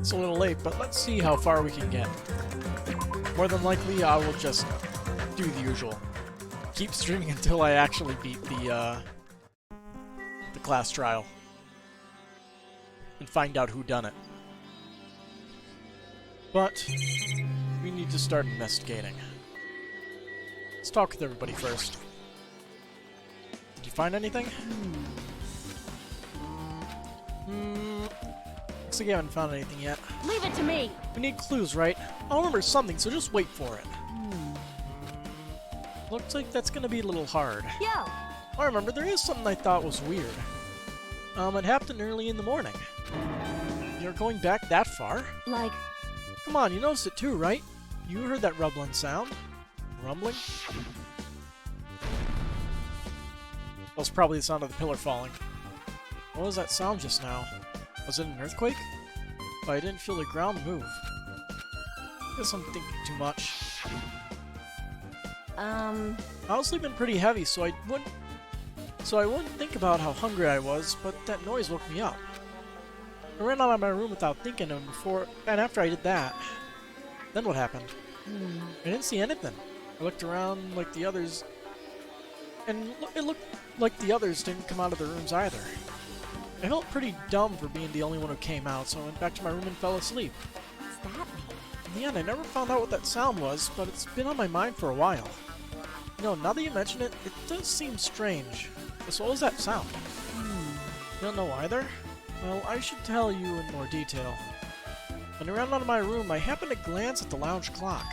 It's a little late, but let's see how far we can get. More than likely, I will just do the usual. Keep streaming until I actually beat the class trial. And find out who done it. But we need to start investigating. Let's talk with everybody first. Did you find anything? Looks like you haven't found anything yet. Leave it to me! We need clues, right? I'll remember something, so just wait for it. Looks like that's gonna be a little hard. Yo! I remember there is something I thought was weird. It happened early in the morning. You're going back that far? Like... Come on, you noticed it too, right? You heard that rumbling sound. Rumbling? That was probably the sound of the pillar falling. What was that sound just now? Was it an earthquake? But I didn't feel the ground move. Guess I'm thinking too much. I was sleeping pretty heavy, so I wouldn't think about how hungry I was, but that noise woke me up. I ran out of my room without thinking, and after I did that, then what happened? I didn't see anything. I looked around like the others, and it looked like the others didn't come out of their rooms either. I felt pretty dumb for being the only one who came out, so I went back to my room and fell asleep. What's that mean? In the end, I never found out what that sound was, but it's been on my mind for a while. You know, now that you mention it, it does seem strange. So what was that sound? You don't know either? Well, I should tell you in more detail. When I ran out of my room, I happened to glance at the lounge clock.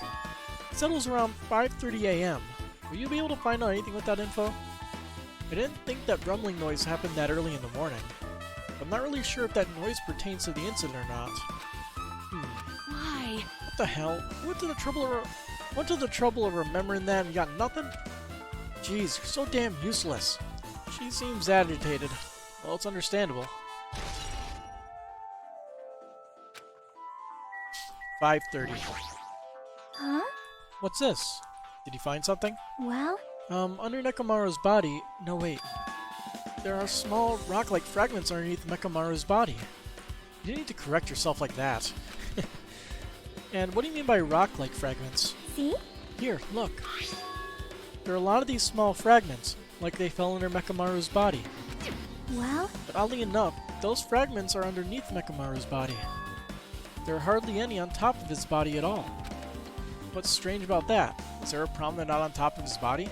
It said it was around 5:30 a.m. Will you be able to find out anything with that info? I didn't think that rumbling noise happened that early in the morning. I'm not really sure if that noise pertains to the incident or not. Why? What the hell? Went to the trouble of remembering that and you got nothing? Jeez, you're so damn useless. She seems agitated. Well, it's understandable. 5:30. Huh? What's this? Did you find something? Well? Under Nekomaru's body... No, wait. There are small rock-like fragments underneath Nekomaru's body. You didn't need to correct yourself like that. And what do you mean by rock-like fragments? See? Here, look. There are a lot of these small fragments, like they fell under Mekamaru's body. Well? But oddly enough, those fragments are underneath Mekamaru's body. There are hardly any on top of his body at all. What's strange about that? Is there a problem they're not on top of his body?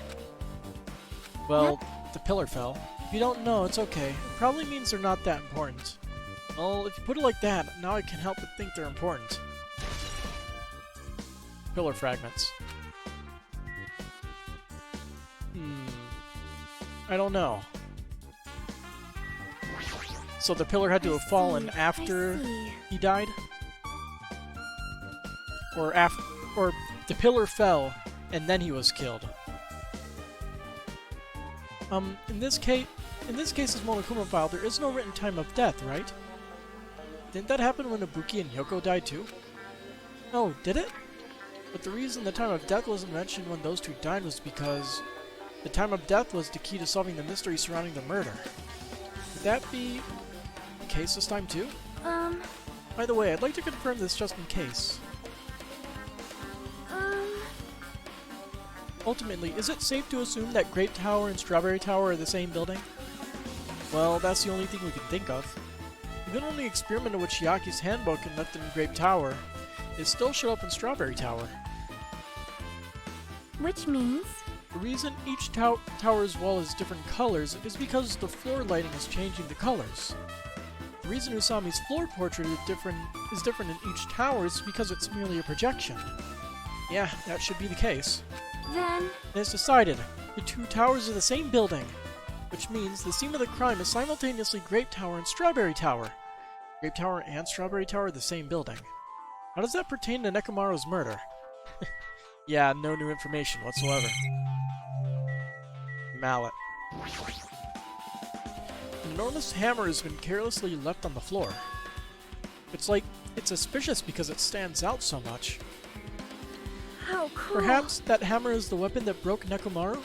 Well, the pillar fell. If you don't know, it's okay. It probably means they're not that important. Well, if you put it like that, now I can help but think they're important. Pillar fragments. I don't know. So the pillar had to have fallen after he died? Or the pillar fell and then he was killed. In this case, as Monokuma file, there is no written time of death, right? Didn't that happen when Ibuki and Yoko died too? Oh, did it? But the reason the time of death wasn't mentioned when those two died was because the time of death was the key to solving the mystery surrounding the murder. Would that be the case this time too? By the way, I'd like to confirm this just in case. Ultimately, is it safe to assume that Grape Tower and Strawberry Tower are the same building? Well, that's the only thing we can think of. Even when we experimented with Chiaki's handbook and left it in Grape Tower, it still showed up in Strawberry Tower. Which means? The reason each tower's wall is different colors is because the floor lighting is changing the colors. The reason Usami's floor portrait is different in each tower is because it's merely a projection. Yeah, that should be the case. Then... And it's decided. The two towers are the same building. Which means the scene of the crime is simultaneously Grape Tower and Strawberry Tower. Grape Tower and Strawberry Tower are the same building. How does that pertain to Nekomaru's murder? Yeah, no new information whatsoever. Mallet. An enormous hammer has been carelessly left on the floor. It's suspicious because it stands out so much. How cool. Perhaps that hammer is the weapon that broke Nekomaru?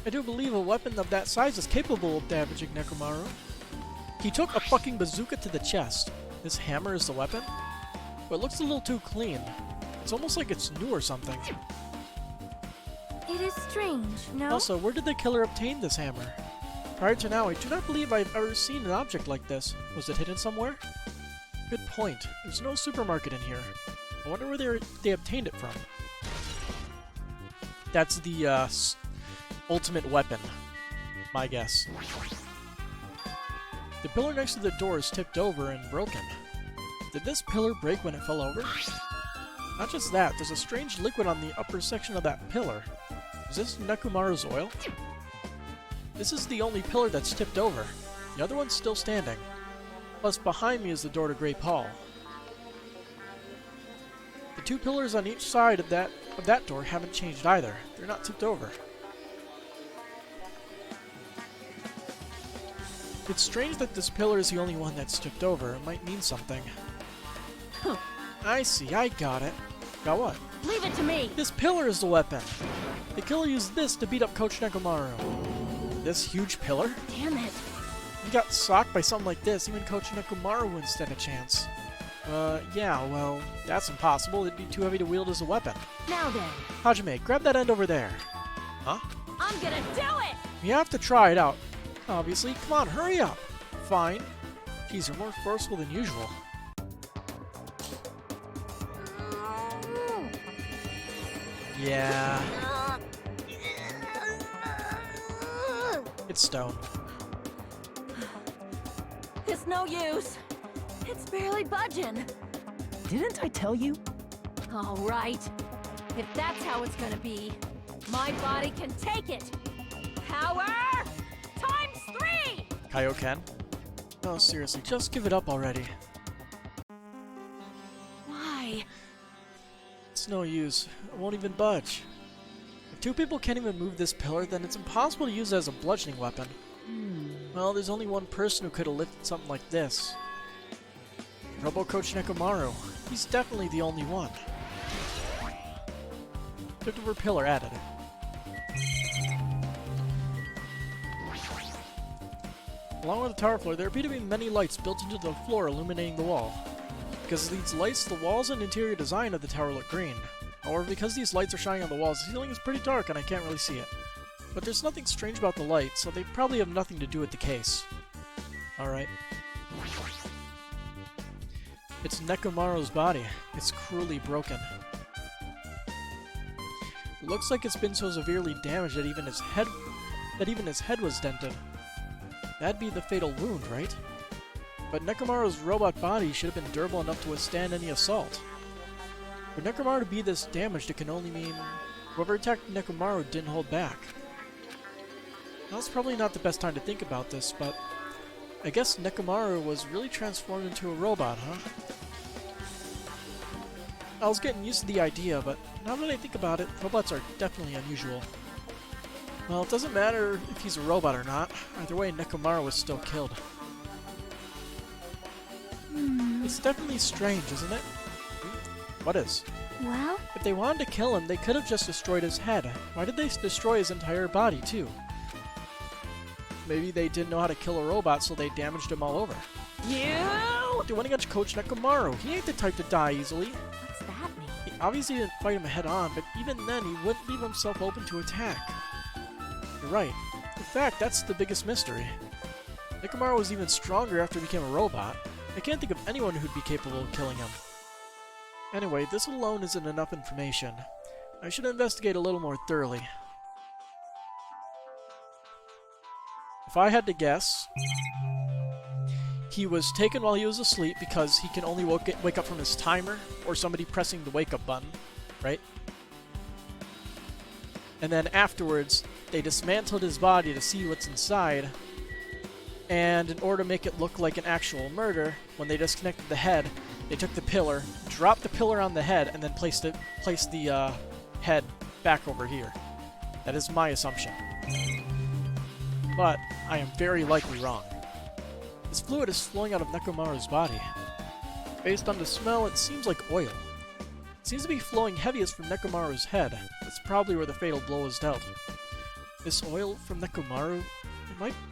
I do believe a weapon of that size is capable of damaging Nekomaru. He took a fucking bazooka to the chest. This hammer is the weapon? But it looks a little too clean. It's almost like it's new or something. It is strange, no? Also, where did the killer obtain this hammer? Prior to now, I do not believe I've ever seen an object like this. Was it hidden somewhere? Good point. There's no supermarket in here. I wonder where they obtained it from. That's the ultimate weapon, my guess. The pillar next to the door is tipped over and broken. Did this pillar break when it fell over? Not just that, there's a strange liquid on the upper section of that pillar. Is this Nekomaru's oil? This is the only pillar that's tipped over. The other one's still standing. Plus, behind me is the door to Great Hall. The two pillars on each side of that door haven't changed either. They're not tipped over. It's strange that this pillar is the only one that's tipped over. It might mean something. Huh. I see, I got it. Got what? Leave it to me! This pillar is the weapon! The killer used this to beat up Coach Nekomaru. This huge pillar? Damn it! If he got socked by something like this, even Coach Nekomaru wouldn't stand a chance. Yeah, well, that's impossible. It'd be too heavy to wield as a weapon. Now then. Hajime, grab that end over there. Huh? I'm gonna do it! You have to try it out. Obviously. Come on, hurry up! Fine. Geez, you're more forceful than usual. Yeah. It's stone. It's no use. It's barely budging. Didn't I tell you? All right. If that's how it's gonna be, my body can take it. Power times 3! Kaioken? No, seriously, just give it up already. Why? It's no use. It won't even budge. If two people can't even move this pillar, then it's impossible to use it as a bludgeoning weapon. Well, there's only one person who could have lifted something like this. Robo Coach Nekomaru. He's definitely the only one. Tipped over pillar added. Along with the tower floor, there appear to be many lights built into the floor illuminating the wall. Because of these lights, the walls and interior design of the tower look green. However, because these lights are shining on the walls, the ceiling is pretty dark and I can't really see it. But there's nothing strange about the lights, so they probably have nothing to do with the case. Alright. It's Nekomaru's body. It's cruelly broken. It looks like it's been so severely damaged that even his head was dented. That'd be the fatal wound, right? But Nekomaru's robot body should have been durable enough to withstand any assault. For Nekomaru to be this damaged, it can only mean whoever attacked Nekomaru didn't hold back. Now, it's probably not the best time to think about this, but I guess Nekomaru was really transformed into a robot, huh? I was getting used to the idea, but now that I think about it, robots are definitely unusual. Well, it doesn't matter if he's a robot or not. Either way, Nekomaru was still killed. It's definitely strange, isn't it? What is? Well? If they wanted to kill him, they could have just destroyed his head. Why did they destroy his entire body, too? Maybe they didn't know how to kill a robot, so they damaged him all over. You! They went against Coach Nekomaru. He ain't the type to die easily. What's that mean? He obviously didn't fight him head-on, but even then, he wouldn't leave himself open to attack. You're right. In fact, that's the biggest mystery. Nekomaru was even stronger after he became a robot. I can't think of anyone who'd be capable of killing him. Anyway, this alone isn't enough information. I should investigate a little more thoroughly. If I had to guess, he was taken while he was asleep because he can only wake up from his timer or somebody pressing the wake-up button, right? And then afterwards, they dismantled his body to see what's inside, and in order to make it look like an actual murder, when they disconnected the head, they took the pillar, dropped the pillar on the head, and then placed the head back over here. That is my assumption. But I am very likely wrong. This fluid is flowing out of Nekomaru's body. Based on the smell, it seems like oil. It seems to be flowing heaviest from Nekomaru's head. That's probably where the fatal blow was dealt. This oil from Nekomaru,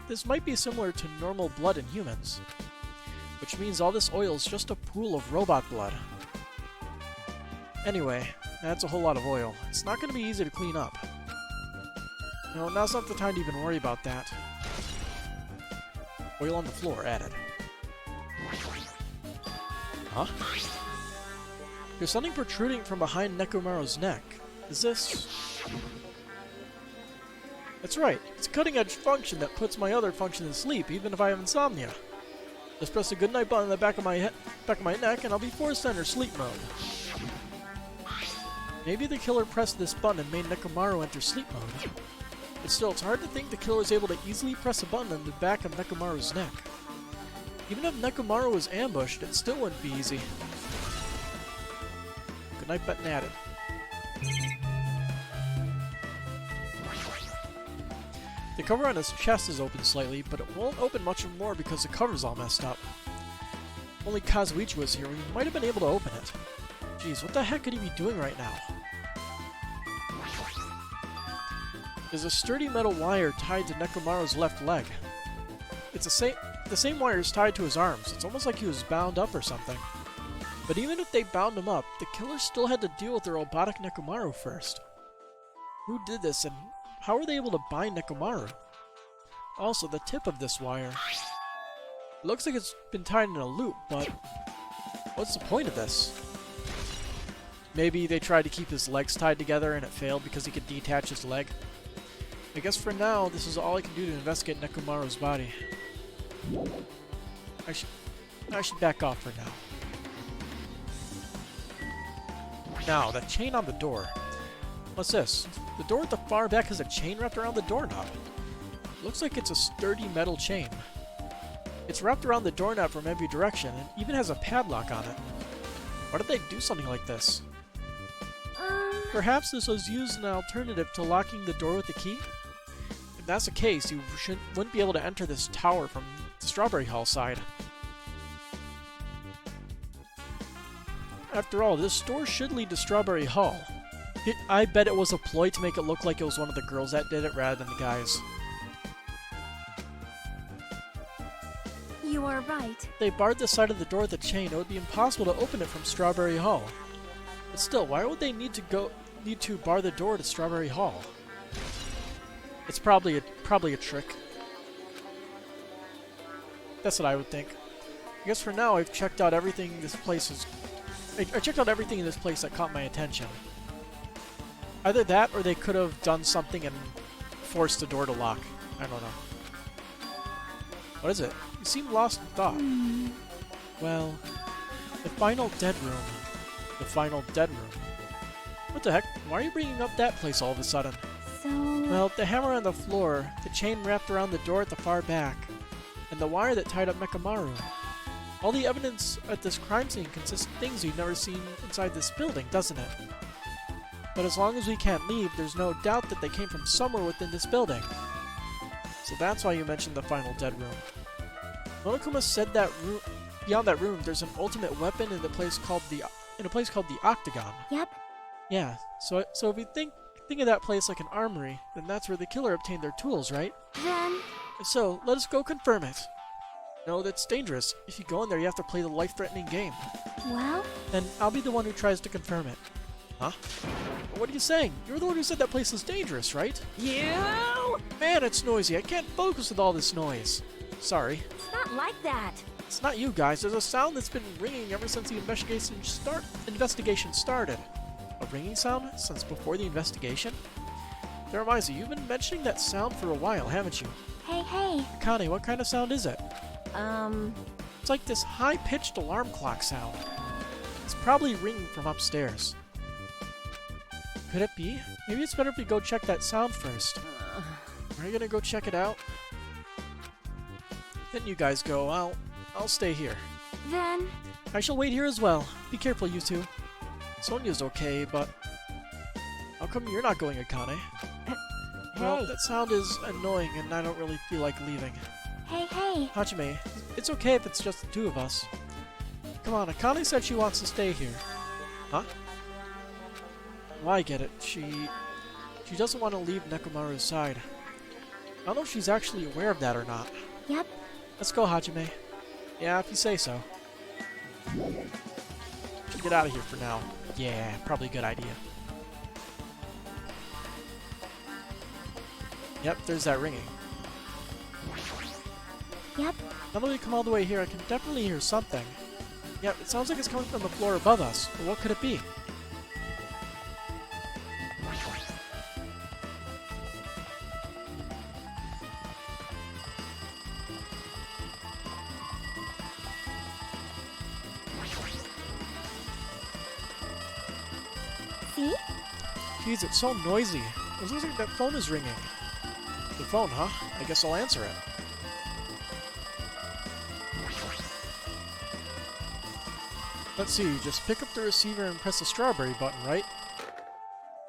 this might be similar to normal blood in humans. Which means all this oil is just a pool of robot blood. Anyway, that's a whole lot of oil. It's not going to be easy to clean up. No, now's not the time to even worry about that. Oil on the floor added. Huh? There's something protruding from behind Nekomaru's neck. Is this... That's right. It's a cutting-edge function that puts my other function to sleep, even if I have insomnia. Just press the goodnight button on the back of my neck, and I'll be forced to enter sleep mode. Maybe the killer pressed this button and made Nekomaru enter sleep mode. But still, it's hard to think the killer was able to easily press a button on the back of Nekomaru's neck. Even if Nekomaru was ambushed, it still wouldn't be easy. Goodnight button added. The cover on his chest is open slightly, but it won't open much more because the cover's all messed up. If only Kazuichi was here, he might have been able to open it. Jeez, what the heck could he be doing right now? There's a sturdy metal wire tied to Nekomaru's left leg. It's the same wire is tied to his arms. It's almost like he was bound up or something. But even if they bound him up, the killer still had to deal with the robotic Nekomaru first. Who did this, and how were they able to bind Nekomaru? Also, the tip of this wire. It looks like it's been tied in a loop, but what's the point of this? Maybe they tried to keep his legs tied together and it failed because he could detach his leg. I guess for now, this is all I can do to investigate Nekomaru's body. I should back off for now. Now, the chain on the door. What's this? The door at the far back has a chain wrapped around the doorknob. Looks like it's a sturdy metal chain. It's wrapped around the doorknob from every direction and even has a padlock on it. Why did they do something like this? Perhaps this was used as an alternative to locking the door with the key? If that's the case, you wouldn't be able to enter this tower from the Strawberry Hall side. After all, this door should lead to Strawberry Hall. I bet it was a ploy to make it look like it was one of the girls that did it rather than the guys. You are right. If they barred the side of the door with a chain, it would be impossible to open it from Strawberry Hall. But still, why would they need to bar the door to Strawberry Hall? It's probably a trick. That's what I would think. I guess for now, I've checked out everything this place is. I checked out everything in this place that caught my attention. Either that, or they could have done something and forced the door to lock. I don't know. What is it? You seem lost in thought. Well, the final dead room. The final dead room. What the heck? Why are you bringing up that place all of a sudden? So... Well, the hammer on the floor, the chain wrapped around the door at the far back, and the wire that tied up Nekomaru. All the evidence at this crime scene consists of things we've never seen inside this building, doesn't it? But as long as we can't leave, there's no doubt that they came from somewhere within this building. So that's why you mentioned the final dead room. Monokuma said that beyond that room, there's an ultimate weapon in a place called the Octagon. Yep. Yeah. So if you think of that place like an armory, then that's where the killer obtained their tools, right? Then... So let us go confirm it. No, that's dangerous. If you go in there, you have to play the life-threatening game. Well? Then I'll be the one who tries to confirm it. Huh? What are you saying? You're the one who said that place is dangerous, right? You! Man, it's noisy. I can't focus with all this noise. Sorry. It's not like that. It's not you guys. There's a sound that's been ringing ever since the investigation started. A ringing sound? Since before the investigation? That reminds me, you've been mentioning that sound for a while, haven't you? Hey. Akane, what kind of sound is it? It's like this high-pitched alarm clock sound. It's probably ringing from upstairs. Could it be? Maybe it's better if we go check that sound first. Are you gonna go check it out? Then you guys go. I'll stay here. Then... I shall wait here as well. Be careful, you two. Sonia's okay, but... How come you're not going, Akane? Well, that sound is annoying and I don't really feel like leaving. Hey. Hajime, it's okay if it's just the two of us. Come on, Akane said she wants to stay here. Huh? Well, I get it. She doesn't want to leave Nekomaru's side. I don't know if she's actually aware of that or not. Yep. Let's go, Hajime. Yeah, if you say so. Should get out of here for now. Yeah, probably a good idea. Yep, there's that ringing. Yep. Now that we come all the way here, I can definitely hear something. Yep, it sounds like it's coming from the floor above us, but what could it be? See? Jeez, it's so noisy. It looks like that phone is ringing. The phone, huh? I guess I'll answer it. Let's see, just pick up the receiver and press the strawberry button, right?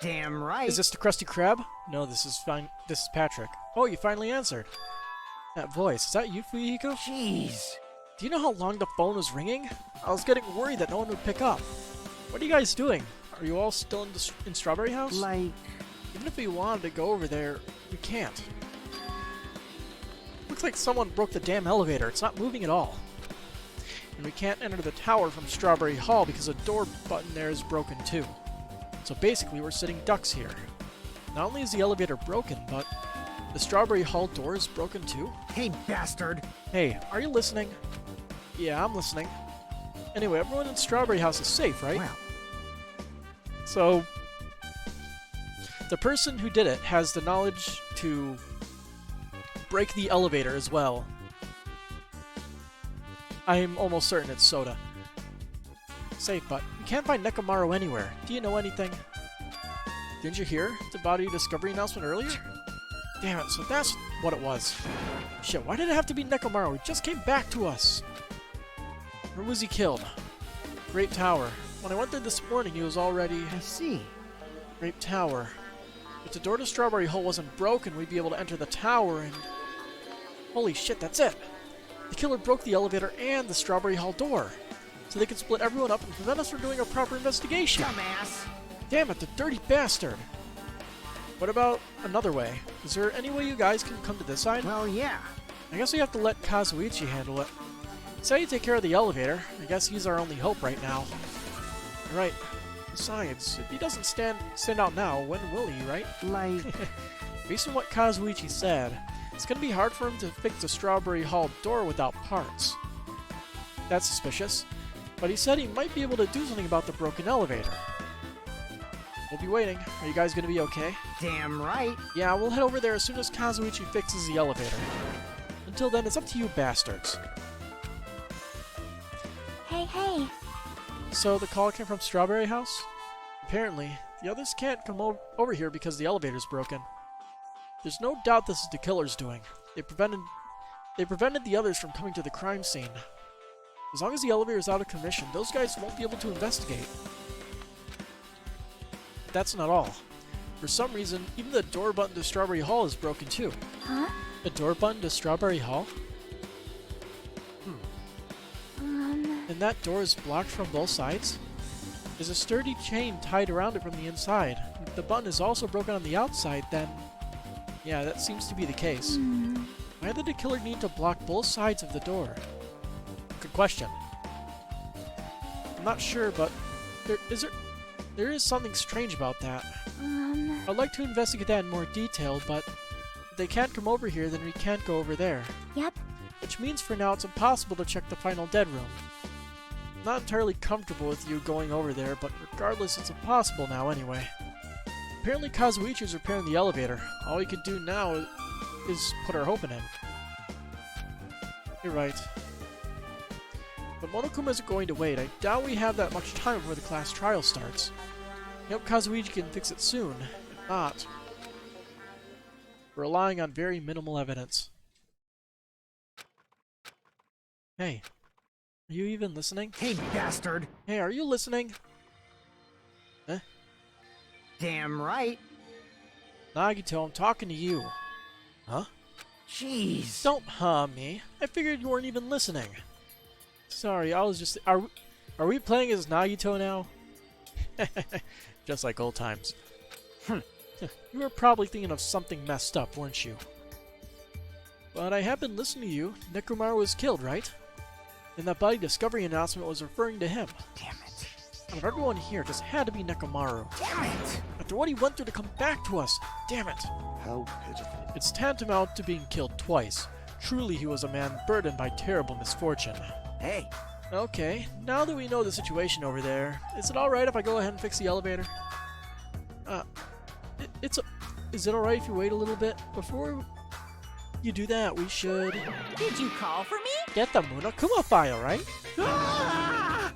Damn right. Is this the Krusty Krab? No, this is fine. This is Patrick. Oh, you finally answered. That voice, is that you, Fuyiko? Jeez. Do you know how long the phone was ringing? I was getting worried that no one would pick up. What are you guys doing? Are you all still in Strawberry House? Like... Even if we wanted to go over there, we can't. Looks like someone broke the damn elevator. It's not moving at all. And we can't enter the tower from Strawberry Hall because the door button there is broken too. So basically we're sitting ducks here. Not only is the elevator broken, but the Strawberry Hall door is broken too. Hey, bastard. Hey, are you listening? Yeah, I'm listening. Anyway, everyone in Strawberry House is safe, right? Well, So, the person who did it has the knowledge to break the elevator as well. I'm almost certain it's Soda. Safe, but we can't find Nekomaru anywhere. Do you know anything? Didn't you hear the body discovery announcement earlier? Damn it, so that's what it was. Shit, why did it have to be Nekomaru? He just came back to us. Where was he killed? Great Tower. When I went there this morning, he was already... I see. Great Tower. If the door to Strawberry Hole wasn't broken, we'd be able to enter the tower and... Holy shit, that's it! The killer broke the elevator and the Strawberry Hall door, so they could split everyone up and prevent us from doing a proper investigation. Dumbass. Damn it, the dirty bastard! What about another way? Is there any way you guys can come to this side? Well, yeah. I guess we have to let Kazuichi handle it. Say you take care of the elevator. I guess he's our only hope right now. You're right. Besides, if he doesn't stand out now, when will he, right? Like... Based on what Kazuichi said, it's gonna be hard for him to fix the Strawberry Hall door without parts. That's suspicious, but he said he might be able to do something about the broken elevator. We'll be waiting. Are you guys gonna be okay? Damn right. Yeah, we'll head over there as soon as Kazuichi fixes the elevator. Until then, it's up to you bastards. Hey. So the call came from Strawberry House? Apparently, the others can't come over here because the elevator's broken. There's no doubt this is the killer's doing. They prevented the others from coming to the crime scene. As long as the elevator is out of commission, those guys won't be able to investigate. But that's not all. For some reason, even the door button to Strawberry Hall is broken too. Huh? The door button to Strawberry Hall? And that door is blocked from both sides? There's a sturdy chain tied around it from the inside. If the button is also broken on the outside, then... Yeah, that seems to be the case. Why did the killer need to block both sides of the door? Good question. I'm not sure, but there is something strange about that. I'd like to investigate that in more detail, but if they can't come over here, then we can't go over there. Yep. Which means for now it's impossible to check the final dead room. I'm not entirely comfortable with you going over there, but regardless, it's impossible now anyway. Apparently Kazuichi's repairing the elevator. All we could do now is put our hope in him. You're right. But Monokuma isn't going to wait. I doubt we have that much time before the class trial starts. I hope Kazuichi can fix it soon. If not, we're relying on very minimal evidence. Hey, are you even listening? Hey, bastard. Hey, are you listening? Eh? Damn right. Nagito, I'm talking to you. Huh? Jeez. Don't me. I figured you weren't even listening. Sorry, I was just... Are we playing as Nagito now? Just like old times. You were probably thinking of something messed up, weren't you? But I have been listening to you. Nekomaru was killed, right? And that body discovery announcement was referring to him. Damn it. Out of everyone here, this had to be Nekomaru. Damn it! After what he went through to come back to us. Damn it. How pitiful. It's tantamount to being killed twice. Truly he was a man burdened by terrible misfortune. Hey, Okay, now that we know the situation over there, is it alright if I go ahead and fix the elevator? Is it alright if you wait a little bit? Before you do that, we should Did you call for me? get the Monokuma file, right? Ah!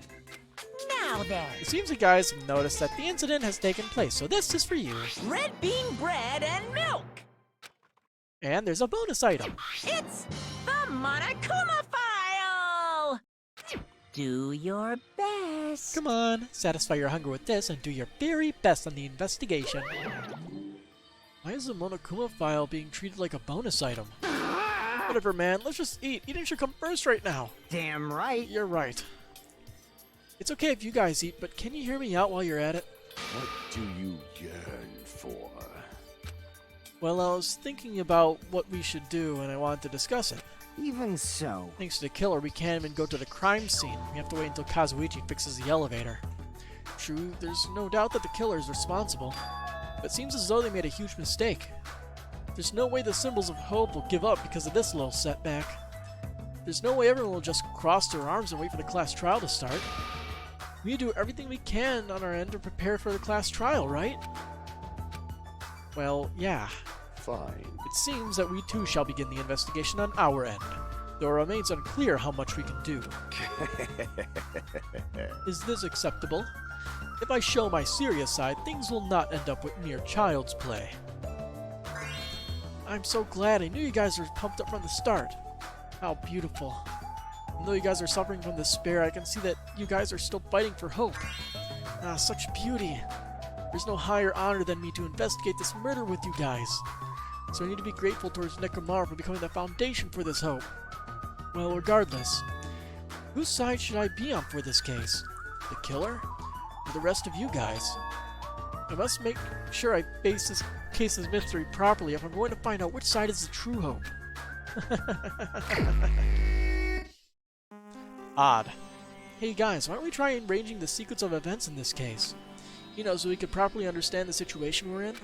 Now then, It seems you guys have noticed that the incident has taken place, so this is for you. red bean bread and milk. And there's a bonus item. It's the Monokuma file. Do your best. Come on, satisfy your hunger with this and do your very best on the investigation. Why is the Monokuma file being treated like a bonus item? Whatever, man, let's just eat. Eating should come first right now. damn right. You're right. It's okay if you guys eat, but can you hear me out while you're at it? What do you yearn for? Well, I was thinking about what we should do, and I wanted to discuss it. Even so. Thanks to the killer, we can't even go to the crime scene. We have to wait until Kazuichi fixes the elevator. True, there's no doubt that the killer is responsible, but it seems as though they made a huge mistake. There's no way the symbols of hope will give up because of this little setback. There's no way everyone will just cross their arms and wait for the class trial to start. We need to do everything we can on our end to prepare for the class trial, right? Well, yeah. Fine. It seems that we too shall begin the investigation on our end, though it remains unclear how much we can do. Is this acceptable? If I show my serious side, things will not end up with mere child's play. I'm so glad. I knew you guys were pumped up from the start. How beautiful. Even though you guys are suffering from despair, I can see that you guys are still fighting for hope. Ah, such beauty. There's no higher honor than me to investigate this murder with you guys. So I need to be grateful towards Nekomaru for becoming the foundation for this hope. Well, regardless, whose side should I be on for this case? The killer? Or the rest of you guys? I must make sure I face this case's mystery properly if I'm going to find out which side is the true hope. Odd. Hey guys, why don't we try arranging the sequence of events in this case? You know, so we could properly understand the situation we're in?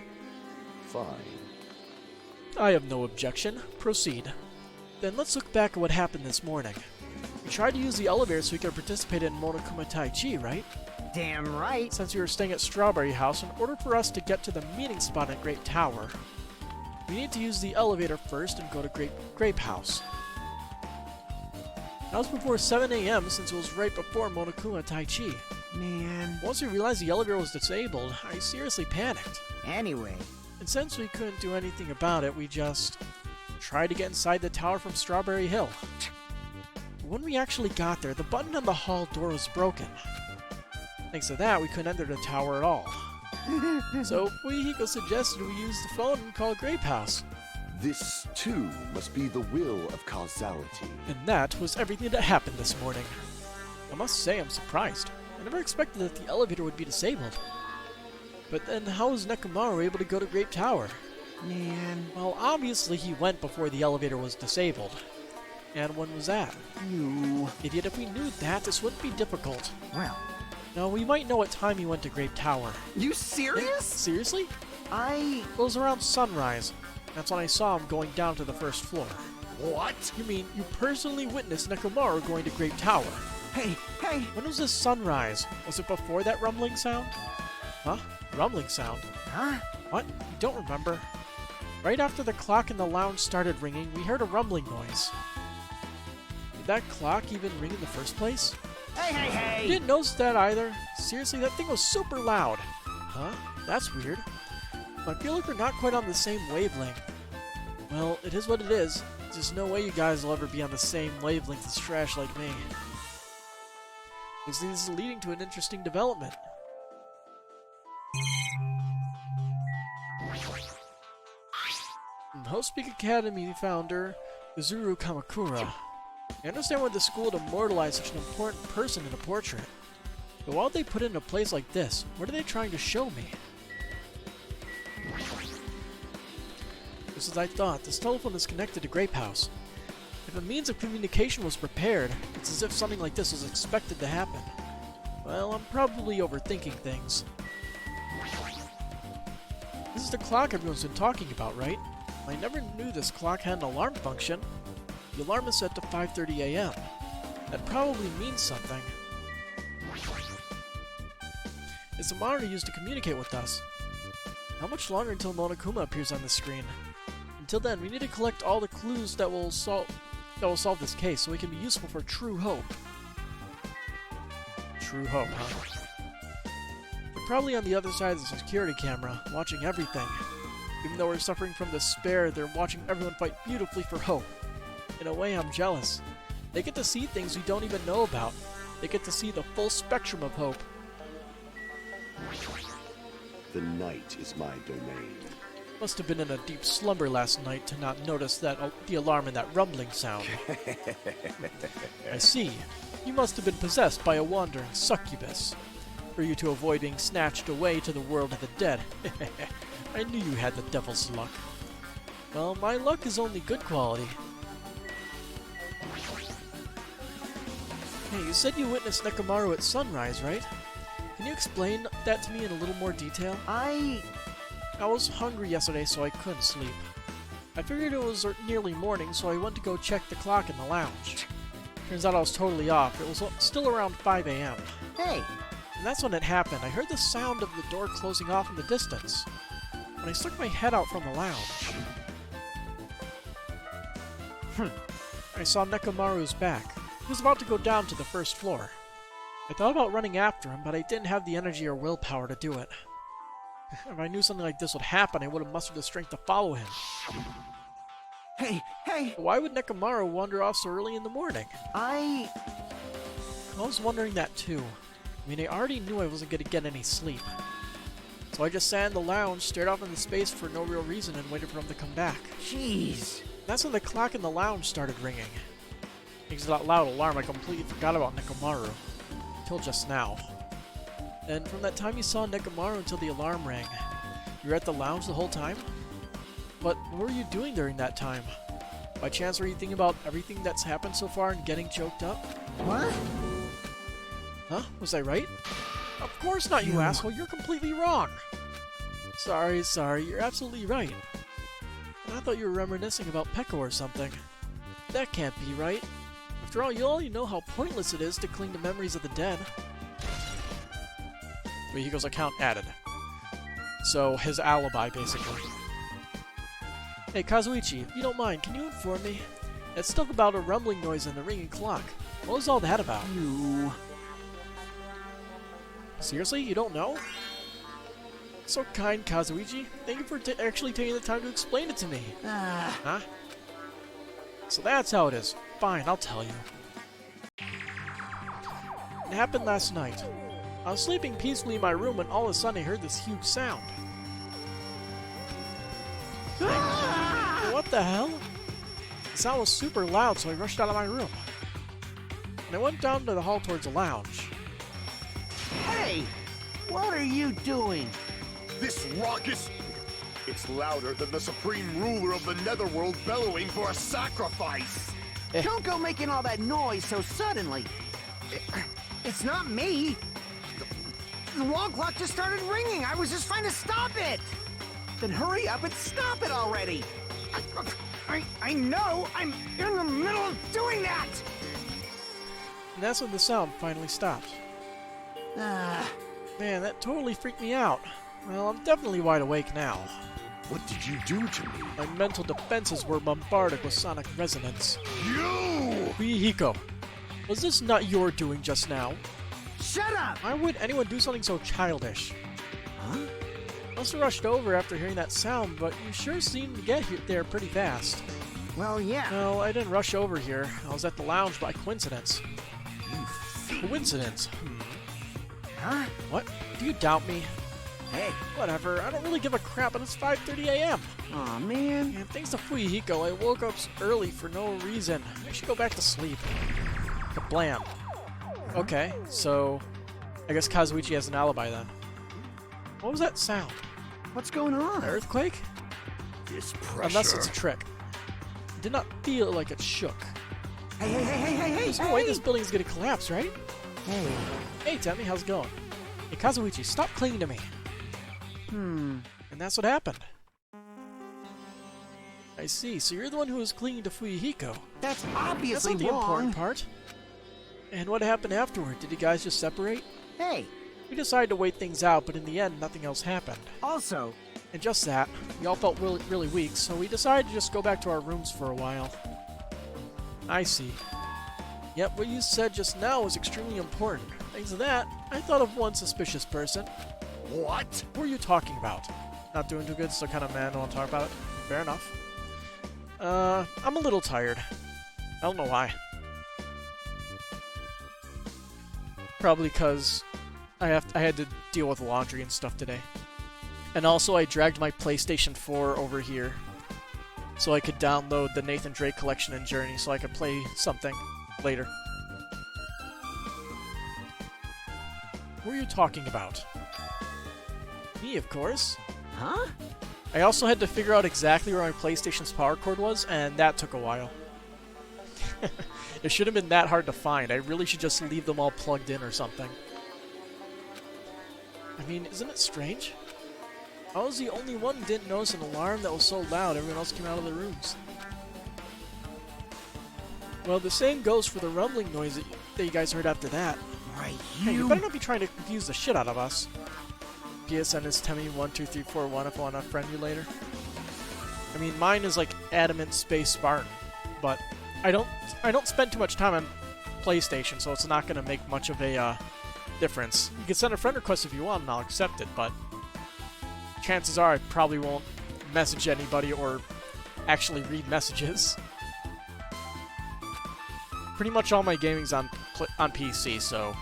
Fine. I have no objection. Proceed. Then let's look back at what happened this morning. We tried to use the elevator so we could participate in Monokuma Tai Chi, right? Damn right. Since we were staying at Strawberry House, in order for us to get to the meeting spot at Great Tower, we need to use the elevator first and go to Grape House. That was before 7 AM since it was right before Monokuma Tai Chi. Man. Once we realized the elevator was disabled, I seriously panicked. Anyway, And since we couldn't do anything about it, we just tried to get inside the tower from Strawberry Hill. When we actually got there, the button on the hall door was broken. Thanks to that, we couldn't enter the tower at all. So, Fuihiko suggested we use the phone and call Grape House. This, too, must be the will of causality. And that was everything that happened this morning. I must say I'm surprised. I never expected that the elevator would be disabled. But then how was Nekomaru able to go to Grape Tower? man. Well, obviously he went before the elevator was disabled. And when was that? You. Idiot, if we knew that, this wouldn't be difficult. Well, Now, we might know what time he went to Grape Tower. you serious? Seriously? I. It was around sunrise. That's when I saw him going down to the first floor. What? You mean you personally witnessed Nekomaru going to Grape Tower? Hey, hey. When was this sunrise? Was it before that rumbling sound? Huh? Rumbling sound? Huh? What? You don't remember? Right after the clock in the lounge started ringing, we heard a rumbling noise. Did that clock even ring in the first place? Hey, hey, You hey. didn't notice that either? Seriously, that thing was super loud. Huh? That's weird. I feel like we're not quite on the same wavelength. Well, it is what it is. There's no way you guys will ever be on the same wavelength as trash like me. This is leading to an interesting development. Host Peak Academy founder, Uzuru Kamakura. I understand why the school would immortalize such an important person in a portrait. But why would they put it in a place like this? What are they trying to show me? Just as I thought, this telephone is connected to Grape House. If a means of communication was prepared, it's as if something like this was expected to happen. Well, I'm probably overthinking things. This is the clock everyone's been talking about, right? I never knew this clock had an alarm function. The alarm is set to 5:30 a.m. That probably means something. It's a monitor used to communicate with us. How much longer until Monokuma appears on the screen? Until then, we need to collect all the clues that will solve this case so it can be useful for True Hope. True Hope, huh? They're probably on the other side of the security camera, watching everything. Even though we're suffering from despair, they're watching everyone fight beautifully for hope. In a way, I'm jealous. They get to see things we don't even know about. They get to see the full spectrum of hope. The night is my domain. Must have been in a deep slumber last night to not notice that the alarm and that rumbling sound. I see. You must have been possessed by a wandering succubus, for you to avoid being snatched away to the world of the dead. I knew you had the devil's luck. Well, my luck is only good quality. Hey, you said you witnessed Nekomaru at sunrise, right? Can you explain that to me in a little more detail? I was hungry yesterday, so I couldn't sleep. I figured it was nearly morning, so I went to go check the clock in the lounge. Turns out I was totally off. It was still around 5 a.m. Hey! And that's when it happened. I heard the sound of the door closing off in the distance. When I stuck my head out from the lounge, I saw Nekomaru's back. He was about to go down to the first floor. I thought about running after him, but I didn't have the energy or willpower to do it. If I knew something like this would happen, I would have mustered the strength to follow him. Hey! Why would Nekomaru wander off so early in the morning? I was wondering that too. I mean, I already knew I wasn't going to get any sleep. So I just sat in the lounge, stared off into space for no real reason, and waited for him to come back. Jeez! That's when the clock in the lounge started ringing. Thanks to that loud alarm, I completely forgot about Nekomaru. Until just now. And from that time you saw Nekomaru until the alarm rang. You were at the lounge the whole time? But what were you doing during that time? By chance were you thinking about everything that's happened so far and getting choked up? What? Huh? Was I right? Of course not, you asshole! You're completely wrong! Sorry, you're absolutely right. I thought you were reminiscing about Pekko or something. That can't be right. After all, you know how pointless it is to cling to memories of the dead. Vehicle's account added. So, his alibi, basically. Hey, Kazuichi, if you don't mind, can you inform me? That stuff about a rumbling noise and the ringing clock. What was all that about? Seriously? You don't know? So kind, Kazuichi. Thank you for actually taking the time to explain it to me. Huh? So that's how it is. Fine, I'll tell you. It happened last night. I was sleeping peacefully in my room when all of a sudden I heard this huge sound. What the hell? The sound was super loud, so I rushed out of my room. And I went down to the hall towards the lounge. Hey! What are you doing? This raucous... It's louder than the supreme ruler of the netherworld bellowing for a sacrifice! Don't go making all that noise so suddenly. It's not me. The wall clock just started ringing. I was just trying to stop it. Then hurry up and stop it already. I know. I'm in the middle of doing that. And that's when the sound finally stopped. Man, that totally freaked me out. Well, I'm definitely wide awake now. What did you do to me? My mental defenses were bombarded with sonic resonance. You! Hiko, was this not your doing just now? Shut up! Why would anyone do something so childish? Huh? Must have rushed over after hearing that sound, but you sure seemed to get there pretty fast. Well, yeah. No, I didn't rush over here. I was at the lounge by coincidence. You Coincidence? Huh? What? Do you doubt me? Hey. Whatever, I don't really give a crap, and it's 5:30 a.m. Aw, man. And thanks to Fuyuhiko, I woke up early for no reason. I should go back to sleep. Kablam. Okay, so I guess Kazuichi has an alibi then. What was that sound? What's going on? An earthquake? This pressure... Unless it's a trick. It did not feel like it shook. Hey, There's no way this building is gonna collapse, right? Hey. Hey, Temmie, how's it going? Hey, Kazuichi, stop clinging to me. And that's what happened. I see, so you're the one who was clinging to Fuyuhiko. That's That's obviously not the wrong. important part. And what happened afterward? Did you guys just separate? Hey, We decided to wait things out, but in the end, nothing else happened. also, And just that, we all felt really weak, so we decided to just go back to our rooms for a while. I see. Yep, what you said just now was extremely important. Thanks to that, I thought of one suspicious person. What? Who are you talking about? Not doing too good, so kind of mad, don't want to talk about it. Fair enough. I'm a little tired. I don't know why. Probably because I had to deal with laundry and stuff today. And also I dragged my PlayStation 4 over here so I could download the Nathan Drake collection and Journey so I could play something later. Who are you talking about? Me, of course. huh? I also had to figure out exactly where my PlayStation's power cord was, and that took a while. It should have been that hard to find. I really should just leave them all plugged in or something. I mean, isn't it strange? I was the only one who didn't notice an alarm that was so loud everyone else came out of their rooms. Well, the same goes for the rumbling noise that you guys heard after that. Right, Hey, you better not be trying to confuse the shit out of us. PSN is Temmie12341 if I want to friend you later. I mean, mine is like Adamant Space Spartan, but I don't spend too much time on PlayStation, so it's not going to make much of a difference. You can send a friend request if you want, and I'll accept it, but chances are I probably won't message anybody or actually read messages. Pretty much all my gaming's on PC, so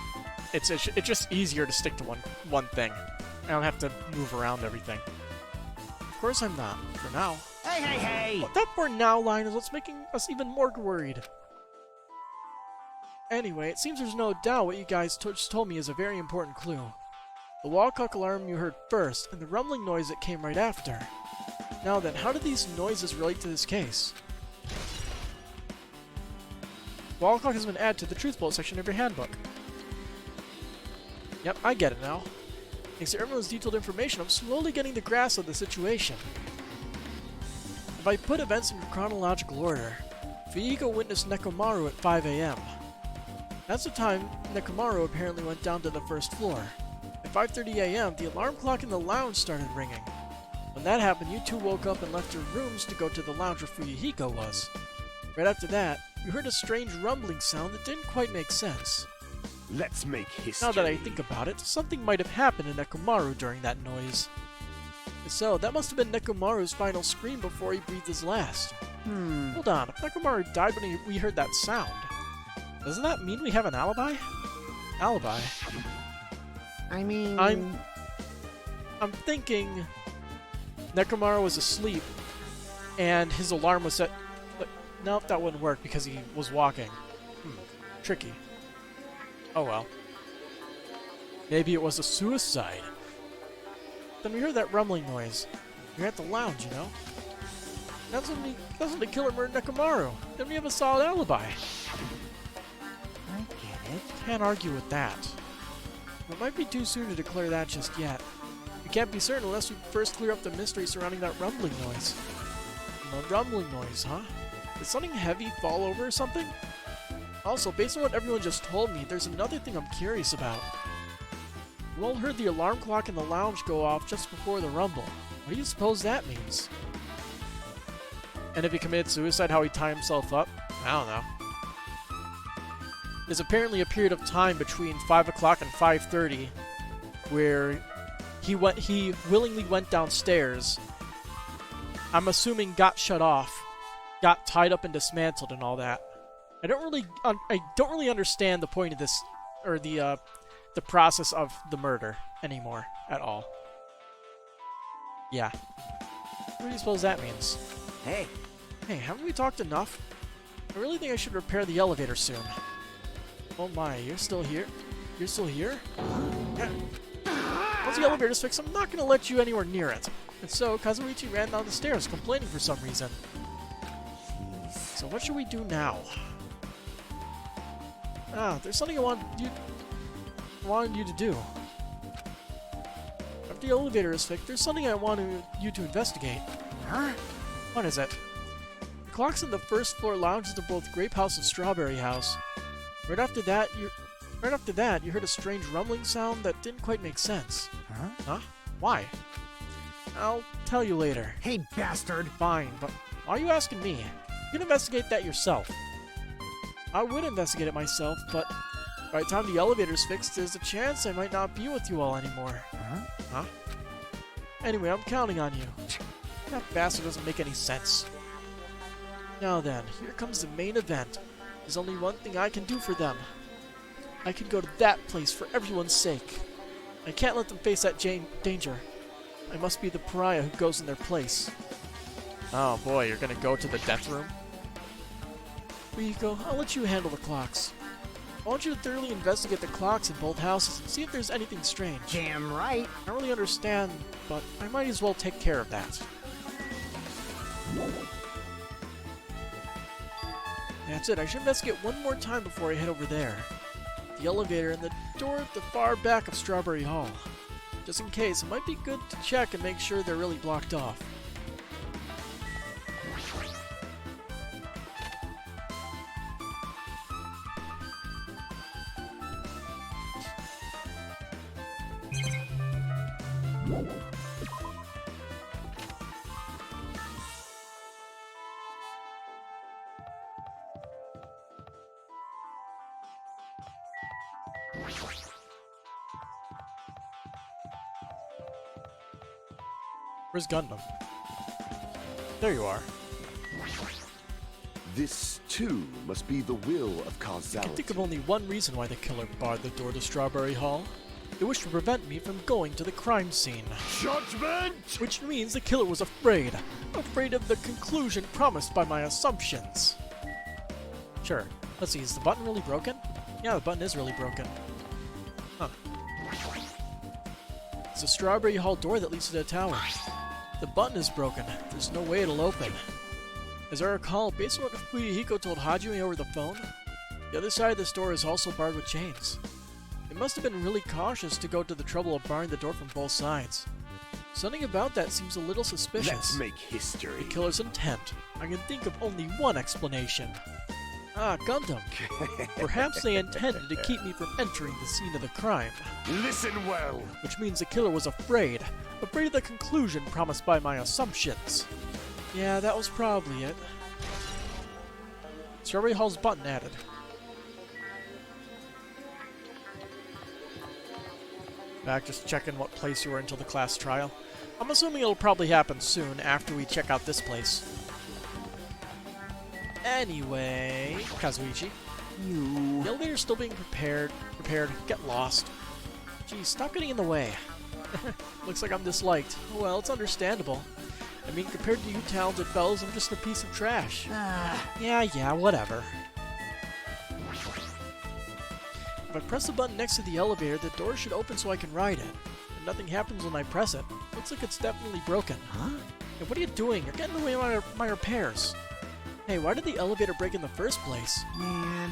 it's just easier to stick to one thing. I don't have to move around everything. Of course I'm not, for now. Hey! But that "for now" line is what's making us even more worried. Anyway, it seems there's no doubt what you guys just told me is a very important clue. The wall clock alarm you heard first, and the rumbling noise that came right after. Now then, how do these noises relate to this case? Wall clock has been added to the truth bullet section of your handbook. Yep, I get it now. Thanks to everyone's detailed information, I'm slowly getting the grasp of the situation. If I put events in chronological order, Fuyuhiko witnessed Nekomaru at 5 AM. That's the time Nekomaru apparently went down to the first floor. At 5:30 AM, the alarm clock in the lounge started ringing. When that happened, you two woke up and left your rooms to go to the lounge where Fuyuhiko was. Right after that, you heard a strange rumbling sound that didn't quite make sense. Let's make history. Now that I think about it, something might have happened to Nekomaru during that noise. If so, that must have been Nekomaru's final scream before he breathed his last. Hold on, if Nekomaru died when we heard that sound, doesn't that mean we have an alibi? Alibi? I mean... I'm thinking Nekomaru was asleep and his alarm was set... Nope, that wouldn't work because he was walking. Tricky. Oh well. Maybe it was a suicide. Then we heard that rumbling noise. You're at the lounge, you know? That's when the killer murdered Nekomaru. Then we have a solid alibi. I get it. Can't argue with that. It might be too soon to declare that just yet. We can't be certain unless we first clear up the mystery surrounding that rumbling noise. The rumbling noise, huh? Did something heavy fall over or something? Also, based on what everyone just told me, there's another thing I'm curious about. You all heard the alarm clock in the lounge go off just before the rumble. What do you suppose that means? And if he committed suicide, how he tied himself up? I don't know. There's apparently a period of time between 5 o'clock and 5:30 where he willingly went downstairs. I'm assuming got shut off, got tied up and dismantled and all that. I don't really understand the point of this, or the process of the murder anymore at all. Yeah. What do you suppose that means? Hey, Haven't we talked enough? I really think I should repair the elevator soon. Oh my, you're still here? You're still here? Yeah. Once the elevator's fixed, I'm not gonna let you anywhere near it. And so, Kazuichi ran down the stairs, complaining for some reason. So what should we do now? There's something I wanted you to do. After the elevator is fixed, there's something I wanted you to investigate. Huh? What is it? The clocks in the first floor lounges of both Grape House and Strawberry House. Right after that, you heard a strange rumbling sound that didn't quite make sense. Huh? Huh? Why? I'll tell you later. Hey, bastard! Fine, but why are you asking me? You can investigate that yourself. I would investigate it myself, but by the time the elevator's fixed, there's a chance I might not be with you all anymore. Huh? Anyway, I'm counting on you. That bastard doesn't make any sense. Now then, here comes the main event. There's only one thing I can do for them. I can go to that place for everyone's sake. I can't let them face that danger. I must be the pariah who goes in their place. Oh boy, you're gonna go to the death room? Rico, I'll let you handle the clocks. I want you to thoroughly investigate the clocks in both houses and see if there's anything strange. Damn right. I don't really understand, but I might as well take care of that. That's it, I should investigate one more time before I head over there. The elevator and the door at the far back of Strawberry Hall. Just in case, it might be good to check and make sure they're really blocked off. Where's Gundam? There you are. This, too, must be the will of I causality. can think of only one reason why the killer barred the door to Strawberry Hall. They wished to prevent me from going to the crime scene. Judgment! Which means the killer was afraid. Afraid of the conclusion promised by my assumptions. Sure. Let's see, is the button really broken? Yeah, the button is really broken. Huh. It's a Strawberry Hall door that leads to the tower. The button is broken. There's no way it'll open. As I recall, based on what Fuyuhiko told Hajime over the phone, the other side of this door is also barred with chains. They must have been really cautious to go to the trouble of barring the door from both sides. Something about that seems a little suspicious. Let's make history. The killer's intent. I can think of only one explanation. Ah, Gundam. Perhaps they intended to keep me from entering the scene of the crime. Listen well. Which means the killer was afraid. Afraid of the conclusion promised by my assumptions. Yeah, that was probably it. Strawberry Hall's button added. Back just checking what place you were until the class trial. I'm assuming it'll probably happen soon after we check out this place. Anyway, Kazuichi. You... The elevator's still being prepared. Get lost. Geez, stop getting in the way. Looks like I'm disliked. Well, it's understandable. I mean, compared to you talented fellows, I'm just a piece of trash. Yeah, whatever. If I press the button next to the elevator, the door should open so I can ride it. And nothing happens when I press it. Looks like it's definitely broken. Huh? Hey, what are you doing? You're getting in the way of my repairs. Hey, why did the elevator break in the first place? Man...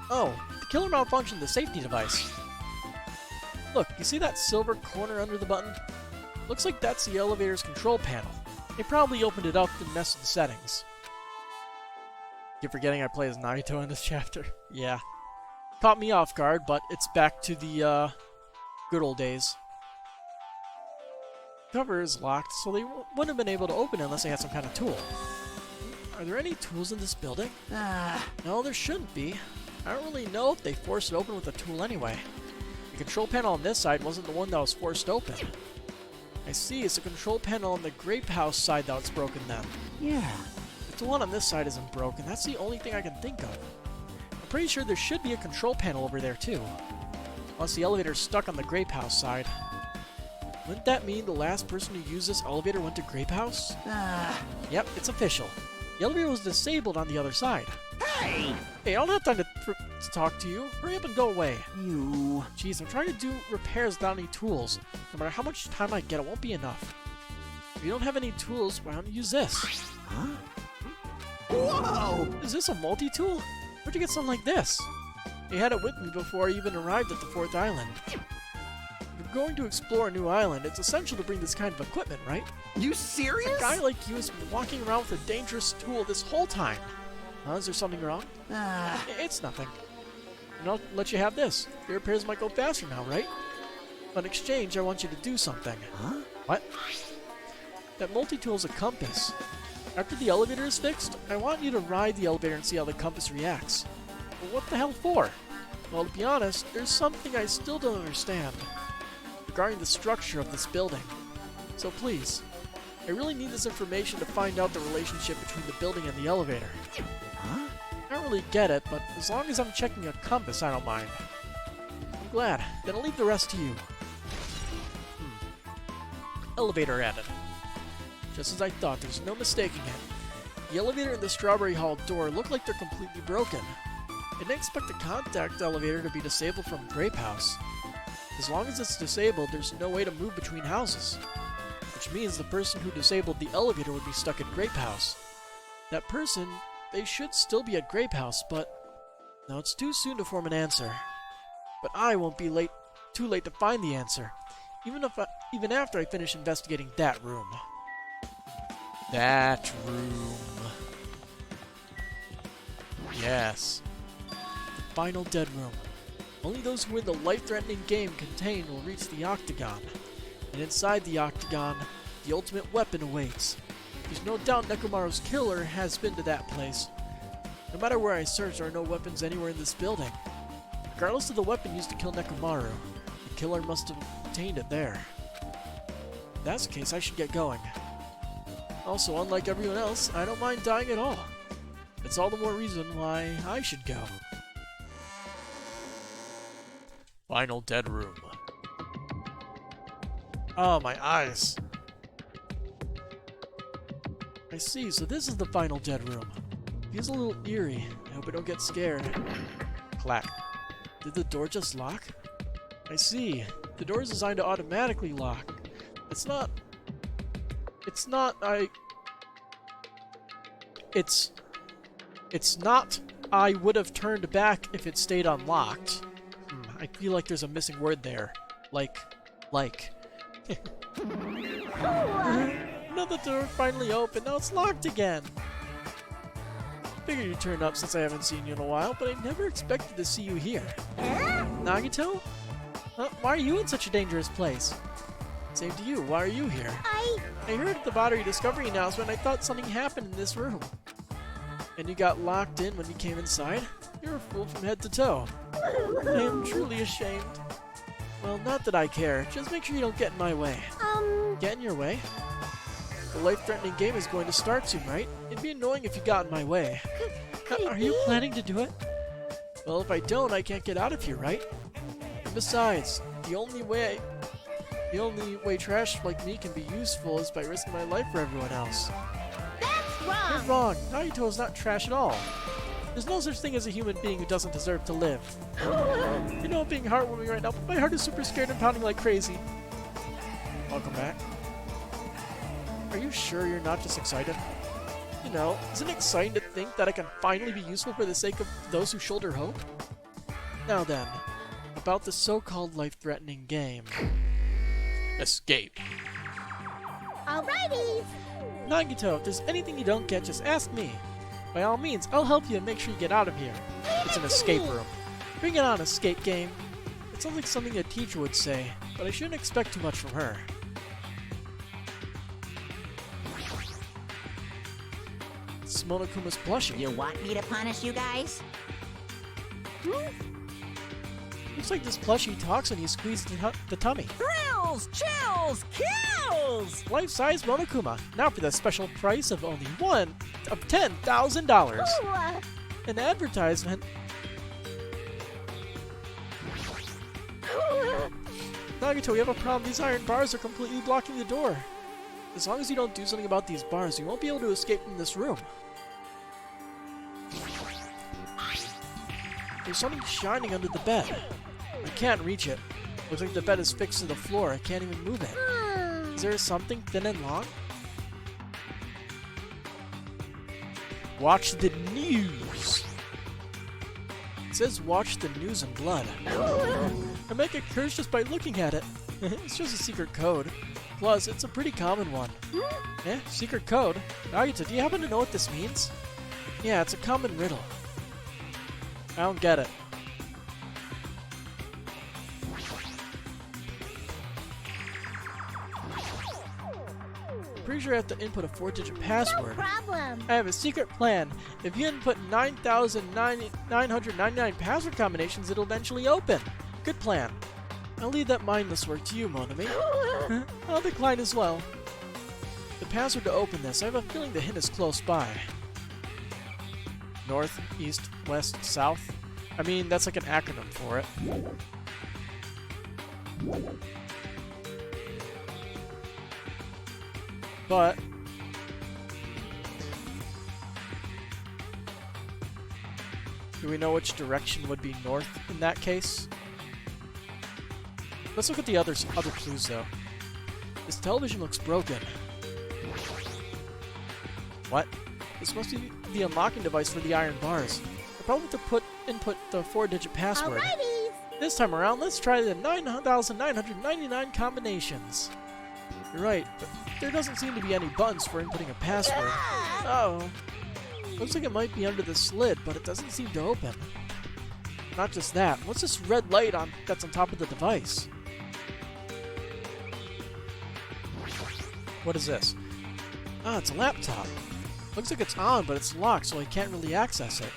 Oh, the killer malfunctioned the safety device. Look, you see that silver corner under the button? Looks like that's the elevator's control panel. They probably opened it up and messed with the settings. Keep forgetting I play as Naruto in this chapter. Yeah. Caught me off guard, but it's back to the, good old days. Cover is locked, so they wouldn't have been able to open it unless they had some kind of tool. Are there any tools in this building? No, there shouldn't be. I don't really know if they forced it open with a tool anyway. The control panel on this side wasn't the one that was forced open. I see, it's the control panel on the Grape House side that's broken then. Yeah. If the one on this side isn't broken, that's the only thing I can think of. I'm pretty sure there should be a control panel over there too. Unless the elevator's stuck on the Grape House side. Wouldn't that mean the last person who used this elevator went to Grape House? Yep, it's official. The elevator was disabled on the other side. Hey! Hey, I don't have time to talk to you. Hurry up and go away. You... Jeez, I'm trying to do repairs without any tools. No matter how much time I get, it won't be enough. If you don't have any tools, why don't you use this? Huh? Whoa! Is this a multi-tool? Where'd you get something like this? I had it with me before I even arrived at the 4th island. If you're going to explore a new island, it's essential to bring this kind of equipment, right? You serious? A guy like you has been walking around with a dangerous tool this whole time. Is there something wrong? It's nothing. And I'll let you have this. Your repairs might go faster now, right? But in exchange, I want you to do something. Huh? What? That multi-tool's a compass. After the elevator is fixed, I want you to ride the elevator and see how the compass reacts. But what the hell for? Well, to be honest, there's something I still don't understand regarding the structure of this building. So please, I really need this information to find out the relationship between the building and the elevator. Huh? I don't really get it, but as long as I'm checking a compass, I don't mind. I'm glad. Then I'll leave the rest to you. Elevator added. Just as I thought, there's no mistaking it. The elevator and the Strawberry Hall door look like they're completely broken. I didn't expect the contact elevator to be disabled from Grape House. As long as it's disabled, there's no way to move between houses. Which means the person who disabled the elevator would be stuck at Grape House. That person, they should still be at Grape House, but... no, it's too soon to form an answer. But I won't be too late to find the answer, even after I finish investigating that room. That room. Yes. The final dead room. Only those who win the life-threatening game contained will reach the Octagon. And inside the Octagon, the ultimate weapon awaits. There's no doubt Nekomaru's killer has been to that place. No matter where I search, there are no weapons anywhere in this building. Regardless of the weapon used to kill Nekomaru, the killer must have obtained it there. If that's the case, I should get going. Also, unlike everyone else, I don't mind dying at all. It's all the more reason why I should go. Final dead room. Oh, my eyes. I see, so this is the final dead room. Feels a little eerie. I hope I don't get scared. Clack. Did the door just lock? I see. The door is designed to automatically lock. It's not I would have turned back if it stayed unlocked. I feel like there's a missing word there. Like. Now the door finally opened, now it's locked again. Figured you'd turn up since I haven't seen you in a while, but I never expected to see you here. Nagito? Why are you in such a dangerous place? Same to you, why are you here? I heard the Battery Discovery announcement and I thought something happened in this room. And you got locked in when you came inside? You're a fool from head to toe. I am truly ashamed. Well, not that I care. Just make sure you don't get in my way. Get in your way? The life-threatening game is going to start soon, right? It'd be annoying if you got in my way. Are you planning to do it? Well, if I don't, I can't get out of here, right? And besides, the only way trash like me can be useful is by risking my life for everyone else. That's wrong! You're wrong. Naruto is not trash at all. There's no such thing as a human being who doesn't deserve to live. You know I'm being heartwarming right now, but my heart is super scared and pounding like crazy. Welcome back. Are you sure you're not just excited? You know, isn't it exciting to think that I can finally be useful for the sake of those who shoulder hope? Now then, about the so-called life-threatening game. Escape. Alrighty! Nagito, if there's anything you don't get, just ask me. By all means, I'll help you and make sure you get out of here. It's an escape room. Bring it on, escape game. It sounds like something a teacher would say, but I shouldn't expect too much from her. It's Monokuma's plushie. You want me to punish you guys? Looks like this plushie talks when you squeeze the tummy. Thrills, chills, kills! Life-size Monokuma, now for the special price of only $10,000. An advertisement. Nagito, we have a problem. These iron bars are completely blocking the door. As long as you don't do something about these bars, you won't be able to escape from this room. There's something shining under the bed. I can't reach it. Looks like the bed is fixed to the floor. I can't even move it. Is there something thin and long? Watch the news. says watch the news in blood. I might get cursed just by looking at it. It's just a secret code. Plus, it's a pretty common one. Eh? Secret code? Nagita, do you happen to know what this means? Yeah, it's a common riddle. I don't get it. Pretty sure I have to input a 4-digit password. No problem. I have a secret plan. If you input 9,999 password combinations, it'll eventually open. Good plan. I'll leave that mindless work to you, Mon ami. I'll decline as well. The password to open this, I have a feeling the hint is close by. North, east, west, south. I mean, that's like an acronym for it. But do we know which direction would be north in that case? Let's look at the other clues though. This television looks broken. What? This must be the unlocking device for the iron bars. I probably have to input the 4-digit password. Alrighty. This time around, let's try the 9,999 combinations. You're right, but there doesn't seem to be any buttons for inputting a password. Oh. Looks like it might be under the slid, but it doesn't seem to open. Not just that, what's this red light that's on top of the device? What is this? Ah, it's a laptop. Looks like it's on, but it's locked, so I can't really access it.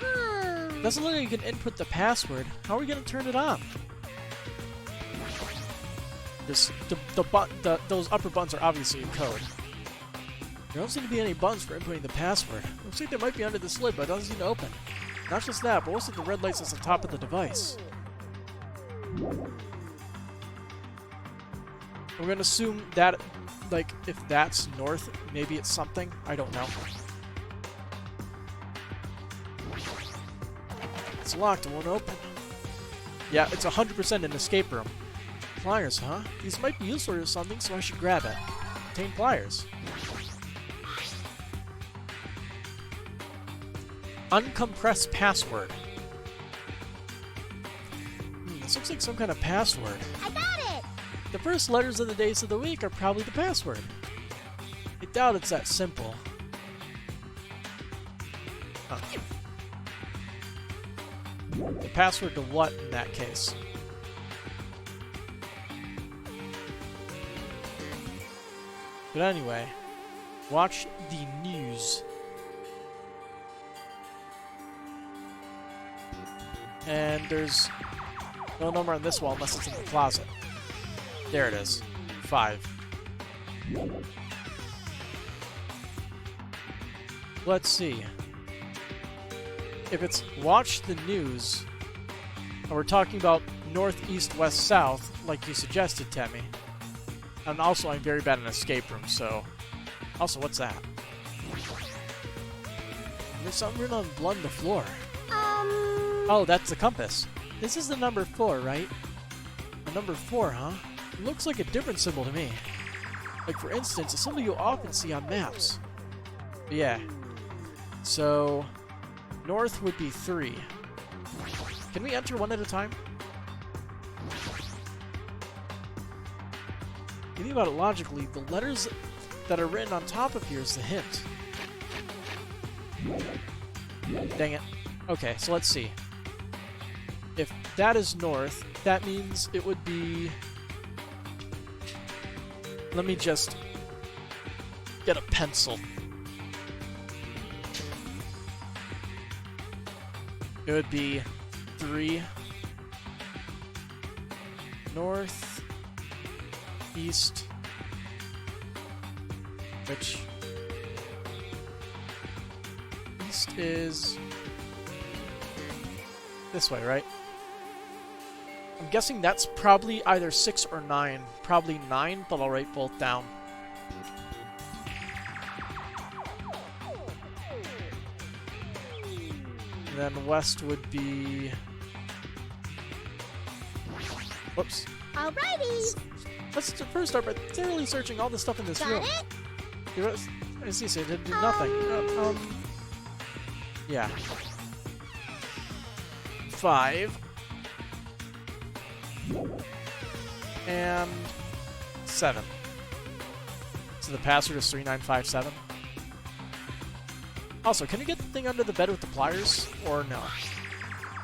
Doesn't look like you can input the password. How are we gonna turn it on? Those upper buttons are obviously a code. There don't seem to be any buttons for inputting the password. Looks like they might be under the slid, but it doesn't seem to open. Not just that, but also the red lights that's on top of the device. We're gonna assume that, like, if that's north, maybe it's something. I don't know. It's locked, it won't open. Yeah, it's 100% an escape room. Pliers, huh? These might be useful or something, so I should grab it. Contain pliers. Uncompressed password. This looks like some kind of password. I got it. The first letters of the days of the week are probably the password. I doubt it's that simple. Huh. The password to what in that case? But anyway, watch the news. And there's no number on this wall unless it's in the closet. There it is. 5. Let's see. If it's watch the news, and we're talking about north, east, west, south, like you suggested, Temmie. And also, I'm very bad in escape rooms, so... Also, what's that? There's something written on blood on the floor. Oh, that's the compass. This is the number 4, right? The number 4, huh? It looks like a different symbol to me. Like, for instance, a symbol you often see on maps. But yeah. So, north would be 3. Can we enter one at a time? Thinking about it logically, the letters that are written on top of here is the hint. Dang it. Okay, so let's see. If that is north, that means it would be... Let me just get a pencil. It would be 3 north, east, which east is this way, right? I'm guessing that's probably either 6 or 9. Probably 9, but I'll write both down. And then west would be... Whoops. Alrighty. Let's first start by thoroughly searching all the stuff in this Got room. it? I see, so it did nothing. Yeah. 5 and 7. So the password is 3957. Also, can you get the thing under the bed with the pliers, or no?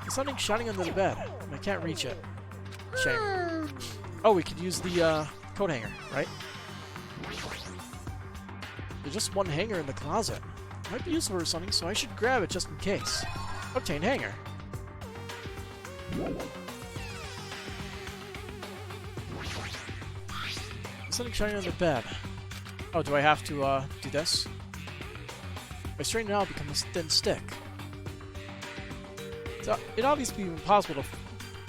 There's something shining under the bed, and I can't reach it. Shame. Oh, we could use the coat hanger, right? There's just one hanger in the closet. Might be useful for something, so I should grab it just in case. Obtain hanger. There's something shining on the bed. Oh, do I have to do this? If I straighten it out, it becomes a thin stick. So it'd obviously be impossible to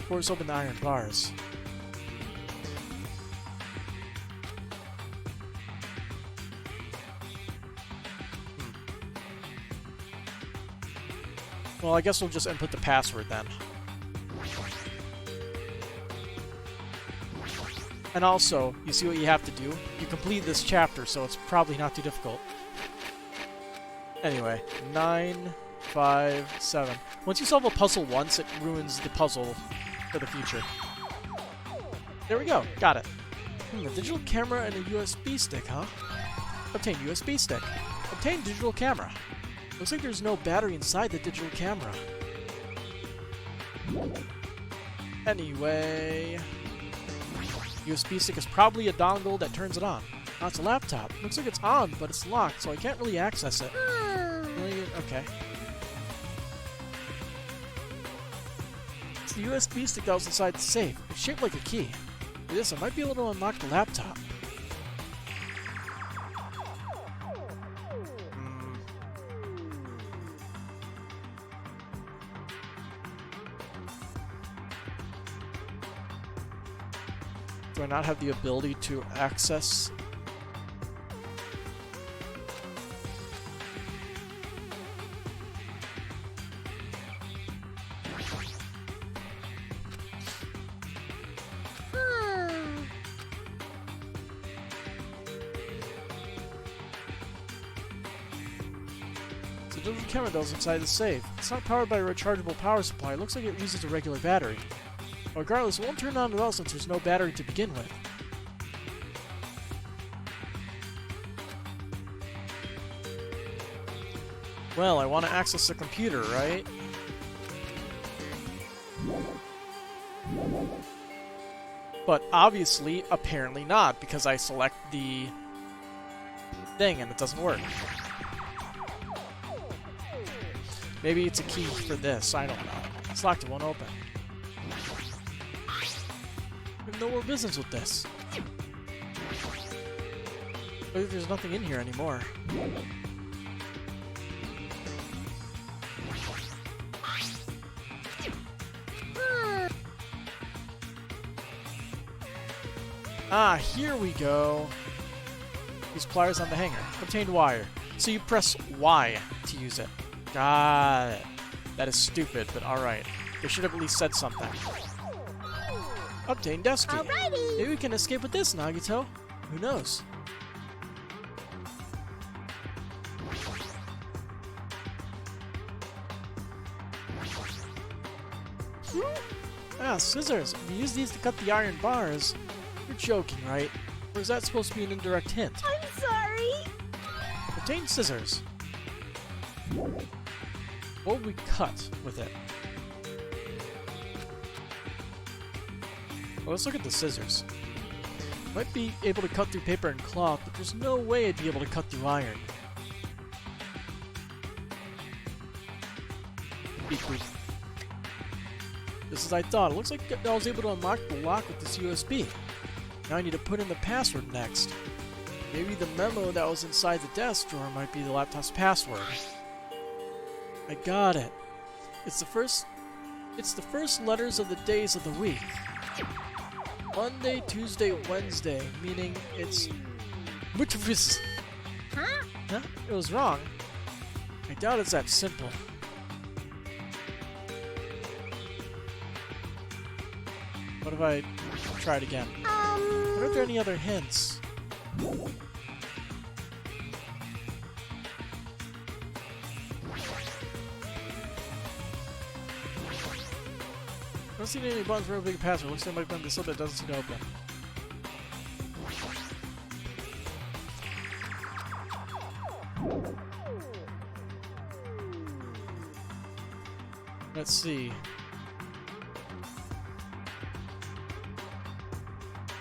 force open the iron bars. Well, I guess we'll just input the password then. And also, you see what you have to do? You complete this chapter, so it's probably not too difficult. Anyway, 9, 5, 7. Once you solve a puzzle once, it ruins the puzzle for the future. There we go, got it. A digital camera and a USB stick, huh? Obtain USB stick. Obtain digital camera. Looks like there's no battery inside the digital camera. Anyway... USB stick is probably a dongle that turns it on. Oh, it's a laptop. Looks like it's on, but it's locked, so I can't really access it. Really? Okay. It's the USB stick that was inside the safe. It's shaped like a key. With this, I might be able to unlock the laptop. Do I not have the ability to access? It's a digital camera that was inside the safe. It's not powered by a rechargeable power supply. It looks like it uses a regular battery. Regardless, it won't turn on at all since there's no battery to begin with. Well, I want to access the computer, right? But obviously, apparently not, because I select the thing and it doesn't work. Maybe it's a key for this, I don't know. It's locked, it won't open. I have no more business with this. Maybe there's nothing in here anymore. Ah, here we go. Use pliers on the hanger. Obtained wire. So you press Y to use it. Got it. That is stupid, but alright. They should have at least said something. Obtain desk key. Alrighty. Maybe we can escape with this, Nagito. Who knows? Ah, scissors. If you use these to cut the iron bars, you're joking, right? Or is that supposed to be an indirect hint? I'm sorry. Obtain scissors. What would we cut with it? Well, let's look at the scissors. Might be able to cut through paper and cloth, but there's no way I'd be able to cut through iron. Beep boop. Just as I thought, it looks like I was able to unlock the lock with this USB. Now I need to put in the password next. Maybe the memo that was inside the desk drawer might be the laptop's password. I got it. It's the first letters of the days of the week. Monday, Tuesday, Wednesday, meaning it's Huh? Huh? It was wrong. I doubt it's that simple. What if I try it again? Are there any other hints? don't see any buttons for a big password. Looks like my button this that doesn't seem to open. Let's see.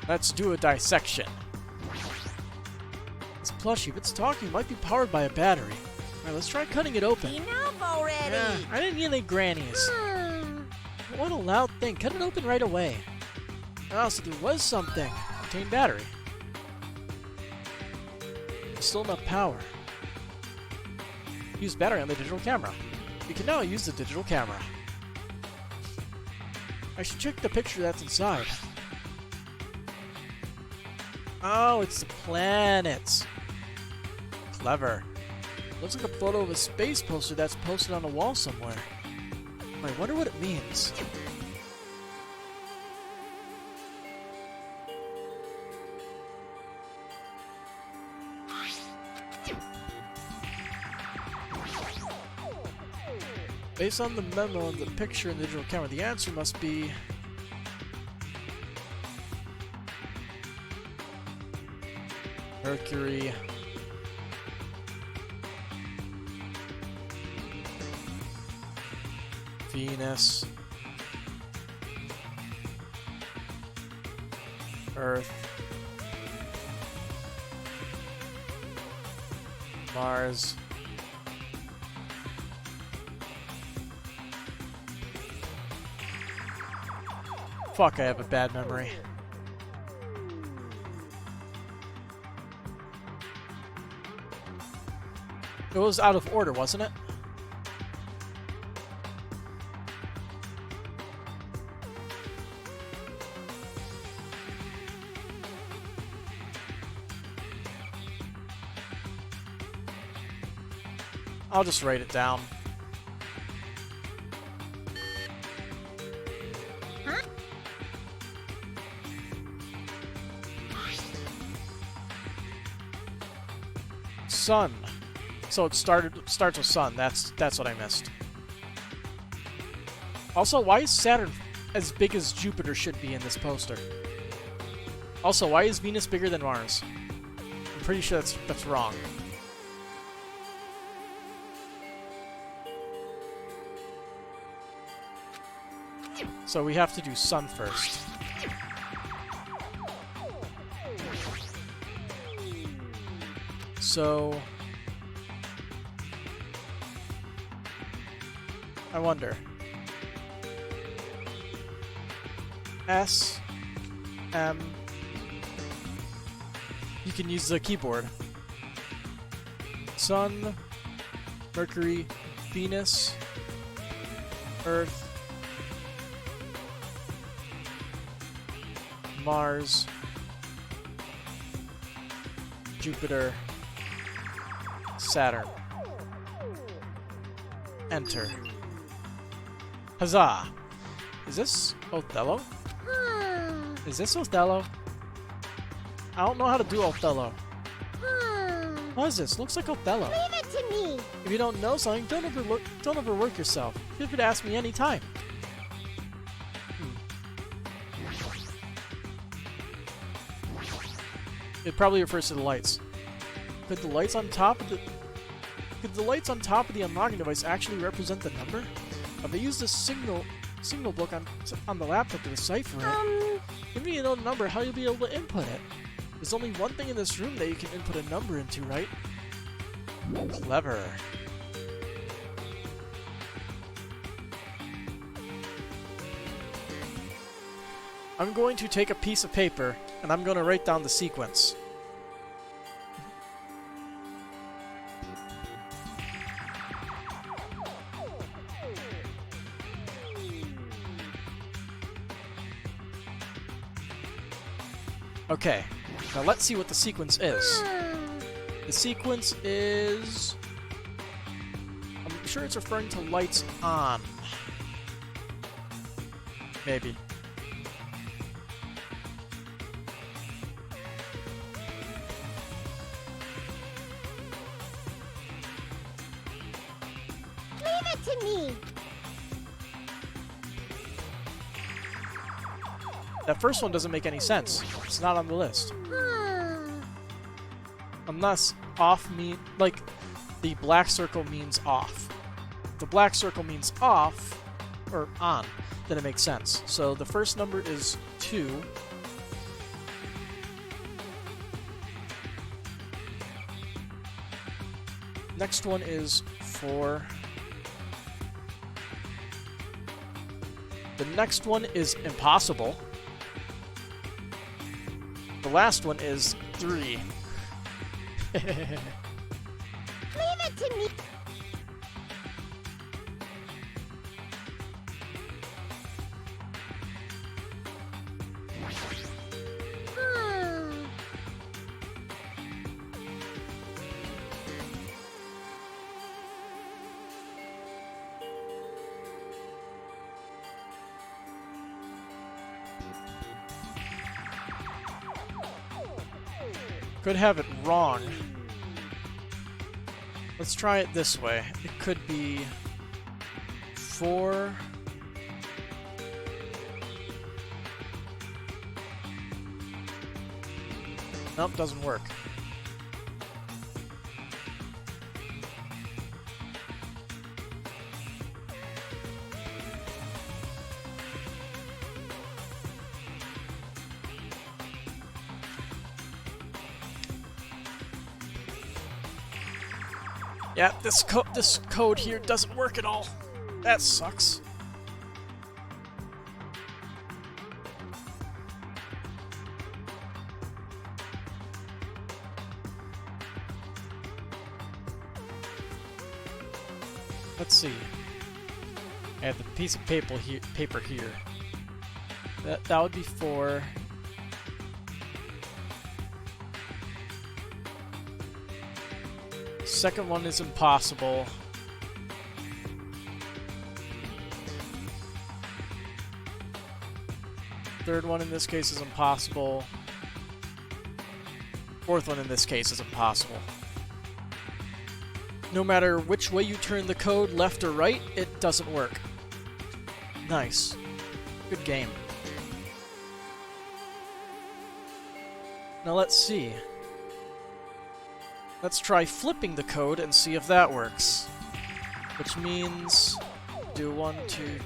Let's do a dissection. This plushie, if it's talking, might be powered by a battery. Alright, let's try cutting it open. Enough already! Yeah, I didn't need any grannies. What a loud thing. Cut it open right away. Oh, so there was something. Contained battery. There's still enough power. Use battery on the digital camera. You can now use the digital camera. I should check the picture that's inside. Oh, it's the planets. Clever. Looks like a photo of a space poster that's posted on a wall somewhere. I wonder what it means. Based on the memo and the picture in the digital camera, the answer must be... Mercury... Venus... Earth... Mars... Fuck, I have a bad memory. It was out of order, wasn't it? I'll just write it down. Sun. So it starts with sun. That's what I missed. Also, why is Saturn as big as Jupiter should be in this poster? Also, why is Venus bigger than Mars? I'm pretty sure that's wrong. So we have to do sun first. So I wonder. S M. You can use the keyboard. Sun, Mercury, Venus, Earth, Mars, Jupiter, Saturn. Enter. Huzzah! Is this Othello? Is this Othello? I don't know how to do Othello. What is this? Looks like Othello. Leave it to me. If you don't know something, don't overwork yourself. Feel free to ask me anytime. It probably refers to the lights. Could the lights on top of the unlocking device actually represent the number? If they use this signal book on the laptop to decipher it, if you know the number, how you'll be able to input it? There's only one thing in this room that you can input a number into, right? Clever. I'm going to take a piece of paper and I'm going to write down the sequence. Okay, now let's see what the sequence is. The sequence is... I'm sure it's referring to lights on. Maybe. Leave it to me. That first one doesn't make any sense. It's not on the list. Unless off mean like the black circle means off. If the black circle means off or on, then it makes sense. So the first number is 2. Next one is 4. The next one is impossible. The last one is 3. Leave it to me. Could have it wrong. Let's try it this way. It could be 4. Nope, doesn't work. Yeah, this code here doesn't work at all. That sucks. Let's see. I have the piece of paper here. That would be 4. Second one is impossible. Third one in this case is impossible. Fourth one in this case is impossible. No matter which way you turn the code, left or right, it doesn't work. Nice. Good game. Now let's see. Let's try flipping the code and see if that works. Which means do 1, 2,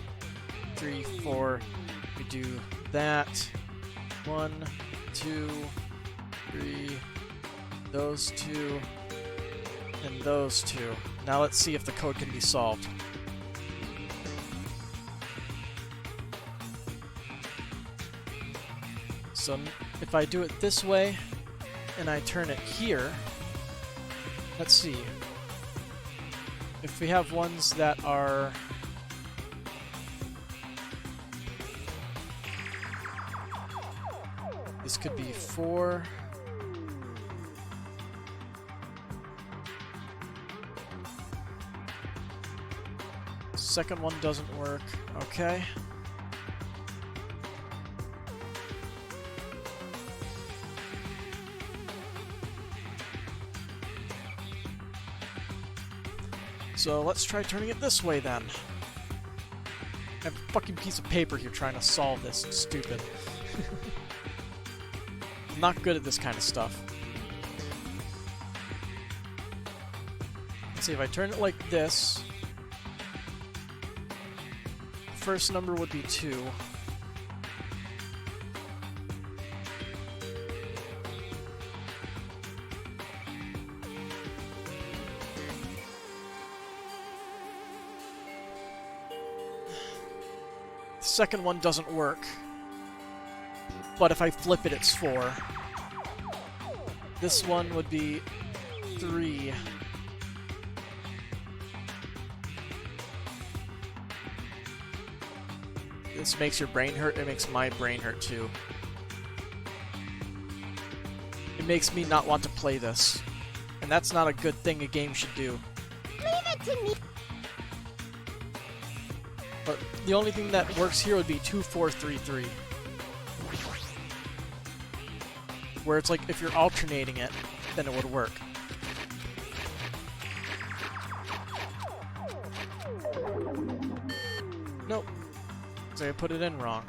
3, 4. We do that. 1, 2, 3. Those 2. And those 2. Now let's see if the code can be solved. So if I do it this way and I turn it here, let's see. If we have ones that are this could be 4. Second one doesn't work. Okay. So let's try turning it this way then. I have a fucking piece of paper here trying to solve this. It's stupid. I'm not good at this kind of stuff. Let's see, if I turn it like this, the first number would be 2. Second one doesn't work, but if I flip it, it's 4. This one would be 3. This makes your brain hurt, it makes my brain hurt too. It makes me not want to play this, and that's not a good thing a game should do. Leave it to me. But the only thing that works here would be 2, 4, 3, 3. Where it's like if you're alternating it, then it would work. Nope. So I put it in wrong.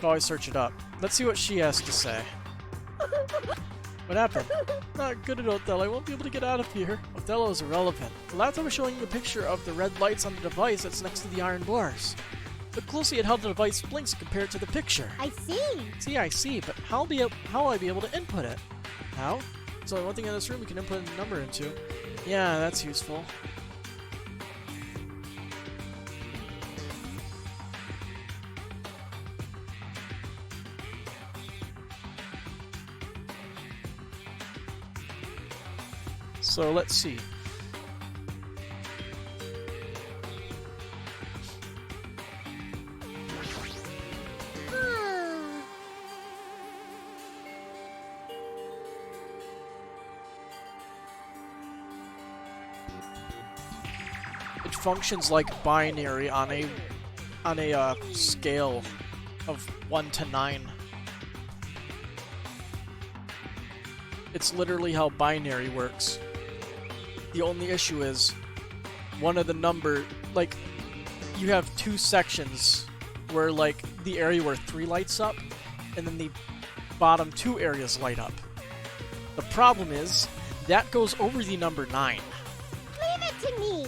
Could always search it up. Let's see what she has to say. What happened? Not good at Othello. I won't be able to get out of here. Othello is irrelevant. The laptop is showing you a picture of the red lights on the device that's next to the iron bars. Look closely at how the device blinks compared to the picture. I see. See, I see, but how will I be able to input it? How? There's only one thing in this room we can input a number into. Yeah, that's useful. So let's see. It functions like binary on a scale of 1 to 9. It's literally how binary works. The only issue is one of the like, you have two sections where, like, the area where 3 lights up, and then the bottom 2 areas light up. The problem is, that goes over the number 9. Leave it to me.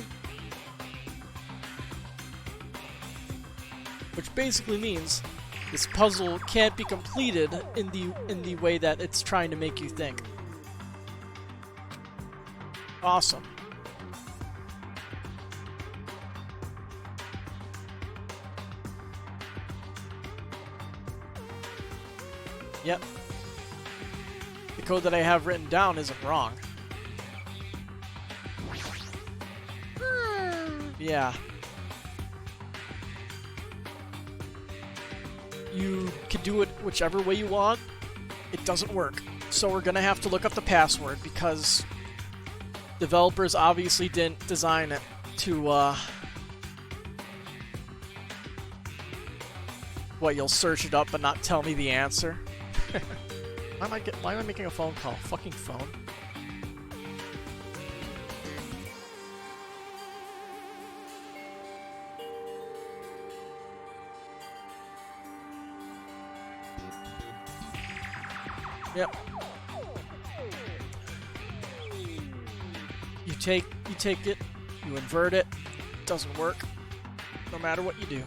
Which basically means this puzzle can't be completed in the way that it's trying to make you think. Awesome. Yep. The code that I have written down isn't wrong. Yeah. You can do it whichever way you want. It doesn't work. So we're gonna have to look up the password because developers obviously didn't design it to, what, you'll search it up but not tell me the answer? Why am I making a phone call? Fucking phone. Yep. You take it, you invert it, it doesn't work, no matter what you do.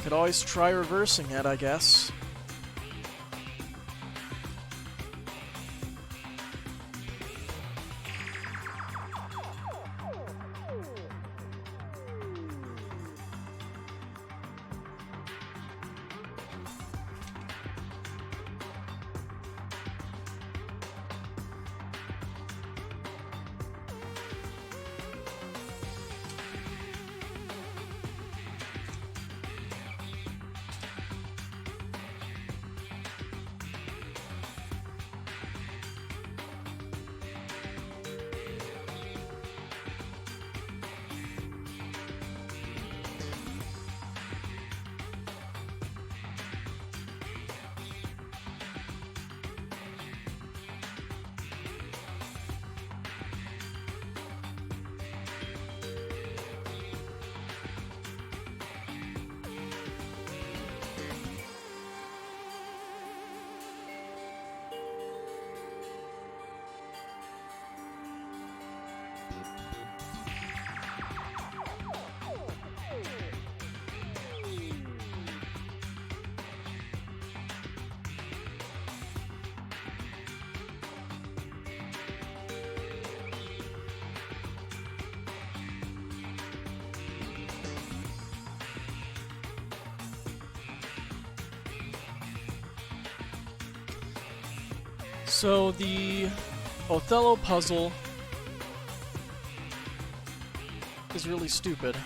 Could always try reversing it, I guess. So the Othello puzzle is really stupid.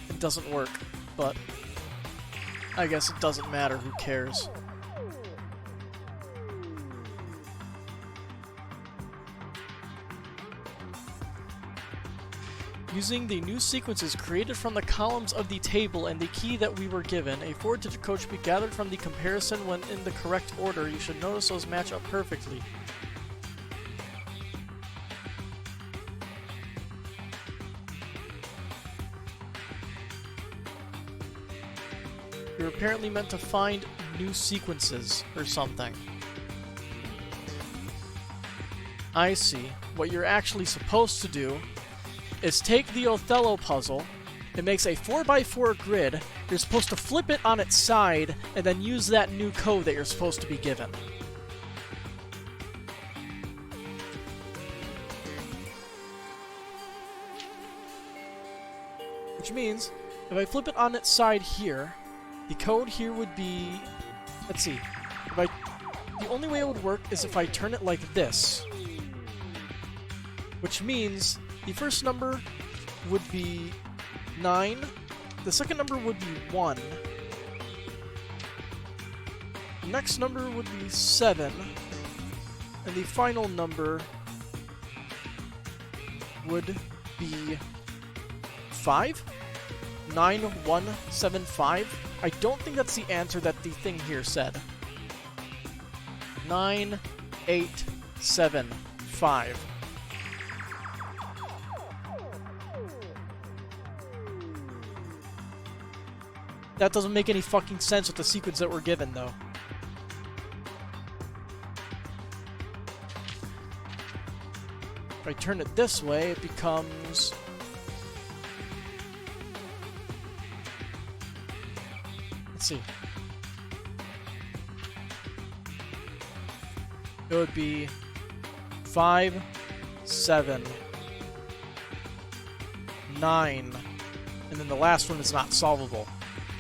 It doesn't work, but I guess it doesn't matter, who cares? Using the new sequences created from the columns of the table and the key that we were given, a 4-digit code should be gathered from the comparison when in the correct order. You should notice those match up perfectly. You're apparently meant to find new sequences or something. I see. What you're actually supposed to do is take the Othello puzzle. It makes a 4x4 grid. You're supposed to flip it on its side and then use that new code that you're supposed to be given. Which means, if I flip it on its side here, the code here would be... Let's see. The only way it would work is if I turn it like this. Which means the first number would be 9, the second number would be 1, the next number would be 7, and the final number would be 5? 9175? I don't think that's the answer that the thing here said. 9875. That doesn't make any fucking sense with the sequence that we're given, though. If I turn it this way, it becomes... Let's see. It would be 5, 7, 9, and then the last one is not solvable.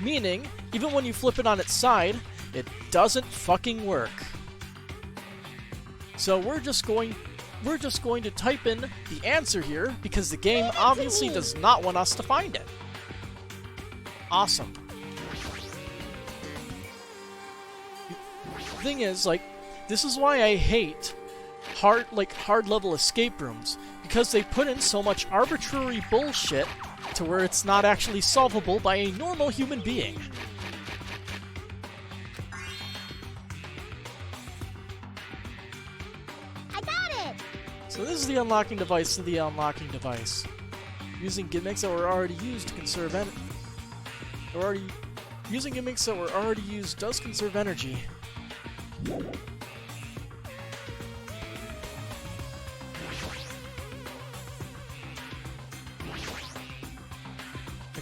Meaning, even when you flip it on its side, it doesn't fucking work. So we're just going to type in the answer here because the game obviously does not want us to find it. Awesome. The thing is, like, this is why I hate hard level escape rooms, because they put in so much arbitrary bullshit to where it's not actually solvable by a normal human being. I got it! So this is the unlocking device to the unlocking device. Using gimmicks that were already used to conserve Using gimmicks that were already used does conserve energy.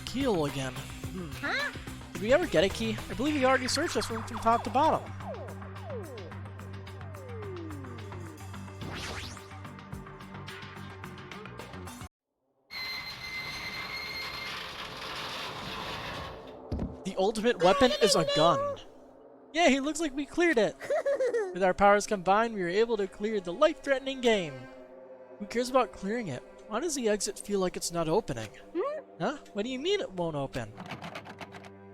Keel again. Huh? Did we ever get a key? I believe we already searched this room from top to bottom. The ultimate weapon is a gun. Yay, looks like we cleared it. With our powers combined, we were able to clear the life-threatening game. Who cares about clearing it? Why does the exit feel like it's not opening? Huh? What do you mean it won't open?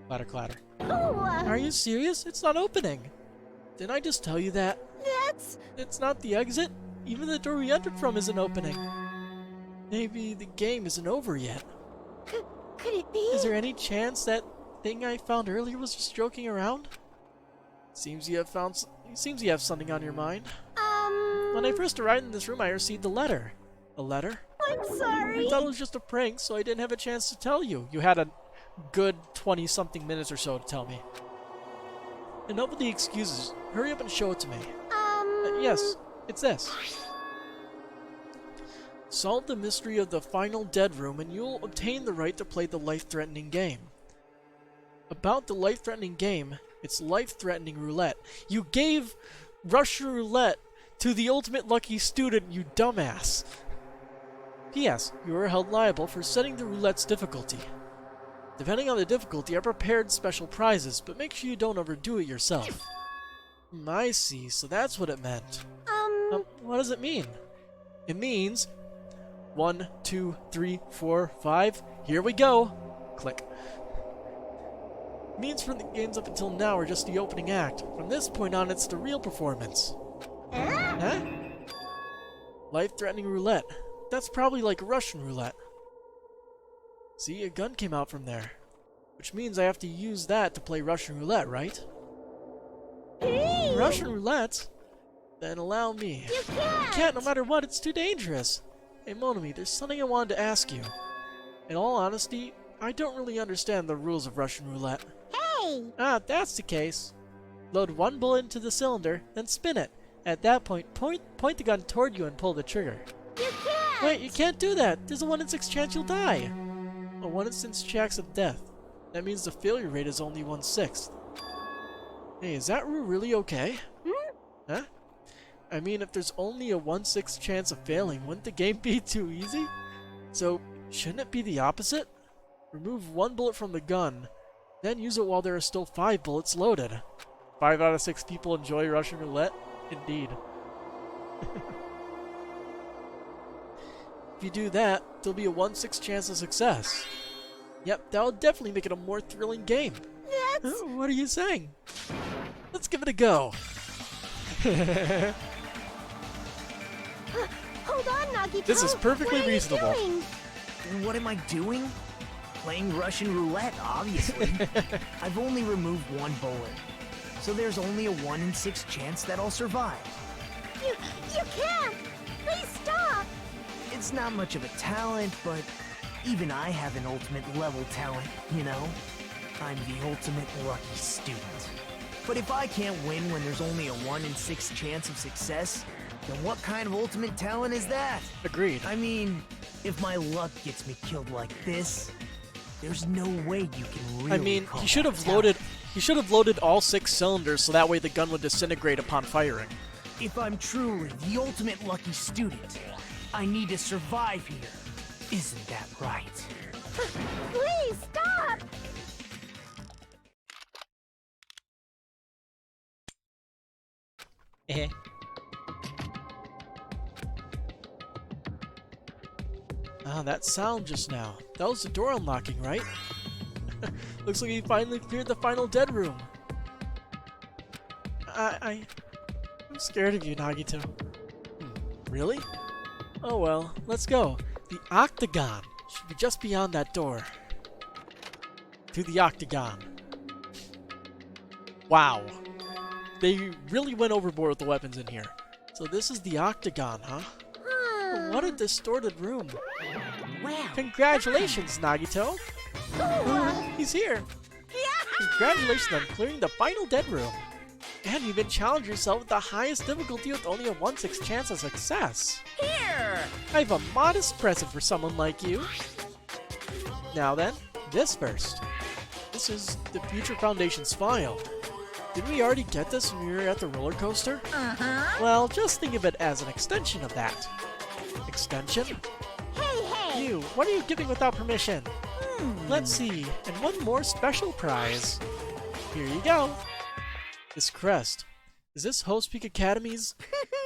Clatter, clatter. Oh, Are you serious? It's not opening. Didn't I just tell you that? that's... It's not the exit. Even the door we entered from isn't opening. Maybe the game isn't over yet. Could it be? Is there any chance that thing I found earlier was just joking around? Seems you have something on your mind. When I first arrived in this room, I received a letter. A letter? I'm sorry. I thought it was just a prank, so I didn't have a chance to tell you. You had a good 20-something minutes or so to tell me. Enough with the excuses. Hurry up and show it to me. Yes, it's this. Solve the mystery of the final dead room and you'll obtain the right to play the life-threatening game. About the life-threatening game, it's life-threatening roulette. You gave Russian roulette to the ultimate lucky student, you dumbass. P.S. You are held liable for setting the roulette's difficulty. Depending on the difficulty, I prepared special prizes, but make sure you don't overdo it yourself. I see, so that's what it meant. What does it mean? It means 1, 2, 3, 4, 5. Here we go. Click. It means from the games up until now are just the opening act. From this point on, it's the real performance. Huh? Life-threatening roulette. That's probably like Russian roulette. See, a gun came out from there. Which means I have to use that to play Russian roulette, right? Russian roulette? Then allow me. You I can't no matter what, it's too dangerous. Hey Monomi, there's something I wanted to ask you. In all honesty, I don't really understand the rules of Russian roulette. Hey! Ah, if that's the case. Load one bullet into the cylinder, then spin it. At that point, point the gun toward you and pull the trigger. You can't! Wait, you can't do that! There's a 1 in 6 chance you'll die! A 1 in 6 chance of death. That means the failure rate is only 1/6. Hey, is that rule really okay? Huh? I mean, if there's only a 1/6 chance of failing, wouldn't the game be too easy? So, shouldn't it be the opposite? Remove 1 bullet from the gun, then use it while there are still 5 bullets loaded. 5 out of 6 people enjoy Russian roulette? Indeed. If you do that, there'll be a 1/6 chance of success. Yep, that'll definitely make it a more thrilling game. That's... What are you saying? Let's give it a go. Hold on, Nagito! This is perfectly What are you reasonable. doing? What am I doing? Playing Russian roulette, obviously. I've only removed 1 bullet. So there's only a 1 in 6 chance that I'll survive. You can't! Please stop! It's not much of a talent, but even I have an ultimate level talent, you know? I'm the ultimate lucky student. But if I can't win when there's only a 1 in 6 chance of success, then what kind of ultimate talent is that? Agreed. I mean, if my luck gets me killed like this, there's no way you can really I mean, call he should that have talent. loaded all 6 cylinders so that way the gun would disintegrate upon firing. If I'm truly the ultimate lucky student, I need to survive here. Isn't that right? Please stop! Eh. Ah, that sound just now. That was the door unlocking, right? Looks like we finally cleared the final dead room. I'm scared of you, Nagito. Really? Oh well, let's go. The Octagon should be just beyond that door. To the Octagon. Wow. They really went overboard with the weapons in here. So this is the Octagon, huh? What a distorted room. Wow. Congratulations, Nagito. He's here. Congratulations on clearing the final dead room. And you've been challenged yourself with the highest difficulty with only a 1/6 chance of success. Here! I have a modest present for someone like you. Now then, this first. This is the Future Foundation's file. Did we already get this when we were at the roller coaster? Uh-huh. Well, just think of it as an extension of that. Extension? Hey! You, what are you giving without permission? Let's see, and one more special prize. Here you go. This crest. Is this Host Peak Academy's?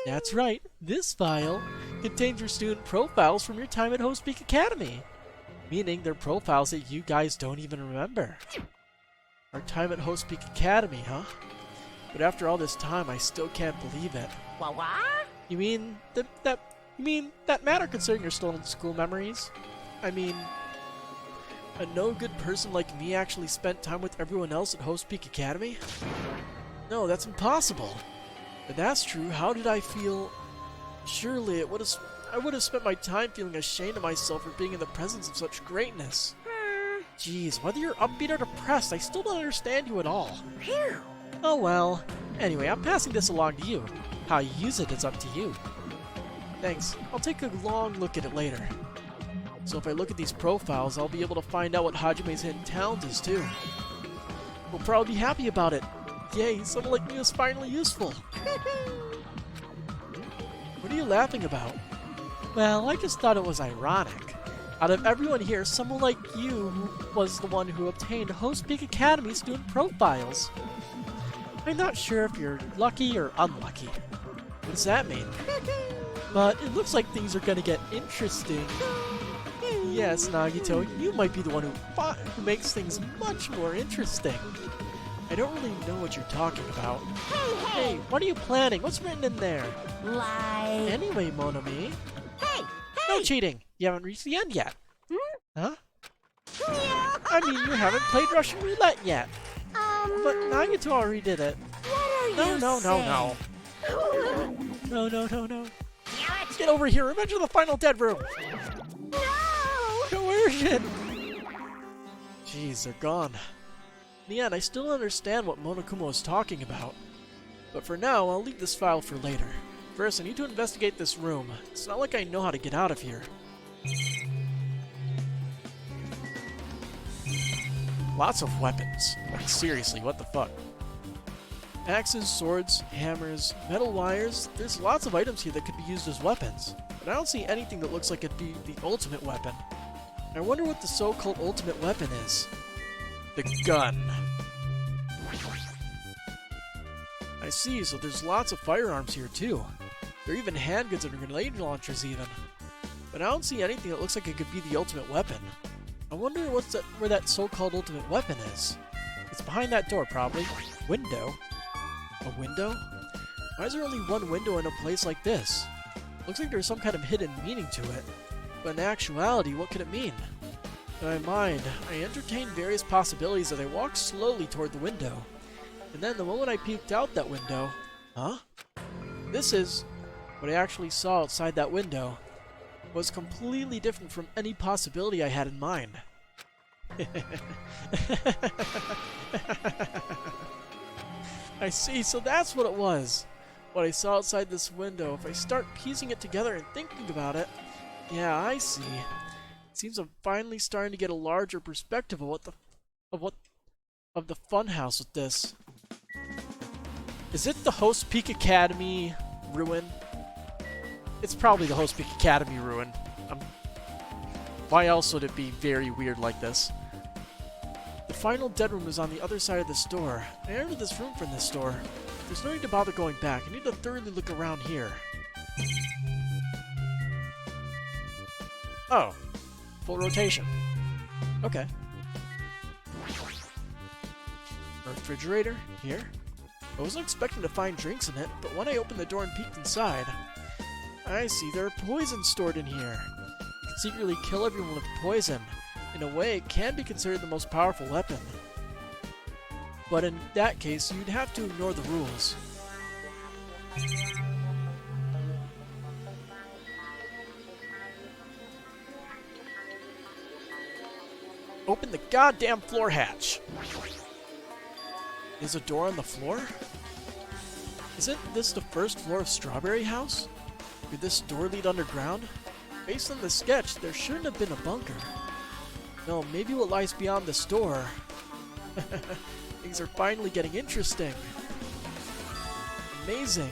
That's right, this file contains your student profiles from your time at Host Peak Academy. Meaning they're profiles that you guys don't even remember. Our time at Host Peak Academy, huh? But after all this time, I still can't believe it. What? You mean that matter concerning your stolen school memories? I mean, a no good person like me actually spent time with everyone else at Host Peak Academy? No, that's impossible. If that's true, how did I feel? Surely I would have spent my time feeling ashamed of myself for being in the presence of such greatness. Jeez, whether you're upbeat or depressed, I still don't understand you at all. Phew! Oh well. Anyway, I'm passing this along to you. How you use it is up to you. Thanks. I'll take a long look at it later. So if I look at these profiles, I'll be able to find out what Hajime's hidden talent is too. We'll probably be happy about it. Yay, someone like me is finally useful. What are you laughing about? Well, I just thought it was ironic. Out of everyone here, someone like you was the one who obtained Host Peak Academy student profiles. I'm not sure if you're lucky or unlucky. What does that mean? But it looks like things are gonna get interesting. Yes, Nagito, you might be the one who makes things much more interesting. I don't really know what you're talking about. Hey, what are you planning? What's written in there? Like... Anyway, Monami. Hey! No cheating! You haven't reached the end yet. Huh? I mean, you haven't played Russian roulette yet. But Nagito already did it. What are No, you no, no, saying? no. No, no, no, no. Get over here, Revenge of the Final Dead Room! No! Coercion! Jeez, they're gone. In the end, I still don't understand what Monokuma was talking about. But for now, I'll leave this file for later. First, I need to investigate this room. It's not like I know how to get out of here. Lots of weapons. Like, seriously, what the fuck? Axes, swords, hammers, metal wires. There's lots of items here that could be used as weapons. But I don't see anything that looks like it'd be the ultimate weapon. I wonder what the so-called ultimate weapon is. The gun. I see, so there's lots of firearms here too. There are even handguns and grenade launchers even. But I don't see anything that looks like it could be the ultimate weapon. I wonder where that so-called ultimate weapon is. It's behind that door, probably. Window? A window? Why is there only one window in a place like this? Looks like there's some kind of hidden meaning to it. But in actuality, what could it mean? In my mind, I entertained various possibilities as I walked slowly toward the window. And then the moment I peeked out that window... Huh? This is... what I actually saw outside that window was completely different from any possibility I had in mind. I see, so that's what it was. What I saw outside this window. If I start piecing it together and thinking about it, yeah, I see. It seems I'm finally starting to get a larger perspective of the funhouse with this. Is it the Host Peak Academy ruin? It's probably the Host Peak Academy ruin. Why else would it be very weird like this? The final dead room is on the other side of this door. I entered this room from this door. There's no need to bother going back. I need to thoroughly look around here. Oh. Full rotation. Okay. Refrigerator, here. I wasn't expecting to find drinks in it, but when I opened the door and peeked inside, I see there are poisons stored in here. You can secretly kill everyone with poison. In a way, it can be considered the most powerful weapon. But in that case, you'd have to ignore the rules. Open the goddamn floor hatch! Is a door on the floor? Isn't this the first floor of Strawberry House? Could this door lead underground? Based on the sketch, there shouldn't have been a bunker. No, maybe what lies beyond this door. Things are finally getting interesting. Amazing.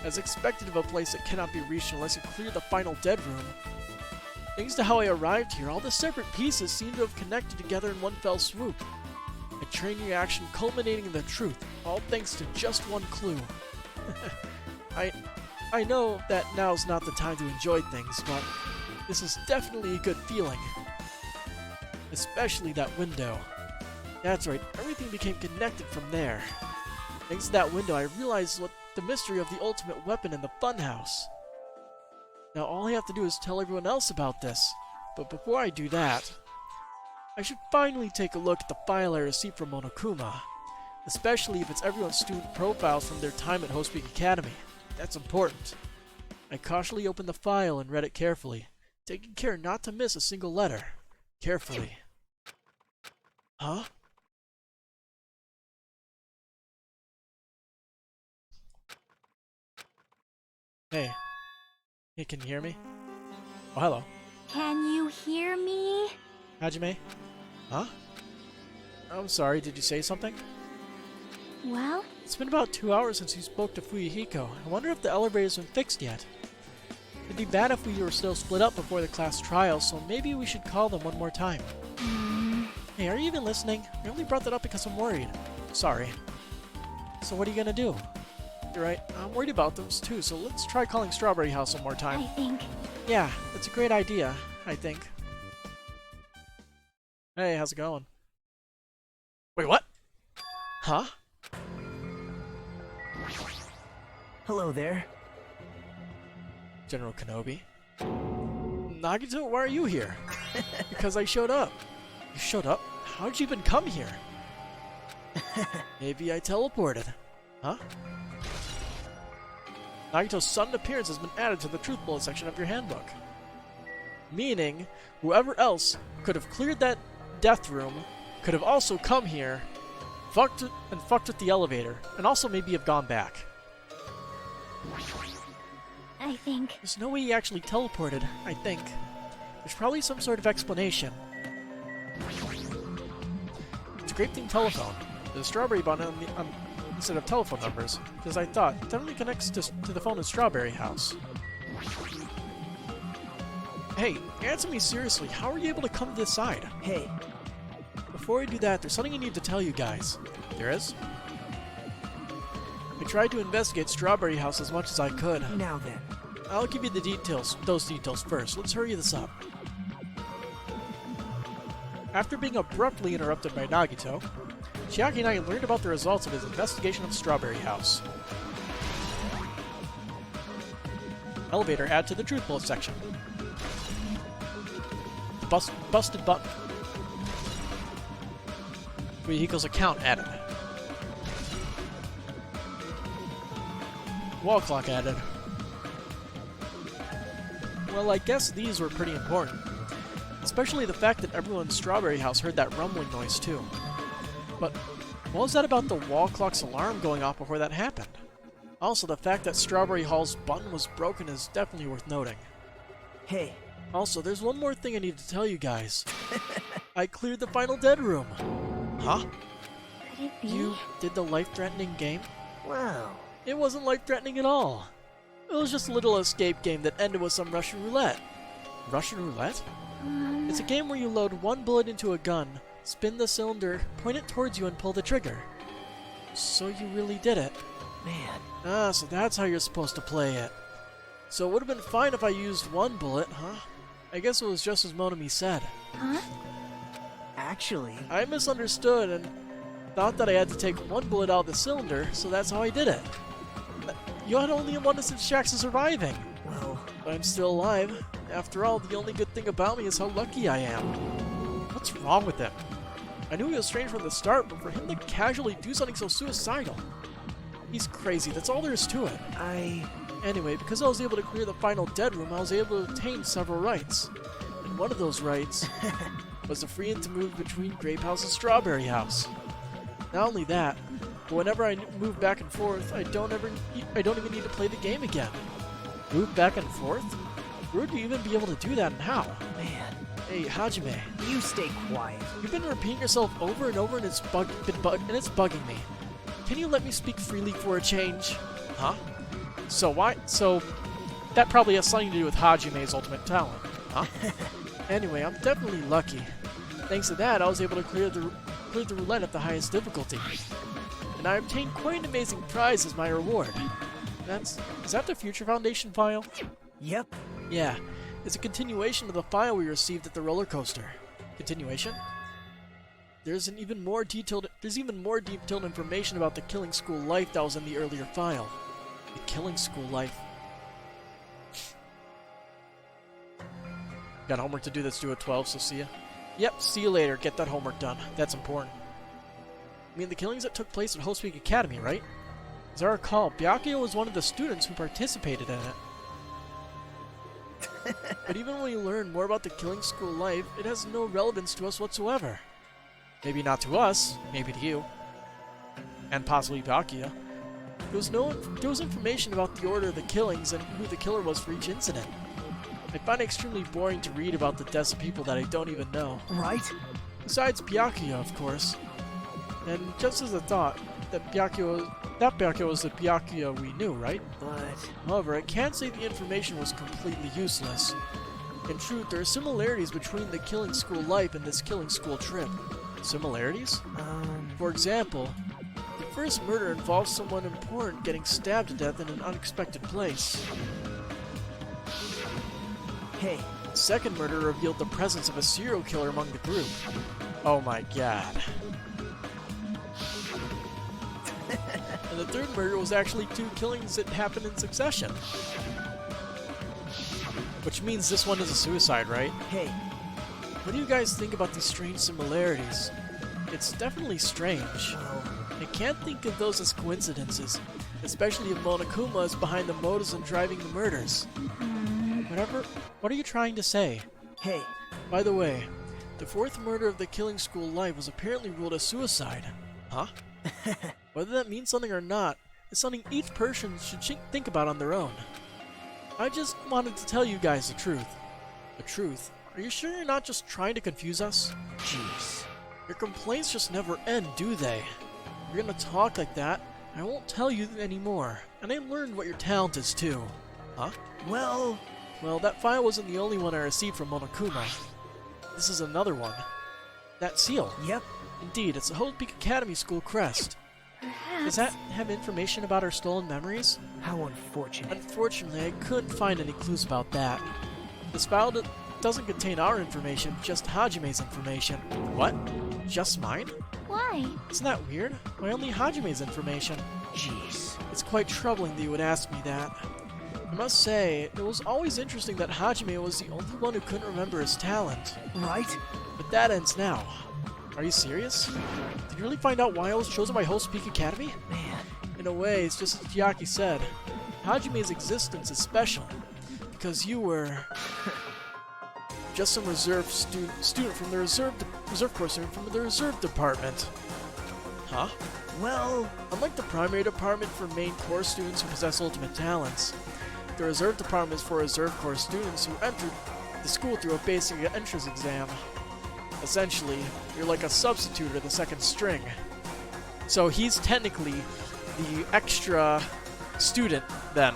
As expected of a place that cannot be reached unless you clear the final dead room. Thanks to how I arrived here, all the separate pieces seem to have connected together in one fell swoop. A train reaction culminating in the truth, all thanks to just one clue. I know that now's not the time to enjoy things, but this is definitely a good feeling. Especially that window. That's right, everything became connected from there. Thanks to that window, I realized what the mystery of the ultimate weapon in the funhouse. Now all I have to do is tell everyone else about this. But before I do that, I should finally take a look at the file I received from Monokuma. Especially if it's everyone's student profiles from their time at Host Peak Academy. That's important. I cautiously opened the file and read it carefully, taking care not to miss a single letter. Carefully. Huh? Hey. Hey, can you hear me? Oh, hello. Can you hear me? Hajime? Huh? I'm sorry, did you say something? Well, It's been about 2 hours since you spoke to Fuyuhiko. I wonder if the elevator's been fixed yet. It'd be bad if we were still split up before the class trial, so maybe we should call them one more time. Hey, are you even listening? I only brought that up because I'm worried. Sorry. So what are you gonna do? You're right, I'm worried about those too, so let's try calling Strawberry House one more time. I think... Yeah, that's a great idea, I think. Hey, how's it going? Wait, what? Huh? Hello there. General Kenobi? Nagito, why are you here? Because I showed up. You showed up? How'd you even come here? Maybe I teleported. Huh? Nagito's sudden appearance has been added to the truth bullet section of your handbook. Meaning, whoever else could have cleared that death room could have also come here, fucked with the elevator, and also maybe have gone back. I think. There's no way he actually teleported, I think. There's probably some sort of explanation. It's a great thing telephone. There's a strawberry button instead of telephone numbers, because I thought it definitely connects to the phone in Strawberry House. Hey, answer me seriously, how are you able to come to this side? Hey, Before I do that, there's something I need to tell you guys. There is? I tried to investigate Strawberry House as much as I could. now then. I'll give you the details, those details first. Let's hurry this up. After being abruptly interrupted by Nagito, Chiaki and I learned about the results of his investigation of Strawberry House. Elevator add to the truth bullet section. Busted button. Vehicle's account added. Wall clock added. Well, I guess these were pretty important. Especially the fact that everyone in Strawberry House heard that rumbling noise too. But what was that about the wall clock's alarm going off before that happened? Also, the fact that Strawberry Hall's button was broken is definitely worth noting. Hey, Also, there's one more thing I need to tell you guys. I cleared the final dead room. Huh? Could it be? You did the life-threatening game? wow. It wasn't life-threatening at all. It was just a little escape game that ended with some Russian roulette. Russian roulette? It's a game where you load one bullet into a gun, spin the cylinder, point it towards you, and pull the trigger. So you really did it. Man, Ah, so that's how you're supposed to play it. So it would have been fine if I used one bullet, huh? I guess it was just as Monami said. Huh? actually, I misunderstood and thought that I had to take one bullet out of the cylinder, so that's how I did it. You had only one innocent chance of surviving. well, But I'm still alive. After all, the only good thing about me is how lucky I am. What's wrong with him? I knew he was strange from the start, but for him to casually do something so suicidal... He's crazy, that's all there is to it. Anyway, because I was able to clear the final dead room, I was able to obtain several rights. And one of those rights was the freedom to move between Grape House and Strawberry House. Not only that, but whenever I move back and forth, I don't even need to play the game again. Move back and forth? Where would you even be able to do that and how? man, Hey, Hajime, you stay quiet. you've been repeating yourself over and over and it's bugging me. Can you let me speak freely for a change? Huh? So that probably has something to do with Hajime's ultimate talent, huh? Anyway, I'm definitely lucky. Thanks to that, I was able to clear the roulette at the highest difficulty. And I obtained quite an amazing prize as my reward. Is that the Future Foundation file? Yep, Yeah, it's a continuation of the file we received at the roller coaster. Continuation? There's even more detailed information about the Killing School life that was in the earlier file. The Killing School life. Got homework to do that's due at 12, so see ya. Yep, see you later. Get that homework done. That's important. I mean, the killings that took place at Host Week Academy, right? As I recall, Byakuya was one of the students who participated in it. But even when we learn more about the Killing School life, it has no relevance to us whatsoever. Maybe not to us, maybe to you. And possibly Byakuya. There was information about the order of the killings and who the killer was for each incident. I find it extremely boring to read about the deaths of people that I don't even know. right? Besides Byakuya, of course. And just as a thought, that Byakuya was the Byakuya we knew, right? But, However, I can't say the information was completely useless. In truth, there are similarities between the Killing School life and this Killing School trip. Similarities? For example, the first murder involved someone important getting stabbed to death in an unexpected place. hey, The second murder revealed the presence of a serial killer among the group. Oh my god. And the third murder was actually 2 killings that happened in succession. Which means this one is a suicide, right? hey, What do you guys think about these strange similarities? It's definitely strange. Well, I can't think of those as coincidences, especially if Monokuma is behind the motives and driving the murders. What are you trying to say? hey, By the way, the fourth murder of the killing school life was apparently ruled as suicide. Huh? Whether that means something or not, is something each person should think about on their own. I just wanted to tell you guys the truth. The truth? Are you sure you're not just trying to confuse us? jeez. Your complaints just never end, do they? If you're gonna talk like that, I won't tell you anymore. And I learned what your talent is too. Huh? Well, That file wasn't the only one I received from Monokuma. This is another one. That seal. yep. Indeed, it's the Hope Peak Academy school crest. Does that have information about our stolen memories? How unfortunate. Unfortunately, I couldn't find any clues about that. This file doesn't contain our information, just Hajime's information. What? Just mine? Why? Isn't that weird? Why only Hajime's information? Jeez. It's quite troubling that you would ask me that. I must say, it was always interesting that Hajime was the only one who couldn't remember his talent. Right? But that ends now. Are you serious? Did you really find out why I was chosen by Host Peak Academy? Man. In a way, it's just as Chiaki said. Hajime's existence is special. Because you were... just some reserve student from the reserve corps student from the reserve department. Huh? Well, Unlike the primary department for main corps students who possess ultimate talents, the reserve department is for reserve corps students who entered the school through a basic entrance exam. Essentially, you're like a substitute or the second string. So he's technically the extra student then.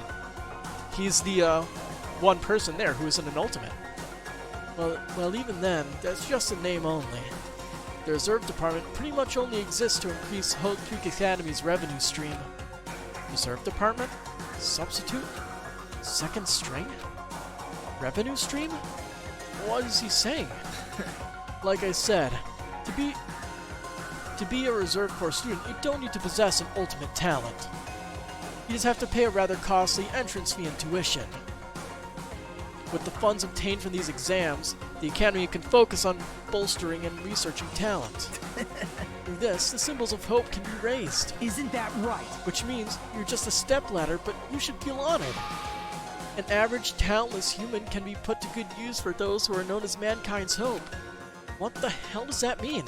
He's the one person there who isn't an ultimate. Well, even then, that's just a name only. The reserve department pretty much only exists to increase Hope Peak Academy's revenue stream. Reserve department? Substitute? Second string? Revenue stream? What is he saying? Like I said, to be a reserve corps student, you don't need to possess an ultimate talent. You just have to pay a rather costly entrance fee and tuition. With the funds obtained from these exams, the Academy can focus on bolstering and researching talent. Through this, the symbols of hope can be raised, isn't that right? which means you're just a stepladder, but you should feel honored. An average, talentless human can be put to good use for those who are known as mankind's hope. What the hell does that mean?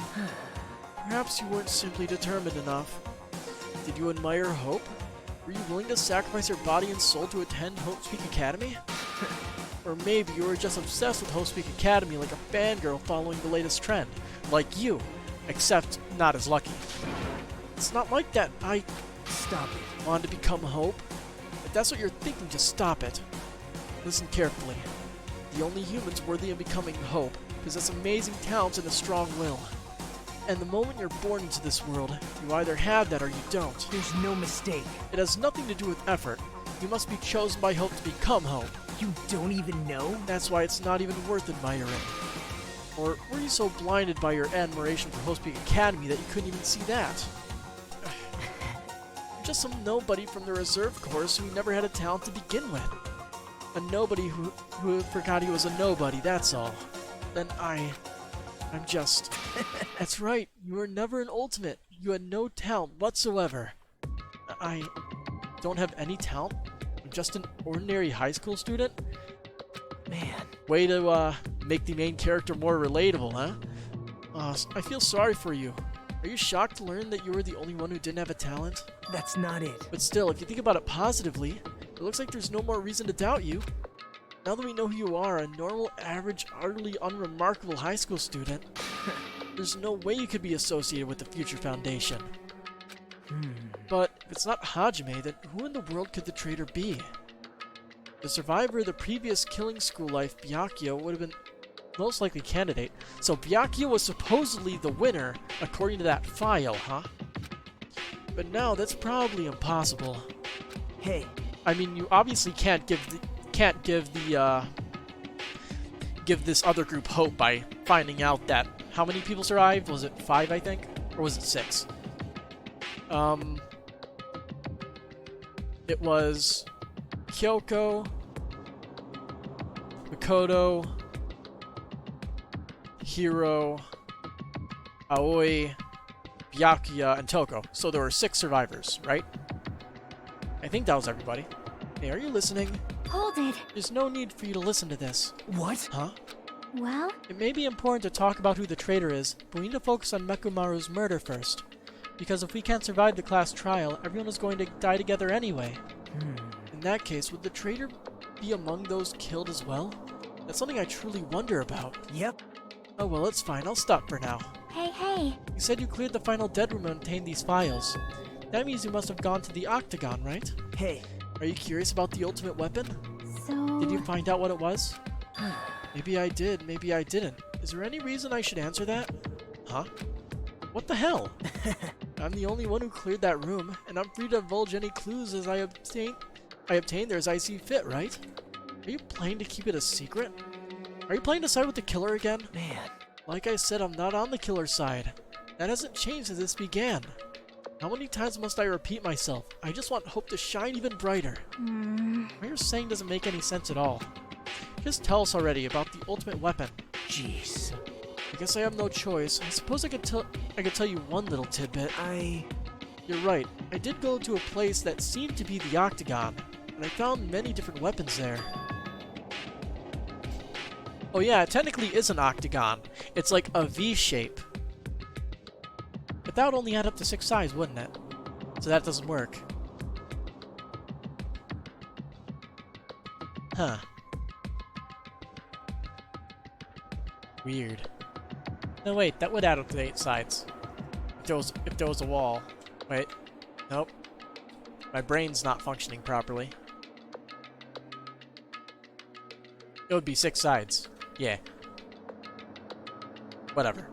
Perhaps you weren't simply determined enough. Did you admire Hope? Were you willing to sacrifice your body and soul to attend Hope Peak Academy? Or maybe you were just obsessed with Hope Peak Academy like a fangirl following the latest trend. Like you, except not as lucky. It's not like that. I Stop it. wanted to become Hope. If that's what you're thinking, just stop it. Listen carefully. The only humans worthy of becoming Hope possess amazing talents and a strong will. And the moment you're born into this world, you either have that or you don't. There's no mistake. It has nothing to do with effort. You must be chosen by Hope to become Hope. You don't even know? That's why it's not even worth admiring. Or were you so blinded by your admiration for Host Peak Academy that you couldn't even see that? You're just some nobody from the reserve corps who never had a talent to begin with. A nobody who forgot he was a nobody, that's all. Then I'm just... That's right, you were never an ultimate. You had no talent whatsoever. I don't have any talent? I'm just an ordinary high school student? Man. Way to make the main character more relatable, huh? I feel sorry for you. Are you shocked to learn that you were the only one who didn't have a talent? That's not it. But still, if you think about it positively, it looks like there's no more reason to doubt you. Now that we know who you are, a normal, average, utterly unremarkable high school student, there's no way you could be associated with the Future Foundation. But if it's not Hajime, then who in the world could the traitor be? The survivor of the previous killing school life, Byakuya, would have been most likely candidate. So Byakuya was supposedly the winner, according to that file, huh? But now that's probably impossible. Hey, I mean, you obviously can't give this other group hope by finding out that how many people survived? Was it 5, I think, or was it 6? It was Kyoko, Makoto, Hiro, Aoi, Byakuya, and Toko. So there were 6 survivors, right? I think that was everybody. Hey, are you listening? Hold it. There's no need for you to listen to this. What? Huh? Well, It may be important to talk about who the traitor is, but we need to focus on Mekumaru's murder first. Because if we can't survive the class trial, everyone is going to die together anyway. In that case, would the traitor be among those killed as well? That's something I truly wonder about. Yep. Oh well, it's fine. I'll stop for now. hey. You said you cleared the final dead room and obtained these files. That means you must have gone to the Octagon, right? Hey. Are you curious about the ultimate weapon? So... Did you find out what it was? Maybe I did, maybe I didn't. Is there any reason I should answer that? Huh? What the hell? I'm the only one who cleared that room, and I'm free to divulge any clues as I obtain there as I see fit, right? Are you planning to keep it a secret? Are you planning to side with the killer again? Man. Like I said, I'm not on the killer's side. That hasn't changed since this began. How many times must I repeat myself? I just want hope to shine even brighter. What you're saying doesn't make any sense at all. Just tell us already about the ultimate weapon. Jeez. I guess I have no choice. I suppose I could tell you one little tidbit. You're right. I did go to a place that seemed to be the Octagon, and I found many different weapons there. Oh yeah, it technically is an octagon. It's like a V shape. But that would only add up to 6 sides, wouldn't it? So that doesn't work. Huh. Weird. No wait, that would add up to 8 sides. If there was a wall. Wait. Nope. My brain's not functioning properly. It would be 6 sides. Yeah. Whatever.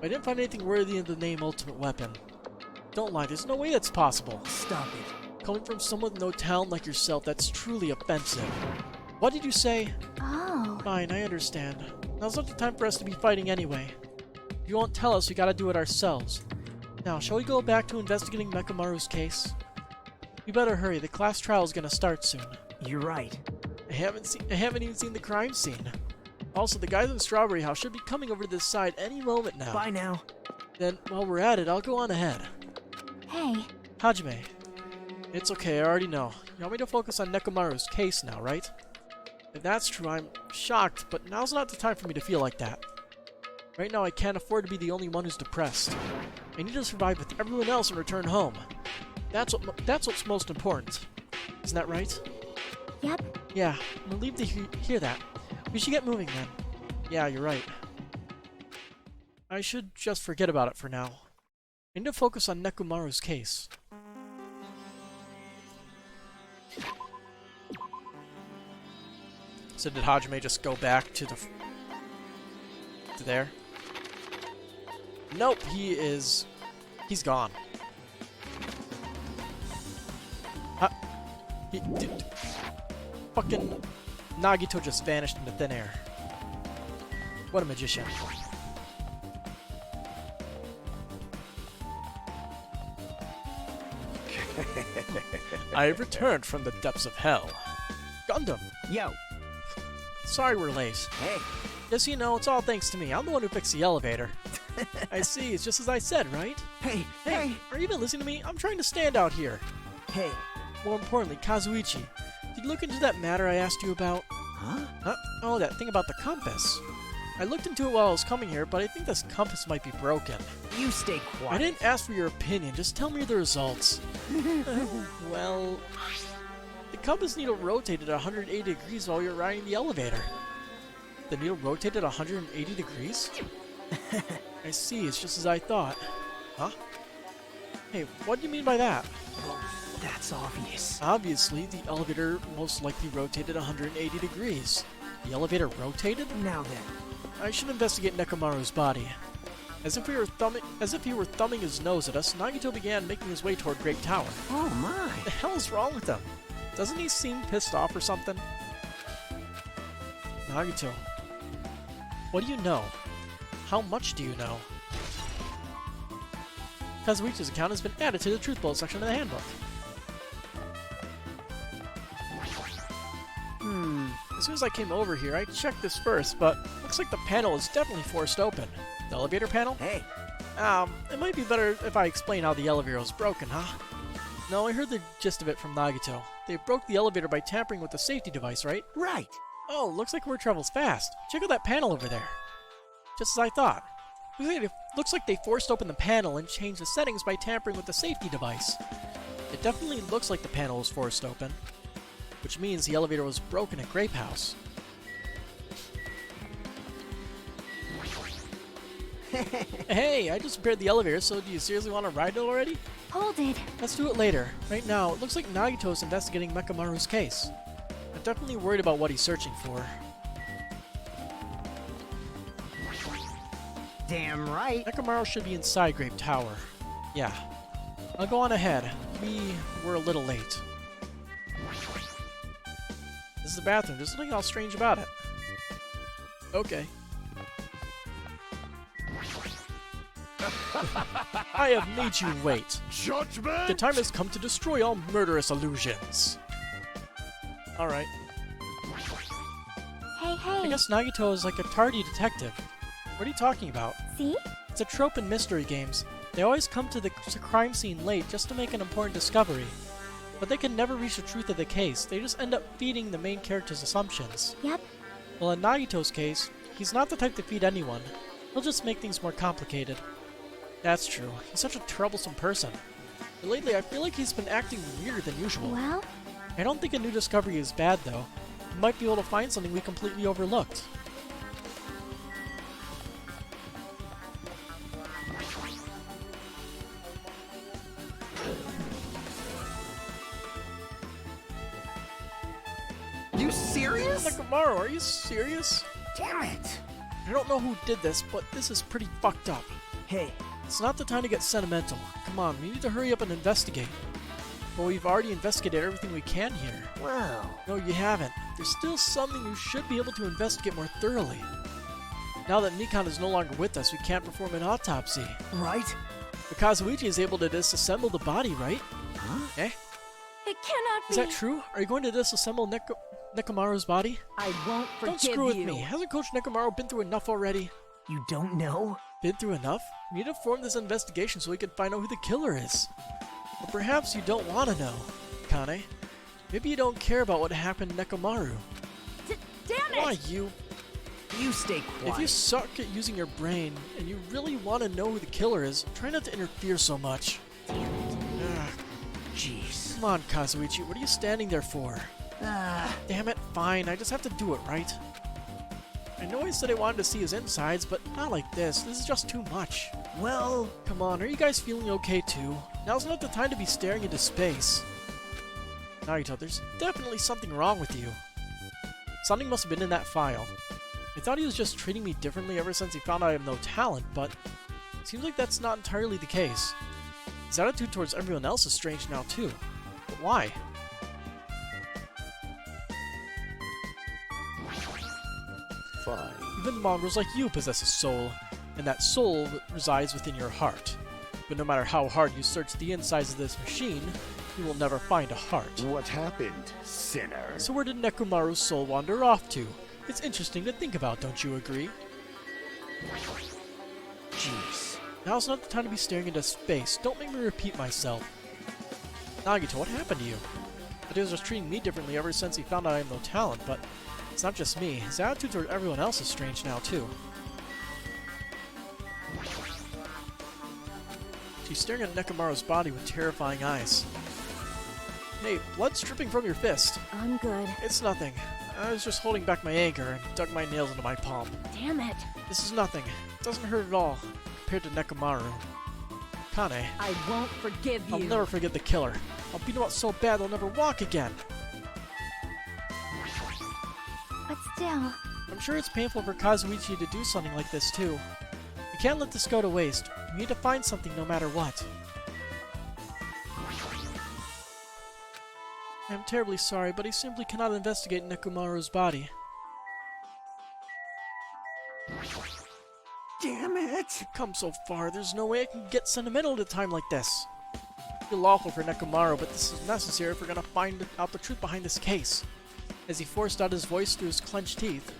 I didn't find anything worthy of the name Ultimate Weapon. Don't lie, there's no way that's possible. Stop it. Coming from someone with no talent like yourself, that's truly offensive. What did you say? Oh. Fine, I understand. Now's not the time for us to be fighting anyway. If you won't tell us, we gotta do it ourselves. Now, shall we go back to investigating Mekamaru's case? We better hurry, the class trial is gonna start soon. You're right. I haven't even seen the crime scene. Also, the guys in Strawberry House should be coming over to this side any moment now. Bye now. Then, while we're at it, I'll go on ahead. Hey. Hajime. It's okay, I already know. You want me to focus on Nekomaru's case now, right? If that's true, I'm shocked, but now's not the time for me to feel like that. Right now, I can't afford to be the only one who's depressed. I need to survive with everyone else and return home. That's what's most important. Isn't that right? Yep. Yeah, I'm relieved to hear that. We should get moving then. Yeah, you're right. I should just forget about it for now. I need to focus on Nekomaru's case. So did Hajime just go back to there? Nope, he's gone. Fucking Nagito just vanished into thin air. What a magician. I have returned from the depths of hell. Gundam! Yo. Sorry we're late. Hey. Just so you know, it's all thanks to me. I'm the one who fixed the elevator. I see, it's just as I said, right? Hey. Hey, are you even listening to me? I'm trying to stand out here. Hey. More importantly, Kazuichi, did you look into that matter I asked you about? Huh? Oh, that thing about the compass. I looked into it while I was coming here, but I think this compass might be broken. You stay quiet. I didn't ask for your opinion, just tell me the results. Well, the compass needle rotated 180 degrees while you were riding the elevator. The needle rotated 180 degrees? I see, it's just as I thought. Huh? Hey, what do you mean by that? That's obvious. Obviously, the elevator most likely rotated 180 degrees. The elevator rotated? Now then. I should investigate Nekomaru's body. As if he were thumbing his nose at us, Nagito began making his way toward Great Tower. Oh my. What the hell is wrong with him? Doesn't he seem pissed off or something? Nagito, what do you know? How much do you know? Kazuichi's account has been added to the Truth Bullet section of the handbook. Is soon as I came over here, I checked this first, but looks like the panel is definitely forced open. The elevator panel? Hey, It might be better if I explain how the elevator was broken, huh? No, I heard the gist of it from Nagito. They broke the elevator by tampering with the safety device, right? right. Oh, looks like word travels fast. Check out that panel over there. Just as I thought. Looks like they forced open the panel and changed the settings by tampering with the safety device. It definitely looks like the panel was forced open, which means the elevator was broken at Grape House. Hey, I just repaired the elevator, so do you seriously want to ride it already? Hold it. Let's do it later. Right now, it looks like Nagito's investigating Mekamaru's case. I'm definitely worried about what he's searching for. Damn right. Mekamaru should be inside Grape Tower. Yeah. I'll go on ahead. We were a little late. This is the bathroom. There's nothing else strange about it. Okay. I have made you wait. Judgment! The time has come to destroy all murderous illusions. Alright. Hey, I hey. guess Nagito is like a tardy detective. What are you talking about? See? It's a trope in mystery games. They always come to the crime scene late just to make an important discovery. But they can never reach the truth of the case. They just end up feeding the main character's assumptions. Yep. Well, in Nagito's case, he's not the type to feed anyone. He'll just make things more complicated. That's true. He's such a troublesome person. But lately, I feel like he's been acting weirder than usual. Well, I don't think a new discovery is bad, though. We might be able to find something we completely overlooked. You serious? Nekamaru, are you serious? Damn it. I don't know who did this, but this is pretty fucked up. Hey, It's not the time to get sentimental. Come on, we need to hurry up and investigate. But we've already investigated everything we can here. Wow. No, you haven't. There's still something you should be able to investigate more thoroughly. Now that Mikan is no longer with us, we can't perform an autopsy. right? But Kazuichi is able to disassemble the body, right? Huh? Eh? It cannot be. Is that true? Are you going to disassemble Nekamaru's body? I won't forgive Don't screw with you. me. Hasn't Coach Nekamaru been through enough already? You don't know? Been through enough? We need to form this investigation so we can find out who the killer is. But perhaps you don't want to know, Kane. Maybe you don't care about what happened to Nekamaru. Damn it! Why, you? You stay quiet. If you suck at using your brain and you really want to know who the killer is, try not to interfere so much. Ugh. Jeez. Come on, Kazuichi, what are you standing there for? Damn it, fine, I just have to do it, right? I know I said I wanted to see his insides, but not like this. This is just too much. Well, Come on, are you guys feeling okay too? Now's not the time to be staring into space. Nagito, there's definitely something wrong with you. Something must have been in that file. I thought he was just treating me differently ever since he found I have no talent, but it seems like that's not entirely the case. His attitude towards everyone else is strange now too. But why? Fine. Even mongrels like you possess a soul, and that soul resides within your heart. But no matter how hard you search the insides of this machine, you will never find a heart. What happened, sinner? So where did Nekomaru's soul wander off to? It's interesting to think about, don't you agree? jeez. Now's not the time to be staring into space. Don't make me repeat myself. Nagito, what happened to you? He was just treating me differently ever since he found out I have no talent, but it's not just me. His attitude toward everyone else is strange now, too. She's staring at Nekamaru's body with terrifying eyes. Hey, blood's dripping from your fist. I'm good. It's nothing. I was just holding back my anger and dug my nails into my palm. Damn it. This is nothing. It doesn't hurt at all, compared to Nekamaru. Kane, I won't forgive you. I'll never forget the killer. I'll beat him up so bad they'll never walk again. but still. I'm sure it's painful for Kazuichi to do something like this too. We can't let this go to waste. We need to find something no matter what. I'm terribly sorry, but I simply cannot investigate Nekomaru's body. Damn it. Come so far, there's no way I can get sentimental at a time like this. I feel awful for Nekomaru, but this is necessary if we're gonna find out the truth behind this case. As he forced out his voice through his clenched teeth,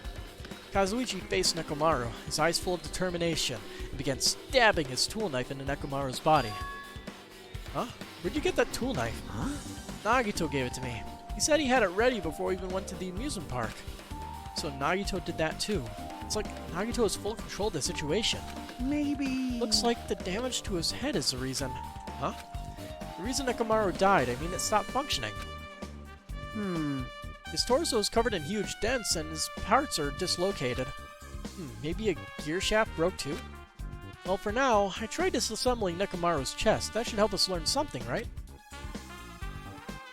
Kazuichi faced Nekomaru, his eyes full of determination, and began stabbing his tool knife into Nekomaru's body. Huh? Where'd you get that tool knife? Huh? Nagito gave it to me. He said he had it ready before we even went to the amusement park. So Nagito did that too. It's like Nagito has full control of the situation. Maybe... Looks like the damage to his head is the reason. Huh? The reason Nekomaru died, I mean it stopped functioning. His torso is covered in huge dents and his parts are dislocated. Maybe a gear shaft broke too? Well, for now, I tried disassembling Nekomaru's chest. That should help us learn something, right?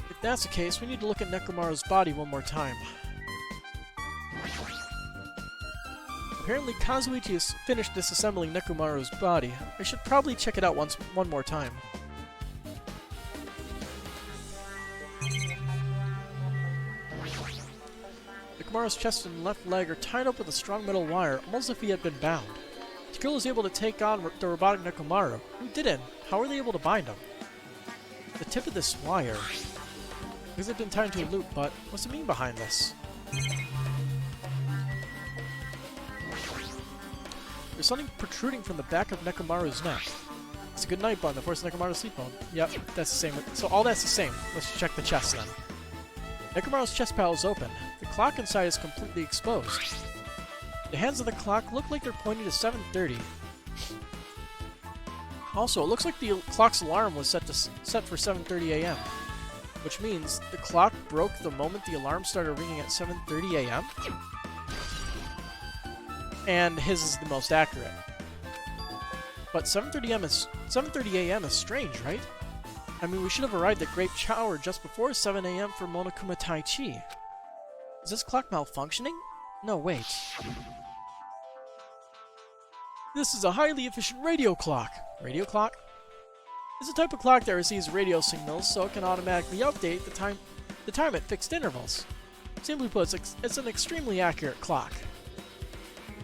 If that's the case, we need to look at Nekomaru's body one more time. Apparently Kazuichi has finished disassembling Nekomaru's body. I should probably check it out one more time. Nekomaru's chest and left leg are tied up with a strong metal wire, almost as if he had been bound. Takuro was able to take on the robotic Nekomaru. Who didn't? How were they able to bind him? The tip of this wire. Because it's been tied to a loop, but what's the meaning behind this? There's something protruding from the back of Nekomaru's neck. It's a good night button that forces Nekomaru to sleep mode. Yep, that's the same. So all that's the same. Let's check the chest then. Nekomaru's chest panel is open. The clock inside is completely exposed. The hands of the clock look like they're pointing to 7:30. Also, it looks like the clock's alarm was set for 7:30 a.m. Which means the clock broke the moment the alarm started ringing at 7:30 a.m. And his is the most accurate. But 7:30 a.m. is strange, right? I mean, we should have arrived at Grape Tower just before 7 a.m. for Monokuma Tai Chi. Is this clock malfunctioning? No, wait. This is a highly efficient radio clock. Radio clock? It's a type of clock that receives radio signals, so it can automatically update the time at fixed intervals. Simply put, it's an extremely accurate clock.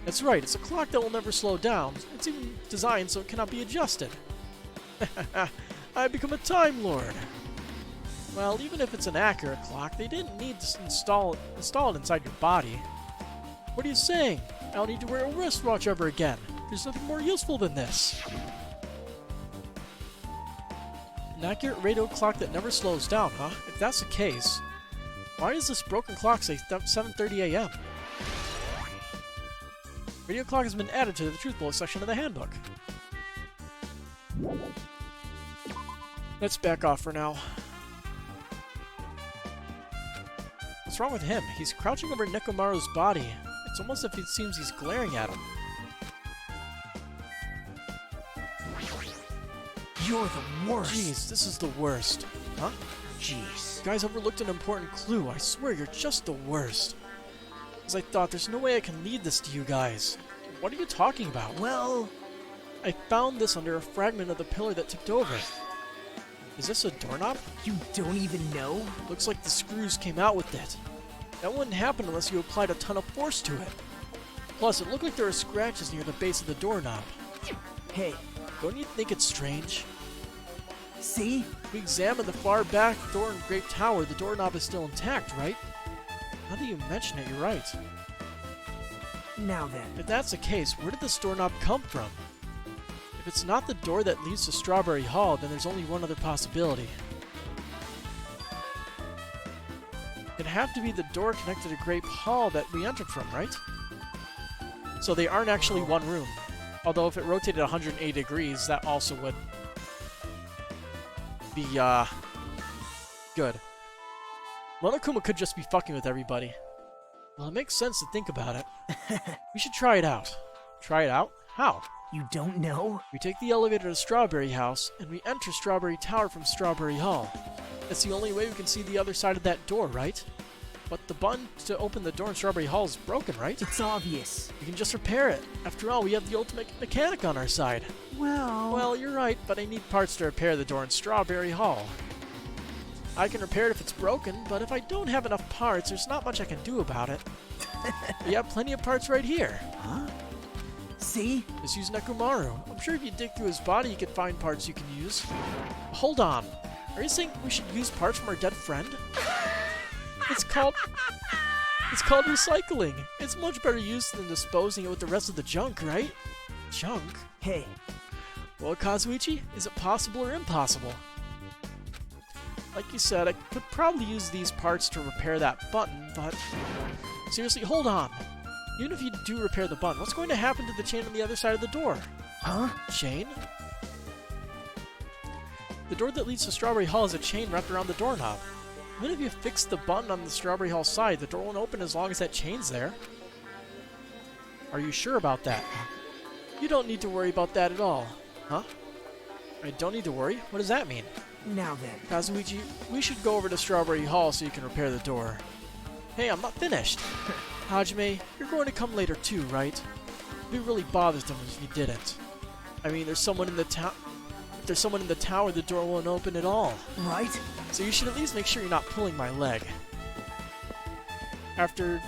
That's right, it's a clock that will never slow down. It's even designed so it cannot be adjusted. I've become a Time Lord. Well, even if it's an accurate clock, they didn't need to install it inside your body. What are you saying? I don't need to wear a wristwatch ever again. There's nothing more useful than this. An accurate radio clock that never slows down, huh? If that's the case, why does this broken clock say 7:30 a.m.? Radio clock has been added to the truth bullet section of the handbook. Let's back off for now. What's wrong with him? He's crouching over Nekomaru's body. It's almost as if it seems he's glaring at him. You're the worst. Jeez, this is the worst. Huh? Jeez. You guys overlooked an important clue. I swear, you're just the worst. As I thought, there's no way I can lead this to you guys. What are you talking about? Well... I found this under a fragment of the pillar that tipped over. Is this a doorknob? You don't even know? Looks like the screws came out with it. That wouldn't happen unless you applied a ton of force to it. Plus, it looked like there were scratches near the base of the doorknob. Hey. Don't you think it's strange? See? If we examine the far back door in Grape Tower, the doorknob is still intact, right? Now that you mention it, you're right. Now then. If that's the case, where did this doorknob come from? If it's not the door that leads to Strawberry Hall, then there's only one other possibility. It'd have to be the door connected to Grape Hall that we entered from, right? So they aren't actually one room. Although if it rotated 180 degrees, that also would be, good. Monokuma could just be fucking with everybody. Well, it makes sense to think about it. We should try it out. Try it out? How? You don't know? We take the elevator to Strawberry House, and we enter Strawberry Tower from Strawberry Hall. That's the only way we can see the other side of that door, right? But the button to open the door in Strawberry Hall is broken, right? It's obvious. We can just repair it. After all, we have the ultimate mechanic on our side. Well, you're right, but I need parts to repair the door in Strawberry Hall. I can repair it if it's broken, but if I don't have enough parts, there's not much I can do about it. We have plenty of parts right here. Huh? See? Just use Nekomaru. I'm sure if you dig through his body, you can find parts you can use. Hold on. Are you saying we should use parts from our dead friend? It's called It's called recycling. It's much better use than disposing it with the rest of the junk, right? Junk? Hey, Well, Kazuichi, is it possible or impossible? Like you said, I could probably use these parts to repair that button, but... Seriously, hold on. Even if you do repair the button, what's going to happen to the chain on the other side of the door? huh? Chain? The door that leads to Strawberry Hall has a chain wrapped around the doorknob. Even if you fix the button on the Strawberry Hall side, the door won't open as long as that chain's there. Are you sure about that? You don't need to worry about that at all. Huh? I don't need to worry? What does that mean? Now then. Kazuichi, we should go over to Strawberry Hall so you can repair the door. Hey, I'm not finished. Hajime, you're going to come later too, right? It'd be really bothersome if you didn't. I mean, there's someone in the town. If there's someone in the tower, the door won't open at all. Right? So you should at least make sure you're not pulling my leg. After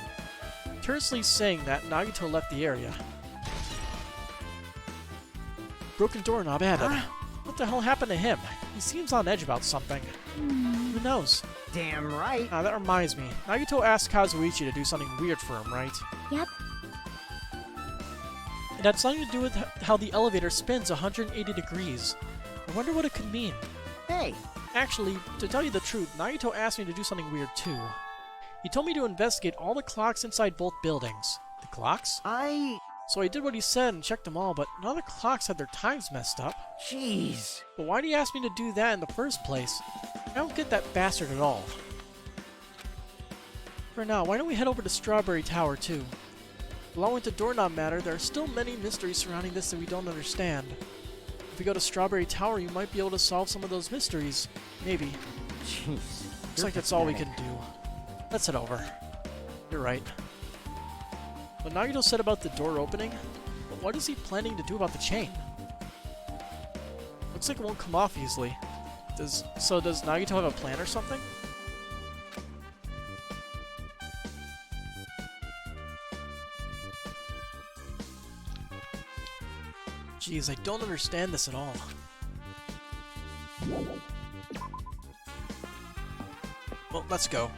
tersely saying that, Nagito left the area. Broken doorknob added. What the hell happened to him? He seems on edge about something. Who knows? Damn right. Ah, that reminds me. Nagito asked Kazuichi to do something weird for him, right? Yep. It had something to do with how the elevator spins 180 degrees. I wonder what it could mean. Hey, Actually, to tell you the truth, Nagito asked me to do something weird too. He told me to investigate all the clocks inside both buildings. The clocks? So I did what he said and checked them all, but none of the clocks had their times messed up. Jeez. But why did he ask me to do that in the first place? I don't get that bastard at all. For now, why don't we head over to Strawberry Tower too? Along with the doorknob matter, there are still many mysteries surrounding this that we don't understand. If we go to Strawberry Tower, you might be able to solve some of those mysteries. Maybe. Jeez. Looks like that's all we can do. Let's head over. You're right. What Nagito said about the door opening, but what is he planning to do about the chain? Looks like it won't come off easily. Does Nagito have a plan or something? Jeez, I don't understand this at all. Well, let's go.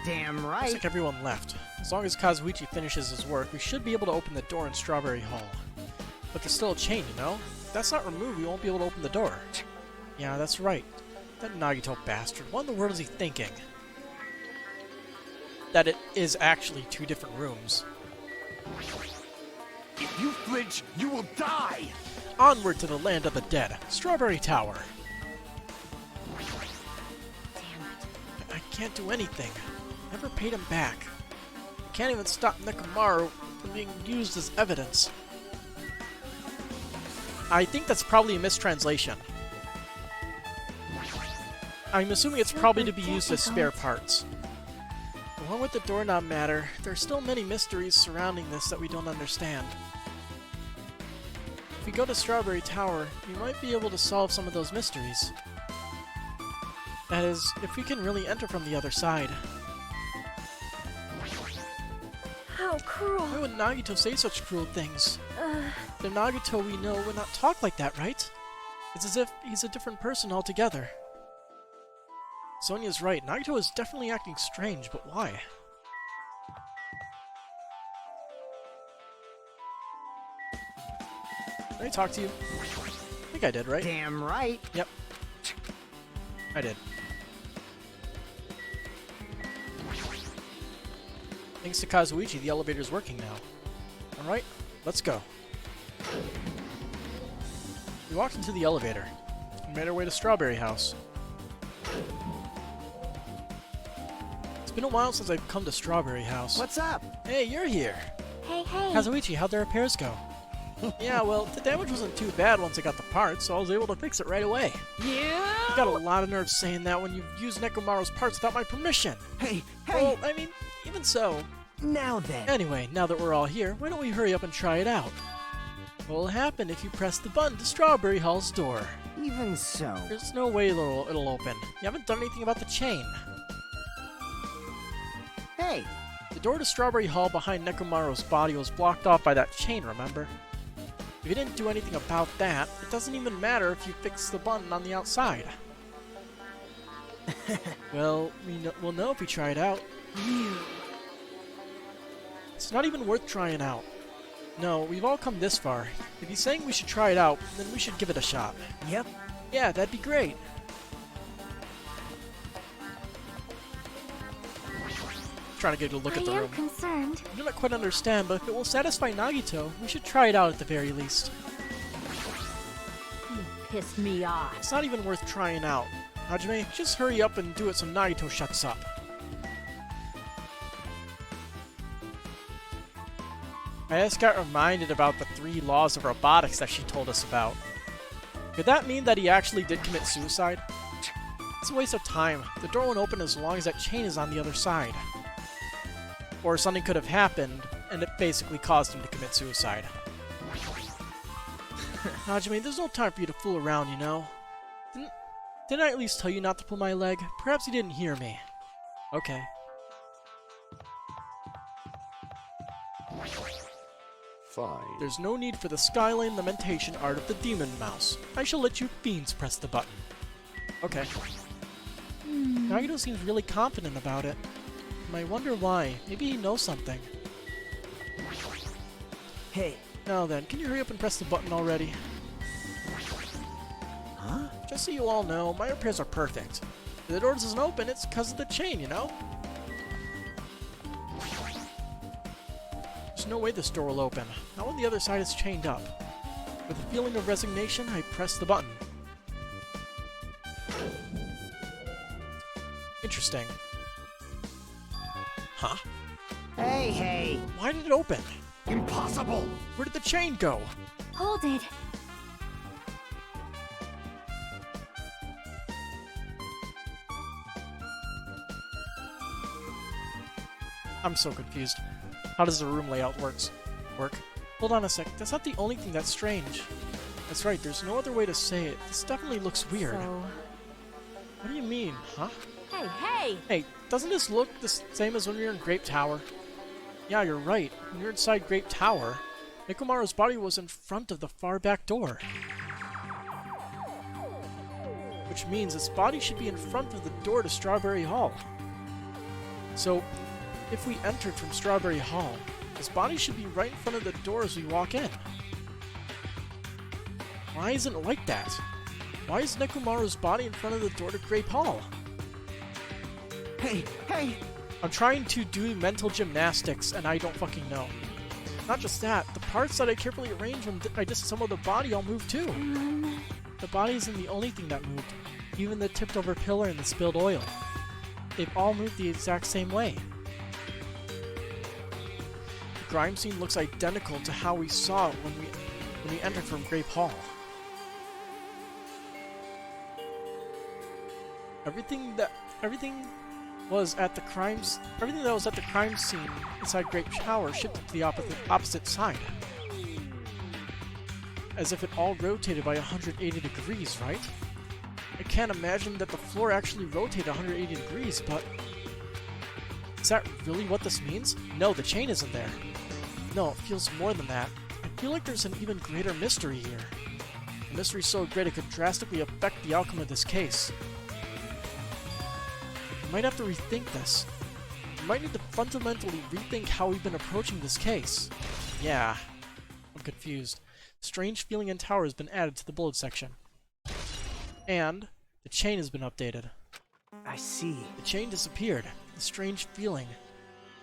Damn Looks right. like everyone left. As long as Kazuichi finishes his work, we should be able to open the door in Strawberry Hall. But there's still a chain, you know? If that's not removed, we won't be able to open the door. Yeah, that's right. That Nagito bastard. What in the world is he thinking? That it is actually two different rooms. If you flinch, you will die! Onward to the land of the dead. Strawberry Tower. Damn it. I can't do anything. Never paid him back. I can't even stop Nekomaru from being used as evidence. I think that's probably a mistranslation. I'm assuming it's probably to be used as spare parts. Along with the doorknob matter, there are still many mysteries surrounding this that we don't understand. If we go to Strawberry Tower, we might be able to solve some of those mysteries. That is, if we can really enter from the other side. How cruel. Why would Nagito say such cruel things? The Nagito we know would not talk like that, right? It's as if he's a different person altogether. Sonia's right, Nagito is definitely acting strange, but why? Did I talk to you? I think I did, right? Damn right. Yep. I did. Thanks to Kazuichi, the elevator's working now. Alright, let's go. We walked into the elevator and made our way to Strawberry House. It's been a while since I've come to Strawberry House. What's up? Hey, you're here! Hey, hey. Kazuichi, how'd the repairs go? Yeah, well, the damage wasn't too bad once I got the parts, so I was able to fix it right away. You? You got a lot of nerve saying that when you've used Nekomaru's parts without my permission. Hey, Well, I mean, even so. now then. Anyway, now that we're all here, why don't we hurry up and try it out? What will happen if you press the button to Strawberry Hall's door? Even so. There's no way it'll open. You haven't done anything about the chain. Hey, The door to Strawberry Hall behind Nekomaru's body was blocked off by that chain, remember? If you didn't do anything about that, it doesn't even matter if you fix the button on the outside. Well, we'll know if we try it out. It's not even worth trying out. No, we've all come this far. If he's saying we should try it out, then we should give it a shot. Yep. Yeah, that'd be great. Trying to get a look at the I am room. concerned. I do not quite understand, but if it will satisfy Nagito, we should try it out at the very least. You pissed me off. It's not even worth trying out. Hajime, just hurry up and do it so Nagito shuts up. I just got reminded about the 3 laws of robotics that she told us about. Could that mean that he actually did commit suicide? It's a waste of time. The door won't open as long as that chain is on the other side. Or something could have happened, and it basically caused him to commit suicide. Hajime, there's no time for you to fool around, you know? Didn't I at least tell you not to pull my leg? Perhaps you didn't hear me. Okay. Fine. There's no need for the skyline lamentation art of the demon mouse. I shall let you fiends press the button. Okay. Nagito seems really confident about it. And I wonder why. Maybe he knows something. Hey. Now then, can you hurry up and press the button already? Huh? Just so you all know, my repairs are perfect. If the door doesn't open, it's because of the chain, you know? There's no way this door will open. Not when the other side is chained up. With a feeling of resignation, I press the button. Interesting. Huh? Hey! Why did it open? Impossible! Where did the chain go? Hold it. I'm so confused. How does the room layout work? Hold on a sec. That's not the only thing that's strange. That's right, there's no other way to say it. This definitely looks weird. So... What do you mean, huh? Hey! Hey, doesn't this look the same as when we were in Grape Tower? Yeah, you're right. When we were inside Grape Tower, Nekomaru's body was in front of the far back door. Which means its body should be in front of the door to Strawberry Hall. So, if we entered from Strawberry Hall, his body should be right in front of the door as we walk in. Why isn't it like that? Why is Nekomaru's body in front of the door to Grape Hall? Hey! I'm trying to do mental gymnastics, and I don't fucking know. Not just that, the parts that I carefully arranged when I disassembled the body all moved too. The body isn't the only thing that moved. Even the tipped over pillar and the spilled oil. They've all moved the exact same way. The crime scene looks identical to how we saw it when we entered from Grape Hall. Everything that was at the crime scene inside Grape Tower shifted to the opposite side. As if it all rotated by 180 degrees, right? I can't imagine that the floor actually rotated 180 degrees, but... Is that really what this means? No, the chain isn't there. No, it feels more than that. I feel like there's an even greater mystery here. A mystery so great it could drastically affect the outcome of this case. We might have to rethink this. We might need to fundamentally rethink how we've been approaching this case. Yeah, I'm confused. Strange feeling in tower has been added to the bullet section. And the chain has been updated. I see. The chain disappeared. The strange feeling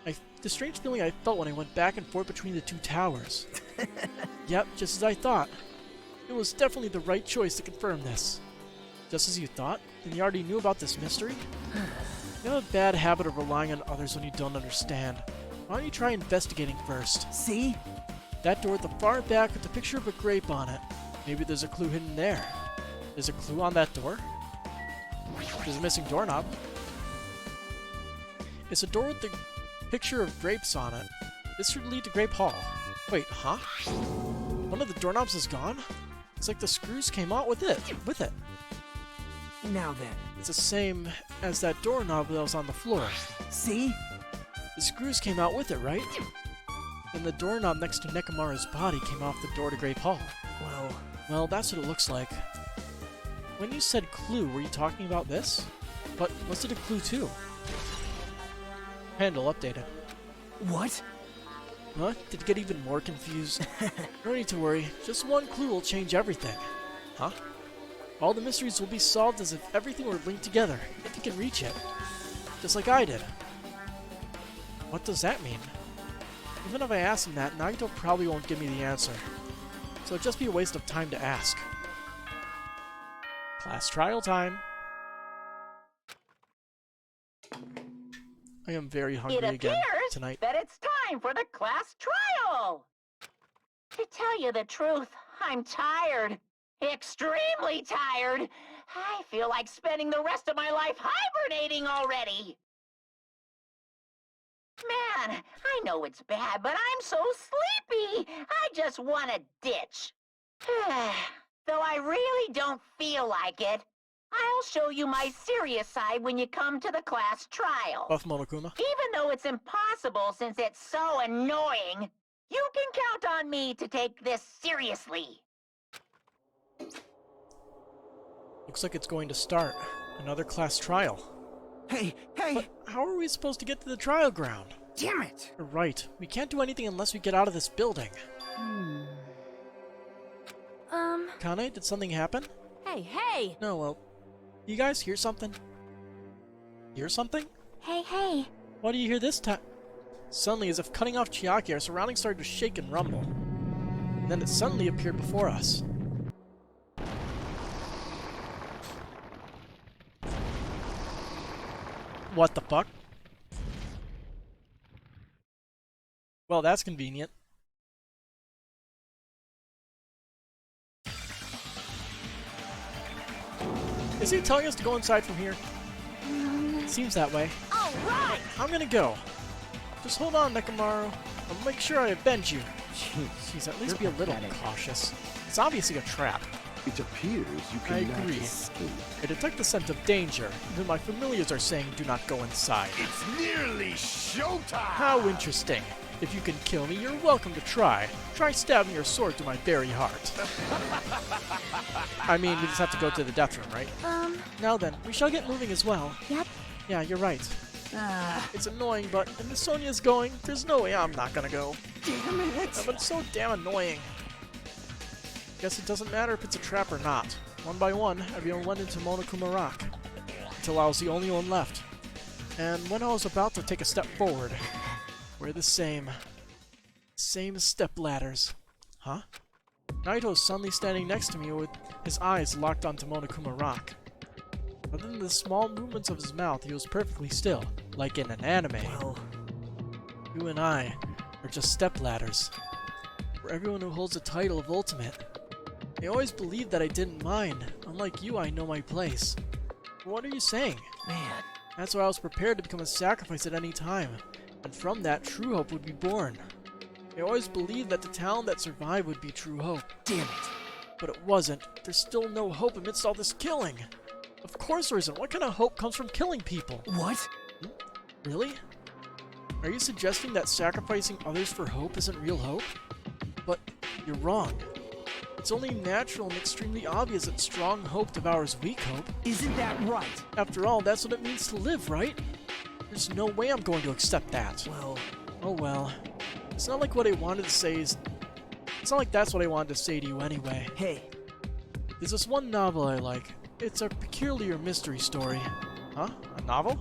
I felt when I went back and forth between the two towers. Yep, just as I thought. It was definitely the right choice to confirm this. Just as you thought? Then you already knew about this mystery? You have a bad habit of relying on others when you don't understand. Why don't you try investigating first? See? That door at the far back with the picture of a grape on it. Maybe there's a clue hidden there. There's a clue on that door? There's a missing doorknob. It's a door with the picture of grapes on it. This should lead to Grape Hall. Wait, huh? One of the doorknobs is gone? It's like the screws came out with it. Now then. It's the same as that doorknob that was on the floor. See? The screws came out with it, right? And the doorknob next to Nekomaru's body came off the door to Grape Hall. Well... Well, that's what it looks like. When you said clue, were you talking about this? But was it a clue too? Handle updated. What? Huh? Did it get even more confused? No need to worry, just one clue will change everything. Huh? All the mysteries will be solved as if everything were linked together, if you can reach it. Just like I did. What does that mean? Even if I ask him that, Nagito probably won't give me the answer. So it'd just be a waste of time to ask. Class trial time. I am very hungry It again appears tonight. that it's time for the class trial. To tell you the truth, I'm tired. Extremely tired. I feel like spending the rest of my life hibernating already. Man, I know it's bad, but I'm so sleepy. I just want to ditch. Though I really don't feel like it, I'll show you my serious side when you come to the class trial. Buff Monokuma. Even though it's impossible since it's so annoying, you can count on me to take this seriously. Looks like it's going to start. Another class trial. Hey! But how are we supposed to get to the trial ground? Damn it! You're right. We can't do anything unless we get out of this building. Kane, did something happen? Hey, hey! No, well, you guys hear something? Hear something? Hey. What do you hear this time? Suddenly, as if cutting off Chiaki, our surroundings started to shake and rumble. And then it suddenly appeared before us. What the fuck? Well, that's convenient. Is he telling us to go inside from here? Seems that way. All right! I'm gonna go. Just hold on, Nekomaru. I'll make sure I avenge you. Jeez, at least be a little cautious. It's obviously a trap. It appears you I cannot agree. escape. I detect the scent of danger. Even my familiars are saying do not go inside. It's nearly showtime! How interesting. If you can kill me, you're welcome to try. Try stabbing your sword through my very heart. I mean, we just have to go to the death room, right? Now then, we shall get moving as well. Yep. Yeah, you're right. It's annoying, but if Miss Sonia's going, there's no way I'm not gonna go. Damn it! But it's so damn annoying. Guess it doesn't matter if it's a trap or not. One by one, everyone went into Monokuma Rock, until I was the only one left. And when I was about to take a step forward, we're the same step ladders. Huh? Naito's suddenly standing next to me with his eyes locked onto Monokuma Rock. Other than the small movements of his mouth, he was perfectly still, like in an anime. Well, You and I are just step ladders. For everyone who holds the title of Ultimate. I always believed that I didn't mind. Unlike you, I know my place. But what are you saying? man. That's why I was prepared to become a sacrifice at any time. And from that, true hope would be born. I always believed that the talent that survived would be true hope. Damn it. But it wasn't. There's still no hope amidst all this killing. Of course there isn't. What kind of hope comes from killing people? What? Really? Are you suggesting that sacrificing others for hope isn't real hope? But you're wrong. It's only natural and extremely obvious that strong hope devours weak hope. Isn't that right? After all, that's what it means to live, right? There's no way I'm going to accept that. Well, Oh well. It's not like what I wanted to say is... It's not like that's what I wanted to say to you anyway. hey. There's this one novel I like. It's a peculiar mystery story. Huh? A novel?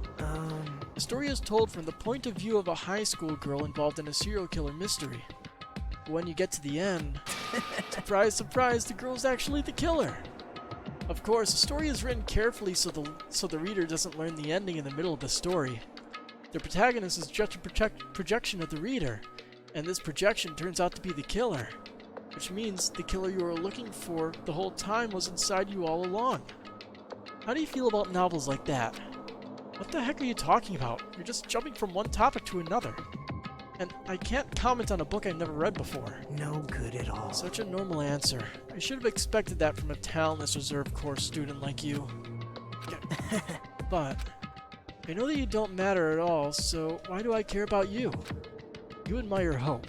The story is told from the point of view of a high school girl involved in a serial killer mystery. But when you get to the end, surprise, surprise, the girl's actually the killer. Of course, the story is written carefully so the reader doesn't learn the ending in the middle of the story. The protagonist is just a projection of the reader, and this projection turns out to be the killer, which means the killer you were looking for the whole time was inside you all along. How do you feel about novels like that? What the heck are you talking about? You're just jumping from one topic to another. And I can't comment on a book I've never read before. No good at all. Such a normal answer. I should have expected that from a talentless reserve course student like you. But I know that you don't matter at all, so why do I care about you? You admire hope.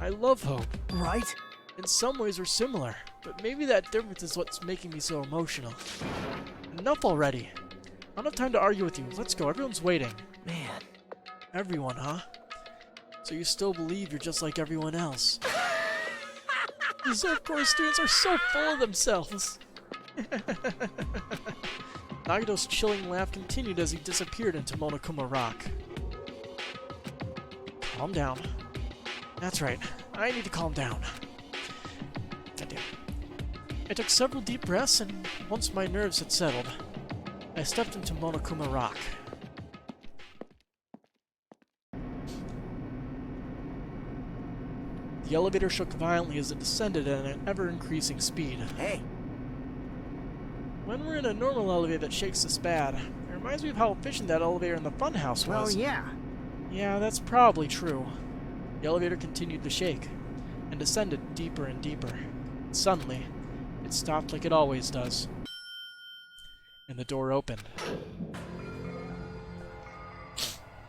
I love hope. Right? In some ways we're similar, but maybe that difference is what's making me so emotional. Enough already. don't have time to argue with you. Let's go. Everyone's waiting. Man. Everyone, huh? So you still believe you're just like everyone else? The Surf Corps students are so full of themselves. Nagito's chilling laugh continued as he disappeared into Monokuma Rock. Calm down. That's right. I need to calm down. Goddamn. I took several deep breaths, and once my nerves had settled, I stepped into Monokuma Rock. The elevator shook violently as it descended at an ever-increasing speed. Hey. When we're in a normal elevator that shakes this bad, it reminds me of how efficient that elevator in the funhouse Well, was. yeah. Yeah, that's probably true. The elevator continued to shake, and descended deeper and deeper. Suddenly, it stopped like it always does. And the door opened.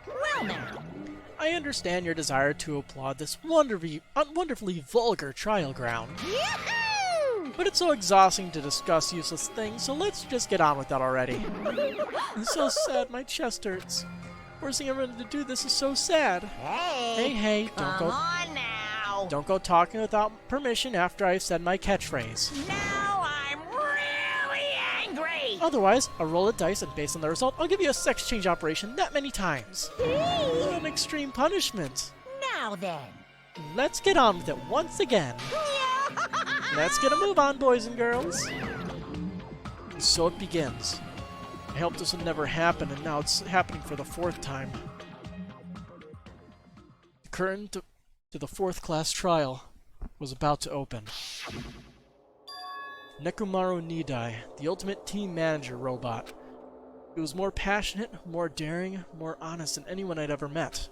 Well now. I understand your desire to applaud this wonderfully vulgar trial ground. Yoo-hoo! But it's so exhausting to discuss useless things, so let's just get on with that already. It's so sad, my chest hurts. Forcing everyone to do this is so sad. Hey, Come on now. don't go talking without permission after I've said my catchphrase. Now I'm really angry. Otherwise, I'll roll a dice and based on the result, I'll give you a sex change operation that many times. An extreme punishment. Now then. Let's get on with it once again. Let's get a move on, boys and girls. And so it begins. I hoped this would never happen, and now it's happening for the 4th time. The curtain to the 4th class trial was about to open. Nekomaru Nidai, the ultimate team manager robot. He was more passionate, more daring, more honest than anyone I'd ever met.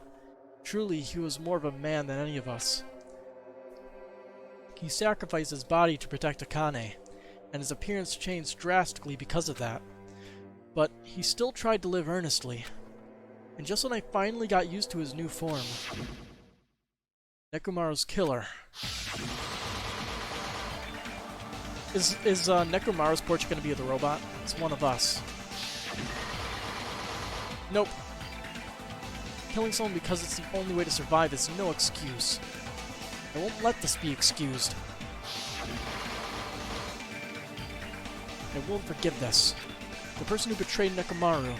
Truly, he was more of a man than any of us. He sacrificed his body to protect Akane, and his appearance changed drastically because of that. But he still tried to live earnestly. And just when I finally got used to his new form, Nekomaru's killer. Is Nekomaru's portrait going to be the robot? It's one of us. Nope. Killing someone because it's the only way to survive is no excuse. I won't let this be excused. I won't forgive this. The person who betrayed Nekomaru, who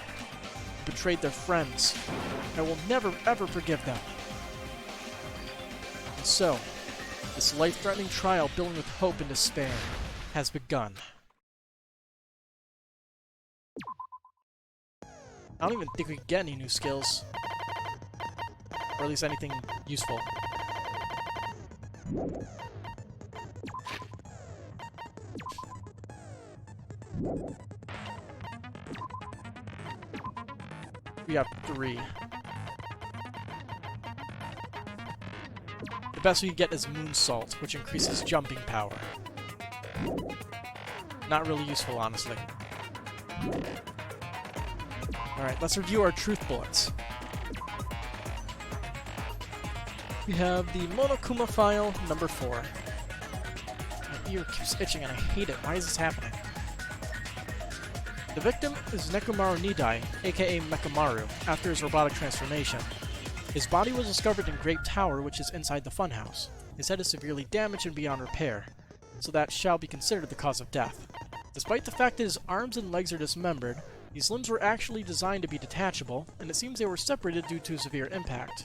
betrayed their friends, I will never ever forgive them. And so, this life-threatening trial filled with hope and despair has begun. I don't even think we can get any new skills. Or at least anything useful. We have 3. The best we can get is Moonsault, which increases jumping power. Not really useful, honestly. Alright, let's review our truth bullets. We have the Monokuma file, number 4. My ear keeps itching and I hate it. Why is this happening? The victim is Nekomaru Nidai, aka Mechamaru, after his robotic transformation. His body was discovered in Great Tower, which is inside the funhouse. His head is severely damaged and beyond repair, so that shall be considered the cause of death. Despite the fact that his arms and legs are dismembered, these limbs were actually designed to be detachable, and it seems they were separated due to severe impact.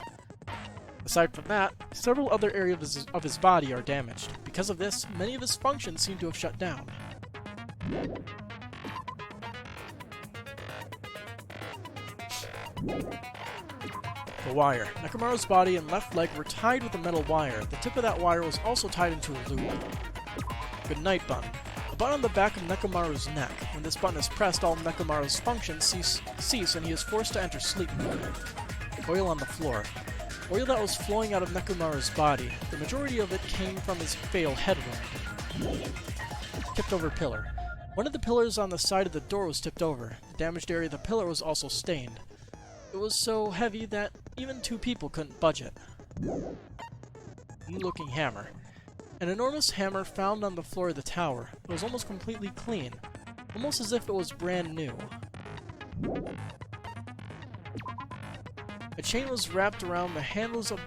Aside from that, several other areas of his body are damaged. Because of this, many of his functions seem to have shut down. The wire. Nekomaru's body and left leg were tied with a metal wire. The tip of that wire was also tied into a loop. Good night button. A button on the back of Nekomaru's neck. When this button is pressed, all Nekomaru's functions cease and he is forced to enter sleep mode. Oil on the floor. Oil that was flowing out of Nekomaru's body. The majority of it came from his fatal head wound. Tipped over pillar. One of the pillars on the side of the door was tipped over. The damaged area of the pillar was also stained. It was so heavy that even 2 people couldn't budge it. New-looking hammer. An enormous hammer found on the floor of the tower. It was almost completely clean, almost as if it was brand new. A chain was wrapped around the handles of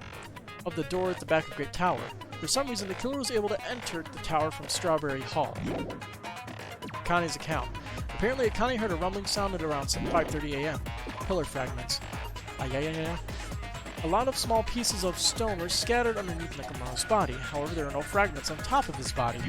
the door at the back of Great Tower. For some reason, the killer was able to enter the tower from Strawberry Hall. Akane's account. Apparently, Akane heard a rumbling sound at around 5:30 a.m. Pillar fragments. A lot of small pieces of stone were scattered underneath Nekomaru's body. However, there are no fragments on top of his body.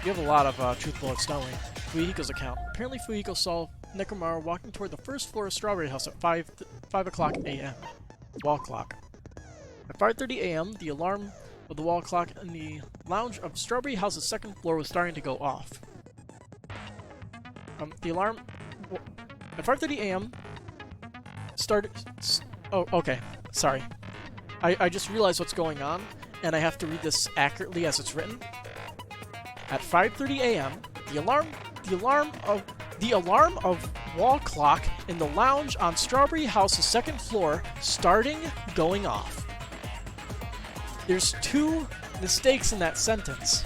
You have a lot of truth bullets, don't we? Fuyuhiko's account. Apparently, Fuyuhiko saw Nekomaru walking toward the first floor of Strawberry House at 5 o'clock a.m. Wall clock. At 5:30 a.m., the alarm of the wall clock in the lounge of Strawberry House's second floor was starting to go off. The alarm at 5:30 a.m. started. Oh, okay. Sorry. I just realized what's going on, and I have to read this accurately as it's written. At 5:30 a.m., the alarm of wall clock in the lounge on Strawberry House's second floor starting going off. There's two mistakes in that sentence.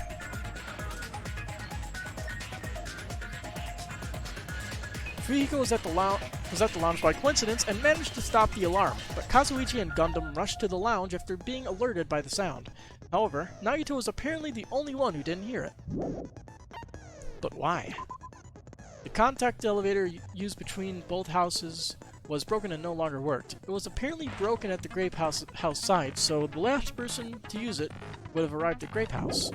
Fuyuhiko was at the lounge by coincidence and managed to stop the alarm, but Kazuichi and Gundam rushed to the lounge after being alerted by the sound. However, Nagito was apparently the only one who didn't hear it. But why? The contact elevator used between both houses was broken and no longer worked. It was apparently broken at the Grape House side, so the last person to use it would have arrived at Grape House.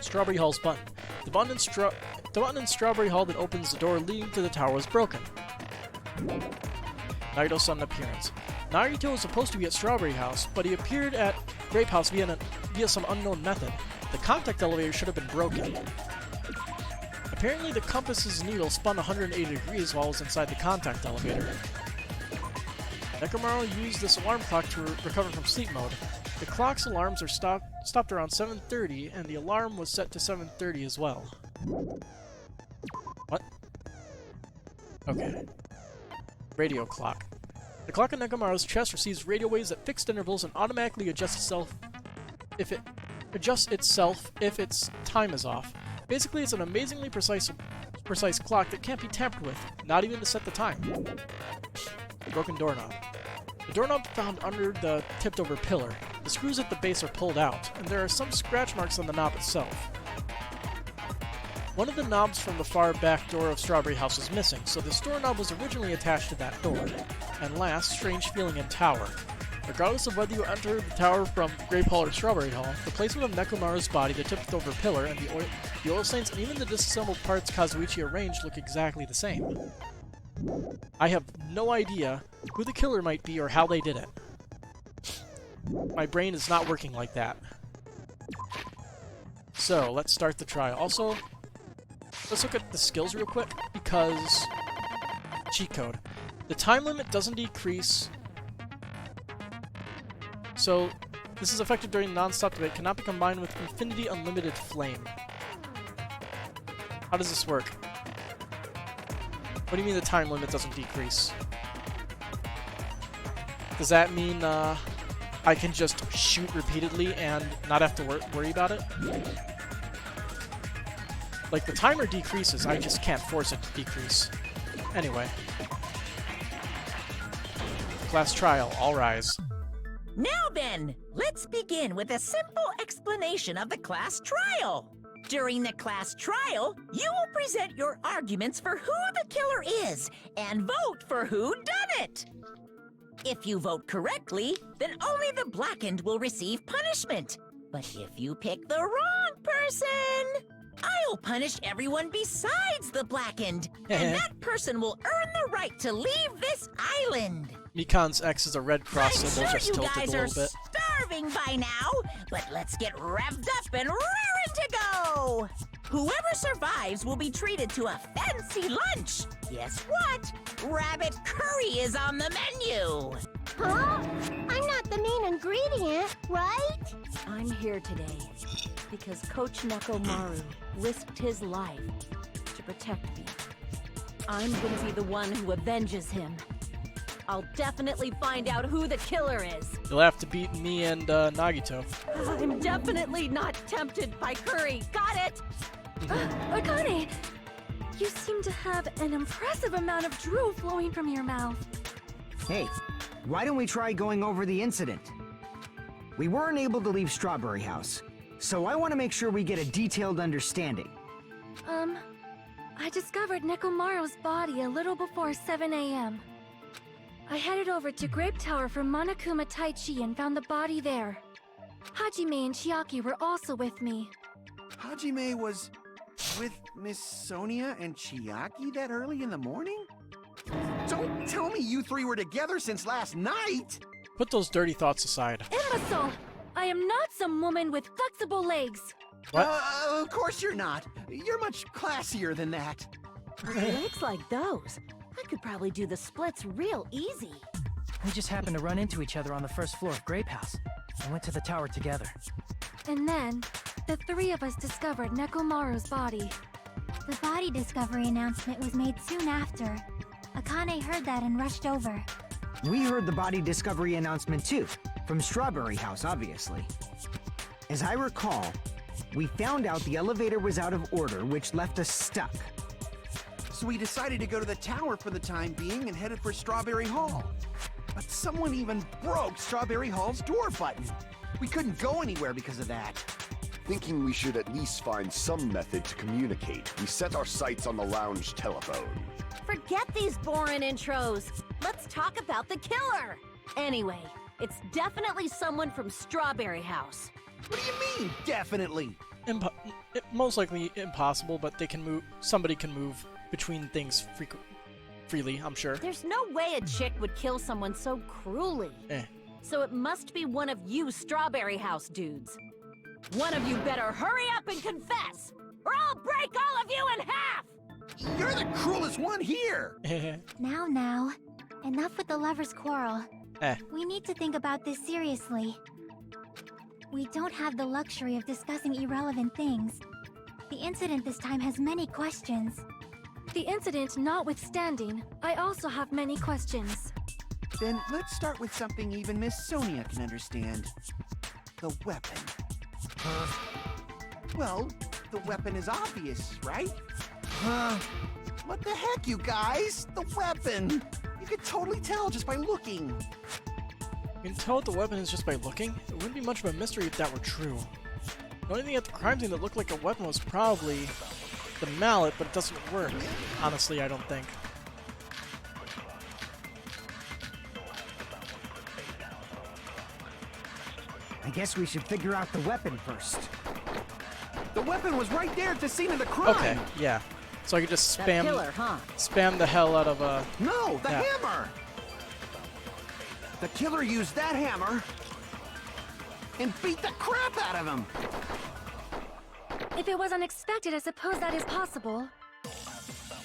Strawberry Hall's button. The button in Strawberry Hall that opens the door leading to the tower was broken. Nagito's sudden appearance. Nagito was supposed to be at Strawberry House, but he appeared at Grape House via some unknown method. The contact elevator should have been broken. Apparently, the compass's needle spun 180 degrees while it was inside the contact elevator. Nekomaru used this alarm clock to recover from sleep mode. The clock's alarms are stopped around 7:30, and the alarm was set to 7:30 as well. What? Okay. Radio clock. The clock in Nekomaru's chest receives radio waves at fixed intervals and automatically adjusts itself if its time is off. Basically, it's an amazingly precise clock that can't be tampered with, not even to set the time. Broken doorknob. The doorknob found under the tipped-over pillar. The screws at the base are pulled out, and there are some scratch marks on the knob itself. One of the knobs from the far back door of Strawberry House is missing, so this doorknob was originally attached to that door. And last, strange feeling in tower. Regardless of whether you enter the tower from Grape Hall or Strawberry Hall, the placement of Nekomaru's body, the tipped-over pillar, and the oil stains, and even the disassembled parts Kazuichi arranged look exactly the same. I have no idea who the killer might be or how they did it. My brain is not working like that. So, let's start the trial. Also, let's look at the skills real quick, because... cheat code. The time limit doesn't decrease... So, this is effective during non-stop debate, cannot be combined with Infinity Unlimited Flame. How does this work? What do you mean the time limit doesn't decrease? Does that mean, I can just shoot repeatedly and not have to worry about it? Like, the timer decreases, I just can't force it to decrease. Anyway. Class trial, all rise. Now then, let's begin with a simple explanation of the class trial. During the class trial, you will present your arguments for who the killer is and vote for who done it. If you vote correctly, then only the blackened will receive punishment. But if you pick the wrong person, I'll punish everyone besides the blackened, and that person will earn the right to leave this island. Mikan's X is a red cross symbol, just tilted a little bit. I'm sure you guys are starving by now, but let's get revved up and raring to go! Whoever survives will be treated to a fancy lunch. Guess what? Rabbit curry is on the menu. Huh? I'm not the main ingredient, right? I'm here today because Coach Nekomaru risked his life to protect me. I'm gonna be the one who avenges him. I'll definitely find out who the killer is. You'll have to beat me and Nagito. I'm definitely not tempted by curry. Got it? Akane, you seem to have an impressive amount of drool flowing from your mouth. Hey, why don't we try going over the incident? We weren't able to leave Strawberry House, so I want to make sure we get a detailed understanding. I discovered Nekomaru's body a little before 7 a.m. I headed over to Grape Tower for Monokuma Taichi and found the body there. Hajime and Chiaki were also with me. Hajime was with Miss Sonia and Chiaki that early in the morning? Don't tell me you three were together since last night! Put those dirty thoughts aside. Imbecile! I am not some woman with flexible legs. What? Of course you're not. You're much classier than that. With legs like those, I could probably do the splits real easy. We just happened to run into each other on the first floor of Grape House and went to the tower together. And then, the three of us discovered Nekomaru's body. The body discovery announcement was made soon after. Akane heard that and rushed over. We heard the body discovery announcement too, from Strawberry House, obviously. As I recall, we found out the elevator was out of order, which left us stuck. So we decided to go to the tower for the time being and headed for Strawberry Hall. But someone even broke Strawberry Hall's door button. We couldn't go anywhere because of that. Thinking we should at least find some method to communicate, we set our sights on the lounge telephone. Forget these boring intros. Let's talk about the killer. Anyway, it's definitely someone from Strawberry House. What do you mean, definitely? Most likely impossible, but they can move. Somebody can move between things freely, I'm sure. There's no way a chick would kill someone so cruelly. So it must be one of you Strawberry House dudes. One of you better hurry up and confess, or I'll break all of you in half! You're the cruelest one here! Now, enough with the lovers' quarrel. We need to think about this seriously. We don't have the luxury of discussing irrelevant things. The incident this time has many questions. The incident notwithstanding, I also have many questions. Then let's start with something even Miss Sonia can understand. The weapon. Well, the weapon is obvious, right? What the heck, you guys? The weapon! You could totally tell just by looking. You can tell what the weapon is just by looking? It wouldn't be much of a mystery if that were true. The only thing at the crime scene that looked like a weapon was probably the mallet, but it doesn't work. Honestly, I don't think. I guess we should figure out the weapon first. The weapon was right there at the scene of the crime! Okay, yeah. So I could just That spam killer, huh? spam the hell out of No, the Yeah. hammer! The killer used that hammer and beat the crap out of him! If it was unexpected, I suppose that is possible.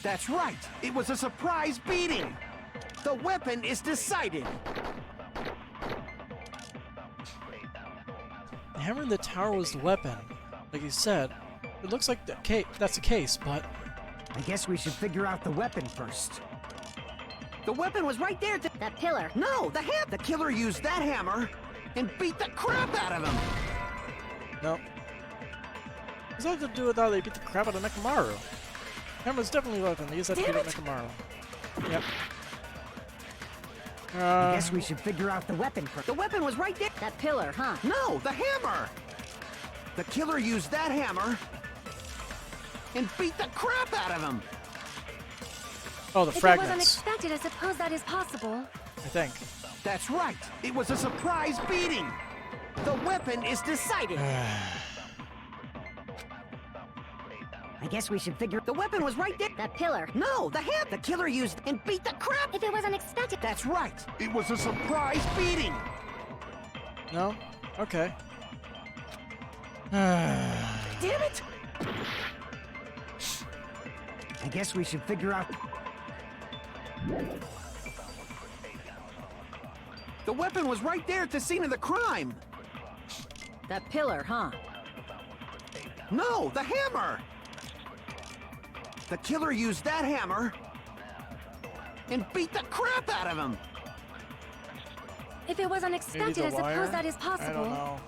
That's right! It was a surprise beating! The weapon is decided! the hammer in the tower was the weapon. Like you said, it looks like that's the case, but I guess we should figure out the weapon first. The weapon was right there at the... That pillar. No, the killer used that hammer and beat the crap out of him! no. What's that have to do with how they beat the crap out of Nekomaru? Hammer's definitely a weapon. They use that to beat up Nekomaru. Yep. I guess we should figure out the weapon first. The weapon was right there! That pillar, huh? No, the hammer! The killer used that hammer and beat the crap out of him! Oh, the If it was fragments, unexpected, I suppose that is possible. I think. That's right! It was a surprise beating! The weapon is decided! I guess we should figure... The weapon was right there! That pillar. No, the killer used and beat the crap! If it was unexpected, That's right! It was a surprise beating! No? Okay. Damn it! I guess we should figure out... The weapon was right there at the scene of the crime! That pillar, huh? No, the hammer! The killer used that hammer and beat the crap out of him! If it was unexpected, I suppose that is I possible. don't know.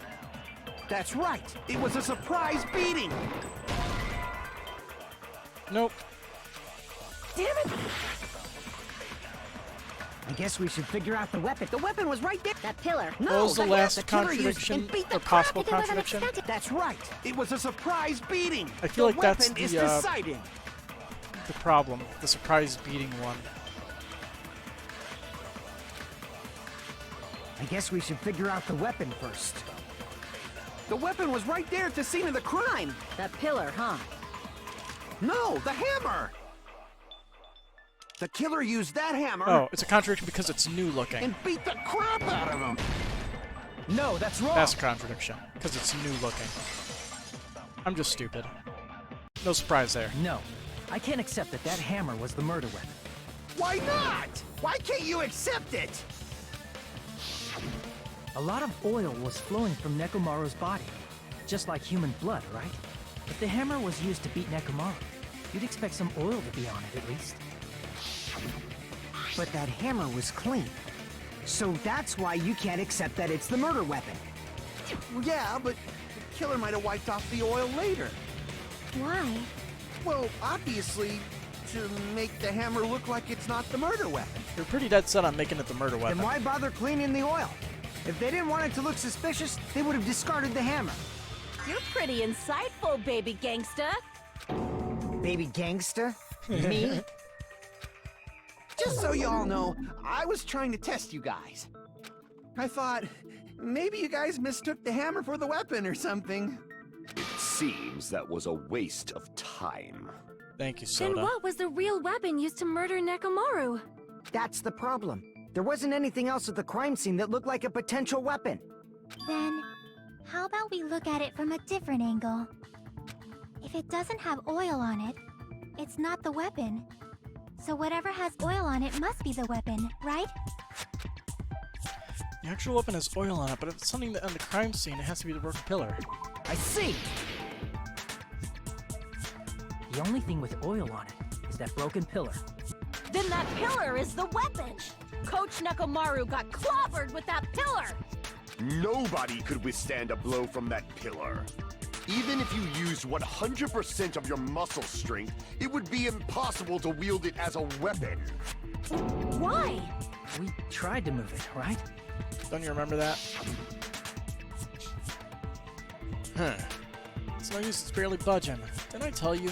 That's right. It was a surprise beating. Nope. Damn it! I guess we should figure out the weapon. The weapon was right there. That pillar. What No, was the last killer used contradiction, and beat the or crap. possible If it was contradiction? unexpected. That's right. It was a surprise beating. I feel the like that's weapon is the, decided. The problem. The surprise beating one. I guess we should figure out the weapon first. The weapon was right there at the scene of the crime. That pillar, huh? No, the hammer. The killer used that hammer Oh, it's a contradiction because it's new looking. and beat the crap out of him. No, that's wrong. That's a contradiction because it's new looking. I'm just stupid. No surprise there. No, I can't accept that that hammer was the murder weapon. Why not? Why can't you accept it? A lot of oil was flowing from Nekomaru's body, just like human blood, right? If the hammer was used to beat Nekomaru, you'd expect some oil to be on it at least. But that hammer was clean. So that's why you can't accept that it's the murder weapon. Well, yeah, but the killer might have wiped off the oil later. Why? Well, obviously, to make the hammer look like it's not the murder weapon. You're pretty dead set on making it the murder weapon. Then why bother cleaning the oil? If they didn't want it to look suspicious, they would have discarded the hammer. You're pretty insightful, baby gangsta. Baby gangster? Me? Just so you all know, I was trying to test you guys. I thought, maybe you guys mistook the hammer for the weapon or something. It seems that was a waste of time. Thank you, Then Soda. what was the real weapon used to murder Nekomaru? That's the problem. There wasn't anything else at the crime scene that looked like a potential weapon. Then, how about we look at it from a different angle? If it doesn't have oil on it, it's not the weapon. So whatever has oil on it must be the weapon, right? The actual weapon has oil on it, but if it's something that on the crime scene, it has to be the broken pillar. I see! The only thing with oil on it is that broken pillar. Then that pillar is the weapon. Coach Nekomaru got clobbered with that pillar. Nobody could withstand a blow from that pillar. Even if you used 100% of your muscle strength, it would be impossible to wield it as a weapon. Why? We tried to move it, right? Don't you remember that? Huh. It's no use, it's barely budging. Didn't I tell you?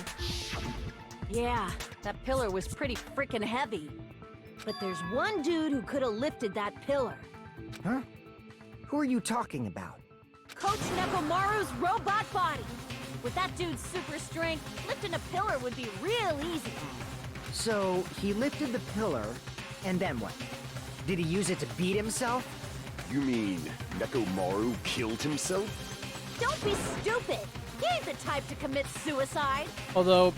Yeah, that pillar was pretty freaking heavy. But there's one dude who could have lifted that pillar. Huh? Who are you talking about? Coach Nekomaru's robot body. With that dude's super strength, lifting a pillar would be real easy. So, he lifted the pillar, and then what? Did he use it to beat himself? You mean Nekomaru killed himself? Don't be stupid. He ain't the type to commit suicide. Although,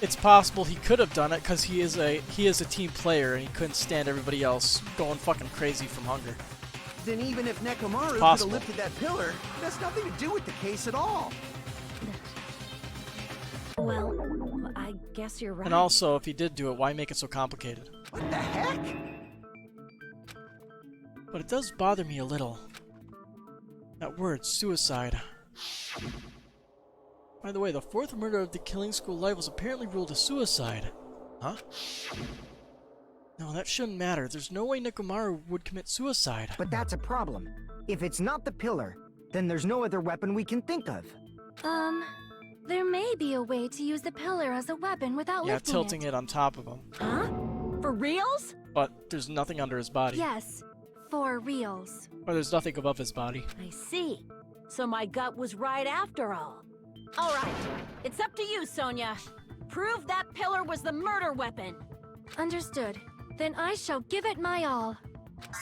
it's possible he could have done it because he is a team player and he couldn't stand everybody else going fucking crazy from hunger. Then even if Nekomaru could have Possible. lifted that pillar, it has nothing to do with the case at all. Well, I guess you're right. And also, if he did do it, why make it so complicated? What the heck? But it does bother me a little. That word, suicide. By the way, the fourth murder of the Killing School life was apparently ruled a suicide. Huh? No, that shouldn't matter. There's no way Nekomaru would commit suicide. But that's a problem. If it's not the pillar, then there's no other weapon we can think of. There may be a way to use the pillar as a weapon without Yeah, lifting tilting it on top of him. Huh? For reals? But there's nothing under his body. Yes, for reals. Or there's nothing above his body. I see. So my gut was right after all. All right, it's up to you, Sonia. Prove that pillar was the murder weapon. Understood. Then I shall give it my all.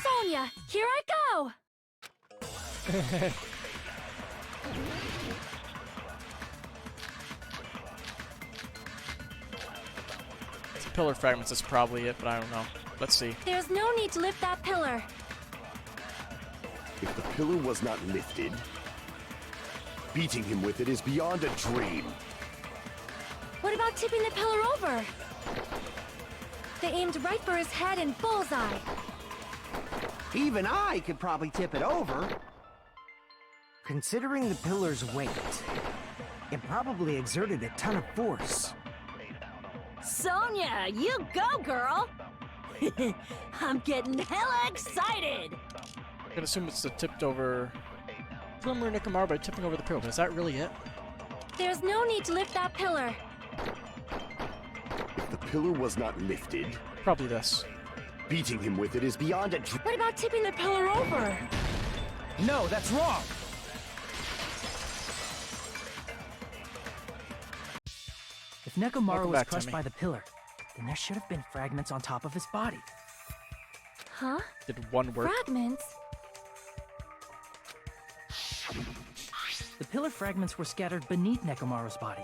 Sonia, here I go! It's pillar fragments is probably it, but I don't know. Let's see. There's no need to lift that pillar. If the pillar was not lifted, beating him with it is beyond a dream. What about tipping the pillar over? They aimed right for his head and bullseye. Even I could probably tip it over. Considering the pillar's weight, it probably exerted a ton of force. Sonia, you go, girl! I'm getting hella excited! I'm gonna assume it's the tipped over... Plumber Nekomaru by tipping over the pillar, but is that really it? There's no need to lift that pillar. If the pillar was not lifted, Probably this. beating him with it is beyond a... What about tipping the pillar over? No, that's wrong! If Nekomaru Welcome was back, crushed Timmy. by the pillar, then there should have been fragments on top of his body. Huh? Did one work? Fragments? The pillar fragments were scattered beneath Nekomaru's body,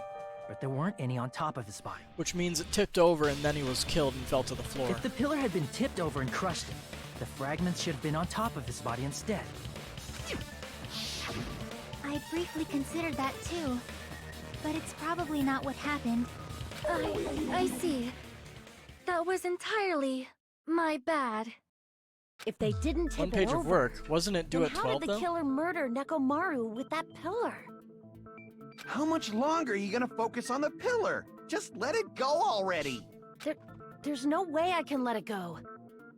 but there weren't any on top of his body. Which means it tipped over and then he was killed and fell to the floor. If the pillar had been tipped over and crushed him, the fragments should have been on top of his body instead. I briefly considered that too. But it's probably not what happened. I see. That was entirely my bad. If they didn't tip One page it of over, work. Wasn't it due then at how 12 did the though? killer murder Nekomaru with that pillar? How much longer are you gonna focus on the pillar? Just let it go already! There's no way I can let it go.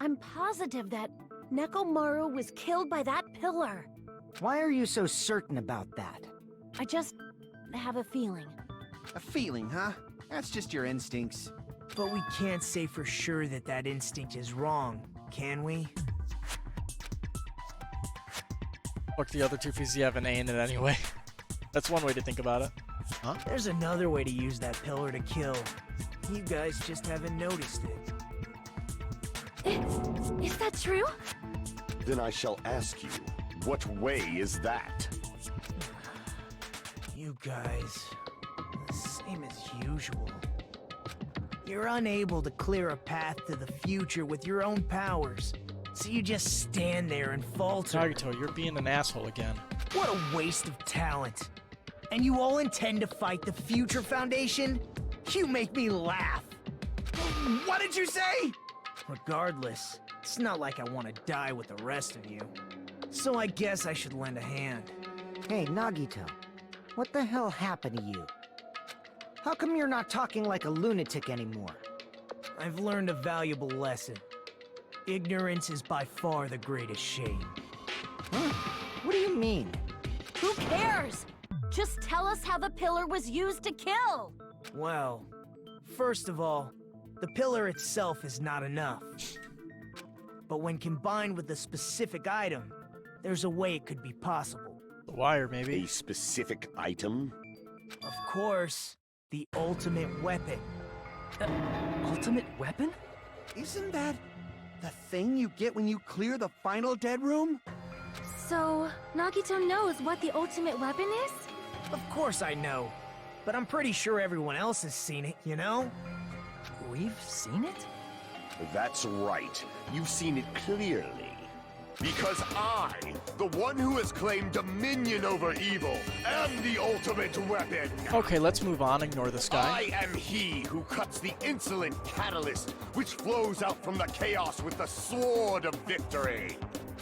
I'm positive that Nekomaru was killed by that pillar. Why are you so certain about that? I just have a feeling. A feeling, huh? That's just your instincts. But we can't say for sure that that instinct is wrong, can we? Look, the other two fees you have an A in it anyway. That's one way to think about it. Huh? There's another way to use that pillar to kill. You guys just haven't noticed it. Is that true? Then I shall ask you, what way is that? You guys, the same as usual. You're unable to clear a path to the future with your own powers, so you just stand there and falter. Nagito, you're being an asshole again. What a waste of talent. And you all intend to fight the Future Foundation? You make me laugh. What did you say? Regardless, it's not like I want to die with the rest of you. So I guess I should lend a hand. Hey, Nagito. What the hell happened to you? How come you're not talking like a lunatic anymore? I've learned a valuable lesson. Ignorance is by far the greatest shame. Huh? What do you mean? Who cares? Just tell us how the pillar was used to kill. Well, first of all, the pillar itself is not enough. But when combined with a specific item, there's a way it could be possible. The wire, maybe. A specific item? Of course, the ultimate weapon. Ultimate weapon? Isn't that the thing you get when you clear the final dead room? So, Nagito knows what the ultimate weapon is? Of course I know. But I'm pretty sure everyone else has seen it, you know? We've seen it? That's right. You've seen it clearly. Because I, the one who has claimed dominion over evil, am the ultimate weapon. Okay, let's move on. Ignore this guy. I am he who cuts the insolent catalyst, which flows out from the chaos with the sword of victory.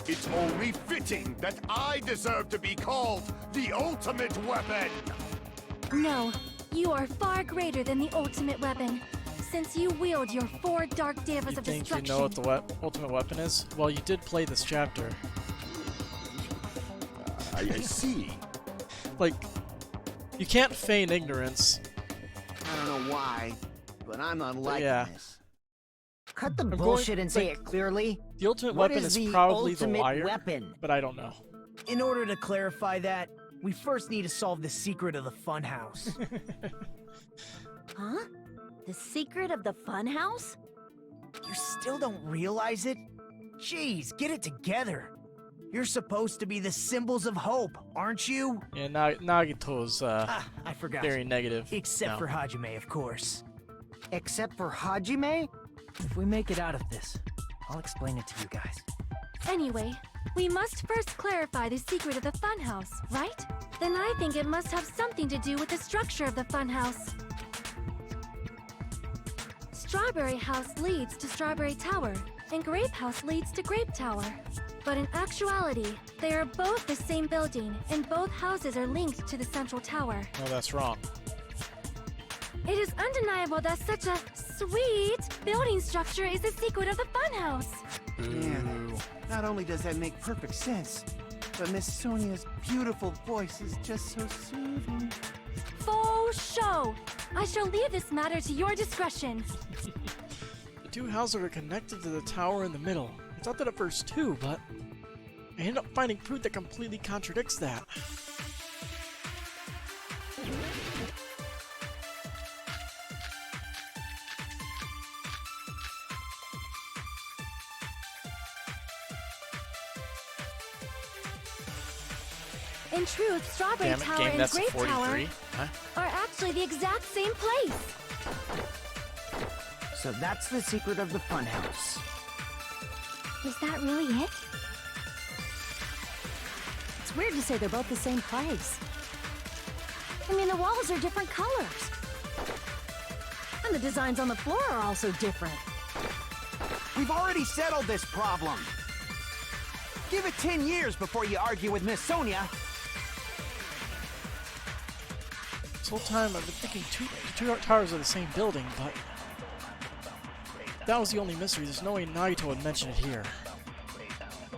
It's only fitting that I deserve to be called the ultimate weapon. No, you are far greater than the ultimate weapon, since you wield your 4 dark devas You of think you destruction. know what the ultimate weapon is? Well, you did play this chapter. I see. Like, you can't feign ignorance. I don't know why, but I'm not liking yeah. this. Cut the I'm bullshit going- and say like, it clearly. The ultimate What weapon is is the probably the ultimate wire, weapon? but I don't know. In order to clarify that, we first need to solve the secret of the funhouse. Huh? The secret of the funhouse? You still don't realize it? Jeez, get it together. You're supposed to be the symbols of hope, aren't you? Yeah, Nagito's I forgot. very negative. Except now. for Hajime, of course. Except for Hajime? If we make it out of this, I'll explain it to you guys. Anyway, we must first clarify the secret of the funhouse, right? Then I think it must have something to do with the structure of the funhouse. Strawberry House leads to Strawberry Tower, and Grape House leads to Grape Tower. But in actuality, they are both the same building, and both houses are linked to the central tower. No, that's wrong. It is undeniable that such a sweet building structure is the secret of the funhouse. Man, not only does that make perfect sense, but Miss Sonia's beautiful voice is just so soothing. Faux show! I shall leave this matter to your discretion. The two houses are connected to the tower in the middle. I thought that at first too, but I ended up finding proof that completely contradicts that. In truth, Strawberry Damn it, Tower game, and that's Grape 43. Tower Huh? are actually the exact same place. So that's the secret of the funhouse. Is that really it? It's weird to say they're both the same place. I mean, the walls are different colors. And the designs on the floor are also different. We've already settled this problem. Give it 10 years before you argue with Miss Sonia. This whole time I've been thinking two towers are the same building, but that was the only mystery. There's no way Naito would mention it here.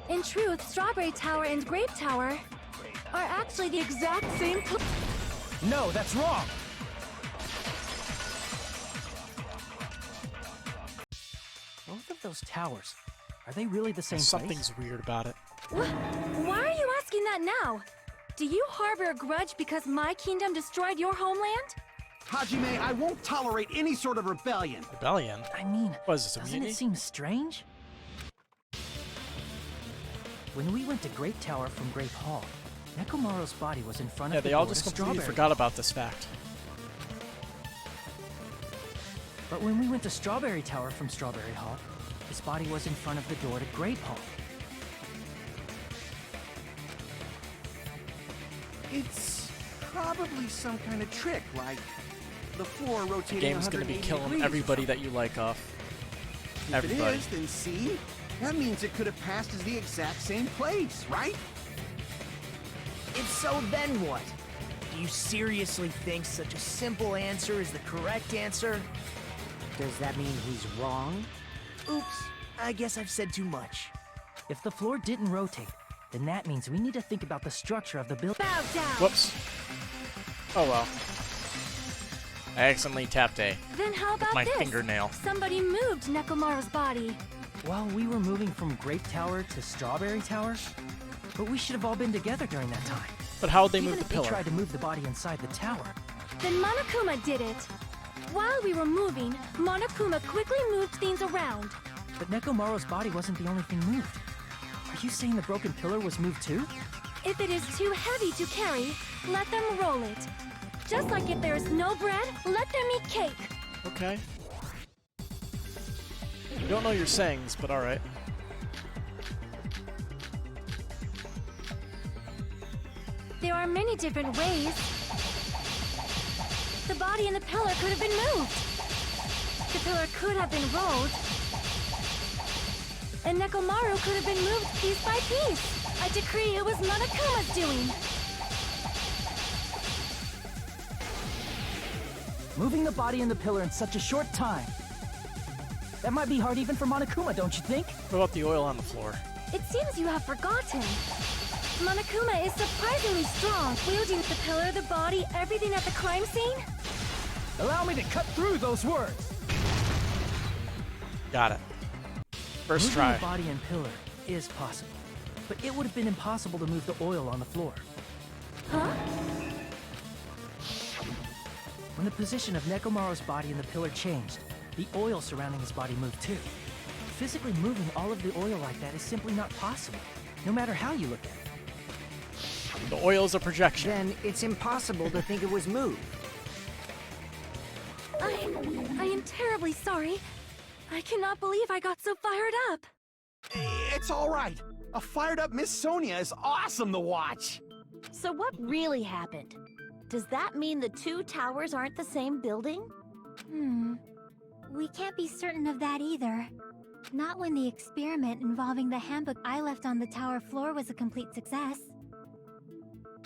In truth, Strawberry Tower and Grape Tower are actually the exact same place. No, that's wrong! Both of those towers, are they really the same place? Something's weird about it. Why are you asking that now? Do you harbor a grudge because my kingdom destroyed your homeland? Hajime, I won't tolerate any sort of rebellion. Rebellion? I mean, What is this, a doesn't mutiny? it seem strange? When we went to Grape Tower from Grape Hall, Nekomaru's body was in front Yeah, of the they all door just to completely Strawberry. forgot about this fact. But when we went to Strawberry Tower from Strawberry Hall, his body was in front of the door to Grape Hall. It's probably some kind of trick, like the floor rotating. The game's gonna be 180 killing degrees or everybody something. that you like off. If Everybody. it is, then see? That means it could have passed as the exact same place, right? If so, then what? Do you seriously think such a simple answer is the correct answer? Does that mean he's wrong? Oops, I guess I've said too much. If the floor didn't rotate, then that means we need to think about the structure of the building. Bow down! Whoops. Oh well. I accidentally tapped A. Then how about my this? fingernail. Somebody moved Nekomaru's body. While we were moving from Grape Tower to Strawberry Tower, but we should have all been together during that time. But how would they Even move the if they pillar? tried to move the body inside the tower. Then Monokuma did it. While we were moving, Monokuma quickly moved things around. But Nekomaru's body wasn't the only thing moved. Are you saying the broken pillar was moved too? If it is too heavy to carry, let them roll it. Just like if there is no bread, let them eat cake. Okay. I don't know your sayings, but alright. There are many different ways. The body and the pillar could have been moved. The pillar could have been rolled. And Nekomaru could have been moved piece by piece. I decree it was Monokuma's doing. Moving the body and the pillar in such a short time. That might be hard even for Monokuma, don't you think? What about the oil on the floor? It seems you have forgotten. Monokuma is surprisingly strong, wielding the pillar, the body, everything at the crime scene. Allow me to cut through those words. Got it. First Moving try. the body and pillar is possible, but it would have been impossible to move the oil on the floor. Huh? When the position of Nekomaru's body and the pillar changed, the oil surrounding his body moved too. Physically moving all of the oil like that is simply not possible, no matter how you look at it. The oil is a projection. Then it's impossible to think it was moved. I am terribly sorry. I cannot believe I got so fired up. It's all right. A fired up Miss Sonia is awesome to watch. So what really happened? Does that mean the two towers aren't the same building? We can't be certain of that either. Not when the experiment involving the handbook I left on the tower floor was a complete success.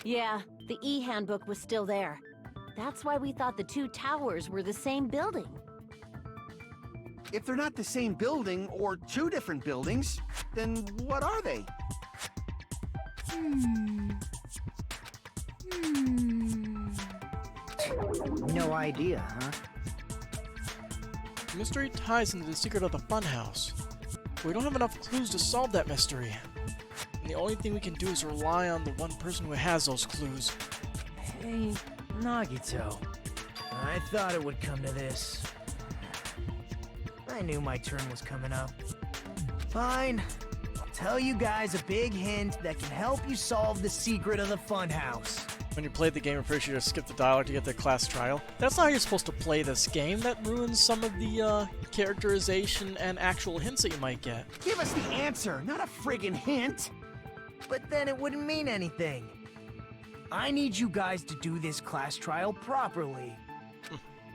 Yeah, the e-handbook was still there. That's why we thought the two towers were the same building. If they're not the same building, or two different buildings, then what are they? No idea, huh? The mystery ties into the secret of the funhouse. We don't have enough clues to solve that mystery. And the only thing we can do is rely on the one person who has those clues. Hey, Nagito. I thought it would come to this. I knew my turn was coming up. Fine. I'll tell you guys a big hint that can help you solve the secret of the funhouse. When you played the game, I'm pretty sure you just skip the dialogue to get the class trial. That's not how you're supposed to play this game. That ruins some of the characterization and actual hints that you might get. Give us the answer, not a friggin' hint! But then it wouldn't mean anything. I need you guys to do this class trial properly.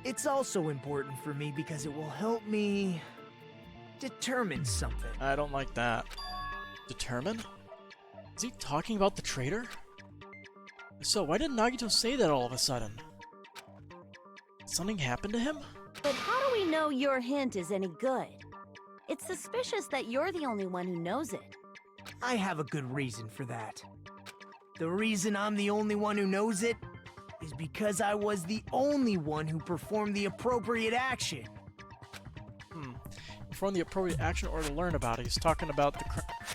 It's also important for me because it will help me determine something. I don't like that. Determine? Is he talking about the traitor? So, why did Nagito say that all of a sudden? Did something happen to him? But how do we know your hint is any good? It's suspicious that you're the only one who knows it. I have a good reason for that. The reason I'm the only one who knows it is because I was the only one who performed the appropriate action. Perform the appropriate action or to learn about it. He's talking about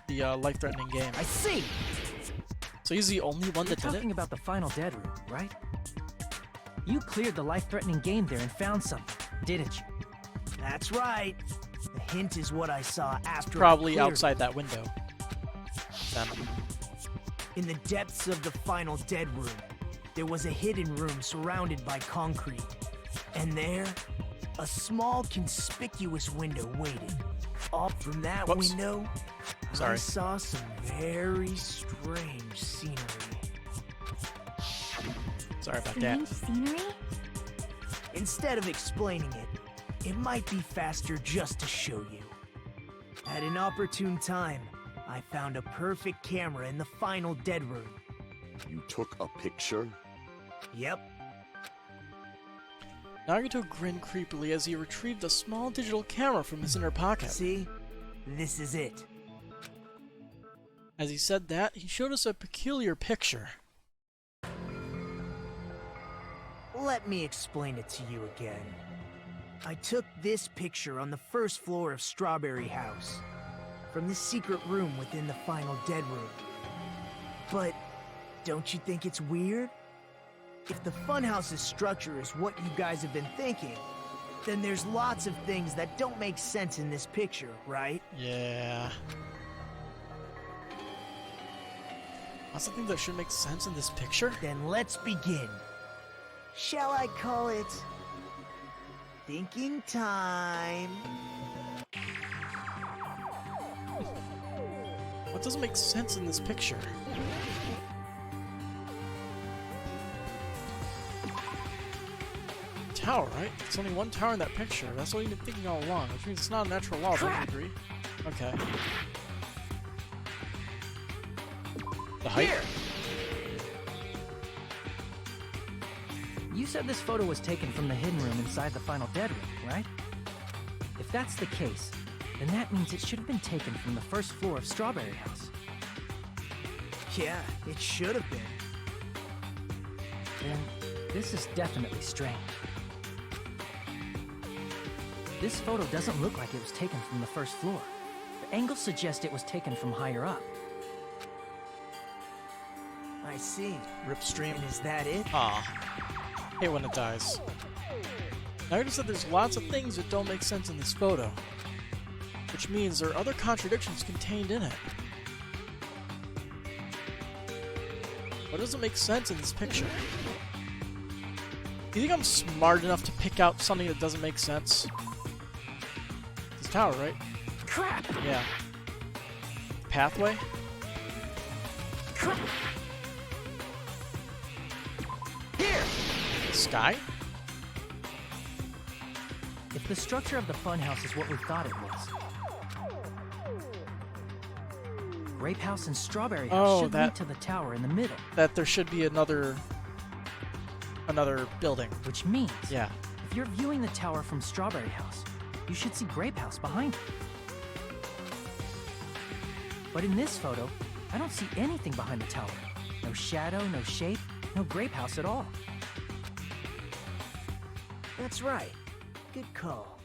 the life-threatening game. I see! So he's the only one that did it? Talking about the final dead room, right? You cleared the life-threatening game there and found something, didn't you? That's right. The hint is what I saw after Probably I cleared outside that window. In the depths of the final dead room, there was a hidden room surrounded by concrete. And there, a small conspicuous window waited. Up from that window, I saw some very strange scenery. Sorry about that. Strange scenery? Instead of explaining it, it might be faster just to show you. At an opportune time, I found a perfect camera in the final dead room. You took a picture? Yep. Nagito grinned creepily as he retrieved a small digital camera from his inner pocket. See? This is it. As he said that, he showed us a peculiar picture. Let me explain it to you again. I took this picture on the first floor of Strawberry House, from the secret room within the final dead room. But don't you think it's weird? If the funhouse's structure is what you guys have been thinking, then there's lots of things that don't make sense in this picture, right? Yeah. Lots of things that should make sense in this picture? Then let's begin. Shall I call it thinking time? What doesn't make sense in this picture? Tower, right? It's only one tower in that picture. That's what you've been thinking all along, which means it's not a natural law, don't you agree? Okay. The height? Here. You said this photo was taken from the hidden room inside the final dead room, right? If that's the case, then that means it should have been taken from the first floor of Strawberry House. Yeah, it should have been. Then this is definitely strange. This photo doesn't look like it was taken from the first floor. The angles suggest it was taken from higher up. I see. Ripstream. And is that it? Ah. Hate when it dies. Nagito said there's lots of things that don't make sense in this photo, which means there are other contradictions contained in it. What doesn't make sense in this picture? Do you think I'm smart enough to pick out something that doesn't make sense? It's a tower, right? Crap! Yeah. Pathway? Crap! Here! Sky? If the structure of the funhouse is what we thought it was, Grape House and Strawberry House should lead to the tower in the middle. That there should be another building. Which means, yeah, if you're viewing the tower from Strawberry House, you should see Grape House behind it. But in this photo, I don't see anything behind the tower. No shadow, no shape, no Grape House at all. That's right. Good call.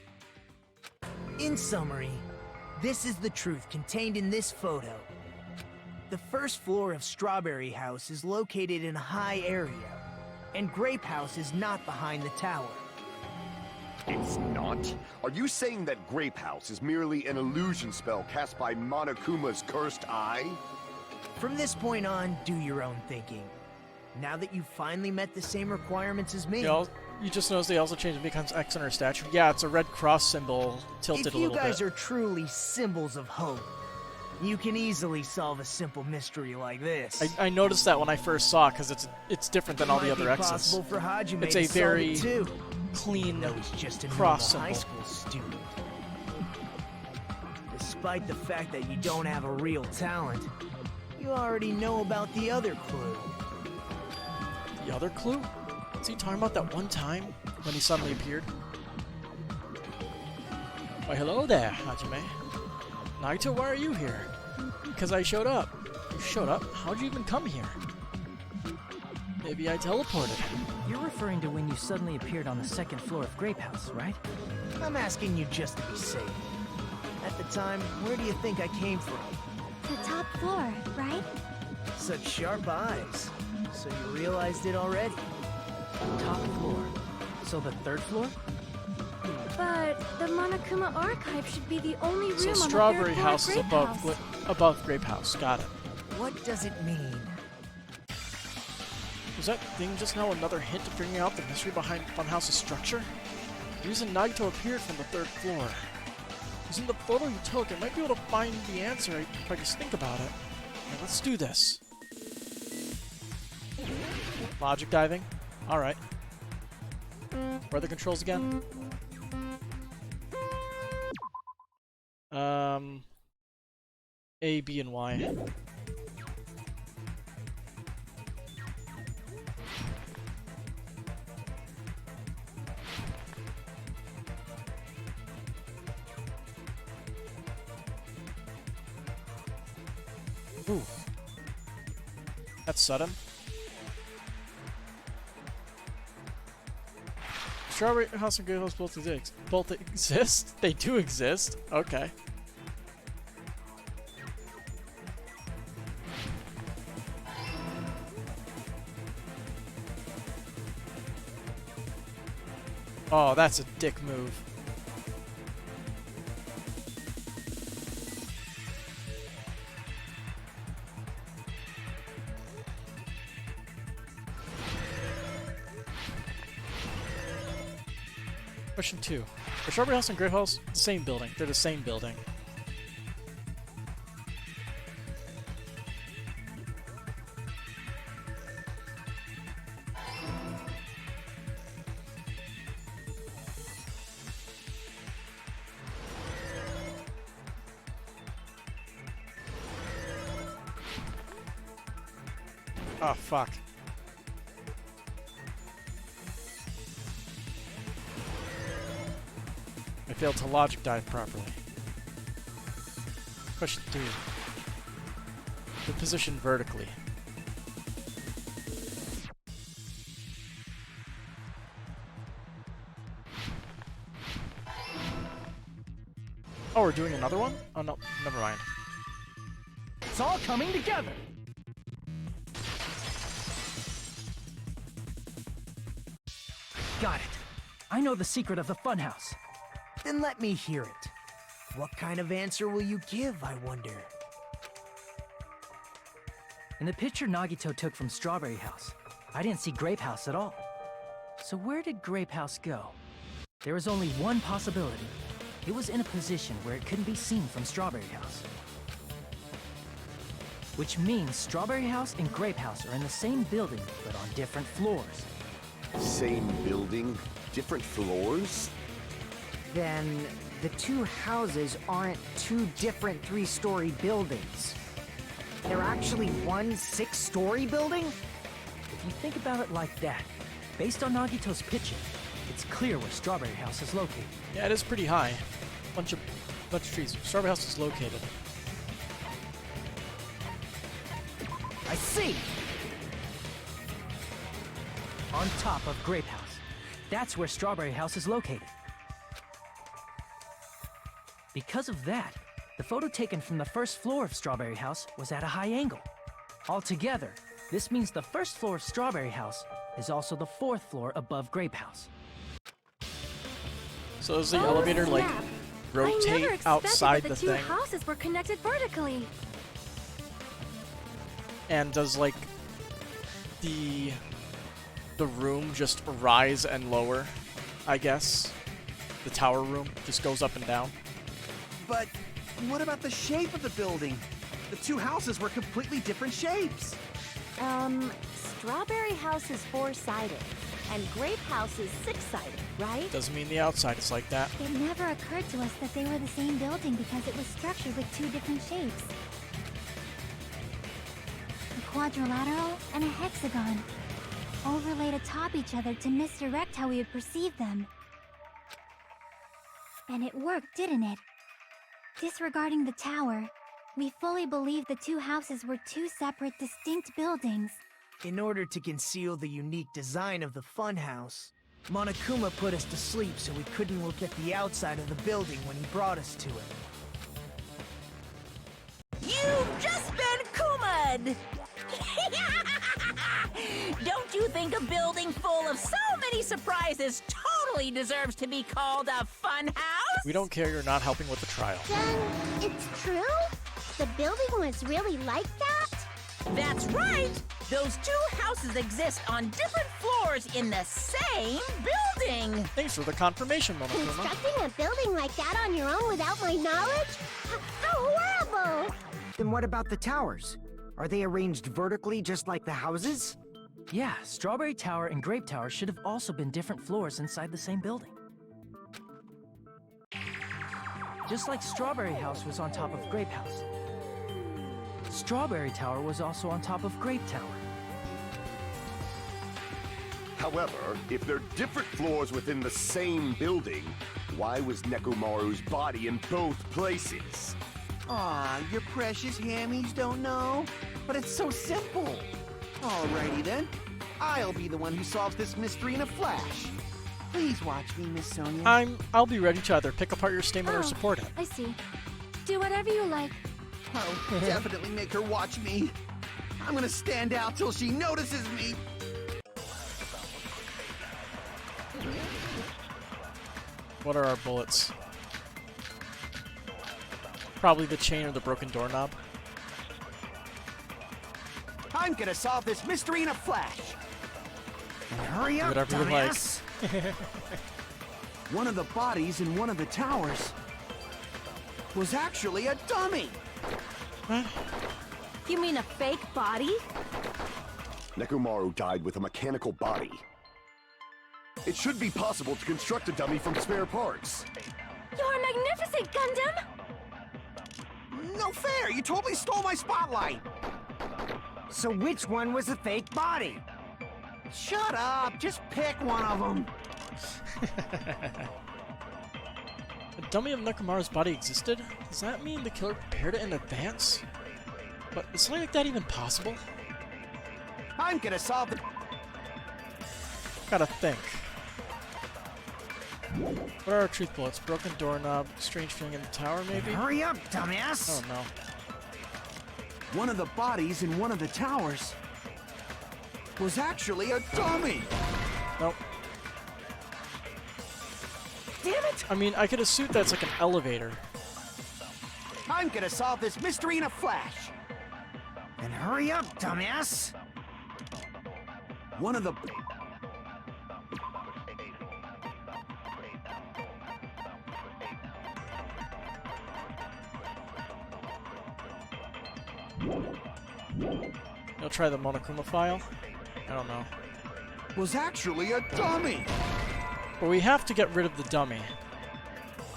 In summary, this is the truth contained in this photo. The first floor of Strawberry House is located in a high area, and Grape House is not behind the tower. It's not? Are you saying that Grape House is merely an illusion spell cast by Monokuma's cursed eye? From this point on, do your own thinking. Now that you've finally met the same requirements as me... You just noticed they also changed Mikan's X on her statue. Yeah, it's a red cross symbol tilted a little bit. If you guys are truly symbols of hope, you can easily solve a simple mystery like this. I noticed that when I first saw it, because it's different than all the other X's. Possible for Hajime it's a very too. clean No, he's just a cross normal symbol. high school student. Despite the fact that you don't have a real talent, you already know about the other clue. The other clue? Is he talking about that one time when he suddenly appeared? Why, hello there, Hajime. Naito, why are you here? Because I showed up. You showed up? How'd you even come here? Maybe I teleported. You're referring to when you suddenly appeared on the second floor of Grape House, right? I'm asking you just to be safe. At the time, where do you think I came from? The top floor, right? Such sharp eyes. So you realized it already? Top floor. So the third floor? But the Monokuma archive should be the only room So on the Strawberry third floor House of is Grape House. above Grape House. Got it. What does it mean? Was that thing just now another hint to figuring out the mystery behind Funhouse's structure? The reason Naito appeared from the third floor. Using the photo you took, I might be able to find the answer if I just think about it. Now, let's do this. Logic diving? Alright. Where are the controls again? A, B, and Y. Ooh. That's sudden. Strawberry House and Grape House both exist? They do exist? Okay. Oh, that's a dick move. Question 2. Are Strawberry House and Grape House the same building? They're the same building. Oh, fuck. I failed to logic dive properly. Question 3. The position vertically. Oh, we're doing another one? Oh, no. Never mind. It's all coming together! Got it. I know the secret of the funhouse. Then let me hear it. What kind of answer will you give, I wonder? In the picture Nagito took from Strawberry House, I didn't see Grape House at all. So where did Grape House go? There was only one possibility. It was in a position where it couldn't be seen from Strawberry House. Which means Strawberry House and Grape House are in the same building, but on different floors. Same building, different floors? Then the two houses aren't two different 3-story buildings. They're actually one 6-story building? If you think about it like that, based on Nagito's pitching, it's clear where Strawberry House is located. Yeah, it is pretty high. Bunch of trees. Strawberry House is located. I see! On top of Grape House. That's where Strawberry House is located. Because of that, the photo taken from the first floor of Strawberry House was at a high angle. Altogether, this means the first floor of Strawberry House is also the 4th floor above Grape House. So does the elevator, like, rotate outside the thing? I never expected that the two houses were connected vertically. And does, like, the room just rise and lower, I guess? The tower room just goes up and down? But what about the shape of the building? The two houses were completely different shapes. Strawberry House is 4-sided, and Grape House is 6-sided, right? Doesn't mean the outside is like that. It never occurred to us that they were the same building because it was structured with two different shapes. A quadrilateral and a hexagon, overlaid atop each other to misdirect how we would perceive them. And it worked, didn't it? Disregarding the tower, we fully believed the two houses were two separate, distinct buildings. In order to conceal the unique design of the funhouse, Monokuma put us to sleep so we couldn't look at the outside of the building when he brought us to it. You've just been Kuma'd! Don't you think a building full of so many surprises totally deserves to be called a fun house? We don't care, you're not helping with the trial. Then, it's true? The building was really like that? That's right! Those two houses exist on different floors in the same building! Thanks for the confirmation, Monokuma. Constructing a building like that on your own without my knowledge? How horrible! Then what about the towers? Are they arranged vertically just like the houses? Yeah, Strawberry Tower and Grape Tower should have also been different floors inside the same building. Just like Strawberry House was on top of Grape House. Strawberry Tower was also on top of Grape Tower. However, if they're different floors within the same building, why was Nekomaru's body in both places? Aw, your precious hammies don't know? But it's so simple. Alrighty then. I'll be the one who solves this mystery in a flash. Please watch me, Miss Sonia. I'll be ready to either pick apart your statement or support it. I see. Do whatever you like. I'll definitely make her watch me. I'm gonna stand out till she notices me. What are our bullets? Probably the chain or the broken doorknob. I'm gonna solve this mystery in a flash. And hurry up, Whatever you like. dumbass. One of the bodies in one of the towers was actually a dummy. What? You mean a fake body? Nekomaru died with a mechanical body. It should be possible to construct a dummy from spare parts. You're magnificent, Gundam! No fair! You totally stole my spotlight! So which one was the fake body? Shut up! Just pick one of them! A dummy of Nekomaru's body existed? Does that mean the killer prepared it in advance? But is something like that even possible? I'm gonna solve the... Gotta think. What are our truth bullets? Broken doorknob, strange feeling in the tower, maybe? Hurry up, dumbass! Oh no. One of the bodies in one of the towers was actually a dummy! Nope. Damn it! I mean, I could assume that's like an elevator. I'm gonna solve this mystery in a flash! And hurry up, dumbass! One of the... You'll try the Monokuma file? I don't know. was actually a dummy! But we have to get rid of the dummy.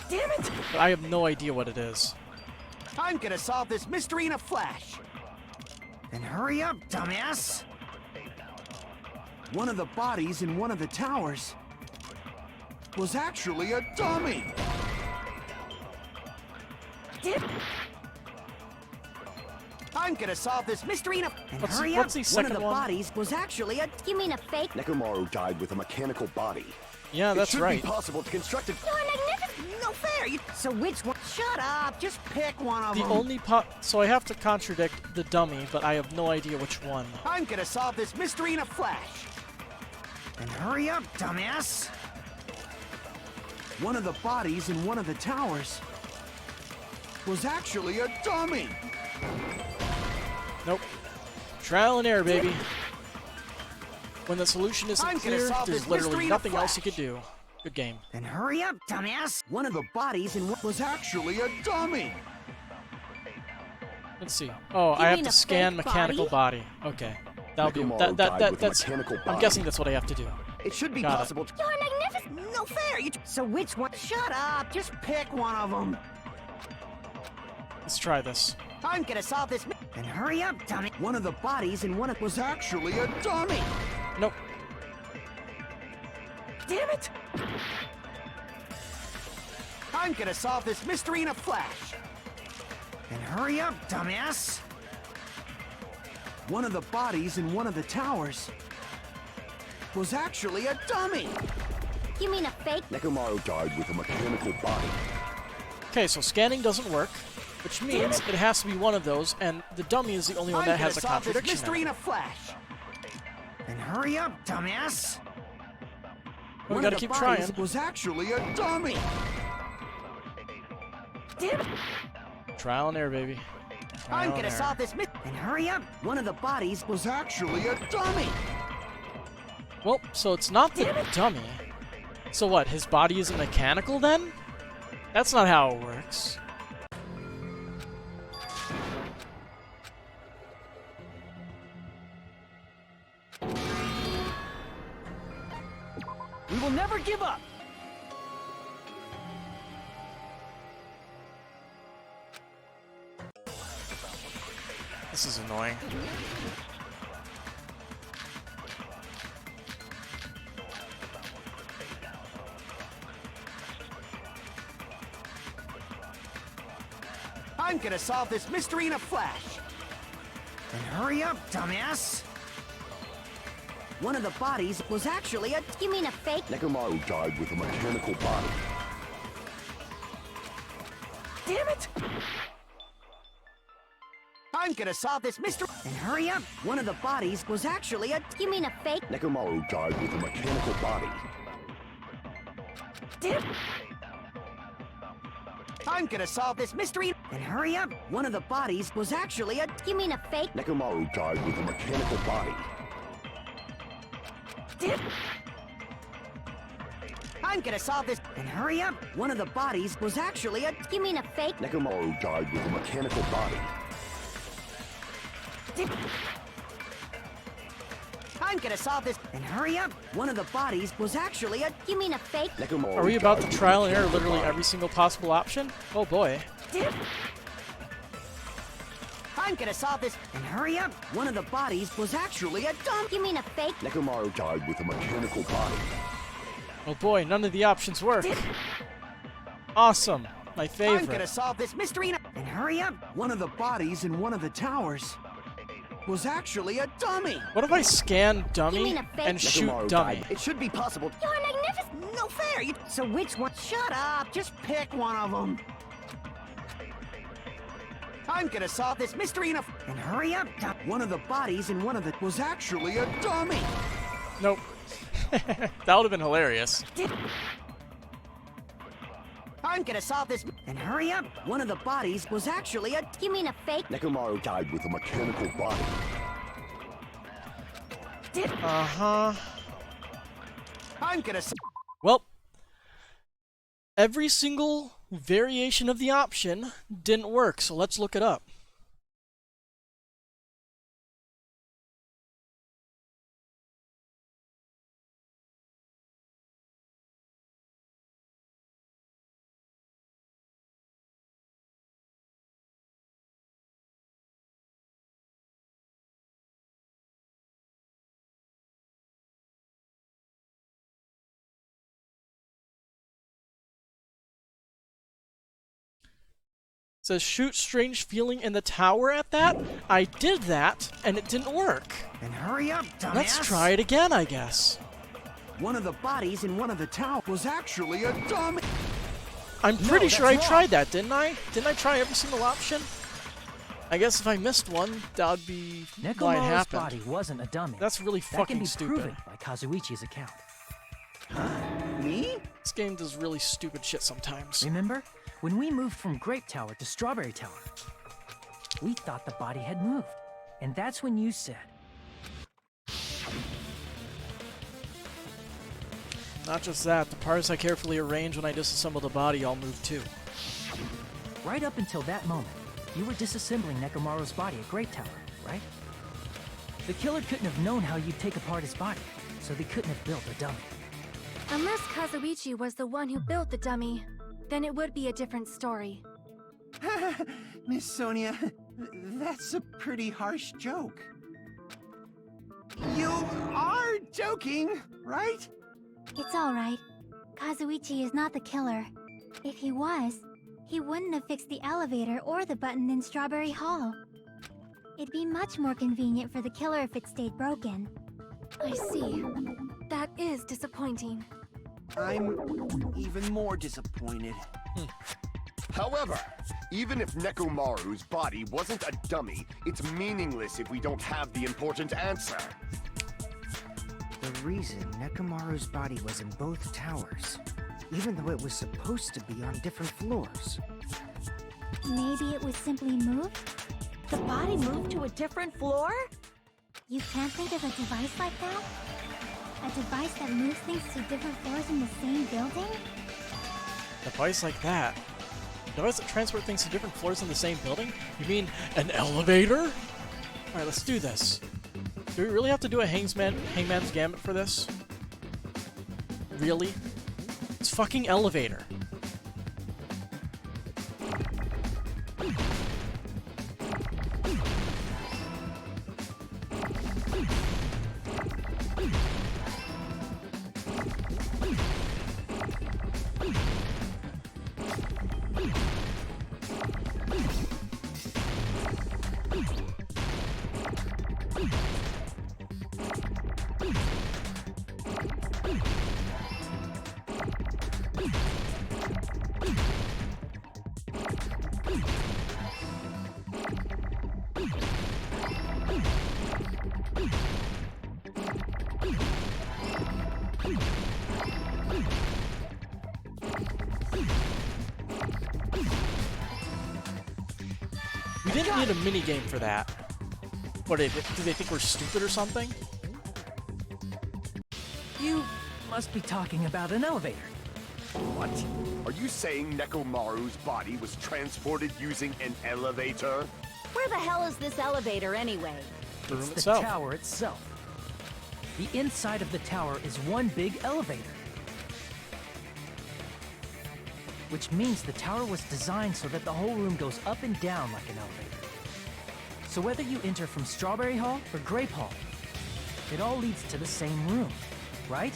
Damn it! But I have no idea what it is. I'm gonna solve this mystery in a flash. Then hurry up, dumbass! One of the bodies in one of the towers was actually a dummy. I'm gonna solve this mystery in a... And What's hurry the up! second One of the one? bodies was actually a... You mean a fake? Nekomaru died with a mechanical body. Yeah, that's it should right. be possible to construct a... You're magnificent! No fair! So which one? Shut up! Just pick one of The them. only so I have to contradict the dummy, but I have no idea which one. I'm gonna solve this mystery in a flash. And hurry up, dumbass! One of the bodies in one of the towers was actually a dummy. Nope. Trial and error, baby. When the solution isn't I'm gonna clear, solve there's this literally mystery in a nothing else you flash. could do. Good game. Then hurry up, dumbass! One of the bodies in what was actually a dummy. Let's see. Oh, I have mean to a scan fake mechanical body. Okay. That'll be Nekomaru died with a that's mechanical I'm body. guessing that's what I have to do. It should be Got it. possible to... You're magnificent! No fair! So which one? Shut up! Just pick one of them. Let's try this. I'm gonna solve this... Then hurry up, dummy! One of the bodies in one of... Was actually a dummy. Nope. Damn it! I'm gonna solve this mystery in a flash. Then hurry up, dumbass! One of the bodies in one of the towers was actually a dummy. You mean a fake? Nekomaru died with a mechanical body. Okay, so scanning doesn't work, which means it has to be one of those, and the dummy is the only one I'm that gonna has a solve this contradiction. mystery in in it. a flash. Then hurry up, dumbass! We One gotta of the keep trying. bodies was actually a dummy. Damn it! Trial and error, baby. Trial I'm and gonna error. solve this mystery. Then hurry up! One of the bodies Was actually a dummy. Well, so it's not the dummy. So what, his body isn't mechanical then? That's not how it works. We will never give up! This is annoying. I'm gonna solve this mystery in a flash. Then hurry up, dumbass! One of the bodies was actually a... You mean a fake? Nekomaru died with a mechanical body. Damn it! I'm gonna solve this mystery. Then hurry up! One of the bodies was actually a... You mean a fake? Nekomaru died with a mechanical body. Damn! I'm gonna solve this mystery. Then hurry up! One of the bodies was actually a... You mean a fake? Nekomaru died with a mechanical body. Damn! I'm gonna solve this. Then hurry up! One of the bodies was actually a... You mean a fake? Nekomaru died with a mechanical body. I'm gonna solve this. Then hurry up! One of the bodies was actually a... You mean a fake? Nekomaru Are we about died to with a trial and error mechanical literally body. every single possible option? Oh boy. Damn! I'm gonna solve this. Then hurry up! One of the bodies was actually a dumb... You mean a fake? Nekomaru died with a mechanical body. Oh boy, none of the options work. Awesome. My I'm favorite. gonna solve this mystery. Then hurry up! One of the bodies in one of the towers was actually a dummy. What if I scan You dummy mean a fake? and shoot Nekomaru dummy? died. It should be possible. You're magnificent! No fair. So which one? Shut up. Just pick one of them. I'm gonna solve this mystery in a... Then hurry up, One of the bodies in one of the was actually a dummy. Nope. That would have been hilarious. I'm gonna solve this... Then hurry up! One of the bodies was actually a... You mean a fake? Nekomaru died with a mechanical body. Uh-huh. I'm gonna... Well, every single variation of the option didn't work, so let's look it up. says shoot strange feeling in the tower at that. I did that, and it didn't work. Then hurry up, dumbass! Let's try it again, I guess. One of the bodies in one of the towers was actually a dummy. I'm pretty sure I wrong. tried that, didn't I? Didn't I try every single option? I guess if I missed one, that would be why it Nekomaru's happened. body wasn't a dummy. That's really that can fucking be stupid. proven by Kazuichi's account. Me? This game does really stupid shit sometimes. Remember? When we moved from Grape Tower to Strawberry Tower, we thought the body had moved. And that's when you said, Not just that, the parts I carefully arranged when I disassembled the body all moved too. right up until that moment, you were disassembling Nekomaru's body at Grape Tower, right? The killer couldn't have known how you'd take apart his body, so they couldn't have built a dummy. Unless Kazuichi was the one who built the dummy, then it would be a different story. Miss Sonia, that's a pretty harsh joke. You are joking, right? It's alright. Kazuichi is not the killer. If he was, he wouldn't have fixed the elevator or the button in Strawberry Hall. It'd be much more convenient for the killer if it stayed broken. I see. That is disappointing. I'm even more disappointed. However, even if Nekomaru's body wasn't a dummy, it's meaningless if we don't have the important answer. The reason Nekomaru's body was in both towers, even though it was supposed to be on different floors. Maybe it was simply moved? The body moved to a different floor? You can't think of a device like that? A device that moves things to different floors in the same building? A device like that? A device that transport things to different floors in the same building? You mean an elevator? Alright, let's do this. Do we really have to do a Hangman's Gambit for this? Really? It's fucking elevator. We didn't need a minigame for that. What, do they think we're stupid or something? You must be talking about an elevator. What? Are you saying Nekomaru's body was transported using an elevator? Where the hell is this elevator anyway? The room It's the itself. tower itself. The inside of the tower is one big elevator. Which means the tower was designed so that the whole room goes up and down like an elevator. So whether you enter from Strawberry Hall or Grape Hall, it all leads to the same room, right?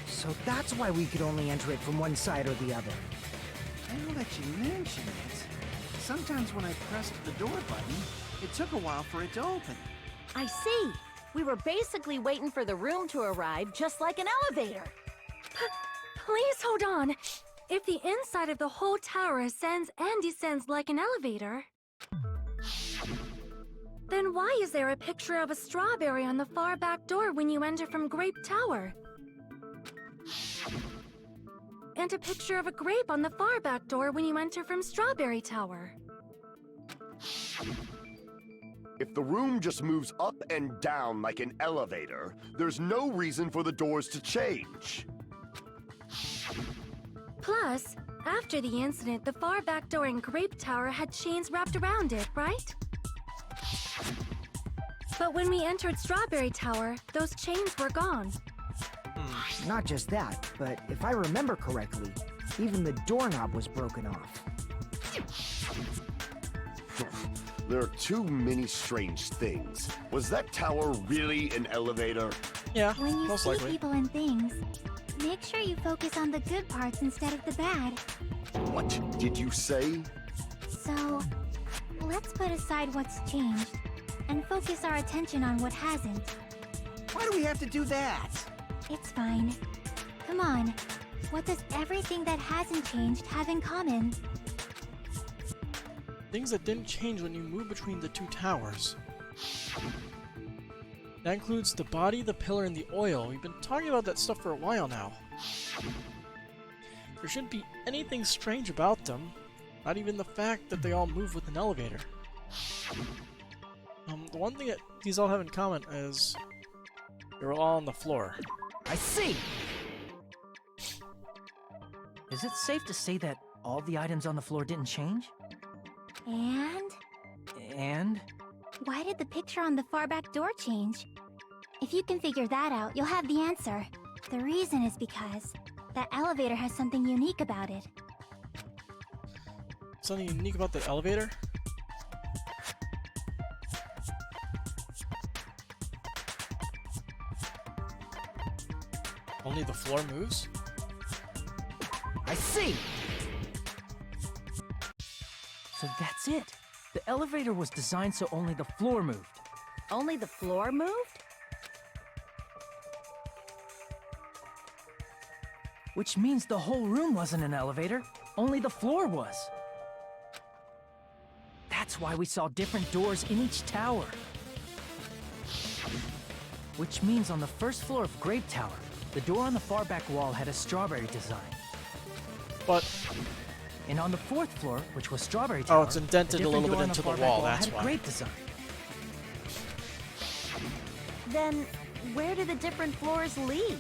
So that's why we could only enter it from one side or the other. Now that you mention it, sometimes when I pressed the door button, it took a while for it to open. I see. We were basically waiting for the room to arrive, just like an elevator. Please hold on. If the inside of the whole tower ascends and descends like an elevator, then why is there a picture of a strawberry on the far back door when you enter from Grape Tower? And a picture of a grape on the far back door when you enter from Strawberry Tower. If the room just moves up and down like an elevator, there's no reason for the doors to change. Plus, after the incident, the far back door in Grape Tower had chains wrapped around it, right? But when we entered Strawberry Tower, those chains were gone. Not just that, but if I remember correctly, even the doorknob was broken off. There are too many strange things. Was that tower really an elevator? Yeah, When you most see likely. people and things, Make sure you focus on the good parts instead of the bad. What did you say? So, let's put aside what's changed and focus our attention on what hasn't. Why do we have to do that? It's fine. Come on. What does everything that hasn't changed have in common? Things that didn't change when you move between the two towers. That includes the body, the pillar, and the oil. We've been talking about that stuff for a while now. There shouldn't be anything strange about them. Not even the fact that they all move with an elevator. The one thing that these all have in common is they're all on the floor. I see! Is it safe to say that all the items on the floor didn't change? And? And? Why did the picture on the far back door change? If you can figure that out, you'll have the answer. The reason is because that elevator has something unique about it. Something unique about the elevator? Only the floor moves? I see! So that's it. The elevator was designed so only the floor moved. Only the floor moved? Which means the whole room wasn't an elevator, only the floor was. That's why we saw different doors in each tower. Which means on the first floor of Grape Tower, the door on the far back wall had a strawberry design. But... And on the fourth floor, which was Strawberry Tower, oh, it's indented a little bit into the wall, that's why. Had a grape design. Then, where do the different floors lead?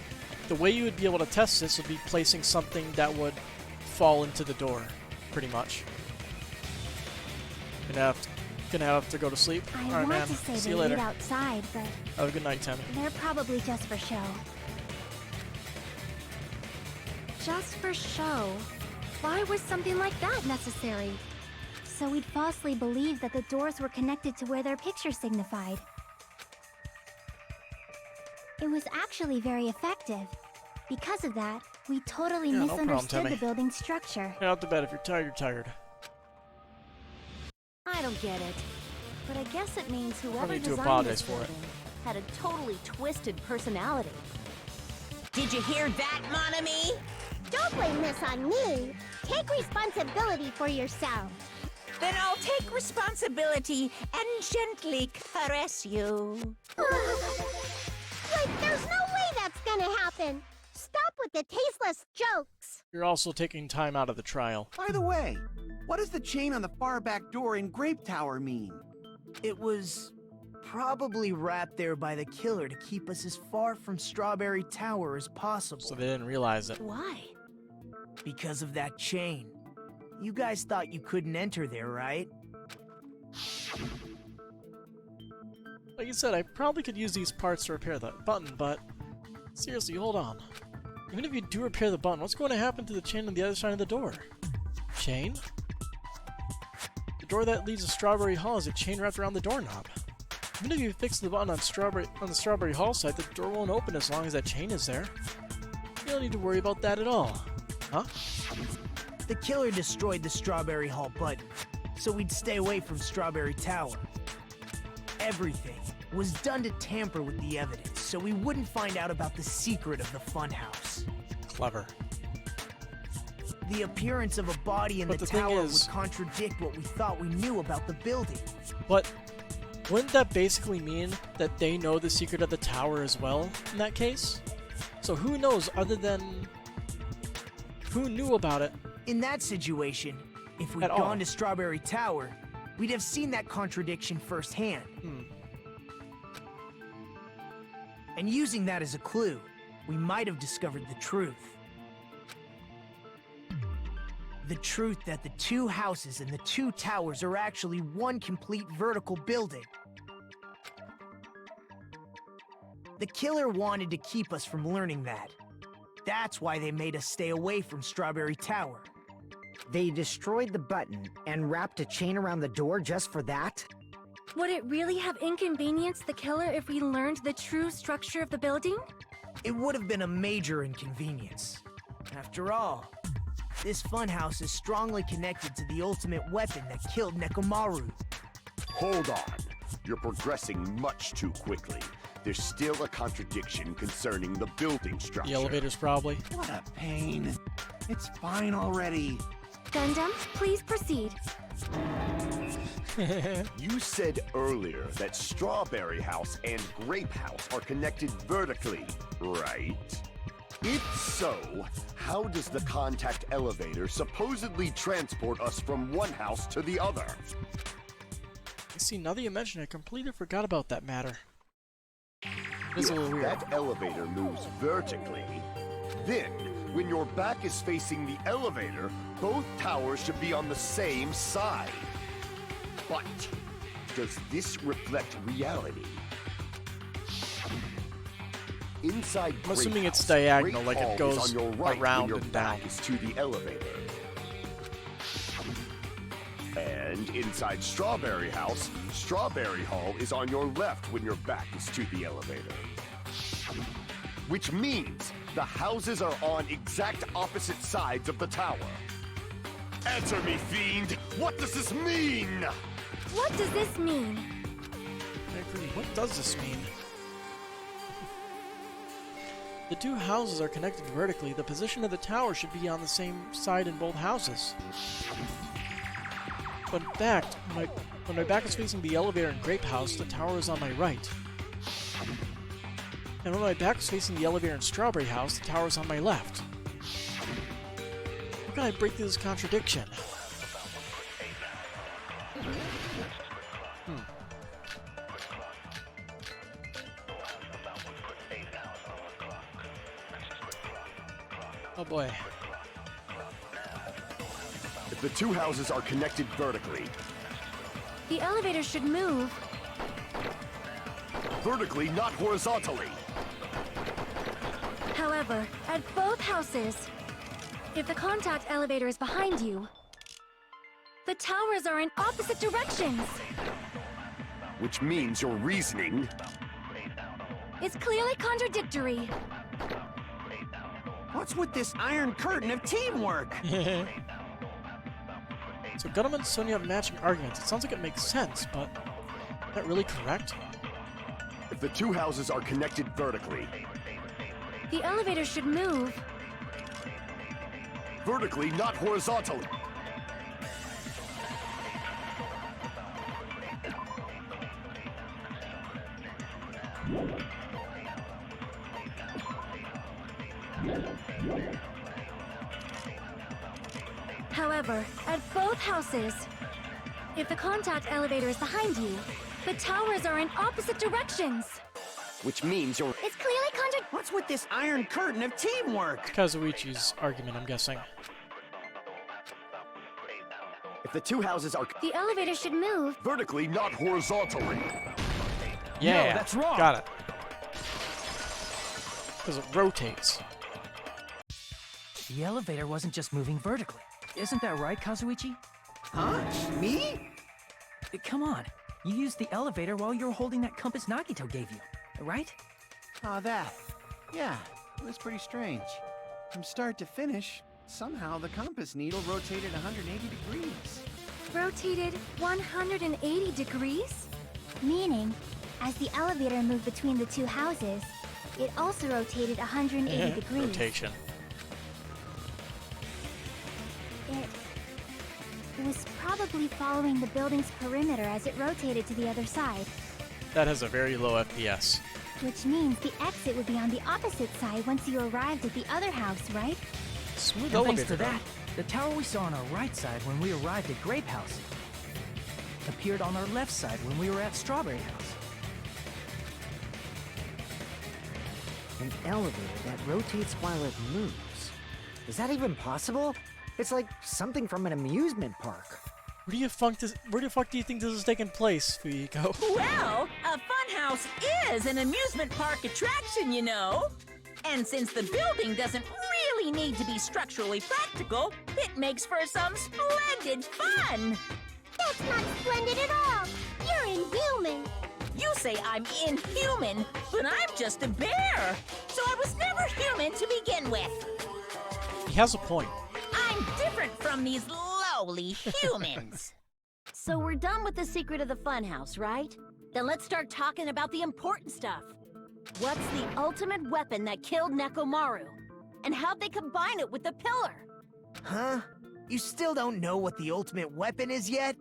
The way you would be able to test this would be placing something that would fall into the door, pretty much. Gonna have to go to sleep. I Alright, want man. to say See they you later. lead outside, but Have a good night, Tammy. they're probably just for show. Just for show? Why was something like that necessary? So we'd falsely believe that the doors were connected to where their picture signified. It was actually very effective. Because of that, we totally Yeah, no problem, misunderstood Tammy. the building's structure. Get out to bed. If you're tired, you're tired. I don't get it. But I guess it means whoever need to designed apologize this for it. building had a totally twisted personality. Did you hear that, mon ami? Don't blame this on me. Take responsibility for yourself. Then I'll take responsibility and gently caress you. Like, there's no way that's gonna happen. Stop with the tasteless jokes. You're also taking time out of the trial. By the way, what does the chain on the far back door in Grape Tower mean? It was probably wrapped there by the killer to keep us as far from Strawberry Tower as possible. So they didn't realize it. Why? Because of that chain. You guys thought you couldn't enter there, right? Like you said, I probably could use these parts to repair the button, but seriously, hold on. Even if you do repair the button, what's going to happen to the chain on the other side of the door? Chain? The door that leads to Strawberry Hall is a chain wrapped around the doorknob. Even if you fix the button on the Strawberry Hall side, the door won't open as long as that chain is there. You don't need to worry about that at all. Huh? The killer destroyed the Strawberry Hall button, so we'd stay away from Strawberry Tower. Everything was done to tamper with the evidence, so we wouldn't find out about the secret of the funhouse. Clever. The appearance of a body in But the the thing tower is- would contradict what we thought we knew about the building. But wouldn't that basically mean that they know the secret of the tower as well, in that case? So who knows other than... who knew about it? In that situation, if we'd At all. gone to Strawberry Tower, we'd have seen that contradiction firsthand. And using that as a clue, we might have discovered the truth. The truth that the two houses and the two towers are actually one complete vertical building. The killer wanted to keep us from learning that. That's why they made us stay away from Strawberry Tower. They destroyed the button and wrapped a chain around the door just for that? Would it really have inconvenienced the killer if we learned the true structure of the building? It would have been a major inconvenience. After all, this funhouse is strongly connected to the ultimate weapon that killed Nekomaru. Hold on. You're progressing much too quickly. There's still a contradiction concerning the building structure. The elevators, probably. What a pain. It's fine already. Gundam, please proceed. You said earlier that Strawberry House and Grape House are connected vertically, right? If so, how does the contact elevator supposedly transport us from one house to the other? You see, now that you mention it, I completely forgot about that matter. It's a little weird. That elevator moves vertically, then when your back is facing the elevator, both towers should be on the same side. But does this reflect reality? Inside I'm assuming Grape it's House, diagonal, Great like it Hall is goes on your right around when your and back down. is to the elevator. And inside Strawberry House, Strawberry Hall is on your left when your back is to the elevator. Which means the houses are on exact opposite sides of the tower. Answer me, fiend! What does this mean? What does this mean? I agree. What does this mean? The two houses are connected vertically. The position of the tower should be on the same side in both houses. But in fact, when my back is facing the elevator in Grape House, the tower is on my right. And when my back is facing the elevator in Strawberry House, the tower is on my left. How can I break through this contradiction? Oh boy. If the two houses are connected vertically, The elevator should move. vertically, not horizontally. However, at both houses, if the contact elevator is behind you, the towers are in opposite directions. Which means your reasoning. It's clearly contradictory. What's with this iron curtain of teamwork? So Gundam and Sonia matching arguments. It sounds like it makes sense, but is that really correct? If the two houses are connected vertically, The elevator should move. vertically, not horizontally. However, at both houses, if the contact elevator is behind you, the towers are in opposite directions. Which means you're... It's clearly What's with this iron curtain of teamwork? Kazuichi's argument, I'm guessing. If the two houses are The elevator should move. vertically, not horizontally. Yeah, No, that's wrong. Got it. Because it rotates. The elevator wasn't just moving vertically. Isn't that right, Kazuichi? Huh? Me? Come on. You used the elevator while you were holding that compass Nagito gave you, right? Oh, that. Yeah, it was pretty strange. From start to finish, somehow the compass needle rotated 180 degrees. Rotated 180 degrees? Meaning, as the elevator moved between the two houses, it also rotated 180 degrees. Rotation. It was probably following the building's perimeter as it rotated to the other side, That has a very low FPS. which means the exit would be on the opposite side once you arrived at the other house, right? Smooth And elevator. thanks to though. that, the tower we saw on our right side when we arrived at Grape House appeared on our left side when we were at Strawberry House. An elevator that rotates while it moves. Is that even possible? It's like something from an amusement park. Where the fuck do you think this is taking place, Fuyiko? Well, a funhouse is an amusement park attraction, you know. And since the building doesn't really need to be structurally practical, it makes for some splendid fun. That's not splendid at all. You're inhuman. You say I'm inhuman, but I'm just a bear. So I was never human to begin with. He has a point. I'm different from these lowly humans. So we're done with the secret of the funhouse, right? Then let's start talking about the important stuff. What's the ultimate weapon that killed Nekomaru? And how'd they combine it with the pillar? Huh? You still don't know what the ultimate weapon is yet?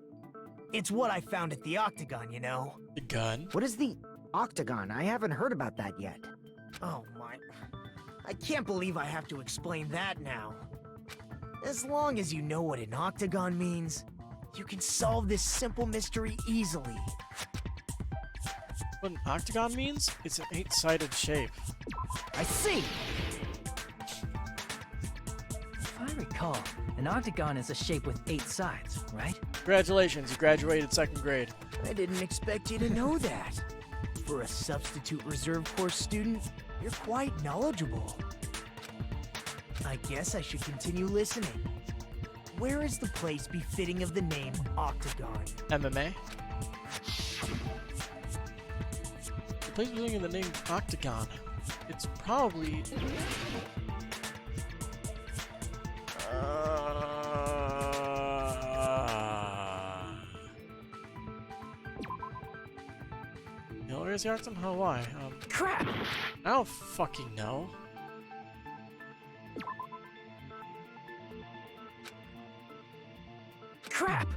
It's what I found at the Octagon, you know. The gun? What is the Octagon? I haven't heard about that yet. Oh my... I can't believe I have to explain that now. As long as you know what an Octagon means, you can solve this simple mystery easily. What an octagon means? It's an 8-sided shape. I see! If I recall, an octagon is a shape with 8 sides, right? Congratulations, you graduated 2nd grade. I didn't expect you to know that. For a substitute reserve course student, you're quite knowledgeable. I guess I should continue listening. Where is the place befitting of the name Octagon? MMA? The place befitting of the name Octagon. It's probably... Where's the Octagon? Oh, why? Crap! I don't fucking know. Crap!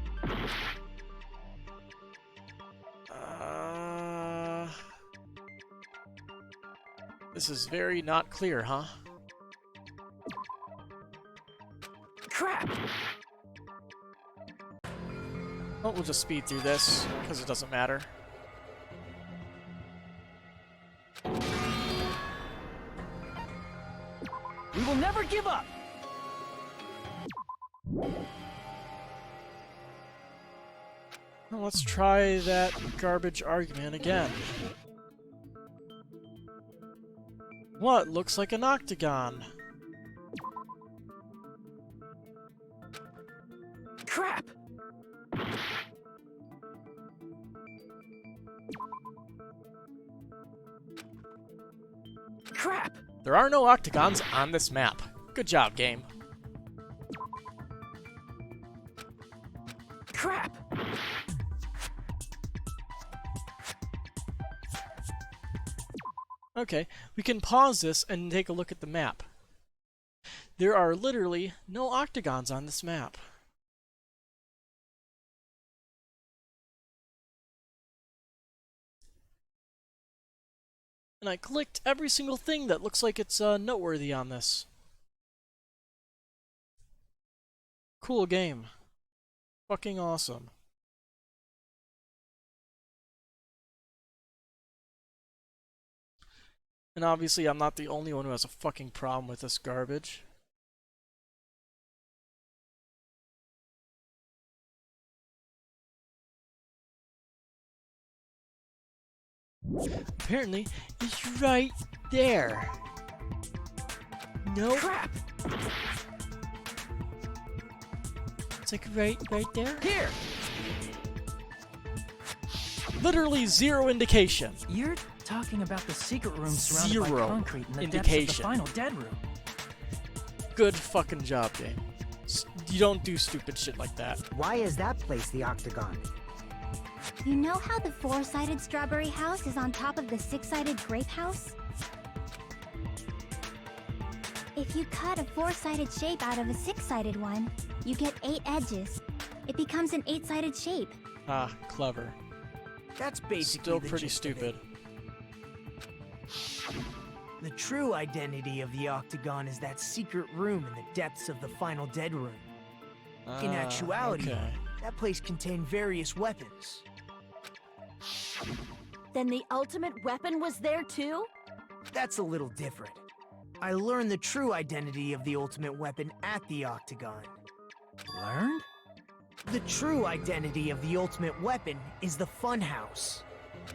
This is very not clear, huh? Crap! Well, we'll just speed through this, because it doesn't matter. We will never give up! Well, let's try that garbage argument again. What looks like an octagon? Crap! Crap! There are no octagons on this map. Good job, game. Crap! Okay, we can pause this and take a look at the map. There are literally no octagons on this map. And I clicked every single thing that looks like it's noteworthy on this. Cool game. Fucking awesome. And obviously I'm not the only one who has a fucking problem with this garbage. Apparently, it's right there. No. Crap! It's like right there. Here! Literally zero indication. You're talking about the secret room surrounded Zero by concrete in the indication. depths of the final dead room. Good fucking job, game. You don't do stupid shit like that. Why is that place the Octagon? You know how the 4-sided strawberry house is on top of the 6-sided grape house? If you cut a 4-sided shape out of a 6-sided one, you get 8 edges. It becomes an 8-sided shape. Ah, clever. That's basically Still the pretty gist of it. stupid. The true identity of the Octagon is that secret room in the depths of the final dead room. In actuality, okay. that place contained various weapons. Then the ultimate weapon was there too? That's a little different. I learned the true identity of the ultimate weapon at the Octagon. Learned? The true identity of the ultimate weapon is the Funhouse,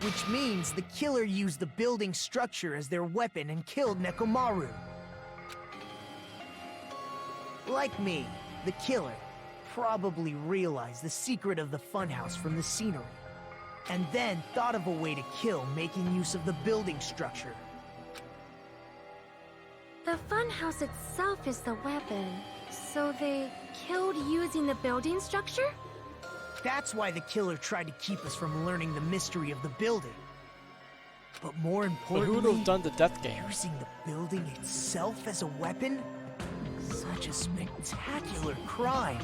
which means the killer used the building structure as their weapon and killed Nekomaru. Like me, the killer probably realized the secret of the Funhouse from the scenery. and then thought of a way to kill, making use of the building structure. The funhouse itself is the weapon, so they killed using the building structure? That's why the killer tried to keep us from learning the mystery of the building. But more But importantly, who would have done the death game? using the building itself as a weapon? Such a spectacular crime.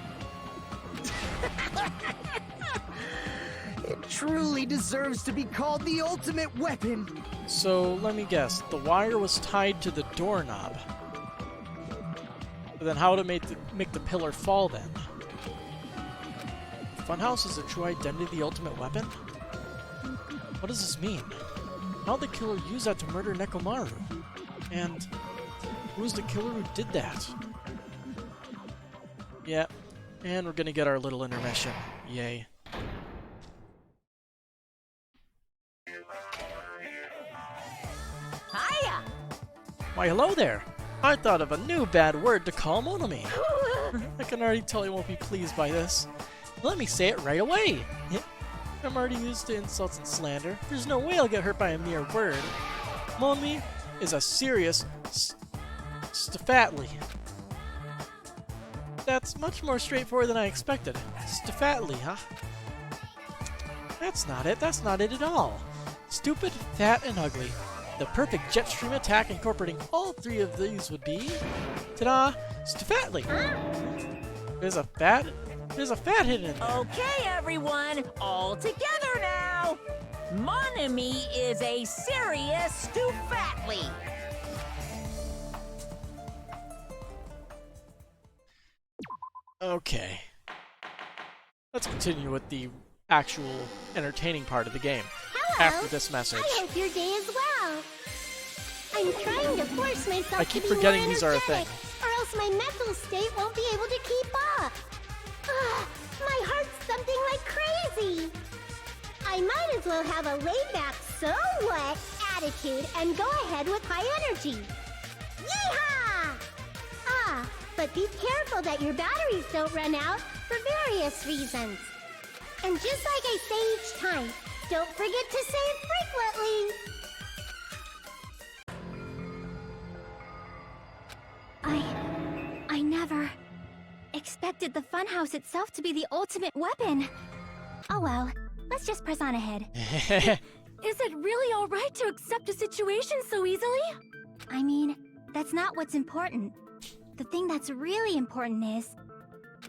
It truly deserves to be called the ultimate weapon. So, let me guess. The wire was tied to the doorknob. But then how to make the pillar fall then? Funhouse is the true identity of the ultimate weapon? What does this mean? How did the killer use that to murder Nekomaru? And who's the killer who did that? Yeah, and we're gonna get our little intermission. Yay. Hiya! Why, hello there! I thought of a new bad word to call Monomi. I can already tell he won't be pleased by this. Let me say it right away! I'm already used to insults and slander. There's no way I'll get hurt by a mere word. Monomi is a serious Stefatli. That's much more straightforward than I expected. Stefatli, huh? That's not it. That's not it at all. Stupid, fat, and ugly. The perfect jet stream attack incorporating all three of these would be... Ta-da! Stefatli! There's a fat hidden in there. Okay, everyone, all together now. Monomi is a serious Stufatli. Okay. Let's continue with the actual entertaining part of the game. Hello. After this message. I hope your day is well. I'm trying to force myself I keep to be forgetting more these are a energetic, thing. or else my mental state won't be able to keep up. My heart's thumping like crazy. I might as well have a laid-back, so what attitude and go ahead with high energy. Yeehaw! But be careful that your batteries don't run out for various reasons. And just like I say each time, don't forget to save frequently. I never expected the funhouse itself to be the ultimate weapon. Oh well, let's just press on ahead. Is it really alright to accept a situation so easily? I mean, that's not what's important. The thing that's really important is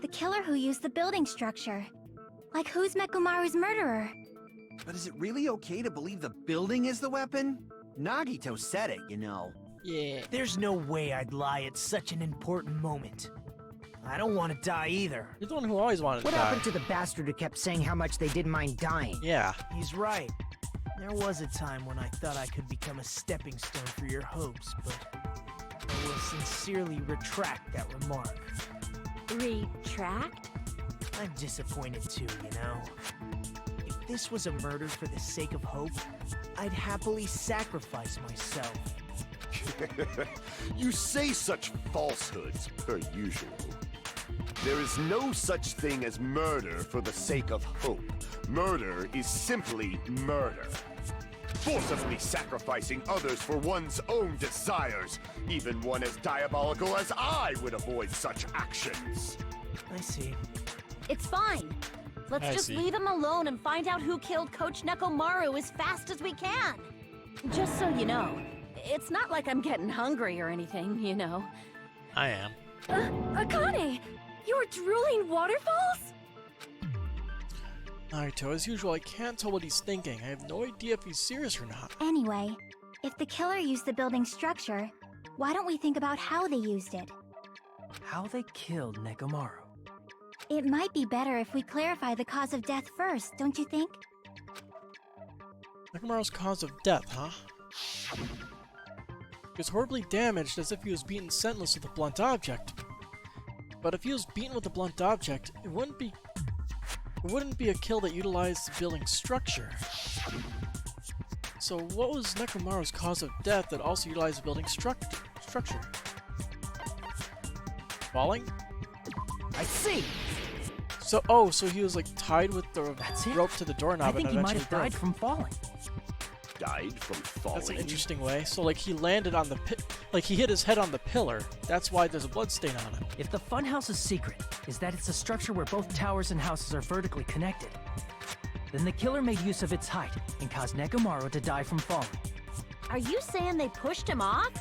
the killer who used the building structure. Like, who's Mekomaru's murderer? But is it really okay to believe the building is the weapon? Nagito said it, you know. Yeah. There's no way I'd lie at such an important moment. I don't want to die either. You're the one who always wanted to What die. happened to the bastard who kept saying how much they didn't mind dying? Yeah. He's right. There was a time when I thought I could become a stepping stone for your hopes, but I will sincerely retract that remark. Retract? I'm disappointed too, you know. If this was a murder for the sake of hope, I'd happily sacrifice myself. You say such falsehoods, per usual. There is no such thing as murder for the sake of hope. Murder is simply murder. Forcibly sacrificing others for one's own desires. Even one as diabolical as I would avoid such actions. I see. It's fine. Let's I just see. leave him alone and find out who killed Coach Nekomaru as fast as we can. Just so you know, it's not like I'm getting hungry or anything, you know. I am. Akane! You were drooling waterfalls? Naruto, as usual, I can't tell what he's thinking. I have no idea if he's serious or not. Anyway, if the killer used the building structure, why don't we think about how they used it? How they killed Nekomaru. It might be better if we clarify the cause of death first, don't you think? Nekomaru's cause of death, huh? He was horribly damaged as if he was beaten senseless with a blunt object. But if he was beaten with a blunt object, it wouldn't be a kill that utilized the building structure. So what was Nekomaru's cause of death that also utilized the building structure? Falling? I see. So he was like tied with the rope to the doorknob. I think and he might have eventually died from falling. Died from falling? That's an interesting way. So like he landed on the like he hit his head on the pillar. That's why there's a blood stain on it. If the funhouse's secret is that it's a structure where both towers and houses are vertically connected, then the killer made use of its height and caused Nekomaru to die from falling. Are you saying they pushed him off?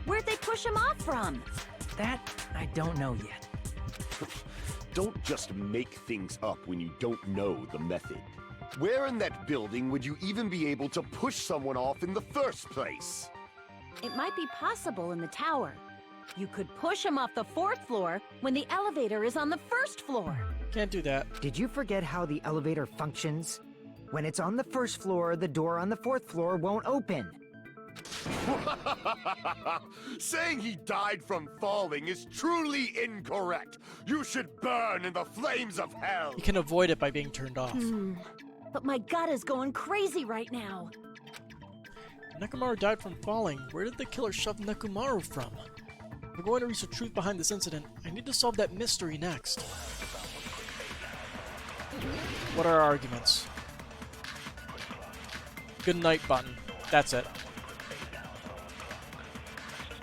Where'd they push him off from? That I don't know yet. Don't just make things up when you don't know the method. Where in that building would you even be able to push someone off in the first place? It might be possible in the tower. You could push him off the 4th floor when the elevator is on the 1st floor. Can't do that. Did you forget how the elevator functions? When it's on the 1st floor, the door on the 4th floor won't open. Saying he died from falling is truly incorrect. You should burn in the flames of hell. You can avoid it by being turned off. But my gut is going crazy right now. Nekomaru died from falling. Where did the killer shove Nekomaru from? We're going to reach the truth behind this incident. I need to solve that mystery next. What are our arguments? Good night button. That's it.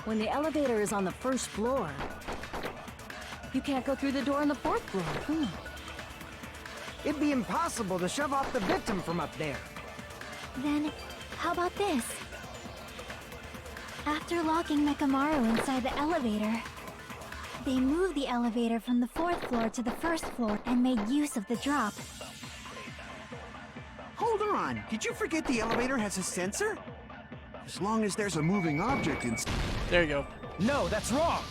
When the elevator is on the 1st floor, you can't go through the door on the 4th floor. It'd be impossible to shove off the victim from up there. Then, how about this? After locking Nekomaru inside the elevator, they moved the elevator from the 4th floor to the 1st floor and made use of the drop. Hold on, did you forget the elevator has a sensor? As long as there's a moving object inside. There you go. No, that's wrong!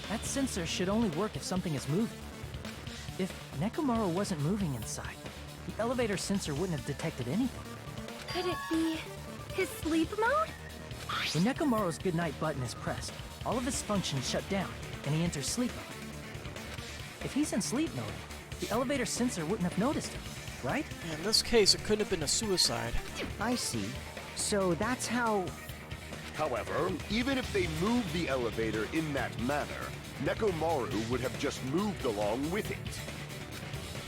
That sensor should only work if something is moving. If Nekomaru wasn't moving inside, the elevator sensor wouldn't have detected anything. Could it be his sleep mode? When Nekomaru's goodnight button is pressed, all of his functions shut down, and he enters sleep mode. If he's in sleep mode, the elevator sensor wouldn't have noticed him, right? In this case, it couldn't have been a suicide. I see. So that's how... However, even if they moved the elevator in that manner, Nekomaru would have just moved along with it.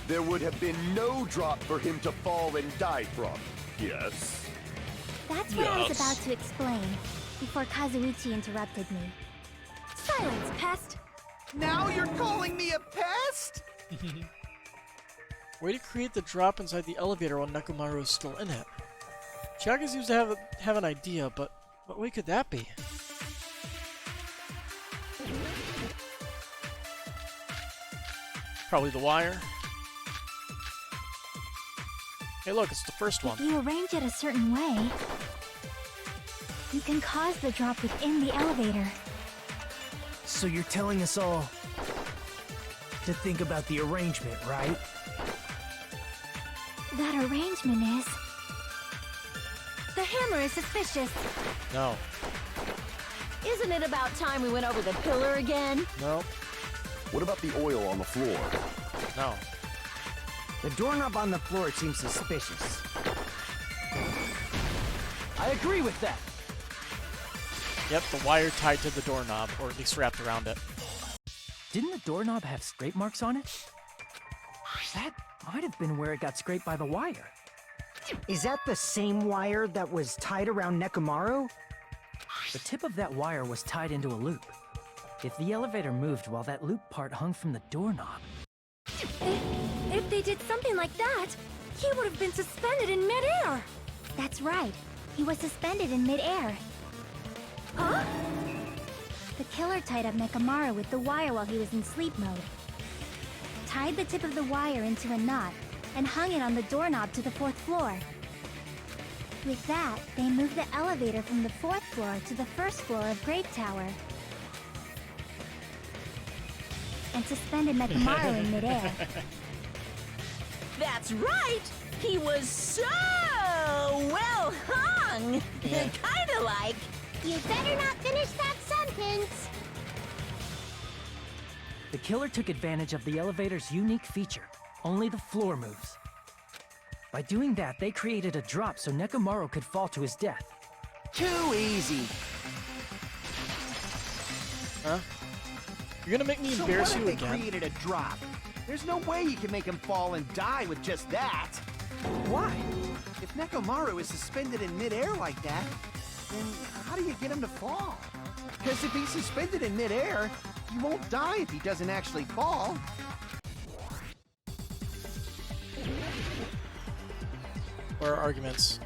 There would have been no drop for him to fall and die from. Yes? That's what I was about to explain, before Kazuichi interrupted me. Silence, pest! Now you're calling me a pest? Way to create the drop inside the elevator while Nekomaru is still in it. Chiaki seems to have an idea, but what way could that be? Probably the wire. Hey look, it's the first one. If you arrange it a certain way, you can cause the drop within the elevator. So you're telling us all to think about the arrangement, right? That arrangement is... The hammer is suspicious. No. Isn't it about time we went over the pillar again? No. What about the oil on the floor? No. The doorknob on the floor seems suspicious. I agree with that. Yep, the wire tied to the doorknob, or at least wrapped around it. Didn't the doorknob have scrape marks on it? That might have been where it got scraped by the wire. Is that the same wire that was tied around Nekomaru? The tip of that wire was tied into a loop. If the elevator moved while that loop part hung from the doorknob... If they did something like that, he would have been suspended in midair! That's right. He was suspended in midair. Huh? The killer tied up Nekomaru with the wire while he was in sleep mode. Tied the tip of the wire into a knot and hung it on the doorknob to the 4th floor. With that, they moved the elevator from the 4th floor to the 1st floor of Grape Tower. And suspended Nekomaru in midair. That's right! He was so well hung! Yeah. Kinda like... You better not finish that sentence. The killer took advantage of the elevator's unique feature. Only the floor moves. By doing that, they created a drop so Nekomaru could fall to his death. Too easy. Huh? You're gonna make me So embarrass what you if they again? created a drop? There's no way you can make him fall and die with just that. Why? If Nekomaru is suspended in midair like that, then how do you get him to fall? Because if he's suspended in midair, he won't die if he doesn't actually fall. Or arguments.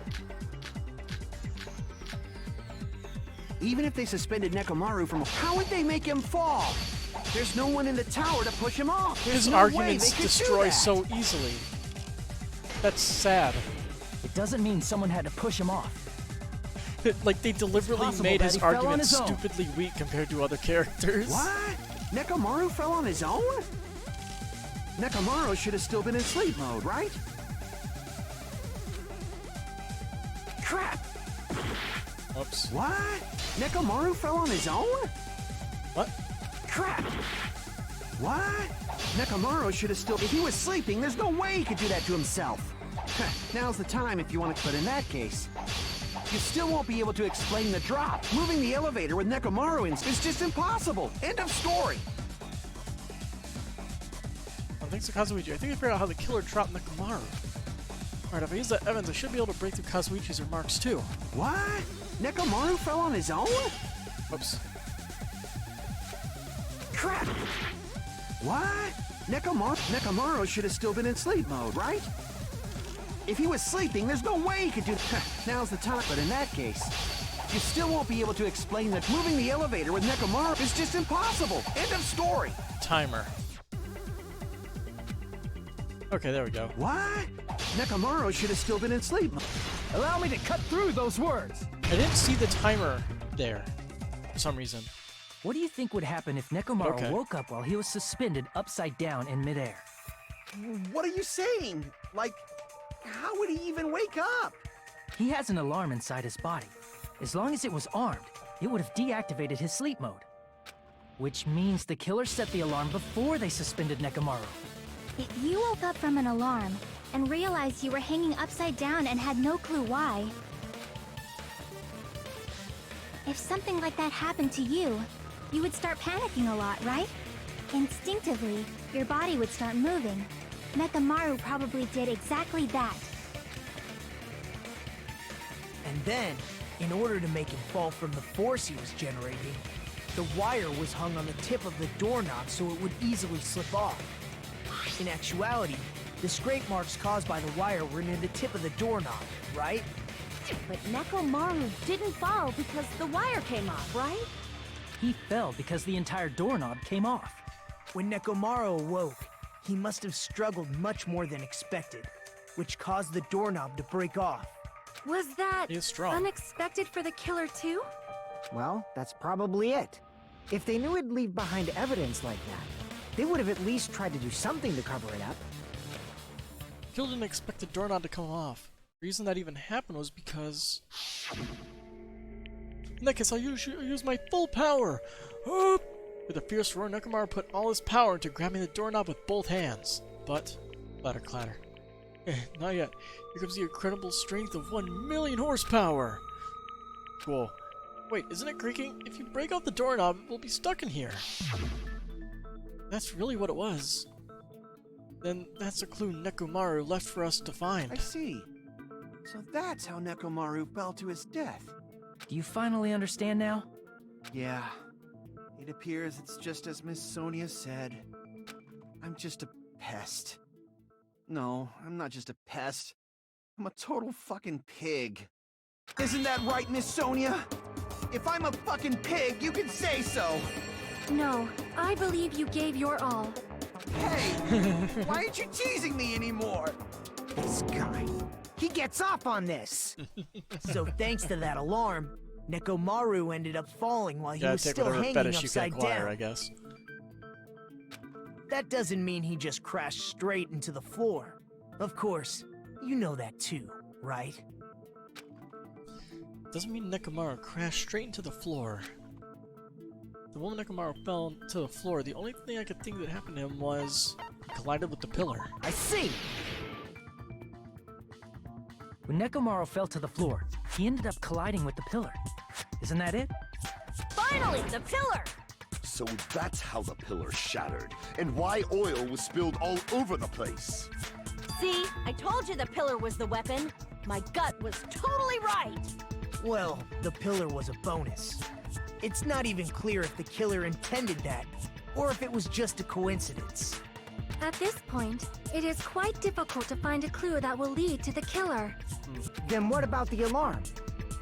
Even if they suspended Nekomaru from... How would they make him fall? There's no one in the tower to push him off. There's His no way arguments they could destroy do that. so easily. That's sad. It doesn't mean someone had to push him off. Like, they deliberately possible made that his he fell on argument his own. stupidly weak compared to other characters. What? Nekomaru fell on his own? Nekomaru should have still been in sleep mode, right? Crap! Oops. What? Nekomaru fell on his own? What? Crap! What? Nekomaru should have still... If he was sleeping, there's no way he could do that to himself. Now's the time if you want to... But in that case, you still won't be able to explain the drop. Moving the elevator with Nekomaru in is just impossible. End of story. Thanks to Kazuichi, I think I figured out how the killer dropped Nekomaru. Alright, if I use that evidence, I should be able to break through Kazuichi's remarks too. What? Nekomaru fell on his own? Oops. Crap! What? Nekomaru should have still been in sleep mode, right? If he was sleeping, there's no way he could do... Now's the time. But in that case, you still won't be able to explain that moving the elevator with Nekomaru is just impossible. End of story. Timer. Okay, there we go. What? Nekomaru should have still been in sleep mode. Allow me to cut through those words. I didn't see the timer there for some reason. What do you think would happen if Nekomaru Okay. woke up while he was suspended upside down in midair? What are you saying? Like, how would he even wake up? He has an alarm inside his body. As long as it was armed, it would have deactivated his sleep mode. Which means the killer set the alarm before they suspended Nekomaru. If you woke up from an alarm and realized you were hanging upside down and had no clue why, if something like that happened to you, you would start panicking a lot, right? Instinctively, your body would start moving. Nekomaru probably did exactly that. And then, in order to make him fall from the force he was generating, the wire was hung on the tip of the doorknob so it would easily slip off. In actuality, the scrape marks caused by the wire were near the tip of the doorknob, right? But Nekomaru didn't fall because the wire came off, right? He fell because the entire doorknob came off. When Nekomaru awoke, he must have struggled much more than expected, which caused the doorknob to break off. Was that He is strong. unexpected for the killer too? Well, that's probably it. If they knew it'd leave behind evidence like that, they would have at least tried to do something to cover it up. Killer didn't expect the doorknob to come off. The reason that even happened was because... In that case, I'll use my full power! Whoop! With a fierce roar, Nekomaru put all his power into grabbing the doorknob with both hands. But... clatter clatter. Not yet. Here comes the incredible strength of 1,000,000 horsepower! Whoa. Wait, isn't it creaking? If you break off the doorknob, we'll be stuck in here. That's really what it was. Then that's a clue Nekomaru left for us to find. I see. So that's how Nekomaru fell to his death. Do you finally understand now? Yeah. It appears it's just as Miss Sonia said. I'm just a pest. No, I'm not just a pest. I'm a total fucking pig. Isn't that right, Miss Sonia? If I'm a fucking pig, you can say so! No, I believe you gave your all. Hey! Why aren't you teasing me anymore? This guy, he gets off on this. So thanks to that alarm, Nekomaru ended up falling while he Gotta was take still whatever hanging fetish you can upside acquire, down. I guess. That doesn't mean he just crashed straight into the floor. Of course, you know that too, right? Doesn't mean Nekomaru crashed straight into the floor. The moment Nekomaru fell to the floor, the only thing I could think that happened to him was he collided with the pillar. I see! When Nekomaru fell to the floor, he ended up colliding with the pillar. Isn't that it? Finally, the pillar! So that's how the pillar shattered, and why oil was spilled all over the place. See, I told you the pillar was the weapon. My gut was totally right. Well, the pillar was a bonus. It's not even clear if the killer intended that, or if it was just a coincidence. At this point, it is quite difficult to find a clue that will lead to the killer. Then what about the alarm?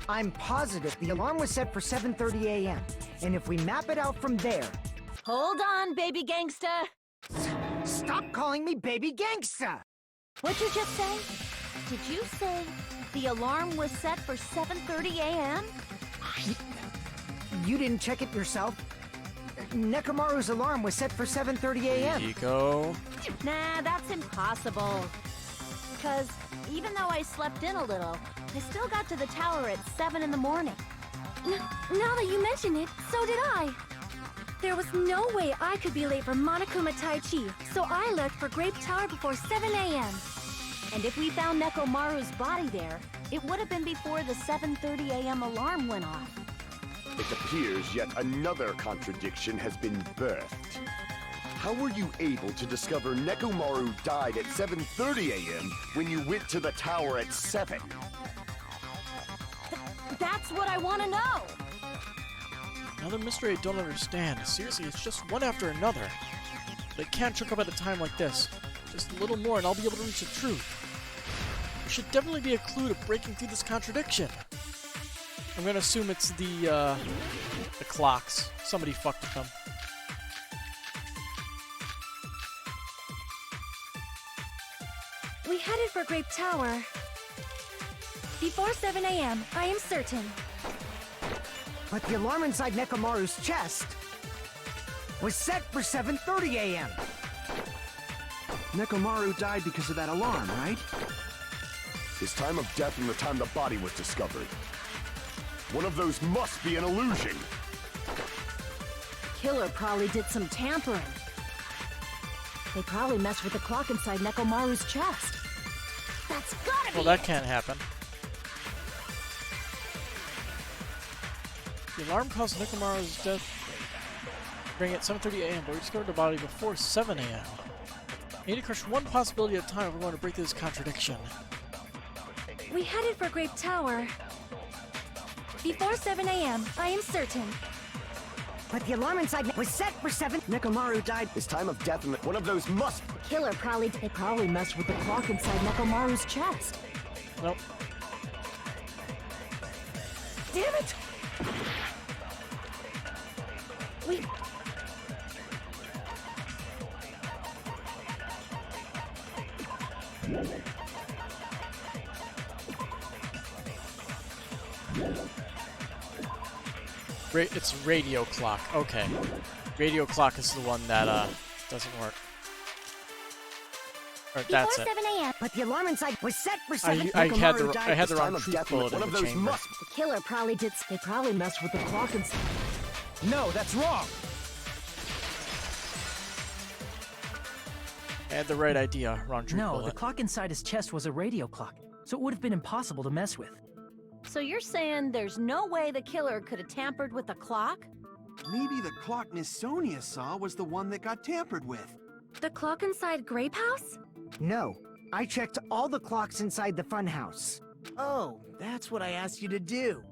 I'm positive the alarm was set for 7:30 a.m. And if we map it out from there... Hold on, baby gangsta. Stop calling me baby gangsta! What'd you just say? Did you say the alarm was set for 7:30 a.m.? You didn't check it yourself? Nekomaru's alarm was set for 7:30 a.m. Nico. Nah, that's impossible. Because even though I slept in a little, I still got to the tower at 7 in the morning. Now that you mention it, so did I. There was no way I could be late for Monokuma Taichi, so I left for Grape Tower before 7 a.m. And if we found Nekomaru's body there, it would have been before the 7:30 a.m. alarm went off. It appears yet another contradiction has been birthed. How were you able to discover Nekomaru died at 7:30 a.m. when you went to the tower at 7? That's what I want to know! Another mystery I don't understand. Seriously, it's just one after another. They can't trick up at a time like this. Just a little more and I'll be able to reach the truth. There should definitely be a clue to breaking through this contradiction. I'm gonna assume it's the clocks. Somebody fucked with them. We headed for Grape Tower before 7 a.m., I am certain. But the alarm inside Nekomaru's chest was set for 7:30 a.m. Nekomaru died because of that alarm, right? His time of death and the time the body was discovered. One of those must be an illusion. Killer probably did some tampering. They probably messed with the clock inside Nekomaru's chest. That's gotta be Well, that can't happen. The alarm caused Nekomaru's death bring at 7:30 a.m., but we discovered the body before 7 a.m. We need to crush one possibility at a time if we want to break through this contradiction. We headed for Grape Tower before 7 a.m., I am certain. But the alarm inside was set for 7. Nekomaru died. His time of death and one of those must... Killer probably messed with the clock inside Nekomaru's chest. Nope. Damn it! It's radio clock. Okay. Radio clock is the one that doesn't work. Or that's Before it. 7 a.m. But the alarm inside was set for 7. I had Nekomaru the died. wrong truth bullet in the chamber. The killer probably messed with the clock inside. No, that's wrong! I had the right idea. Wrong truth No, bullet. the clock inside his chest was a radio clock, so it would have been impossible to mess with. So you're saying there's no way the killer could have tampered with the clock? Maybe the clock Miss Sonia saw was the one that got tampered with. The clock inside Grape House? No, I checked all the clocks inside the funhouse. Oh, that's what I asked you to do.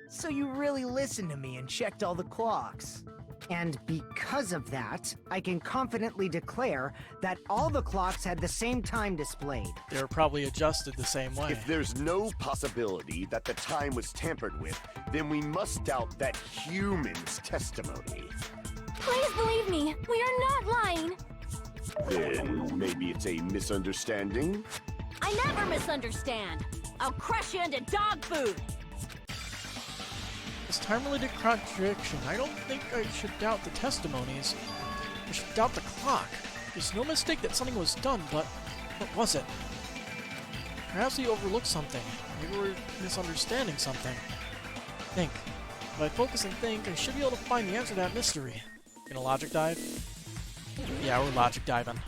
So you really listened to me and checked all the clocks. And because of that, I can confidently declare that all the clocks had the same time displayed. They were probably adjusted the same way. If there's no possibility that the time was tampered with, then we must doubt that human's testimony. Please believe me, we are not lying. Then maybe it's a misunderstanding? I never misunderstand. I'll crush you into dog food. This time-related contradiction. I don't think I should doubt the testimonies. I should doubt the clock. There's no mistake that something was done, but what was it? Perhaps we overlooked something. Maybe we're misunderstanding something. Think. If I focus and think, I should be able to find the answer to that mystery. Gonna logic dive? Yeah, we're logic diving.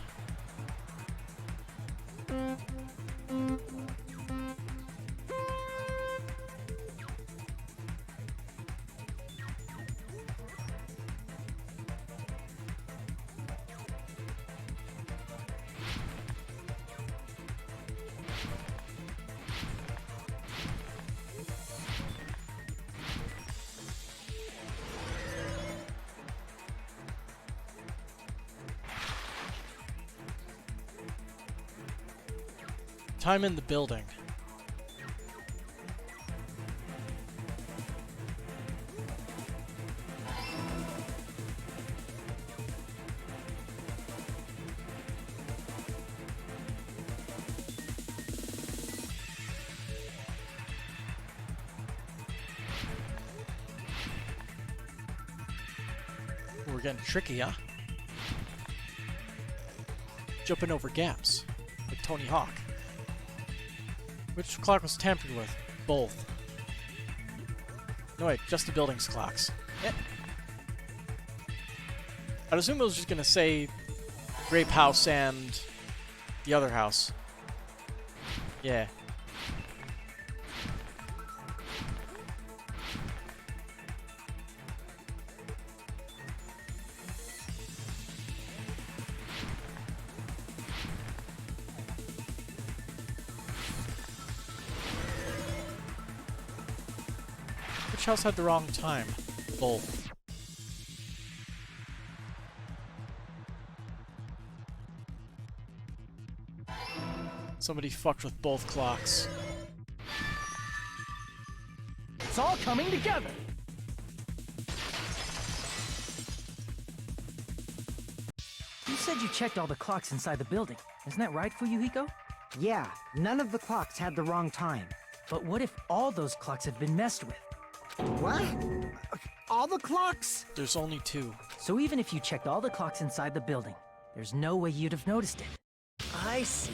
Time in the building. We're getting tricky, huh? Jumping over gaps, like Tony Hawk. Which clock was tampered with? Both. No wait, just the building's clocks. Yeah. I'd assume it was just gonna say Grape House and the other house. Yeah. Which house had the wrong time? Both. Somebody fucked with both clocks. It's all coming together! You said you checked all the clocks inside the building. Isn't that right, Fuyuhiko? Yeah, none of the clocks had the wrong time. But what if all those clocks have been messed with? What? All the clocks? There's only 2. So even if you checked all the clocks inside the building, there's no way you'd have noticed it. I see.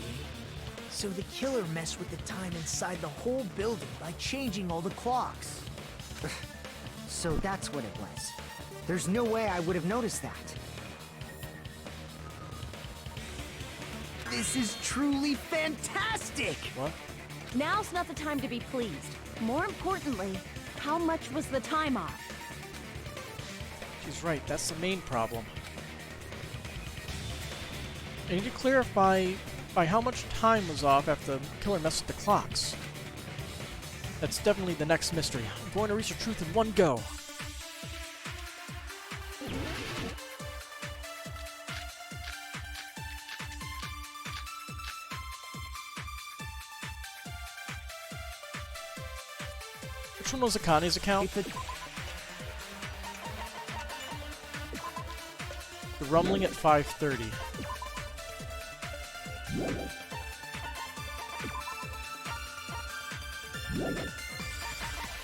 So the killer messed with the time inside the whole building by changing all the clocks. So that's what it was. There's no way I would have noticed that. This is truly fantastic! What? Now's not the time to be pleased. More importantly, how much was the time off? She's right, that's the main problem. I need to clarify by how much time was off after the killer messed with the clocks. That's definitely the next mystery. I'm going to reach the truth in one go. Which one was Akane's account? The rumbling at 5:30.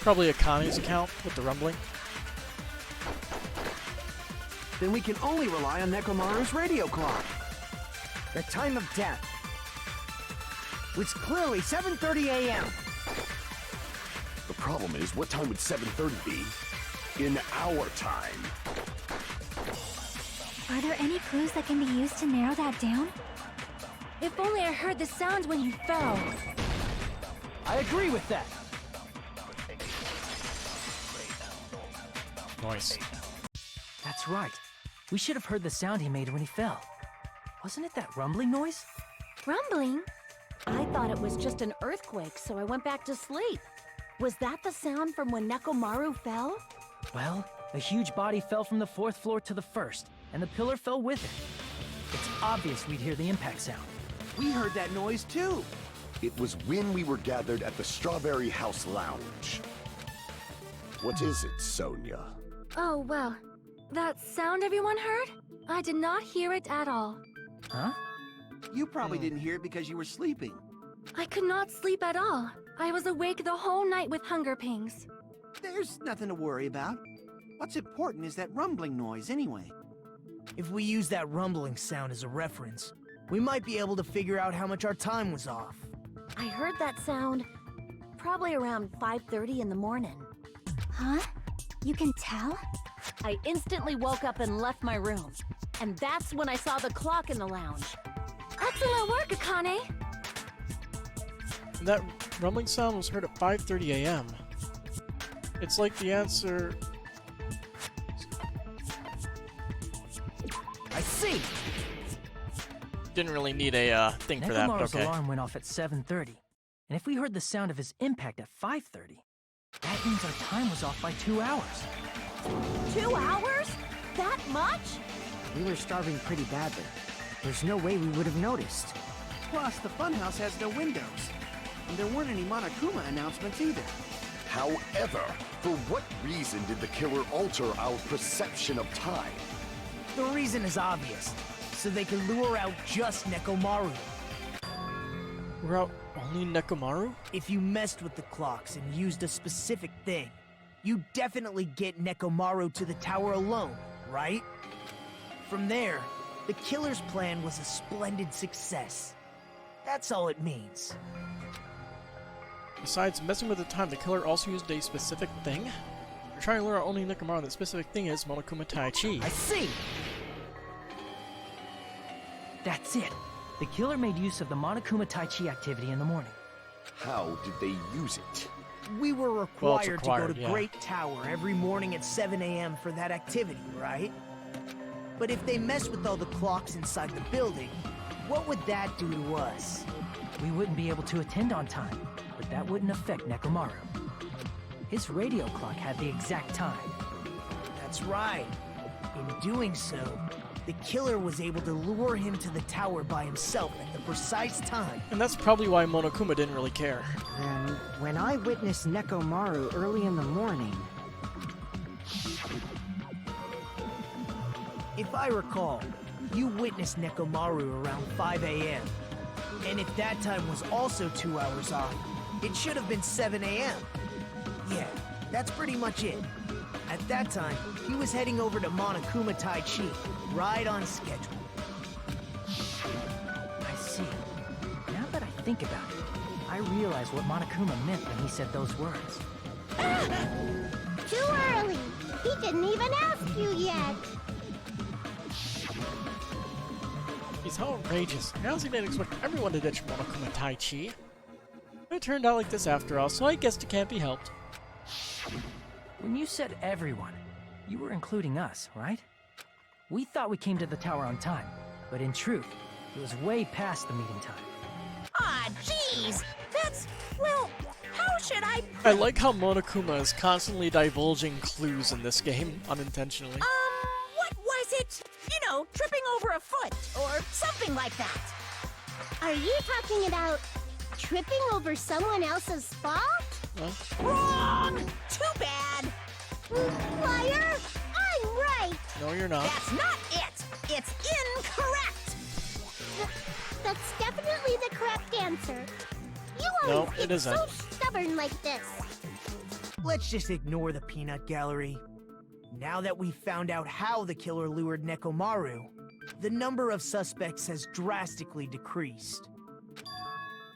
Probably Akane's account with the rumbling. Then we can only rely on Nekomaru's radio clock. The time of death was clearly 7:30 a.m. The problem is, what time would 7:30 be in our time? Are there any clues that can be used to narrow that down? If only I heard the sound when he fell. I agree with that. Nice. That's right. We should have heard the sound he made when he fell. Wasn't it that rumbling noise? Rumbling? I thought it was just an earthquake, so I went back to sleep. Was that the sound from when Nekomaru fell? Well, a huge body fell from the 4th floor to the 1st, and the pillar fell with it. It's obvious we'd hear the impact sound. We heard that noise too. It was when we were gathered at the Strawberry House Lounge. What is it, Sonia? Oh, well. That sound everyone heard? I did not hear it at all. Huh? You probably didn't hear it because you were sleeping. I could not sleep at all. I was awake the whole night with hunger pangs. There's nothing to worry about. What's important is that rumbling noise anyway. If we use that rumbling sound as a reference, we might be able to figure out how much our time was off. I heard that sound probably around 5:30 in the morning. Huh? You can tell? I instantly woke up and left my room. And that's when I saw the clock in the lounge. Excellent work, Akane! That rumbling sound was heard at 5:30 a.m. It's like the answer... I see! Didn't really need a thing for that, but Nekomaru's okay. alarm went off at 7:30, and if we heard the sound of his impact at 5:30, that means our time was off by 2 hours. 2 hours? That much? We were starving pretty badly. There's no way we would have noticed. Plus, the funhouse has no windows. And there weren't any Monokuma announcements either. However, for what reason did the killer alter our perception of time? The reason is obvious. So they can lure out just Nekomaru. We're out only Nekomaru? If you messed with the clocks and used a specific thing, you definitely get Nekomaru to the tower alone, right? From there, the killer's plan was a splendid success. That's all it means. Besides messing with the time, the killer also used a specific thing? You're trying to lure out only Nekomaru, and that specific thing is Monokuma Taichi. I see! That's it. The killer made use of the Monokuma Taichi activity in the morning. How did they use it? We were required to go to yeah. Great Tower every morning at 7 a.m. for that activity, right? But if they mess with all the clocks inside the building, what would that do to us? We wouldn't be able to attend on time, but that wouldn't affect Nekomaru. His radio clock had the exact time. That's right. In doing so, the killer was able to lure him to the tower by himself at the precise time. And that's probably why Monokuma didn't really care. Then, when I witnessed Nekomaru early in the morning... If I recall, you witnessed Nekomaru around 5 a.m. And if that time was also 2 hours off, it should have been 7 a.m. Yeah, that's pretty much it. At that time, he was heading over to Monokuma Taichi, right on schedule. I see. Now that I think about it, I realize what Monokuma meant when he said those words. Too early! He didn't even ask you yet! He's how outrageous. I honestly didn't expect everyone to ditch Monokuma Taichi. But it turned out like this after all, so I guess it can't be helped. When you said everyone, you were including us, right? We thought we came to the tower on time, but in truth, it was way past the meeting time. Aw, jeez! That's... well, how should I... I like how Monokuma is constantly divulging clues in this game, unintentionally. What was it? You know, tripping over a foot, or something like that. Are you talking about tripping over someone else's fault? Well, Wrong! Too bad! Liar! I'm right! no, you're not. That's not it! It's incorrect! That's definitely the correct answer. You No, always it get isn't. so stubborn like this. Let's just ignore the peanut gallery. Now that we've found out how the killer lured Nekomaru, the number of suspects has drastically decreased.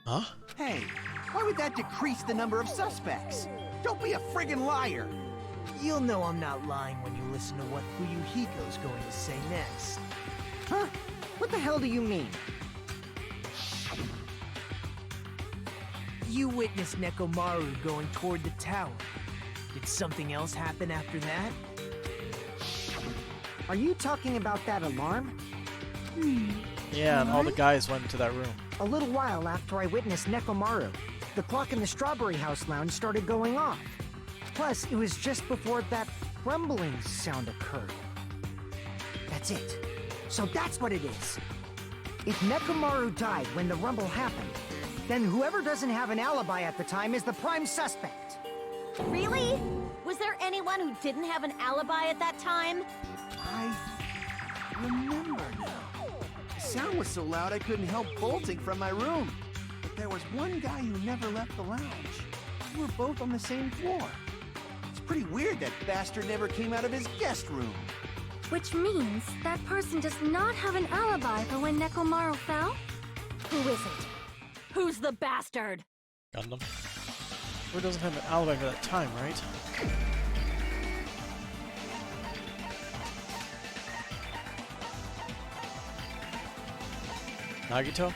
Huh? Hey, why would that decrease the number of suspects? Don't be a friggin' liar! You'll know I'm not lying when you listen to what Fuyuhiko's going to say next. Huh? What the hell do you mean? You witnessed Nekomaru going toward the tower. Did something else happen after that? Are you talking about that alarm? Yeah, and all the guys went into that room. A little while after I witnessed Nekomaru, the clock in the Strawberry House lounge started going off. Plus, it was just before that rumbling sound occurred. That's it. So that's what it is. If Nekomaru died when the rumble happened, then whoever doesn't have an alibi at the time is the prime suspect. Really? Was there anyone who didn't have an alibi at that time? I remember now. The sound was so loud I couldn't help bolting from my room. But there was one guy who never left the lounge. We were both on the same floor. It's pretty weird that bastard never came out of his guest room. Which means that person does not have an alibi for when Nekomaru fell? Who is it? Who's the bastard? Gundam. Who doesn't have an alibi for that time, right? Nagito?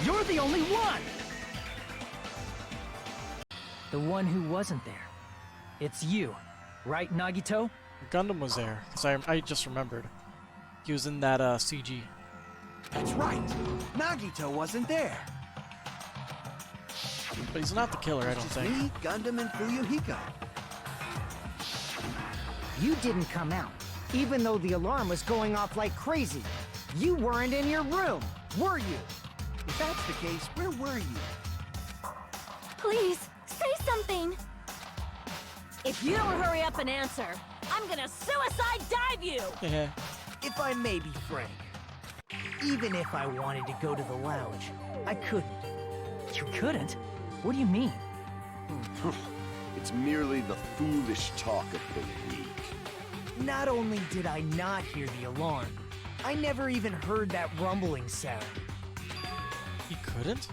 You're the only one! The one who wasn't there. It's you, right, Nagito? Gundam was there, because I just remembered. He was in that CG. That's right. Nagito wasn't there. But he's not the killer, I don't Just think. me, Gundam, and Fuyuhiko. You didn't come out, even though the alarm was going off like crazy. You weren't in your room, were you? If that's the case, where were you? Please, say something! If you don't hurry up and answer, I'm gonna suicide dive you! If I may be frank, even if I wanted to go to the lounge, I couldn't. You couldn't? What do you mean? It's merely the foolish talk of the weak. Not only did I not hear the alarm, I never even heard that rumbling sound. You couldn't?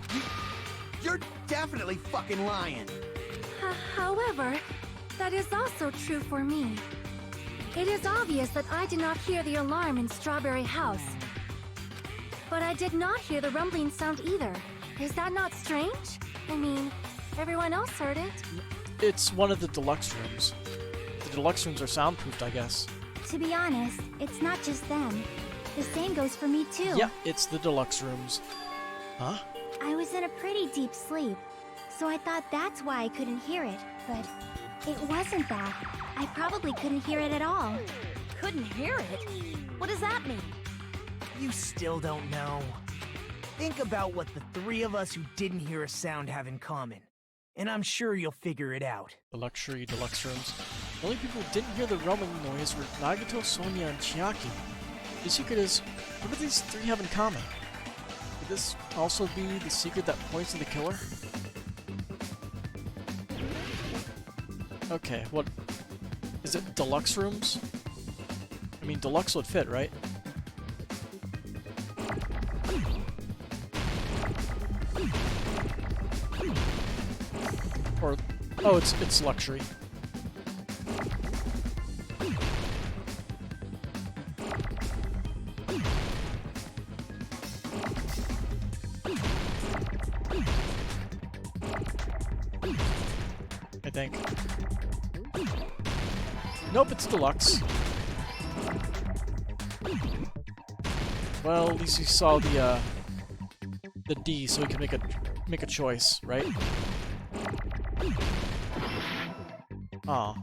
You're definitely fucking lying. However, that is also true for me. It is obvious that I did not hear the alarm in Strawberry House. But I did not hear the rumbling sound either. Is that not strange? I mean, everyone else heard it. It's one of the deluxe rooms. The deluxe rooms are soundproofed, I guess. To be honest, it's not just them. The same goes for me too. Yeah, it's the deluxe rooms. Huh? I was in a pretty deep sleep, so I thought that's why I couldn't hear it, but it wasn't that. I probably couldn't hear it at all. Couldn't hear it? What does that mean? You still don't know. Think about what the three of us who didn't hear a sound have in common, and I'm sure you'll figure it out. The luxury deluxe rooms. The only people who didn't hear the rumbling noise were Nagito, Sonia, and Chiaki. The secret is, what do these three have in common? Could this also be the secret that points to the killer? Okay, what... Is it deluxe rooms? I mean, deluxe would fit, right? Or... Oh, it's luxury. I think. Nope, it's deluxe. Well, at least he saw the D, so he can make a choice, right? Aw.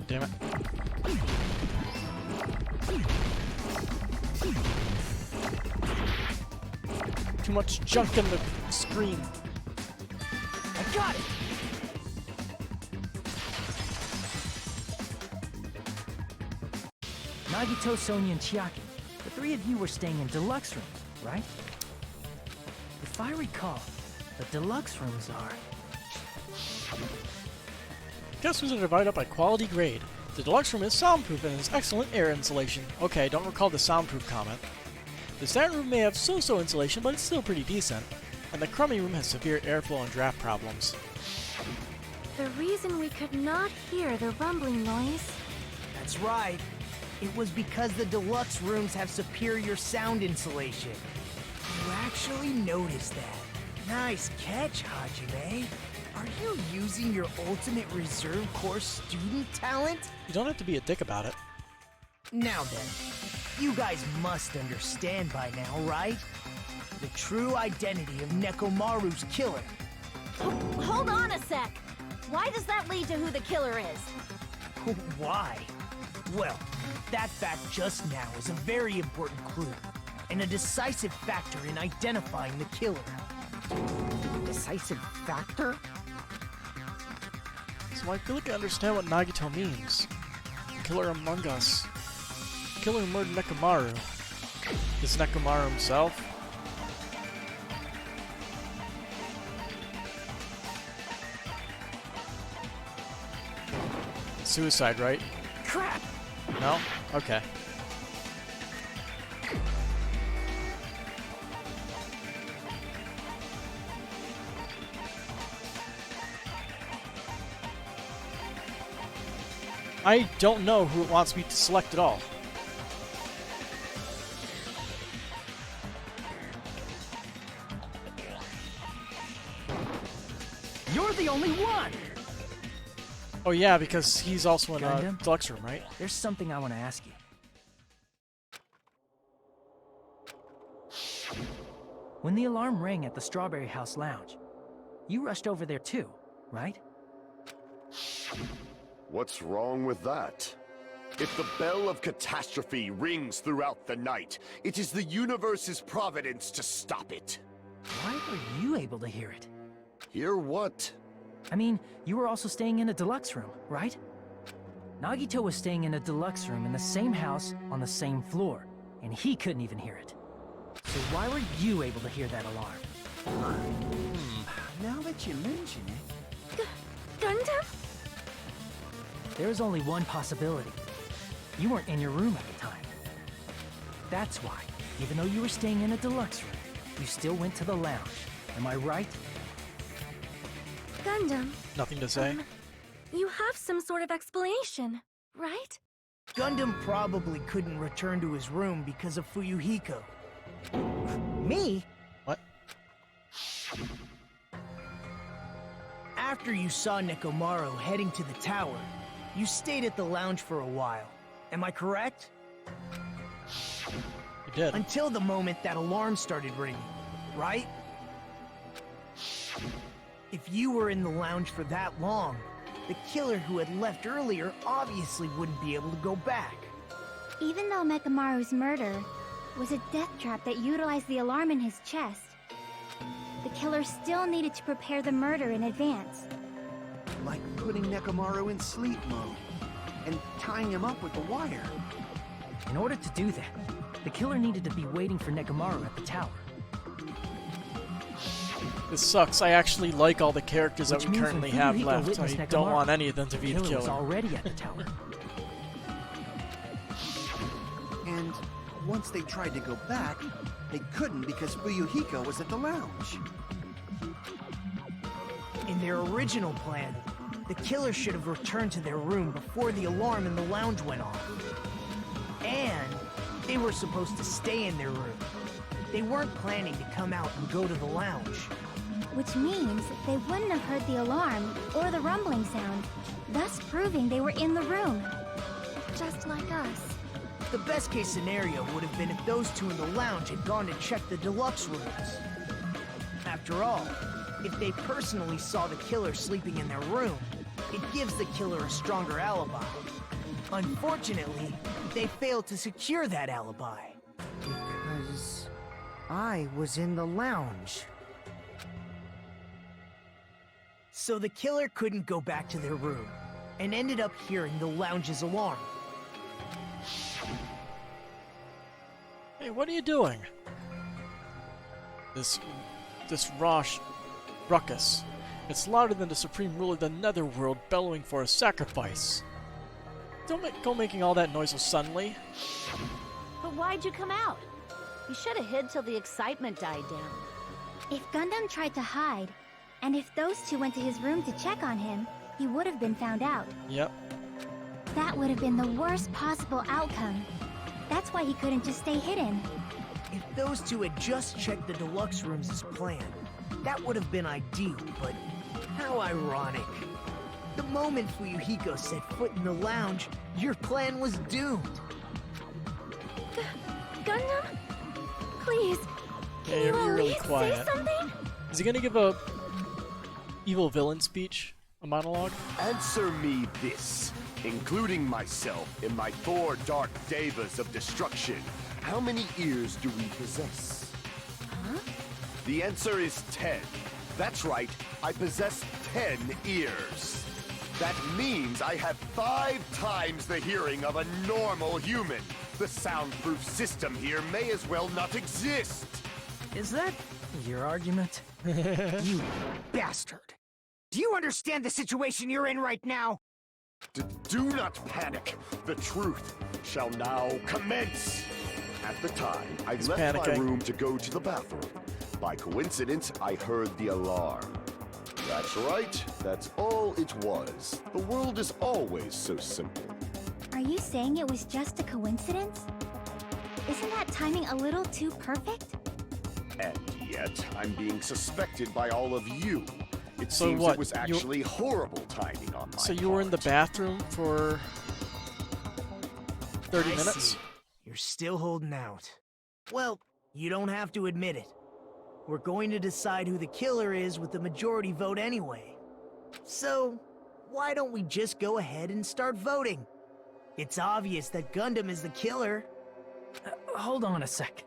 Damn it. Too much junk in the screen. I got it! Nagito, Sonia, and Chiaki. The three of you were staying in deluxe rooms, right? If I recall, the deluxe rooms are... Guess rooms are divided up by quality grade. The deluxe room is soundproof and has excellent air insulation. Okay, don't recall the soundproof comment. The standard room may have so-so insulation, but it's still pretty decent. And the crummy room has severe airflow and draft problems. The reason we could not hear the rumbling noise... That's right. It was because the deluxe rooms have superior sound insulation. You actually noticed that. Nice catch, Hajime. Are you using your ultimate reserve corps student talent? You don't have to be a dick about it. Now then, you guys must understand by now, right? The true identity of Nekomaru's killer. Hold on a sec! Why does that lead to who the killer is? Why? Well, that fact just now is a very important clue, and a decisive factor in identifying the killer. Decisive factor? So I feel like I understand what Nagito means. The killer among us. The killer who murdered Nekomaru. Is Nekomaru himself? Suicide, right? Crap! No? Okay. I don't know who it wants me to select at all. You're the only one! Oh yeah, because he's also in a Gundam? deluxe room, right? There's something I want to ask you. When the alarm rang at the Strawberry House Lounge, you rushed over there too, right? What's wrong with that? If the bell of catastrophe rings throughout the night, it is the universe's providence to stop it. Why were you able to hear it? Hear what? I mean, you were also staying in a deluxe room, right? Nagito was staying in a deluxe room in the same house on the same floor, and he couldn't even hear it. So why were you able to hear that alarm? Now that you mention it... Gundam? There is only one possibility. You weren't in your room at the time. That's why, even though you were staying in a deluxe room, you still went to the lounge. Am I right? Gundam, Nothing to say? you have some sort of explanation, right? Gundam probably couldn't return to his room because of Fuyuhiko. Me? What? After you saw Nekomaru heading to the tower, you stayed at the lounge for a while. Am I correct? You did. Until the moment that alarm started ringing, right? If you were in the lounge for that long, the killer who had left earlier obviously wouldn't be able to go back. Even though Mekamaru's murder was a death trap that utilized the alarm in his chest, the killer still needed to prepare the murder in advance. Like putting Nekomaru in sleep mode and tying him up with the wire. In order to do that, the killer needed to be waiting for Nekomaru at the tower. This sucks. I actually like all the characters that Which we means currently when have Fuyuhiko left. I witnessed don't Nekomaru, want any of them to be the was killer. already at the tower. And once they tried to go back, they couldn't because Fuyuhiko was at the lounge. In their original plan, the killer should have returned to their room before the alarm in the lounge went off. And they were supposed to stay in their room. They weren't planning to come out and go to the lounge. Which means they wouldn't have heard the alarm or the rumbling sound, thus proving they were in the room. Just like us. The best case scenario would have been if those two in the lounge had gone to check the deluxe rooms. After all, if they personally saw the killer sleeping in their room, it gives the killer a stronger alibi. Unfortunately, they failed to secure that alibi. Because I was in the lounge. So the killer couldn't go back to their room, and ended up hearing the lounge's alarm. Hey, what are you doing? This ruckus. It's louder than the supreme ruler of the Netherworld bellowing for a sacrifice. Don't go making all that noise so suddenly. But why'd you come out? You should have hid till the excitement died down. If Gundam tried to hide, and if those two went to his room to check on him, he would have been found out. Yep. That would have been the worst possible outcome. That's why he couldn't just stay hidden. If those two had just checked the deluxe rooms as planned, that would have been ideal, but how ironic. The moment Fuyuhiko set foot in the lounge, your plan was doomed. Gundam? Please, can Yeah, you you're at really least quiet. say something? Is he gonna give a evil villain speech? A monologue? Answer me this, including myself in my 4 dark devas of destruction. How many ears do we possess? Huh? The answer is 10. That's right, I possess 10 ears. That means I have 5 times the hearing of a normal human. The soundproof system here may as well not exist. Is that your argument? You bastard! Do you understand the situation you're in right now? Do not panic. The truth shall now commence. At the time, I left my panicking. room to go to the bathroom. By coincidence, I heard the alarm. That's right. That's all it was. The world is always so simple. Are you saying it was just a coincidence? Isn't that timing a little too perfect? And yet, I'm being suspected by all of you. It So seems what, it was actually horrible timing on my So you were in the bathroom for 30 I minutes? see. You're still holding out. Well, you don't have to admit it. We're going to decide who the killer is with the majority vote anyway. So, why don't we just go ahead and start voting? It's obvious that Gundam is the killer. Hold on a sec.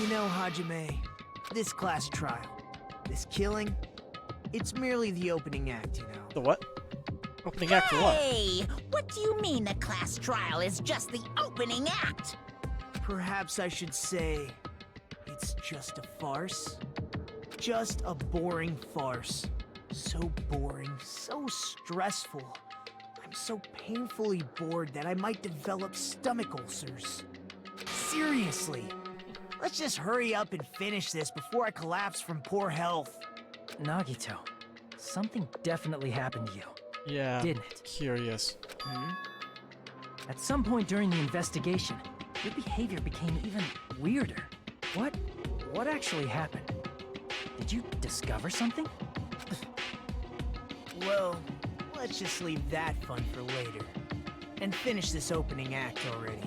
You know, Hajime, this class trial, this killing, it's merely the opening act, you know. The what? Opening act for what? Hey, what do you mean the class trial is just the opening act? Perhaps I should say, it's just a farce. Just a boring farce. So boring, so stressful. I'm so painfully bored that I might develop stomach ulcers. Seriously, let's just hurry up and finish this before I collapse from poor health. Nagito, something definitely happened to you. Yeah. Didn't it? Curious. At some point during the investigation, your behavior became even weirder. What actually happened? Did you discover something? Well, let's just leave that fun for later. And finish this opening act already.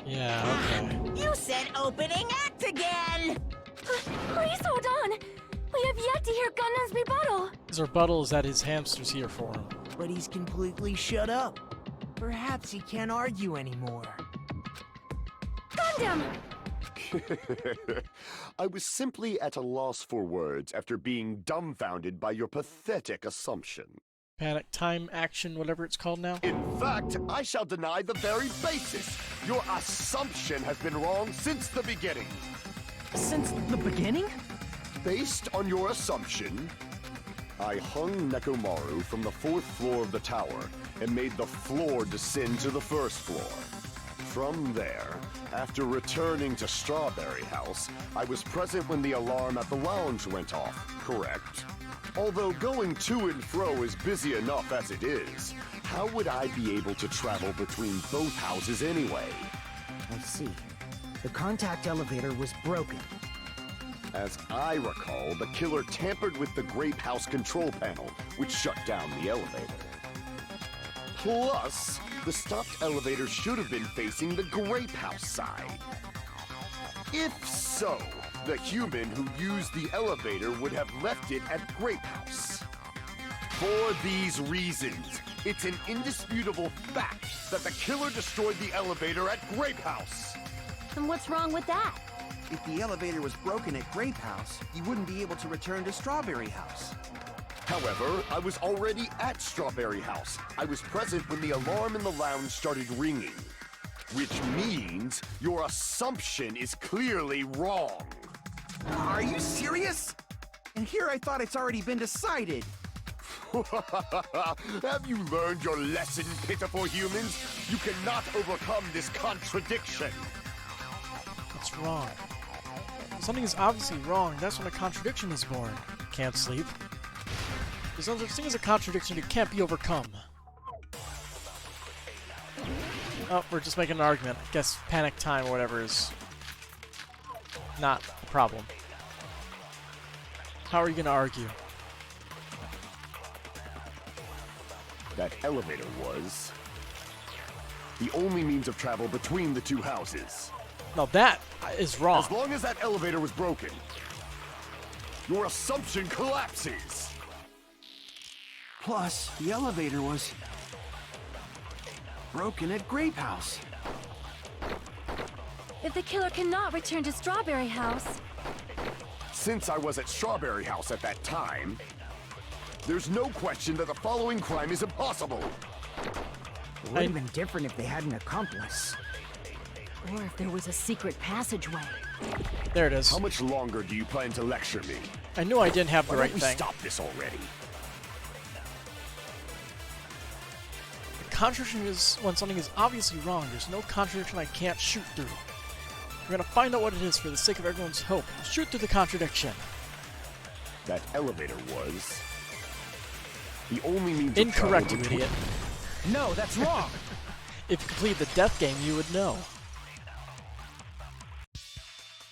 Yeah, okay. You said opening act again! Please hold on! We have yet to hear Gundam's rebuttal! His rebuttal is that his hamster's here for him. But he's completely shut up. Perhaps he can't argue anymore. Gundam! I was simply at a loss for words after being dumbfounded by your pathetic assumption. Panic time action, whatever it's called now. In fact, I shall deny the very basis. Your assumption has been wrong since the beginning. Since the beginning? Based on your assumption, I hung Nekomaru from the 4th floor of the tower and made the floor descend to the 1st floor. From there, after returning to Strawberry House, I was present when the alarm at the lounge went off, correct? Although going to and fro is busy enough as it is, how would I be able to travel between both houses anyway? I see. The contact elevator was broken. As I recall, the killer tampered with the Grape House control panel, which shut down the elevator. Plus, the stopped elevator should have been facing the Grape House side. If so, the human who used the elevator would have left it at Grape House. For these reasons, it's an indisputable fact that the killer destroyed the elevator at Grape House. And what's wrong with that? If the elevator was broken at Grape House, you wouldn't be able to return to Strawberry House. However, I was already at Strawberry House. I was present when the alarm in the lounge started ringing. Which means your assumption is clearly wrong. Are you serious? And here I thought it's already been decided. Have you learned your lesson, pitiful humans? You cannot overcome this contradiction. What's wrong? Something is obviously wrong. That's when a contradiction is born. Can't sleep. There's no such thing as a contradiction. It can't be overcome. Oh, we're just making an argument. I guess panic time or whatever is not a problem. How are you going to argue? That elevator was the only means of travel between the two houses. No, that is wrong. As long as that elevator was broken, your assumption collapses. Plus, the elevator was broken at Grape House. If the killer cannot return to Strawberry House... Since I was at Strawberry House at that time, there's no question that the following crime is impossible. It would have been different if they had an accomplice. Or if there was a secret passageway. There it is. How much longer do you plan to lecture me? I knew I didn't have the Why right don't we thing. stop this already? The contradiction is when something is obviously wrong. There's no contradiction I can't shoot through. We're gonna find out what it is for the sake of everyone's hope. Shoot through the contradiction. That elevator was the only means Incorrect, of you travel idiot. No, that's wrong! If you completed the death game, you would know.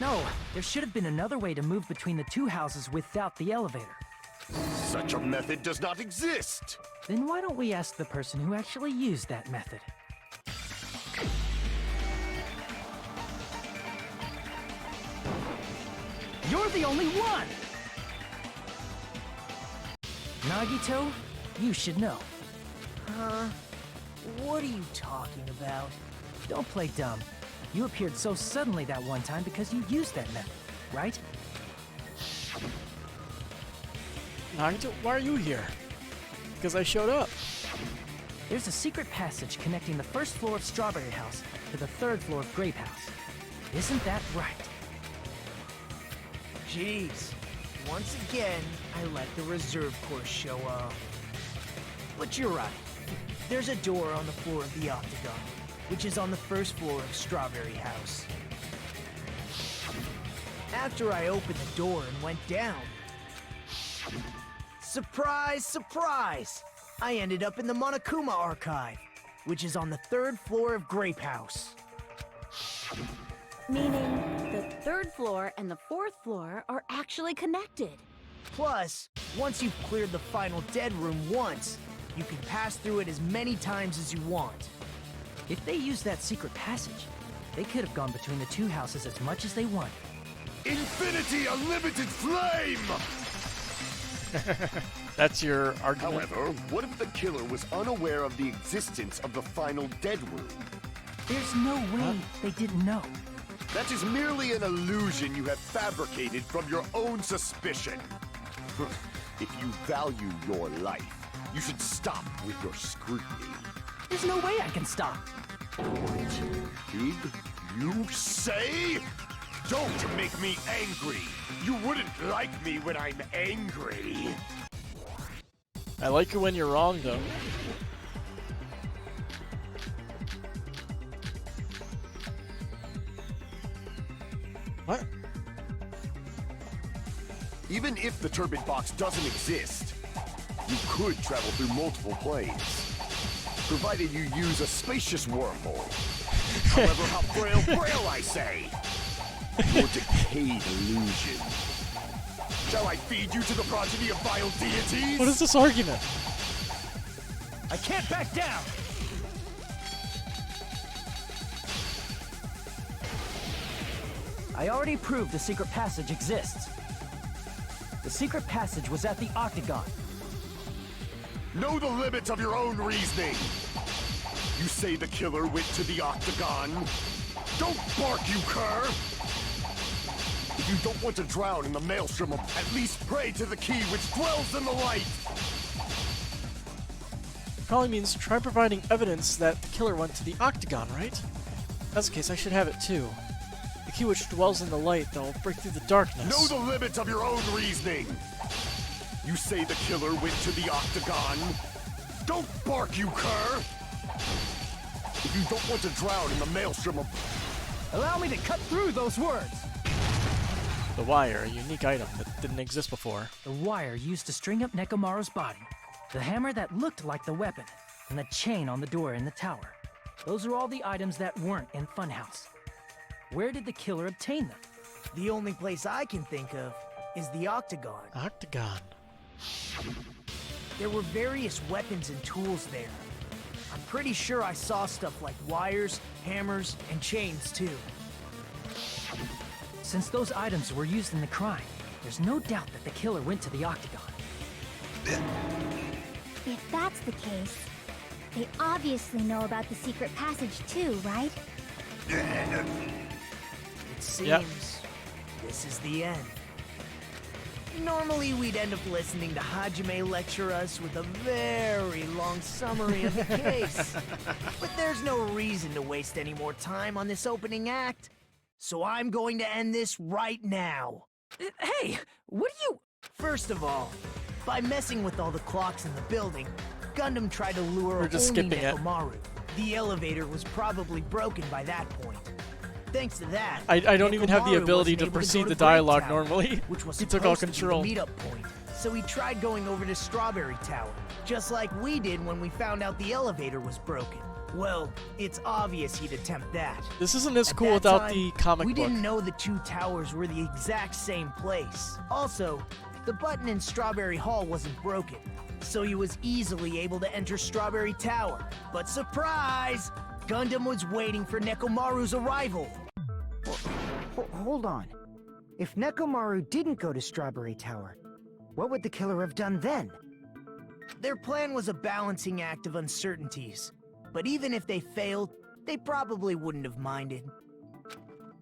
No, there should have been another way to move between the two houses without the elevator. Such a method does not exist! Then why don't we ask the person who actually used that method? You're the only one! Nagito, you should know. Huh? What are you talking about? Don't play dumb. You appeared so suddenly that one time because you used that method, right? Nagito, why are you here? Because I showed up. There's a secret passage connecting the first floor of Strawberry House to the third floor of Grape House. Isn't that right? Jeez. Once again, I let the reserve course show up. But you're right. There's a door on the floor of the Octagon, which is on the first floor of Strawberry House. After I opened the door and went down, surprise, surprise! I ended up in the Monokuma Archive, which is on the third floor of Grape House. Meaning, the third floor and the fourth floor are actually connected. Plus, once you've cleared the final dead room once, you can pass through it as many times as you want. If they used that secret passage, they could have gone between the two houses as much as they wanted. Infinity Unlimited Flame! That's your argument? However, what if the killer was unaware of the existence of the final dead room? There's no way they didn't know. That is merely an illusion you have fabricated from your own suspicion. If you value your life, you should stop with your scrutiny. There's no way I can stop. What did you say? Don't make me angry. You wouldn't like me when I'm angry. I like you when you're wrong, though. What? Even if the turbid box doesn't exist, you could travel through multiple planes, provided you use a spacious wormhole. However, how frail, I say. Your decayed illusion. Shall I feed you to the progeny of vile deities? What is this argument? I can't back down! I already proved the secret passage exists. The secret passage was at the Octagon. Know the limits of your own reasoning. You say the killer went to the Octagon. Don't bark, you cur! If you don't want to drown in the maelstrom, at least pray to the key which dwells in the light! Probably means try providing evidence that the killer went to the Octagon, right? If that's the case, I should have it too. The key which dwells in the light that will break through the darkness. Know the limits of your own reasoning! You say the killer went to the Octagon. Don't bark, you cur! If you don't want to drown in the maelstrom of... Allow me to cut through those words! The wire, a unique item that didn't exist before. The wire used to string up Nekomaru's body. The hammer that looked like the weapon. And the chain on the door in the tower. Those are all the items that weren't in Funhouse. Where did the killer obtain them? The only place I can think of is the Octagon. Octagon. There were various weapons and tools there. I'm pretty sure I saw stuff like wires, hammers, and chains too. Since those items were used in the crime, there's no doubt that the killer went to the Octagon. If that's the case, they obviously know about the secret passage too, right? It seems this is the end. Normally, we'd end up listening to Hajime lecture us with a very long summary of the case. But there's no reason to waste any more time on this opening act. So I'm going to end this right now. Hey, what are you... First of all, by messing with all the clocks in the building, Gundam tried to lure We're just only skipping it. Nekomaru. The elevator was probably broken by that point. Thanks to that, I don't even have the Nekomaru ability wasn't to able proceed go the to Great dialogue Tower, normally. which was He took all supposed to control. be the meetup point. So he tried going over to Strawberry Tower, just like we did when we found out the elevator was broken. Well, it's obvious he'd attempt that. This isn't as At cool that without time, the comic we book. didn't know the two towers were the exact same place. Also, the button in Strawberry Hall wasn't broken, so he was easily able to enter Strawberry Tower. But surprise! Gundam was waiting for Nekomaru's arrival. Hold on. If Nekomaru didn't go to Strawberry Tower, what would the killer have done then? Their plan was a balancing act of uncertainties. But even if they failed, they probably wouldn't have minded.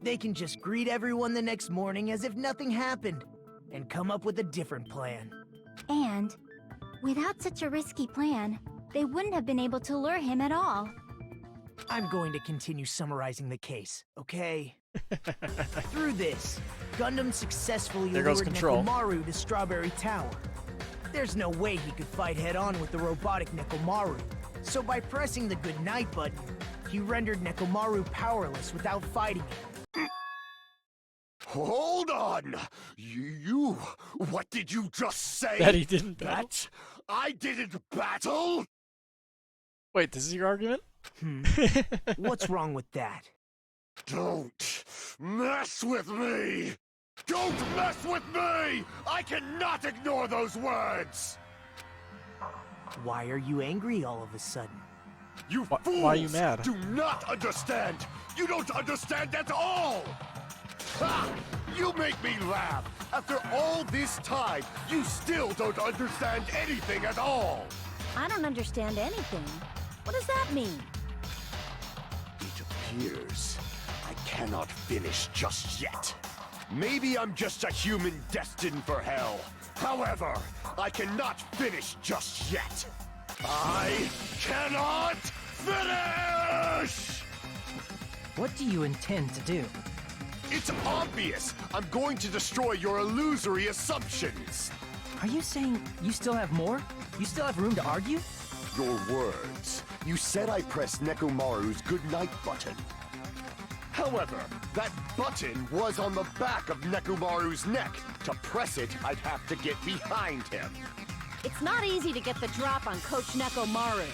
They can just greet everyone the next morning as if nothing happened, and come up with a different plan. And, without such a risky plan, they wouldn't have been able to lure him at all. I'm going to continue summarizing the case, okay? Through this, Gundam successfully There goes lured control. Nekomaru to Strawberry Tower. There's no way he could fight head-on with the robotic Nekomaru, so by pressing the goodnight button, he rendered Nekomaru powerless without fighting him. Hold on! You... What did you just say? That he didn't battle? That I didn't battle? Wait, this is your argument? What's wrong with that? Don't mess with me! Don't mess with me! I cannot ignore those words! Why are you angry all of a sudden? You fools why are you mad? do not understand! You don't understand at all! Ha! You make me laugh! After all this time, you still don't understand anything at all! I don't understand anything. What does that mean? It appears I cannot finish just yet. Maybe I'm just a human destined for hell. However, I cannot finish just yet. I cannot finish! What do you intend to do? It's obvious. I'm going to destroy your illusory assumptions. Are you saying you still have more? You still have room to argue? Your words. You said I pressed Nekomaru's goodnight button. However, that button was on the back of Nekomaru's neck. To press it, I'd have to get behind him. It's not easy to get the drop on Coach Nekomaru.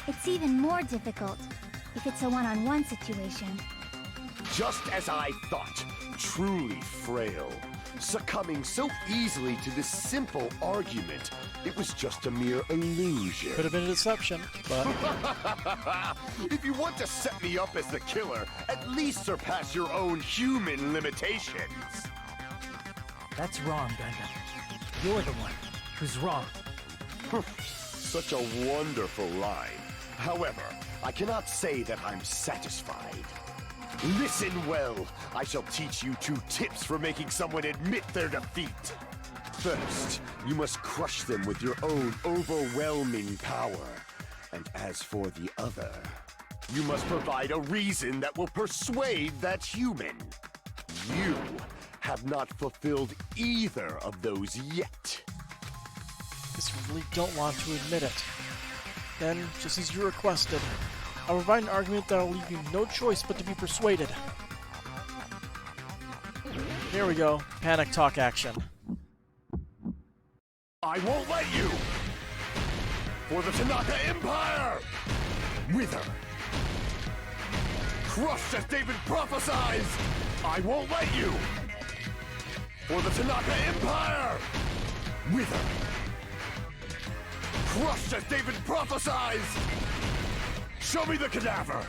It's even more difficult if it's a one-on-one situation. Just as I thought, truly frail. Succumbing so easily to this simple argument, it was just a mere illusion. Could have been a deception, but... If you want to set me up as the killer, at least surpass your own human limitations. That's wrong, Gundam. You're the one who's wrong. Such a wonderful line. However, I cannot say that I'm satisfied. Listen well. I shall teach you 2 tips for making someone admit their defeat. First, you must crush them with your own overwhelming power. And as for the other, you must provide a reason that will persuade that human. You have not fulfilled either of those yet. I just really don't want to admit it. Then, just as you requested, I'll provide an argument that'll leave you no choice but to be persuaded. Here we go. Panic talk action. I won't let you! For the Tanaka Empire! Wither! Crushed as David prophesies! I won't let you! For the Tanaka Empire! Wither! Crushed as David prophesies! Show me the cadaver!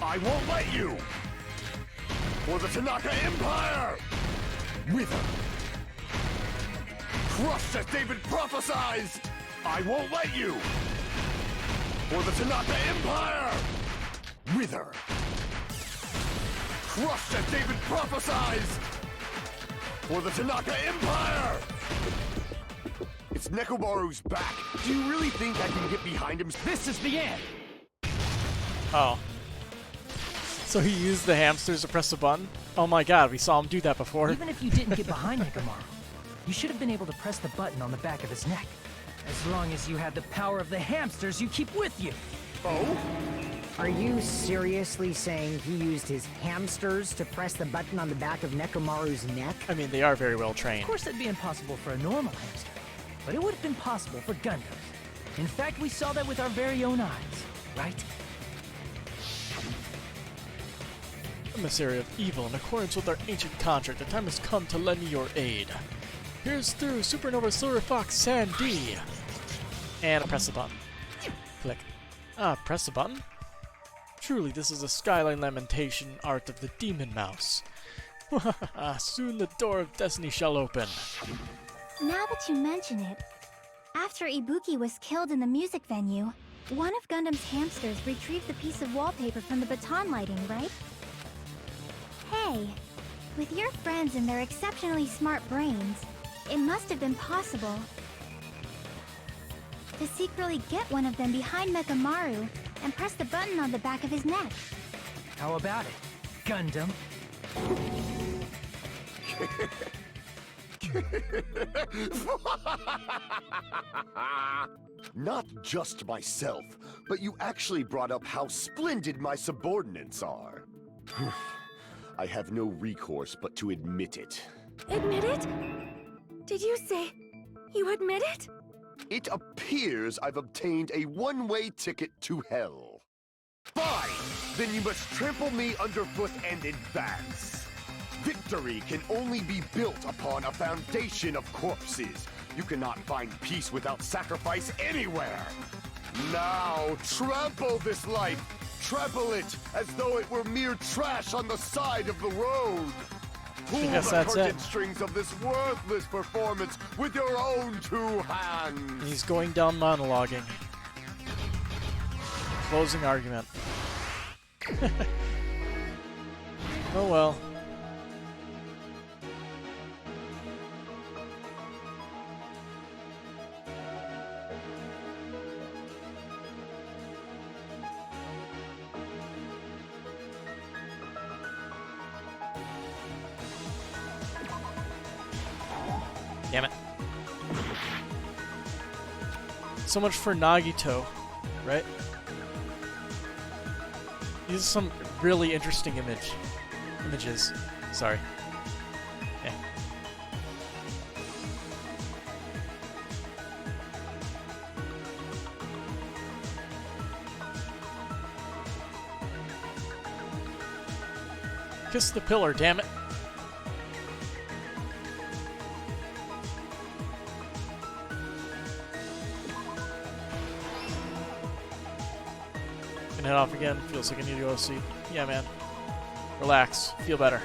I won't let you! For the Tanaka Empire! Wither! Crushed as David prophesies! I won't let you! For the Tanaka Empire! Wither! Crushed as David prophesies! For the Tanaka Empire! It's Nekomaru's back. Do you really think I can get behind him? This is the end! Oh. So he used the hamsters to press the button? Oh my god, we saw him do that before. Even if you didn't get behind Nekomaru, you should have been able to press the button on the back of his neck. As long as you had the power of the hamsters you keep with you. Oh? Are you seriously saying he used his hamsters to press the button on the back of Nekomaru's neck? I mean, they are very well trained. Of course it'd be impossible for a normal hamster, but it would have been possible for Gundams. In fact, we saw that with our very own eyes, right? Emissary of evil, in accordance with our ancient contract, the time has come to lend me your aid. Here's through Supernova Silver Fox Sandy. And press the button. Click. Press the button? Truly, this is a skyline lamentation art of the Demon Mouse. Soon the door of destiny shall open. Now that you mention it, after Ibuki was killed in the music venue, one of Gundam's hamsters retrieved the piece of wallpaper from the baton lighting, right? Hey, with your friends and their exceptionally smart brains, it must have been possible to secretly get one of them behind Mekamaru and press the button on the back of his neck. How about it, Gundam? Not just myself, but you actually brought up how splendid my subordinates are. I have no recourse but to admit it. Admit it? Did you say you admit it? It appears I've obtained a one-way ticket to hell. Fine! Then you must trample me underfoot and advance. Victory can only be built upon a foundation of corpses. You cannot find peace without sacrifice anywhere. Now, trample this life. Trample it as though it were mere trash on the side of the road. Pull the curtain strings of this worthless performance with your own two hands. He's going down monologuing. Closing argument. Oh well. Damn it. So much for Nagito, right? These are some really interesting images. Sorry. Yeah. Kiss the pillar, damn it. Head off again. Feels like I need to go to sleep. Yeah, man. Relax. Feel better.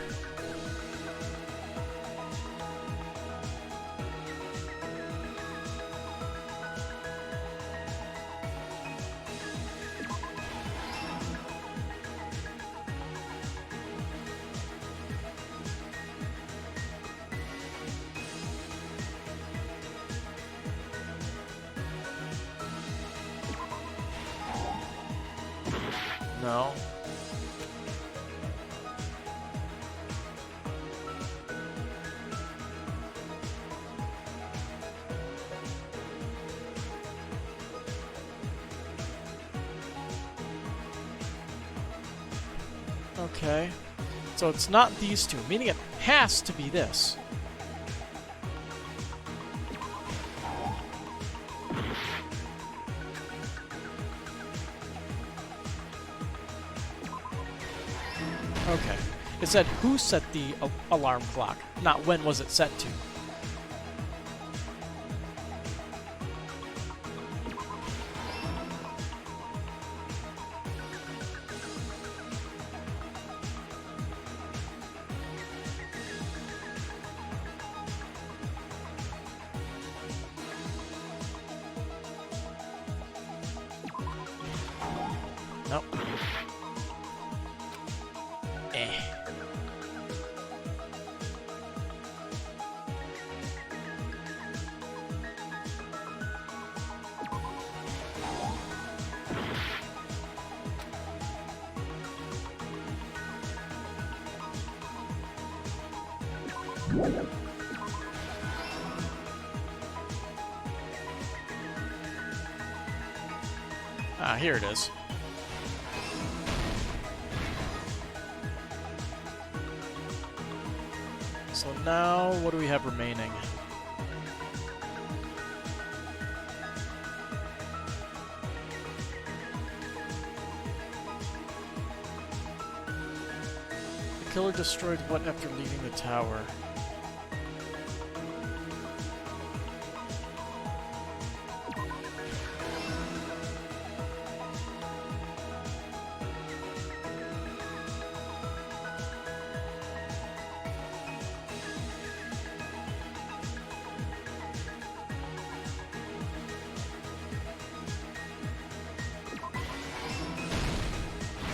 No. Okay. So it's not these two, meaning it has to be this. Okay. It said who set the alarm clock, not when was it set to. Nope. Ah, here it is. So now, what do we have remaining? killer destroyed what after leaving the tower?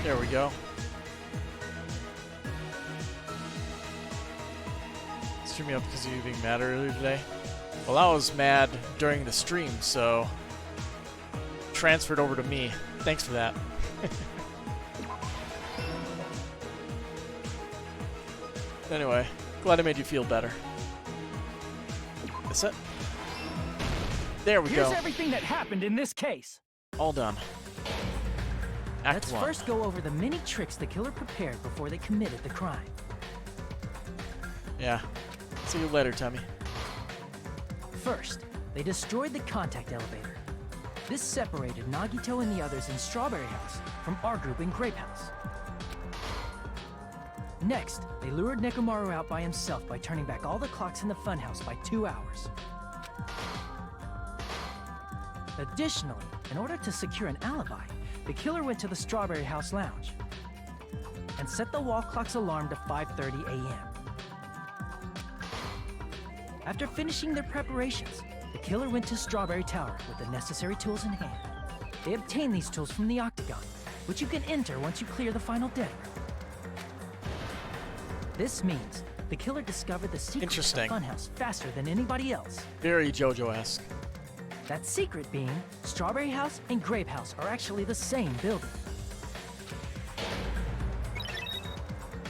There we go. Stream me up because of you being mad earlier today. Well, I was mad during the stream, so transferred over to me. Thanks for that. Anyway, glad I made you feel better. That's it. There we go. Here's everything that happened in this case. All done. Act Let's 1. first go over the many tricks the killer prepared before they committed the crime. Yeah. See you later, Tommy. First, they destroyed the contact elevator. This separated Nagito and the others in Strawberry House from our group in Grape House. Next, they lured Nekomaru out by himself by turning back all the clocks in the funhouse by 2 hours. Additionally, in order to secure an alibi, the killer went to the Strawberry House lounge and set the wall clock's alarm to 5:30 a.m. After finishing their preparations, the killer went to Strawberry Tower with the necessary tools in hand. They obtained these tools from the Octagon, which you can enter once you clear the final dead room. This means the killer discovered the secret of the funhouse faster than anybody else. Very JoJo-esque. That secret being, Strawberry House and Grape House are actually the same building.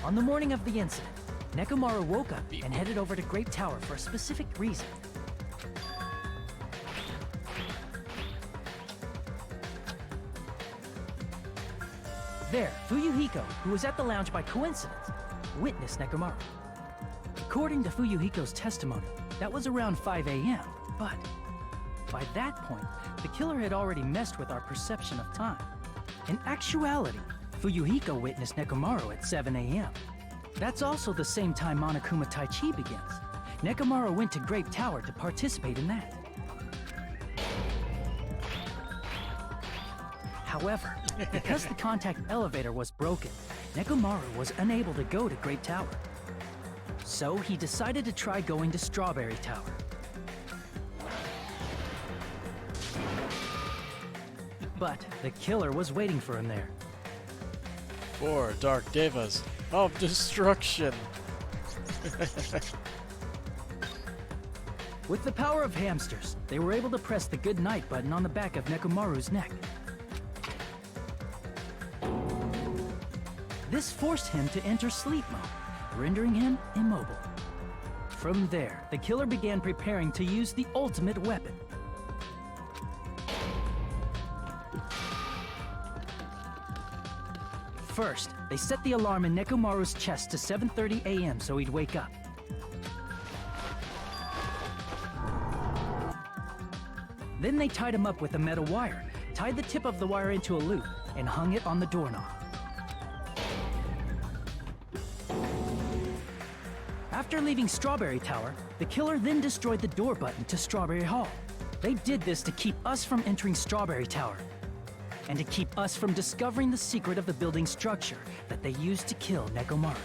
On the morning of the incident, Nekomaru woke up and headed over to Grape Tower for a specific reason. There, Fuyuhiko, who was at the lounge by coincidence, witnessed Nekomaru. According to Fuyuhiko's testimony, that was around 5 a.m., but by that point, the killer had already messed with our perception of time. In actuality, Fuyuhiko witnessed Nekomaru at 7 a.m. That's also the same time Monokuma Taichi begins. Nekomaru went to Grape Tower to participate in that. However, because the contact elevator was broken, Nekomaru was unable to go to Grape Tower. So he decided to try going to Strawberry Tower. But the killer was waiting for him there. 4 Dark Devas of Destruction. With the power of hamsters, they were able to press the good night button on the back of Nekomaru's neck. This forced him to enter sleep mode, rendering him immobile. From there, the killer began preparing to use the ultimate weapon. First, they set the alarm in Nekomaru's chest to 7:30 a.m. so he'd wake up. Then they tied him up with a metal wire, tied the tip of the wire into a loop, and hung it on the doorknob. After leaving Strawberry Tower, the killer then destroyed the door button to Strawberry Hall. They did this to keep us from entering Strawberry Tower, and to keep us from discovering the secret of the building's structure that they used to kill Nekomaru.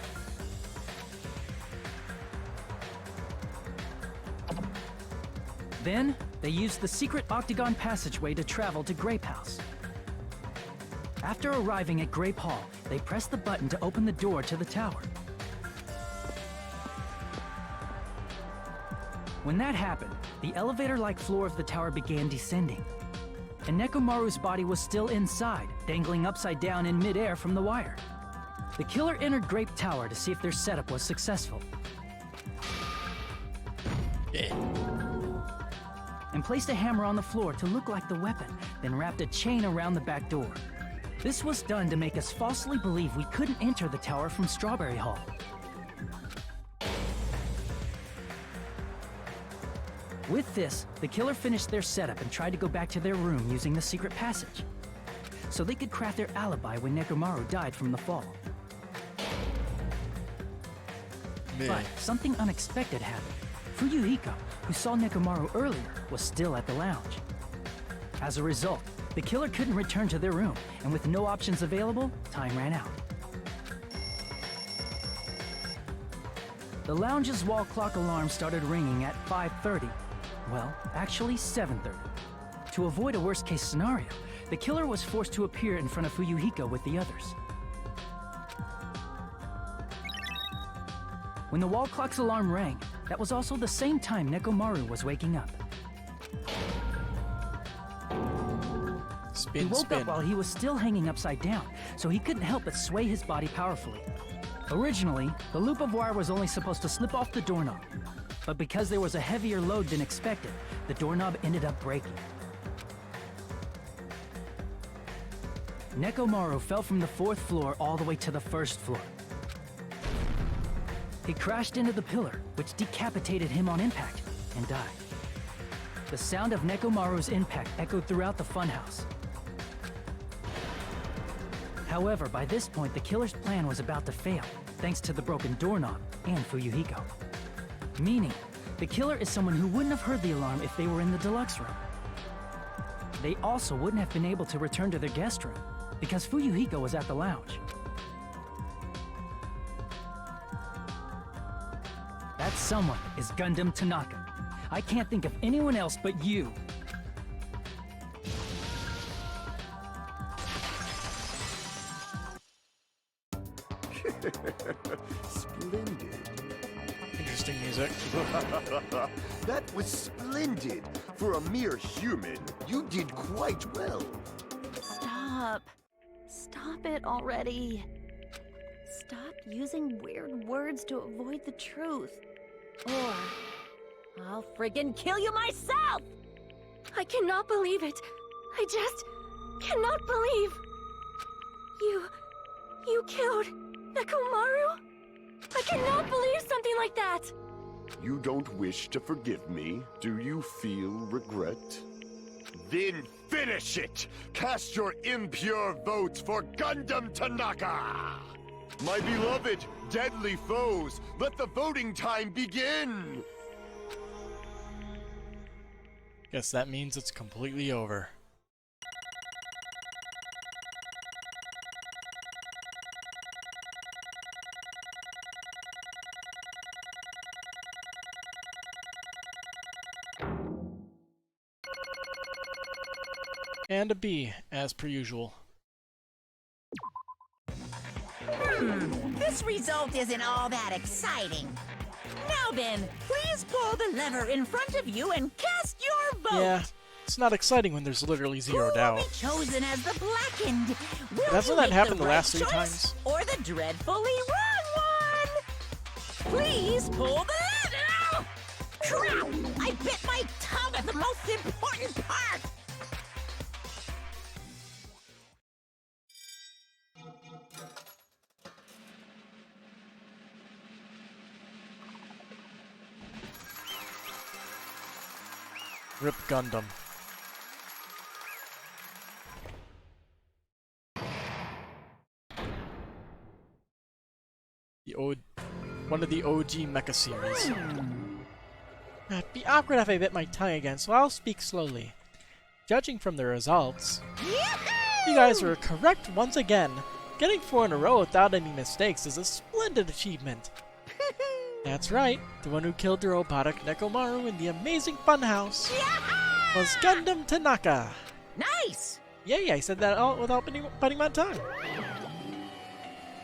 Then, they used the secret Octagon passageway to travel to Grape House. After arriving at Grape Hall, they pressed the button to open the door to the tower. When that happened, the elevator-like floor of the tower began descending, and Nekomaru's body was still inside, dangling upside down in midair from the wire. The killer entered Grape Tower to see if their setup was successful. And placed a hammer on the floor to look like the weapon, then wrapped a chain around the back door. This was done to make us falsely believe we couldn't enter the tower from Strawberry Hall. With this, the killer finished their setup and tried to go back to their room using the secret passage, so they could craft their alibi when Nekomaru died from the fall. But something unexpected happened. Fuyuhiko, who saw Nekomaru earlier, was still at the lounge. As a result, the killer couldn't return to their room, and with no options available, time ran out. The lounge's wall clock alarm started ringing at 5:30. Well, actually 7:30. To avoid a worst-case scenario, the killer was forced to appear in front of Fuyuhiko with the others. When the wall clock's alarm rang, that was also the same time Nekomaru was waking up. He woke up while he was still hanging upside down, so he couldn't help but sway his body powerfully. Originally, the loop of wire was only supposed to slip off the doorknob, but because there was a heavier load than expected, the doorknob ended up breaking. Nekomaru fell from the 4th floor all the way to the 1st floor. He crashed into the pillar, which decapitated him on impact, and died. The sound of Nekomaru's impact echoed throughout the funhouse. However, by this point, the killer's plan was about to fail, thanks to the broken doorknob and Fuyuhiko. Meaning, the killer is someone who wouldn't have heard the alarm if they were in the deluxe room. They also wouldn't have been able to return to their guest room, because Fuyuhiko was at the lounge. That someone is Gundam Tanaka. I can't think of anyone else but you. Splendid. Interesting music. That was splendid. For a mere human, you did quite well. Stop. Stop it already. Stop using weird words to avoid the truth. Or I'll friggin' kill you myself! I cannot believe it. I just cannot believe. You killed Nekomaru? I cannot believe something like that. You don't wish to forgive me? Do you feel regret? Then finish it! Cast your impure votes for Gundam Tanaka! My beloved, deadly foes, let the voting time begin! Guess that means it's completely over. And a B, as per usual. This result isn't all that exciting. Now then, please pull the lever in front of you and cast your vote. Yeah, it's not exciting when there's literally zero doubt. Who will be chosen as the blackened? Will Hasn't you that make happened the the right last 3 choice times? Or the dreadfully wrong one? Please pull the lever! Crap! I bit my tongue at the most important part! Rip Gundam. One of the OG mecha series. It'd be awkward if I bit my tongue again, so I'll speak slowly. Judging from the results, you guys were correct once again. Getting 4 in a row without any mistakes is a splendid achievement. That's right, the one who killed the robotic Nekomaru in the amazing funhouse was Gundam Tanaka. Nice! Yay, I said that all without biting my tongue.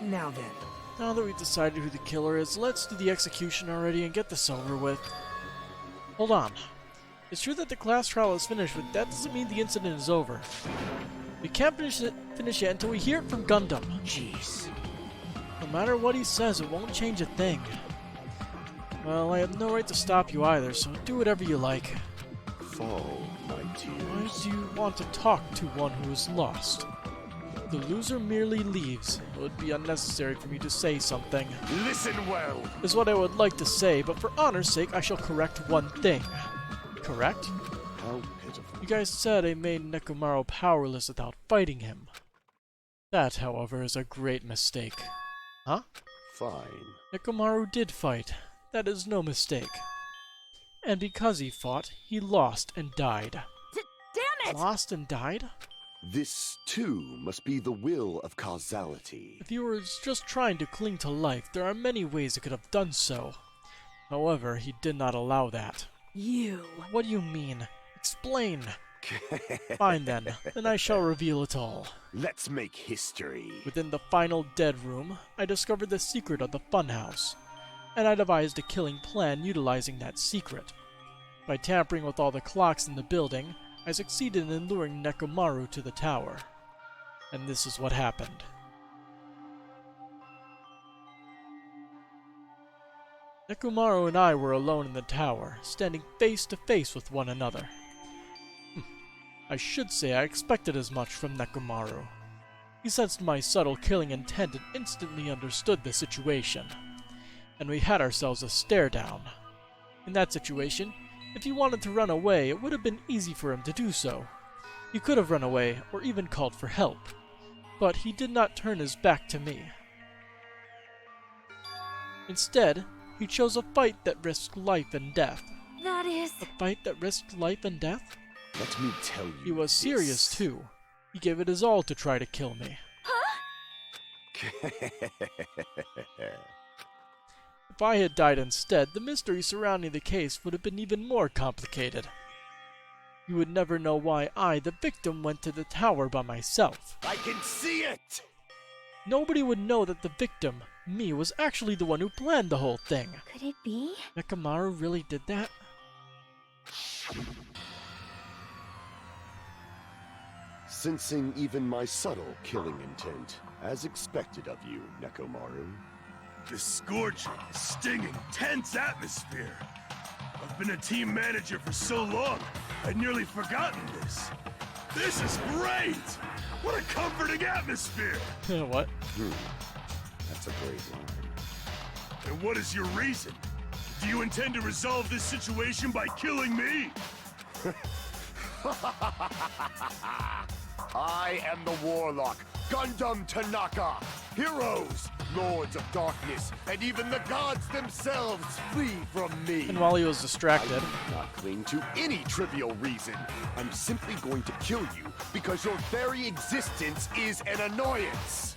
Now then. Now that we've decided who the killer is, let's do the execution already and get this over with. Hold on. It's true that the class trial is finished, but that doesn't mean the incident is over. We can't finish it yet until we hear it from Gundam. Jeez. No matter what he says, it won't change a thing. Well, I have no right to stop you either, so do whatever you like. Fall, my tears. Why do you want to talk to one who is lost? The loser merely leaves. It would be unnecessary for me to say something. Listen well! Is what I would like to say, but for honor's sake, I shall correct one thing. Correct? How pitiful. You guys said I made Nekomaru powerless without fighting him. That, however, is a great mistake. Huh? Fine. Nekomaru did fight. That is no mistake. And because he fought, he lost and died. Damn it! Lost and died? This, too, must be the will of causality. If he was just trying to cling to life, there are many ways he could have done so. However, he did not allow that. You. What do you mean? Explain. Fine then. Then I shall reveal it all. Let's make history. Within the final dead room, I discovered the secret of the funhouse, and I devised a killing plan utilizing that secret. By tampering with all the clocks in the building, I succeeded in luring Nekomaru to the tower. And this is what happened. Nekomaru and I were alone in the tower, standing face to face with one another. I should say I expected as much from Nekomaru. He sensed my subtle killing intent and instantly understood the situation. And we had ourselves a stare down. In that situation, if he wanted to run away, it would have been easy for him to do so. He could have run away, or even called for help. But he did not turn his back to me. Instead, he chose a fight that risked life and death. That is... A fight that risked life and death? Let me tell you He was this. serious, too. He gave it his all to try to kill me. If I had died instead, the mystery surrounding the case would have been even more complicated. You would never know why I, the victim, went to the tower by myself. I can see it! Nobody would know that the victim, me, was actually the one who planned the whole thing. Could it be? Nekomaru really did that? Sensing even my subtle killing intent, as expected of you, Nekomaru. This scorching, stinging, tense atmosphere. I've been a team manager for so long, I'd nearly forgotten this. This is great! What a comforting atmosphere! What? That's a great line. And what is your reason? Do you intend to resolve this situation by killing me? I am the Warlock, Gundam Tanaka. Heroes, Lords of Darkness, and even the gods themselves flee from me. And while he was distracted... I do not cling to any trivial reason. I'm simply going to kill you because your very existence is an annoyance.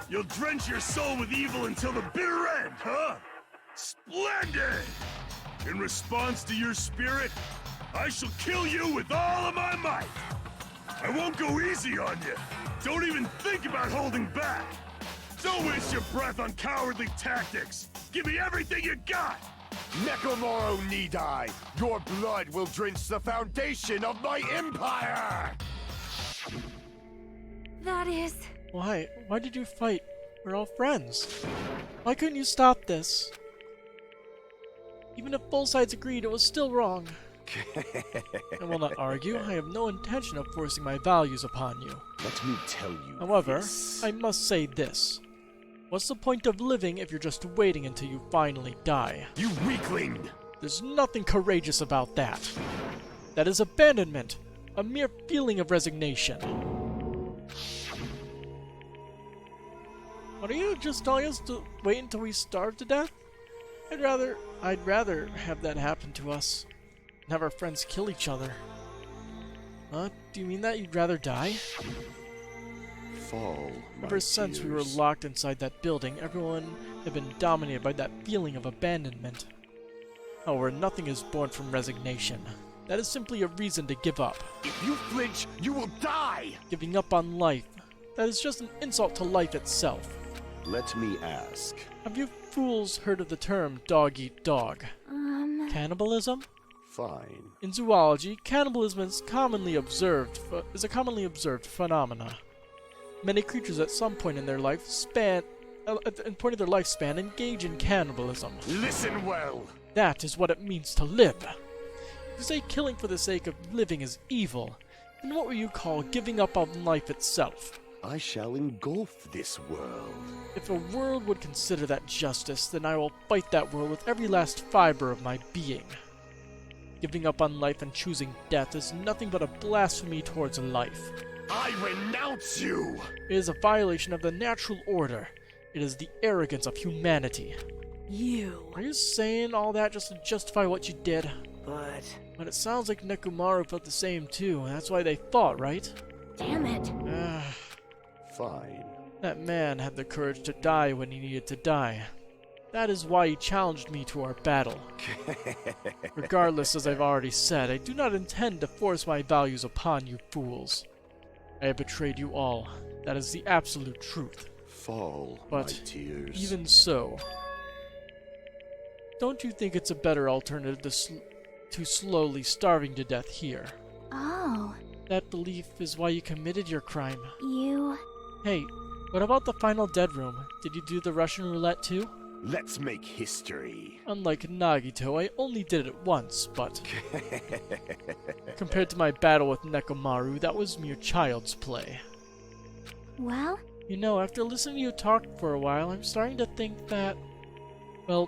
You'll drench your soul with evil until the bitter end, huh? Splendid! In response to your spirit, I shall kill you with all of my might. I won't go easy on you. Don't even think about holding back. Don't waste your breath on cowardly tactics. Give me everything you got. Nekomaru Nidai, your blood will drench the foundation of my empire! That is... Why? Why did you fight? We're all friends. Why couldn't you stop this? Even if both sides agreed, it was still wrong. I will not argue. I have no intention of forcing my values upon you. Let me tell you However, this. I must say this. What's the point of living if you're just waiting until you finally die? You weakling! There's nothing courageous about that. That is abandonment. A mere feeling of resignation. What are you just telling us to wait until we starve to death? I'd rather have that happen to us. And have our friends kill each other. Do you mean that you'd rather die? Fall, Ever since we were locked inside that building, everyone had been dominated by that feeling of abandonment. However, nothing is born from resignation. That is simply a reason to give up. If you flinch, you will die! Giving up on life. That is just an insult to life itself. Let me ask. Have you fools heard of the term dog eat dog? Cannibalism? Fine. In zoology, cannibalism is a commonly observed phenomena. Many creatures at some point in their lifespan engage in cannibalism. Listen well! That is what it means to live. If you say killing for the sake of living is evil, then what will you call giving up on life itself? I shall engulf this world. If a world would consider that justice, then I will fight that world with every last fiber of my being. Giving up on life and choosing death is nothing but a blasphemy towards life. I renounce you! It is a violation of the natural order. It is the arrogance of humanity. You. Are you saying all that just to justify what you did? But it sounds like Nekomaru felt the same too, and that's why they fought, right? Damn it. Fine. That man had the courage to die when he needed to die. That is why he challenged me to our battle. Regardless, as I've already said, I do not intend to force my values upon you fools. I have betrayed you all. That is the absolute truth. Fall, but my tears. Even so, don't you think it's a better alternative to slowly starving to death here? Oh. That belief is why you committed your crime. You... Hey, what about the final dead room? Did you do the Russian roulette too? Let's make history. Unlike Nagito, I only did it once, but... compared to my battle with Nekomaru, that was mere child's play. Well? You know, after listening to you talk for a while, I'm starting to think that... well,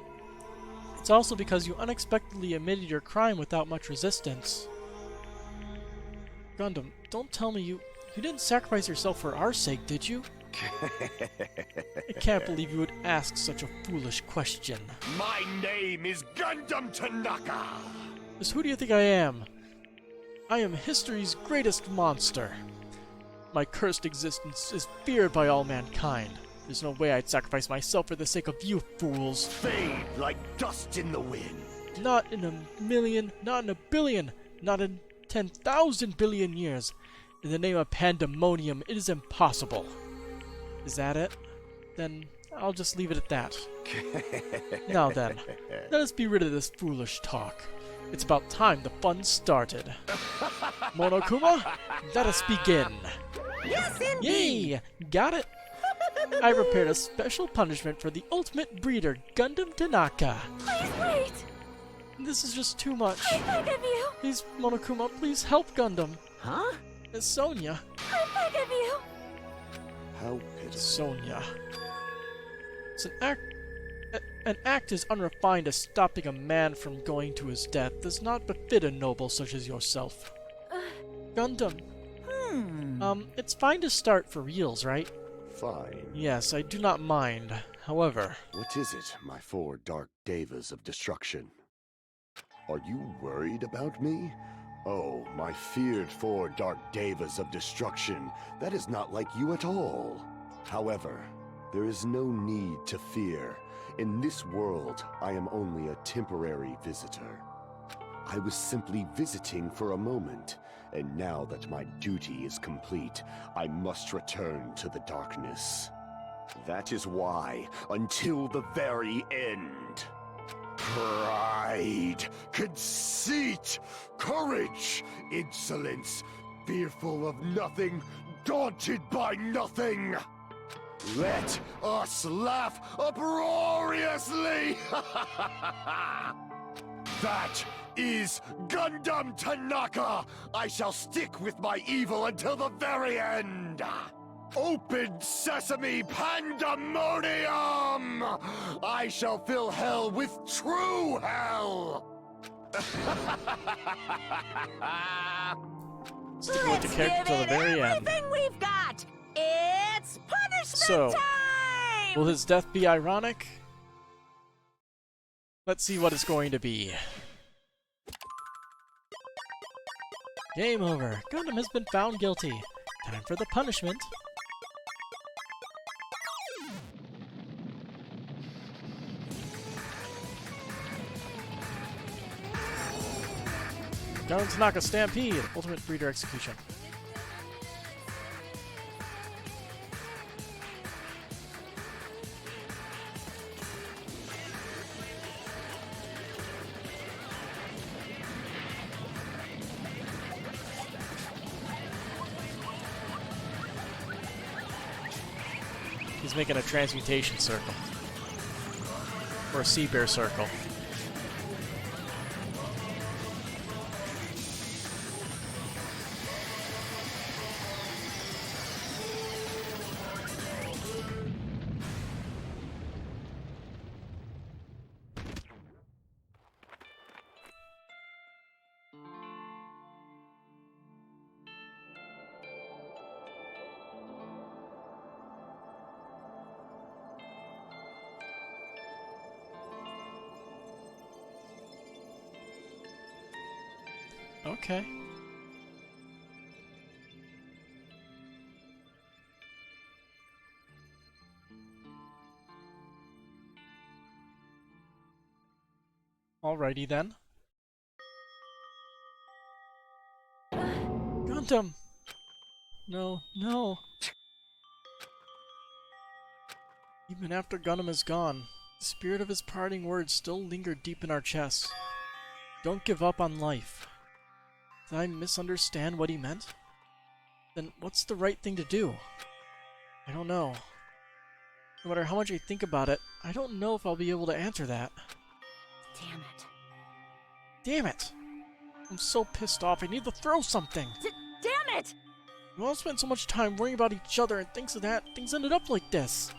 it's also because you unexpectedly admitted your crime without much resistance. Gundam, don't tell me you didn't sacrifice yourself for our sake, did you? I can't believe you would ask such a foolish question. My name is Gundam Tanaka! Just who do you think I am? I am history's greatest monster. My cursed existence is feared by all mankind. There's no way I'd sacrifice myself for the sake of you fools. Fade like dust in the wind. Not in a million, not in a billion, not in 10,000 billion years. In the name of pandemonium, it is impossible. Is that it? Then I'll just leave it at that. Now then, let us be rid of this foolish talk. It's about time the fun started. Monokuma, let us begin. Yes, indeed! Yay! Got it! I prepared a special punishment for the ultimate breeder, Gundam Tanaka. Please wait! This is just too much. I beg of you! Please, Monokuma, please help Gundam. Huh? It's Sonia. I beg of you! How pitiful. Sonia. It's an act as unrefined as stopping a man from going to his death does not befit a noble such as yourself. Gundam. It's fine to start for reals, right? Fine. Yes, I do not mind. However... What is it, my four dark devas of destruction? Are you worried about me? Oh, my feared four dark devas of destruction. That is not like you at all. However, there is no need to fear. In this world, I am only a temporary visitor. I was simply visiting for a moment, and now that my duty is complete, I must return to the darkness. That is why, until the very end, pride, conceit, courage, insolence, fearful of nothing, daunted by nothing. Let us laugh uproariously! That is Gundam Tanaka! I shall stick with my evil until the very end! Open sesame pandemonium! I shall fill hell with true hell! Stick with the character till the very end. Everything we've got! It's punishment time! Will his death be ironic? Let's see what it's going to be. Game over. Gundam has been found guilty. Time for the punishment. Gundam Tanaka Stampede. Ultimate Breeder Execution. He's making a transmutation circle. Or a sea bear circle. Okay. Alrighty then. Gundam! No, no. Even after Gundam is gone, the spirit of his parting words still linger deep in our chests. Don't give up on life. Did I misunderstand what he meant? Then what's the right thing to do? I don't know. No matter how much I think about it, I don't know if I'll be able to answer that. Damn it. Damn it! I'm so pissed off, I need to throw something! Damn it! We all spent so much time worrying about each other and things of that, things ended up like this.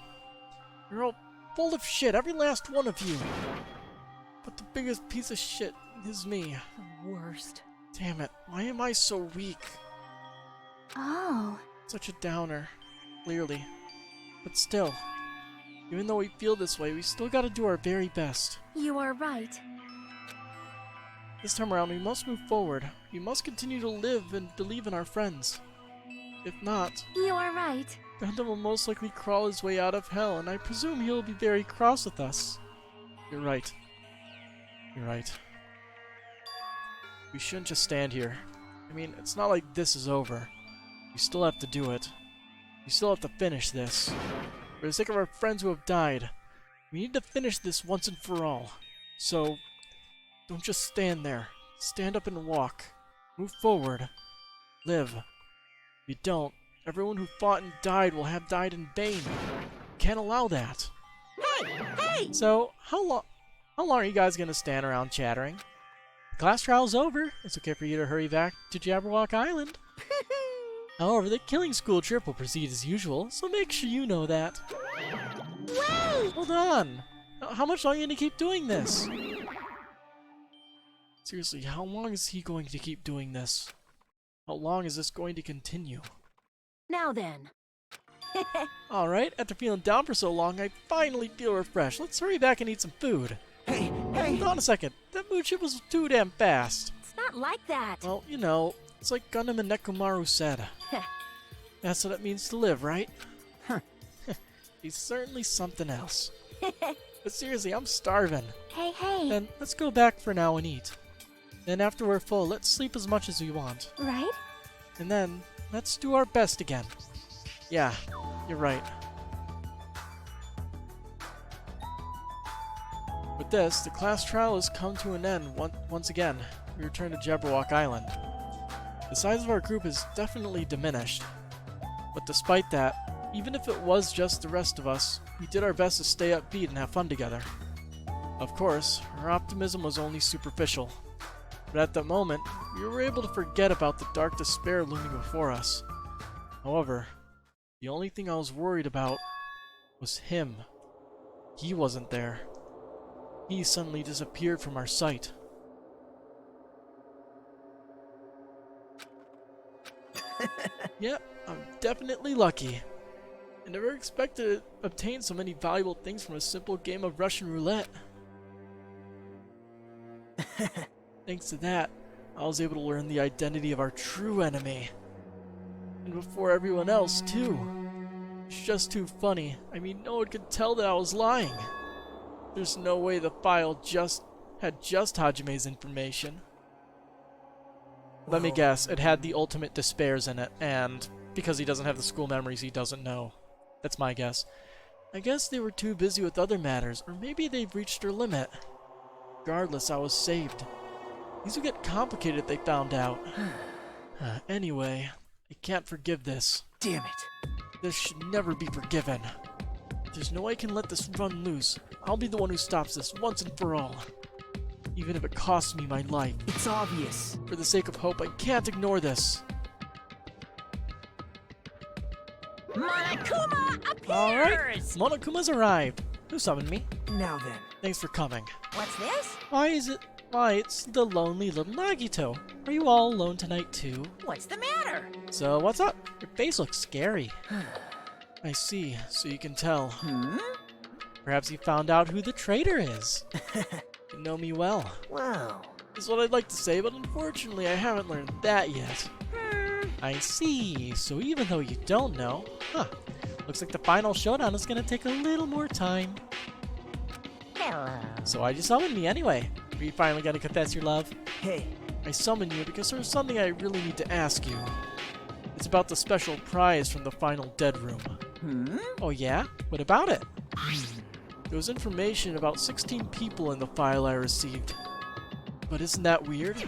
You're all full of shit, every last one of you. But the biggest piece of shit is me. The worst. Damn it, why am I so weak? Oh. Such a downer, clearly. But still, even though we feel this way, we still gotta do our very best. You are right. This time around, we must move forward. We must continue to live and believe in our friends. If not, You are right. Gundam will most likely crawl his way out of hell, and I presume he will be very cross with us. You're right. You're right. We shouldn't just stand here. I mean, it's not like this is over. We still have to do it. We still have to finish this. For the sake of our friends who have died, we need to finish this once and for all. So, don't just stand there. Stand up and walk. Move forward. Live. If you don't, everyone who fought and died will have died in vain. Can't allow that. Hey! Hey! So, how long are you guys gonna stand around chattering? The class trial's over. It's okay for you to hurry back to Jabberwock Island. However, the killing school trip will proceed as usual, so make sure you know that. Wait! Hold on! How much longer are you gonna keep doing this? Seriously, how long is he going to keep doing this? How long is this going to continue? Now then. Alright, after feeling down for so long, I finally feel refreshed. Let's hurry back and eat some food. Hey! Hold on a second. That mood chip was too damn fast. It's not like that. Well, you know, it's like Gundam and Nekomaru said. That's what it means to live, right? He's certainly something else. But seriously, I'm starving. Hey, hey. Then let's go back for now and eat. Then after we're full, let's sleep as much as we want. Right? And then, let's do our best again. Yeah, you're right. With this, the class trial has come to an end once again. We return to Jabberwock Island. The size of our group is definitely diminished. But despite that, even if it was just the rest of us, we did our best to stay upbeat and have fun together. Of course, our optimism was only superficial. But at that moment, we were able to forget about the dark despair looming before us. However, the only thing I was worried about was him. He wasn't there. He suddenly disappeared from our sight. Yep, I'm definitely lucky. I never expected to obtain so many valuable things from a simple game of Russian roulette. Thanks to that, I was able to learn the identity of our true enemy. And before everyone else, too. It's just too funny. I mean, no one could tell that I was lying. There's no way the file had just Hajime's information. Let me guess, it had the ultimate despairs in it, and because he doesn't have the school memories, he doesn't know. That's my guess. I guess they were too busy with other matters, or maybe they've reached their limit. Regardless, I was saved. These would get complicated if they found out. Anyway, I can't forgive this. Damn it. This should never be forgiven. There's no way I can let this run loose. I'll be the one who stops this once and for all. Even if it costs me my life. It's obvious. For the sake of hope, I can't ignore this. Monokuma appears! Alright, Monokuma's arrived. Who summoned me? Now then. Thanks for coming. What's this? Why, it's the lonely little Nagito. Are you all alone tonight too? What's the matter? So, what's up? Your face looks scary. I see, so you can tell. Perhaps you found out who the traitor is. You know me well. Wow. is what I'd like to say, but unfortunately I haven't learned that yet. I see. So even though you don't know, looks like the final showdown is gonna take a little more time. Hello. So why'd you summon me anyway? Are you finally gonna confess your love? Hey, I summoned you because there's something I really need to ask you. It's about the special prize from the final dead room. Oh yeah? What about it? There was information about 16 people in the file I received. But isn't that weird?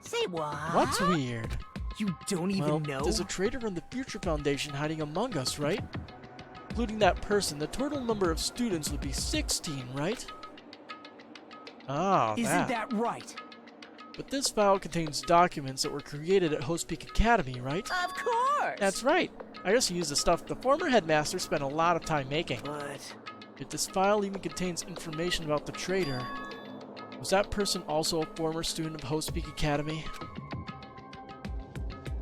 Say what? What's weird? you don't even know? There's a traitor from the Future Foundation hiding among us, right? Including that person, the total number of students would be 16, right? Ah, Isn't that right? But this file contains documents that were created at Host Peak Academy, right? Of course! That's right. I just used the stuff the former headmaster spent a lot of time making. But... Yet this file even contains information about the traitor. Was that person also a former student of Host Peak Academy?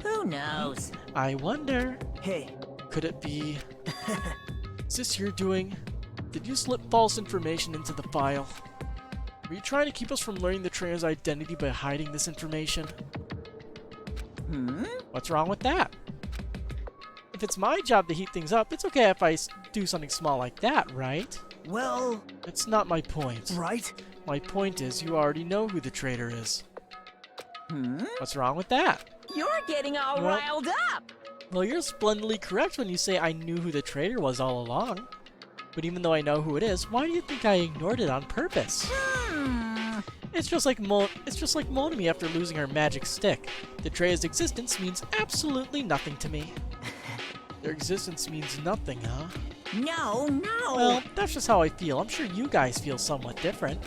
Who knows? I wonder. Hey. Could it be... Is this your doing? Did you slip false information into the file? Were you trying to keep us from learning the traitor's identity by hiding this information? What's wrong with that? If it's my job to heat things up, it's okay if I do something small like that, right? Well... That's not my point. Right? My point is, you already know who the traitor is. What's wrong with that? You're getting all riled up! Well, you're splendidly correct when you say I knew who the traitor was all along. But even though I know who it is, why do you think I ignored it on purpose? It's just like moaning me after losing her magic stick. The Treya's existence means absolutely nothing to me. Their existence means nothing, huh? No. Well, that's just how I feel. I'm sure you guys feel somewhat different.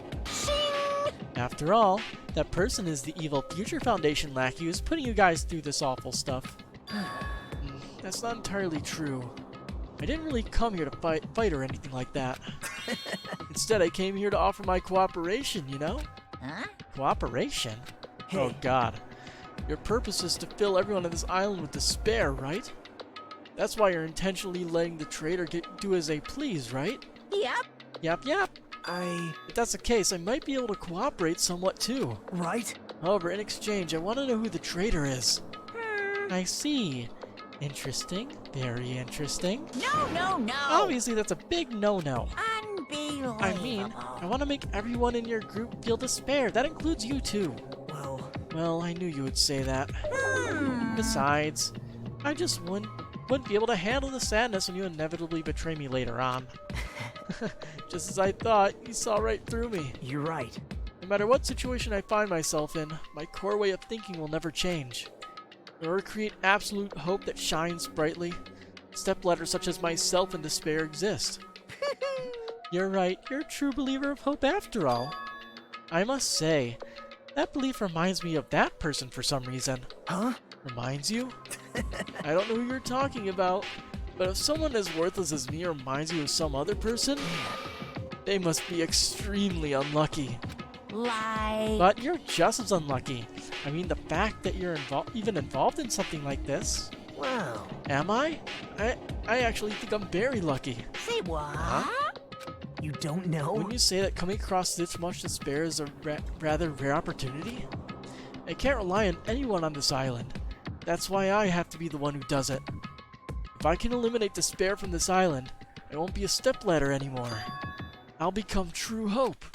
After all, that person is the evil Future Foundation lackey who's putting you guys through this awful stuff. That's not entirely true. I didn't really come here to fight or anything like that. Instead, I came here to offer my cooperation, you know? Huh? Cooperation? Hey. Oh god. Your purpose is to fill everyone on this island with despair, right? That's why you're intentionally letting the traitor do as they please, right? Yep. Yep. If that's the case, I might be able to cooperate somewhat too. Right? However, in exchange, I want to know who the traitor is. I see. Interesting. Very interesting. No. Obviously, that's a big no-no. Unbelievable. I mean, I want to make everyone in your group feel despair. That includes you too. Well, I knew you would say that. Besides, I just wouldn't be able to handle the sadness when you inevitably betray me later on. Just as I thought, you saw right through me. You're right. No matter what situation I find myself in, my core way of thinking will never change. In order to create absolute hope that shines brightly, stepletters such as myself in despair exist. You're right, you're a true believer of hope after all. I must say, that belief reminds me of that person for some reason. Huh? Reminds you? I don't know who you're talking about, but if someone as worthless as me reminds you of some other person, they must be extremely unlucky. Like... But you're just as unlucky. I mean, the fact that you're even involved in something like this. Wow. Am I? I actually think I'm very lucky. Say what? Huh? You don't know? Wouldn't you say that coming across this much despair is a rather rare opportunity? I can't rely on anyone on this island. That's why I have to be the one who does it. If I can eliminate despair from this island, I won't be a stepladder anymore. I'll become true hope.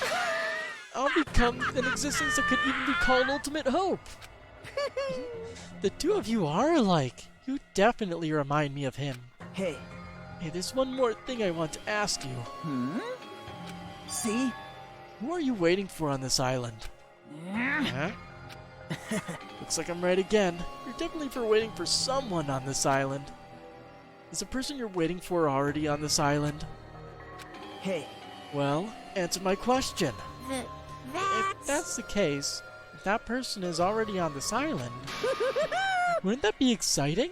I'll become an existence that could even be called ultimate hope. The two of you are alike. You definitely remind me of him. Hey, there's one more thing I want to ask you. See? Who are you waiting for on this island? Huh? Looks like I'm right again. You're definitely waiting for someone on this island. Is the person you're waiting for already on this island? Hey. Well, answer my question. If that's the case, if that person is already on this island, wouldn't that be exciting?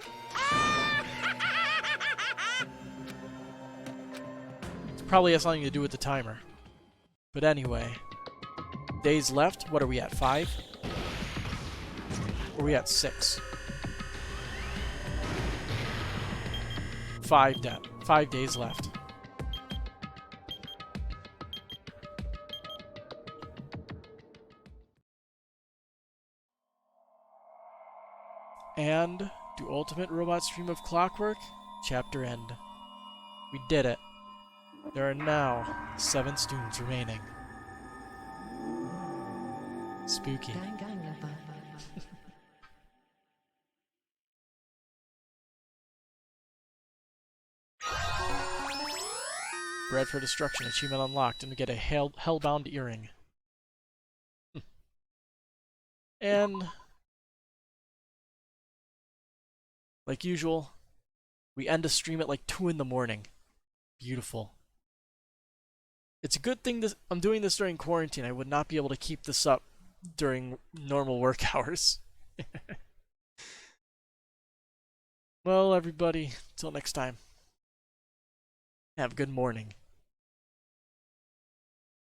It probably has something to do with the timer. But anyway, days left. What are we at, 5? Or are we at 6? 5 days left. And do ultimate robots dream of clockwork? Chapter end. We did it. There are now 7 students remaining. Spooky. Danganronpa. Bred for Destruction achievement unlocked, and we get a hellbound earring. And like usual, we end the stream at like 2 in the morning. Beautiful. It's a good thing that I'm doing this during quarantine. I would not be able to keep this up during normal work hours. Well, everybody, till next time. Have a good morning.